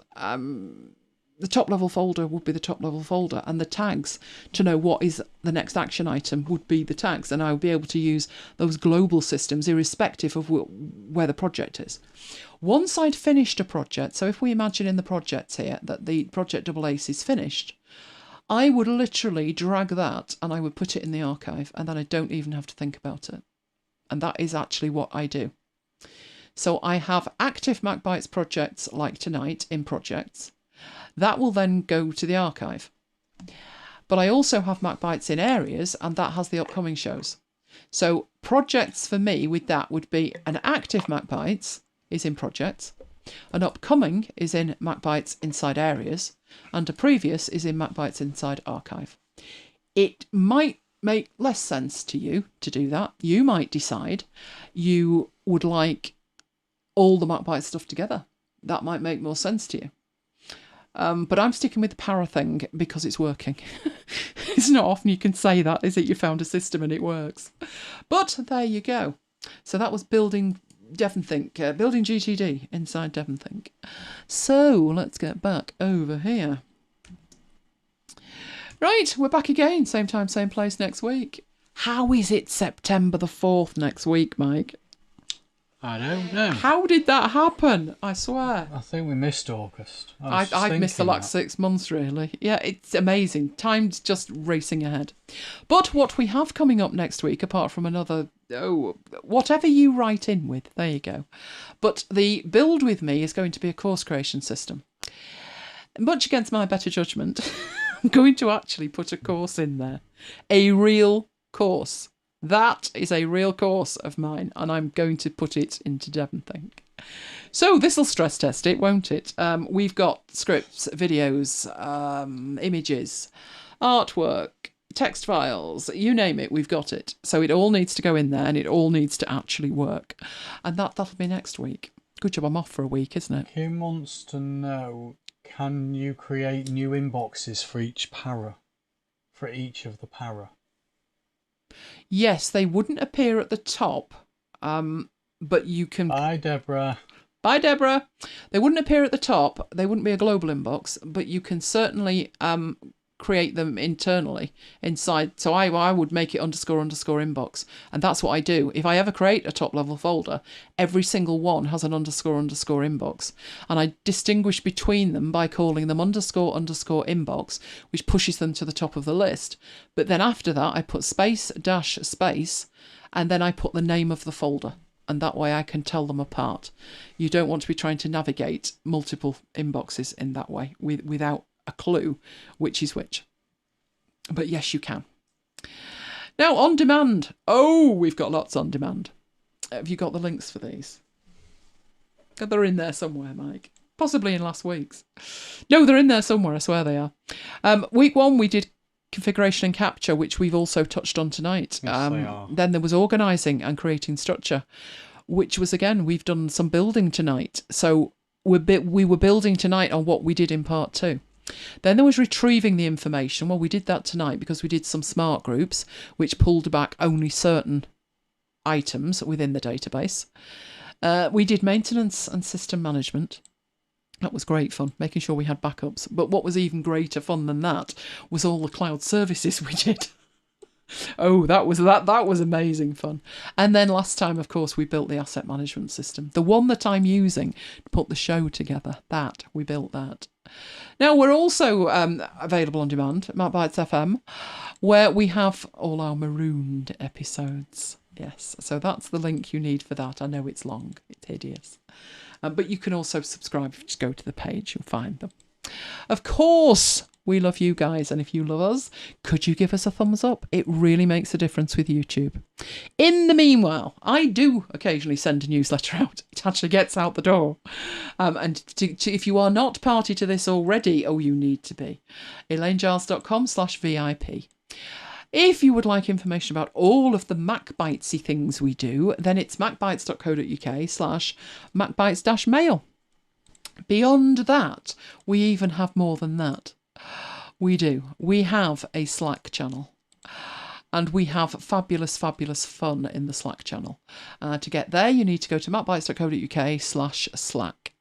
the top level folder would be the top level folder, and the tags to know what is the next action item would be the tags, and I would be able to use those global systems irrespective of where the project is. Once I'd finished a project, so if we imagine in the projects here that the Project Double Ace is finished, I would literally drag that and I would put it in the archive, and then I don't even have to think about it. And that is actually what I do. So I have active MacBites projects like tonight in projects. That will then go to the archive. But I also have MacBites in areas, and that has the upcoming shows. So projects for me with that would be an active MacBites is in projects, an upcoming is in MacBites inside areas, and a previous is in MacBites inside archive. It might make less sense to you to do that. You might decide you would like all the MacBites stuff together. That might make more sense to you. But I'm sticking with the para thing because it's working. It's not often you can say that, is it? You found a system and it works. But there you go. So that was building DEVONthink, building GTD inside DEVONthink. So let's get back over here. Right, we're back again. Same time, same place next week. How is it September the 4th next week, Mike? I don't know. How did that happen? I swear. I think we missed August. I've missed the last 6 months, really. Yeah, it's amazing. Time's just racing ahead. But what we have coming up next week, apart from another, whatever you write in with, there you go. But the build with me is going to be a course creation system. Much against my better judgment, I'm going to actually put a course in there. A real course. That is a real course of mine, and I'm going to put it into DEVONthink. So this will stress test it, won't it? We've got scripts, videos, images, artwork, text files, you name it, we've got it. So it all needs to go in there, and it all needs to actually work. And that'll be next week. Good job I'm off for a week, isn't it? Kim wants to know, can you create new inboxes for each para? For each of the para? Yes, they wouldn't appear at the top, but you can... Bye, Deborah. Bye, Deborah. They wouldn't appear at the top. They wouldn't be a global inbox, but you can certainly create them internally inside. So I would make it __ inbox, and that's what I do. If I ever create a top level folder, every single one has an __ inbox, and I distinguish between them by calling them __ inbox, which pushes them to the top of the list. But then after that, I put space dash space, and then I put the name of the folder. And that way I can tell them apart. You don't want to be trying to navigate multiple inboxes in that way without a clue which is which. But yes, you can. Now, on demand. Oh, we've got lots on demand. Have you got the links for these? They're in there somewhere, Mike. Possibly in last week's. No, they're in there somewhere. I swear they are. Week 1, we did configuration and capture, which we've also touched on tonight. Yes, they are. Then there was organising and creating structure. which was, again, we've done some building tonight. So we were building tonight on what we did in part 2. Then there was retrieving the information. Well, we did that tonight because we did some smart groups, which pulled back only certain items within the database. We did maintenance and system management. That was great fun, making sure we had backups. But what was even greater fun than that was all the cloud services we did. Oh, that was amazing fun. And then last time, of course, we built the asset management system. The one that I'm using to put the show together, we built that. Now, we're also available on demand at MacBites FM, where we have all our marooned episodes. Yes, so that's the link you need for that. I know it's long, it's hideous. But you can also subscribe. If you just go to the page, you'll find them. Of course, we love you guys, and if you love us, could you give us a thumbs up? It really makes a difference with YouTube. In the meanwhile, I do occasionally send a newsletter out. It actually gets out the door. And if you are not party to this already, you need to be. elainegiles.com/VIP. If you would like information about all of the MacBitesy things we do, then it's macbites.co.uk/macbites-mail. Beyond that, we even have more than that. We do. We have a Slack channel. And we have fabulous, fabulous fun in the Slack channel. To get there, you need to go to macbites.co.uk/Slack.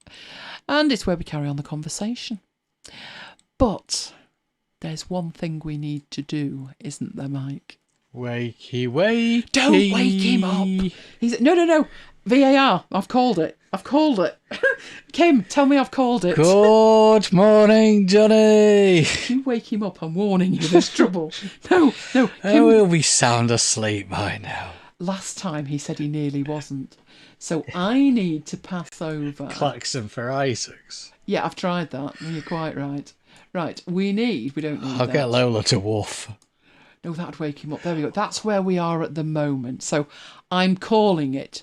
And it's where we carry on the conversation. But there's one thing we need to do, isn't there, Mike? Wakey, wakey. Don't wake him up. No. VAR. I've called it. Kim, tell me I've called it. Good morning, Johnny. If you wake him up, I'm warning you, there's trouble. No. Kim, He'll be sound asleep by now. Last time he said he nearly wasn't. So I need to pass over. Klaxon for Isaacs. Yeah, I've tried that. You're quite right. Right, we don't need I'll that. get Lola to woof. No, that'd wake him up. There we go. That's where we are at the moment. So I'm calling it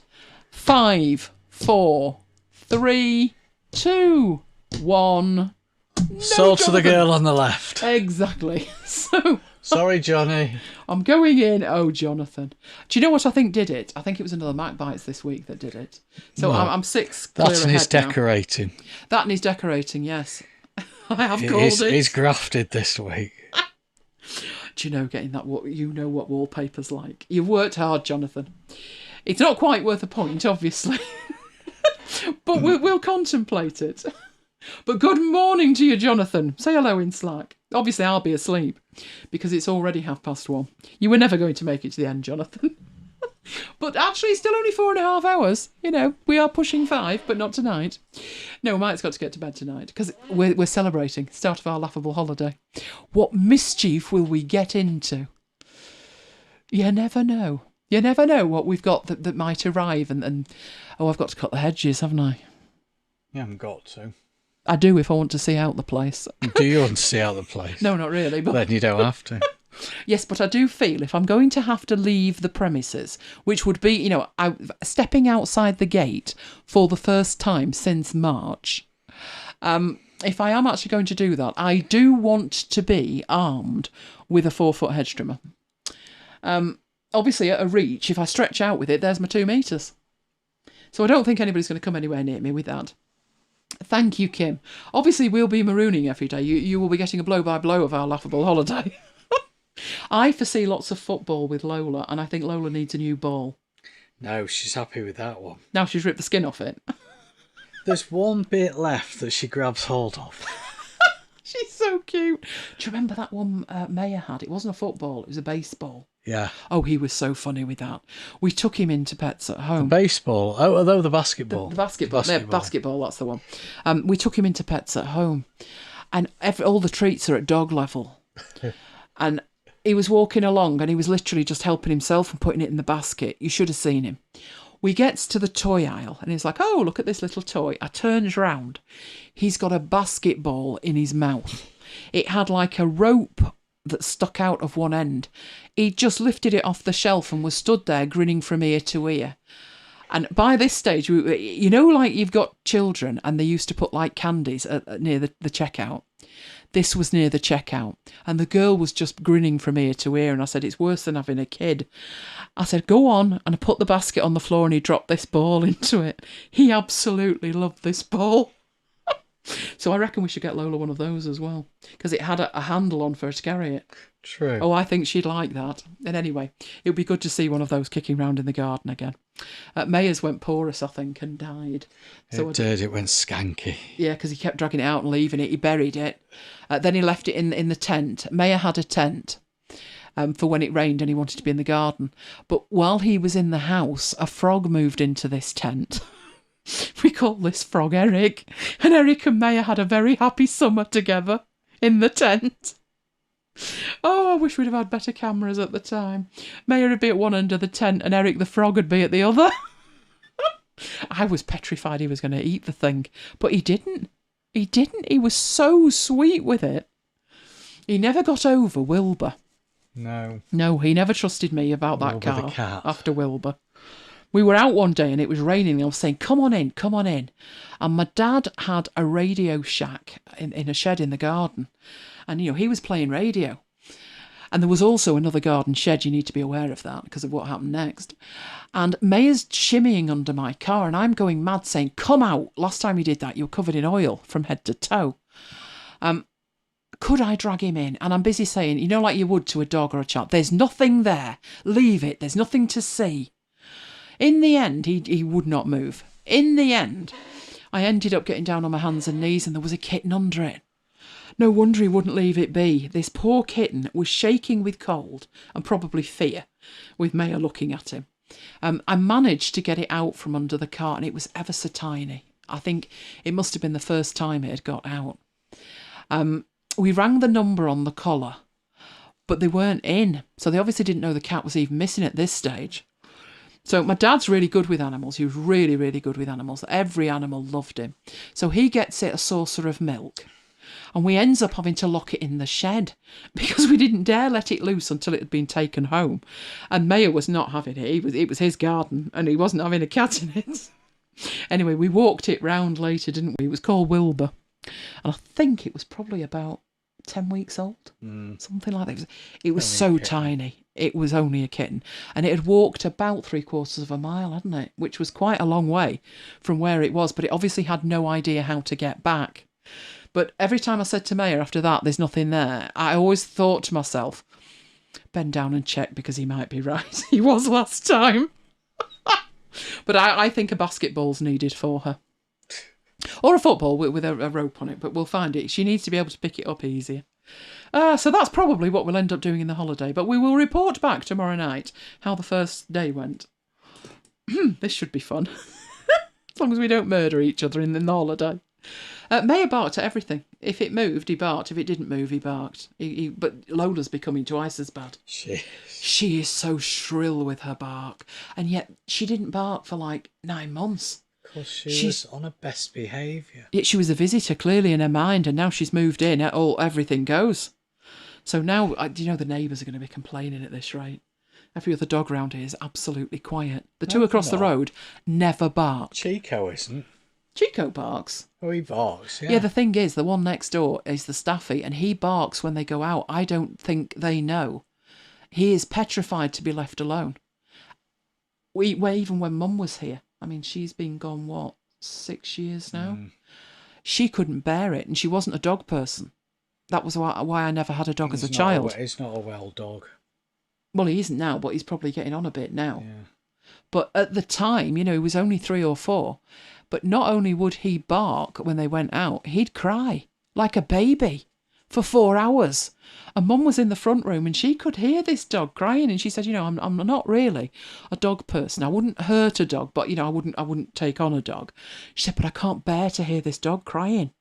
5, 4, 3, 2, 1. So to the girl on the left. Exactly. So sorry, Johnny. I'm going in. Oh, Jonathan. Do you know what I think did it? I think it was another MacBites this week that did it. So No, I'm 6 clear That's in his ahead now. decorating. That needs decorating, yes. I have called it. He's grafted this week. Do you know getting that? You know what wallpaper's like. You've worked hard, Jonathan. It's not quite worth a point, obviously, but we'll contemplate it. But good morning to you, Jonathan. Say hello in Slack. Obviously, I'll be asleep because it's already 1:30. You were never going to make it to the end, Jonathan. But actually, it's still only 4.5 hours. You know, we are pushing 5, but not tonight. No, Mike's got to get to bed tonight because we're celebrating the start of our laughable holiday. What mischief will we get into? You never know. You never know what we've got that might arrive. And I've got to cut the hedges, haven't I? You haven't got to. I do if I want to see out the place. Do you want to see out the place? No, not really. But Then you don't have to. Yes, but I do feel if I'm going to have to leave the premises, which would be, stepping outside the gate for the first time since March, if I am actually going to do that, I do want to be armed with a 4-foot hedge trimmer. Obviously, at a reach, if I stretch out with it, there's my 2 metres. So I don't think anybody's going to come anywhere near me with that. Thank you, Kim. Obviously, we'll be marooning every day. You will be getting a blow-by-blow of our laughable holiday. I foresee lots of football with Lola, and I think Lola needs a new ball. No, she's happy with that one. Now she's ripped the skin off it. There's one bit left that she grabs hold of. She's so cute. Do you remember that one Maya had? It wasn't a football, it was a baseball. Yeah. Oh, he was so funny with that. We took him into Pets at Home. The baseball. Oh, although the basketball. The basketball. Basketball, that's the one. We took him into Pets at Home. And all the treats are at dog level. And he was walking along and he was literally just helping himself and putting it in the basket. You should have seen him. We gets to the toy aisle and he's like, oh, look at this little toy. I turns round. He's got a basketball in his mouth. It had like a rope that stuck out of one end. He just lifted it off the shelf and was stood there grinning from ear to ear. And by this stage, like you've got children and they used to put like candies near the checkout. This was near the checkout, and the girl was just grinning from ear to ear, and I said, it's worse than having a kid. I said, go on, and I put the basket on the floor and he dropped this ball into it. He absolutely loved this ball. So I reckon we should get Lola one of those as well, because it had a handle on for her to carry it. True. Oh, I think she'd like that. And anyway, it would be good to see one of those kicking around in the garden again. Maya's went porous, I think, and died. So it did. It went skanky. Yeah, because he kept dragging it out and leaving it. He buried it. Then he left it in the tent. Maya had a tent for when it rained and he wanted to be in the garden. But while he was in the house, a frog moved into this tent. We call this frog Eric. And Eric and Maya had a very happy summer together in the tent. Oh, I wish we'd have had better cameras at the time. Maya would be at one end of the tent and Eric the frog would be at the other. I was petrified he was going to eat the thing, but he didn't. He didn't. He was so sweet with it. He never got over Wilbur. No, he never trusted me about that car after Wilbur. We were out one day and it was raining and I was saying, come on in, come on in. And my dad had a Radio Shack in a shed in the garden. And, you know, he was playing radio. And there was also another garden shed. You need to be aware of that because of what happened next. And Maya's shimmying under my car and I'm going mad saying, come out. Last time you did that, you were covered in oil from head to toe. Could I drag him in? And I'm busy saying, you know, like you would to a dog or a child, there's nothing there. Leave it. There's nothing to see. In the end, he would not move. In the end, I ended up getting down on my hands and knees and there was a kitten under it. No wonder he wouldn't leave it be. This poor kitten was shaking with cold and probably fear, with Maya looking at him. I managed to get it out from under the car and it was ever so tiny. I think it must have been the first time it had got out. We rang the number on the collar, but they weren't in. So they obviously didn't know the cat was even missing at this stage. So my dad's really good with animals. He was really, really good with animals. Every animal loved him. So he gets it a saucer of milk. And we ends up having to lock it in the shed because we didn't dare let it loose until it had been taken home. And Maya was not having it. It was his garden and he wasn't having a cat in it. Anyway, we walked it round later, didn't we? It was called Wilbur. And I think it was probably about 10 weeks old. Something like that. It was so tiny. It was only a kitten. And it had walked about 3/4 mile, hadn't it? Which was quite a long way from where it was. But it obviously had no idea how to get back. But every time I said to Maya after that, there's nothing there, I always thought to myself, bend down and check because he might be right. He was last time. But I think a basketball's needed for her. Or a football with a rope on it, but we'll find it. She needs to be able to pick it up easier. So that's probably what we'll end up doing in the holiday. But we will report back tomorrow night how the first day went. This should be fun. As long as we don't murder each other in the holiday. Maya barked at everything. If it moved, he barked. If it didn't move, he barked. But Lola's becoming twice as bad. She is so shrill with her bark. And yet she didn't bark for like 9 months. Because she was on her best behaviour. Yet she was a visitor, clearly, in her mind, and now she's moved in, everything goes. So now, you know, the neighbours are going to be complaining at this rate. Every other dog round here is absolutely quiet. The two across the road never bark. Chico isn't. Chico barks. Oh, he barks, yeah. Yeah, the thing is, the one next door is the staffy, and he barks when they go out. I don't think they know. He is petrified to be left alone. Even when Mum was here, I mean, she's been gone, 6 years now? She couldn't bear it, and she wasn't a dog person. That was why I never had a dog as a child. He's not a well dog. Well, he isn't now, but he's probably getting on a bit now. Yeah. But at the time, you know, he was only 3 or 4. But not only would he bark when they went out, he'd cry like a baby for 4 hours. And Mum was in the front room and she could hear this dog crying. And she said, you know, I'm not really a dog person. I wouldn't hurt a dog, but, you know, I wouldn't take on a dog. She said, but I can't bear to hear this dog crying.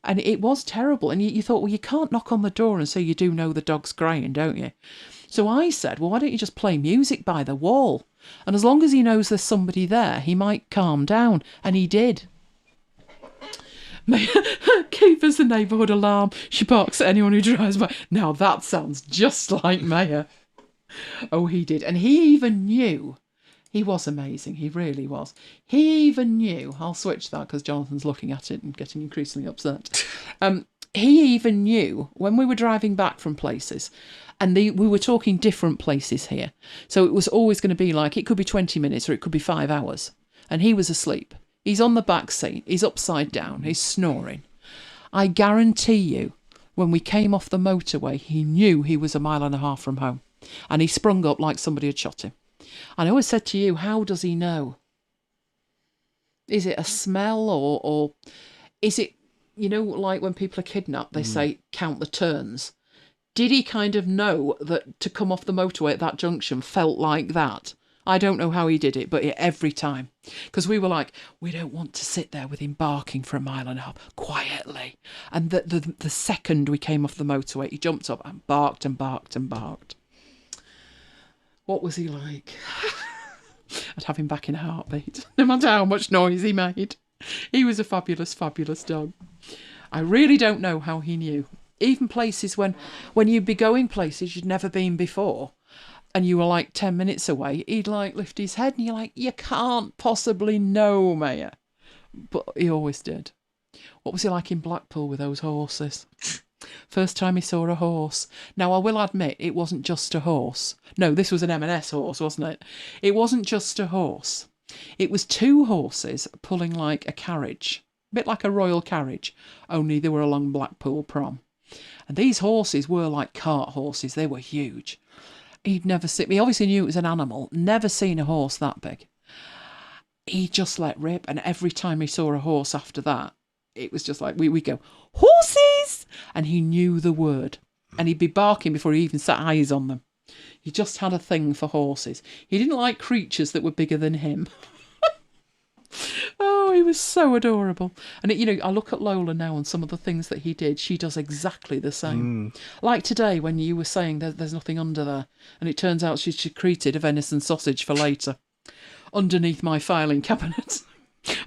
And it was terrible. And you thought, well, you can't knock on the door and say you do know the dog's crying, don't you? So I said, well, why don't you just play music by the wall? And as long as he knows there's somebody there, he might calm down. And he did. Keeper's the neighbourhood alarm. She barks at anyone who drives by. Now that sounds just like Maya. Oh, he did. And he even knew. He was amazing. He really was. He even knew. I'll switch that because Jonathan's looking at it and getting increasingly upset. he even knew when we were driving back from places, and we were talking different places here. So it was always going to be like, it could be 20 minutes or it could be 5 hours. And he was asleep. He's on the back seat. He's upside down. He's snoring. I guarantee you, when we came off the motorway, he knew he was 1.5 miles from home. And he sprung up like somebody had shot him. And I always said to you, how does he know? Is it a smell or is it, you know, like when people are kidnapped, they say, count the turns. Did he kind of know that to come off the motorway at that junction felt like that? I don't know how he did it, but every time. Because we were like, we don't want to sit there with him barking for 1.5 miles quietly. And the second we came off the motorway, he jumped up and barked and barked and barked. What was he like? I'd have him back in a heartbeat, no matter how much noise he made. He was a fabulous, fabulous dog. I really don't know how he knew. Even places when you'd be going places you'd never been before and you were like 10 minutes away, he'd like lift his head and you're like, you can't possibly know, Maya. But he always did. What was he like in Blackpool with those horses? First time he saw a horse. Now, I will admit, it wasn't just a horse. No, this was an M&S horse, wasn't it? It wasn't just a horse. It was 2 horses pulling like a carriage, a bit like a royal carriage, only they were along Blackpool Prom. And these horses were like cart horses. They were huge. He obviously knew it was an animal. Never seen a horse that big. He just let rip. And every time he saw a horse after that, it was just like, we go, horses! And he knew the word. And he'd be barking before he even set eyes on them. He just had a thing for horses. He didn't like creatures that were bigger than him. Oh, he was so adorable. And, I look at Lola now and some of the things that he did. She does exactly the same. Like today when you were saying there's nothing under there. And it turns out she's secreted a venison sausage for later. Underneath my filing cabinet.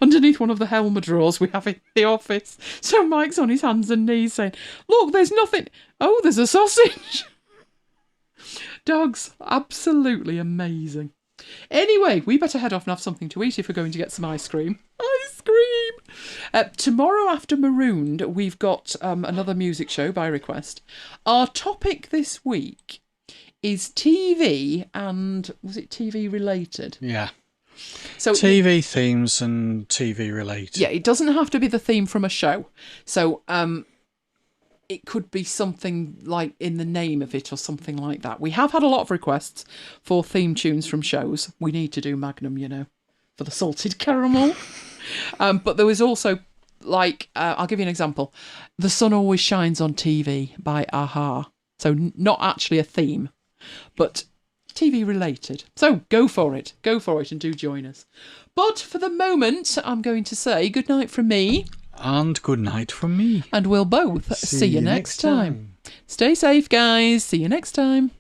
Underneath one of the Helmer drawers we have in the office. So Mike's on his hands and knees saying, look, there's nothing. Oh, there's a sausage. Dogs, absolutely amazing. Anyway, we better head off and have something to eat if we're going to get some ice cream. Ice cream! Tomorrow after Marooned, we've got another music show by request. Our topic this week is TV and... Was it TV related? Yeah. So TV themes and TV related. Yeah, it doesn't have to be the theme from a show. So it could be something like in the name of it or something like that. We have had a lot of requests for theme tunes from shows. We need to do Magnum, for the salted caramel. But there was also, like, I'll give you an example. The Sun Always Shines on TV by Aha. So not actually a theme, but TV related. So go for it and do join us. But for the moment, I'm going to say good night from me. And good night from me. And we'll both see you next time. Stay safe, guys. See you next time.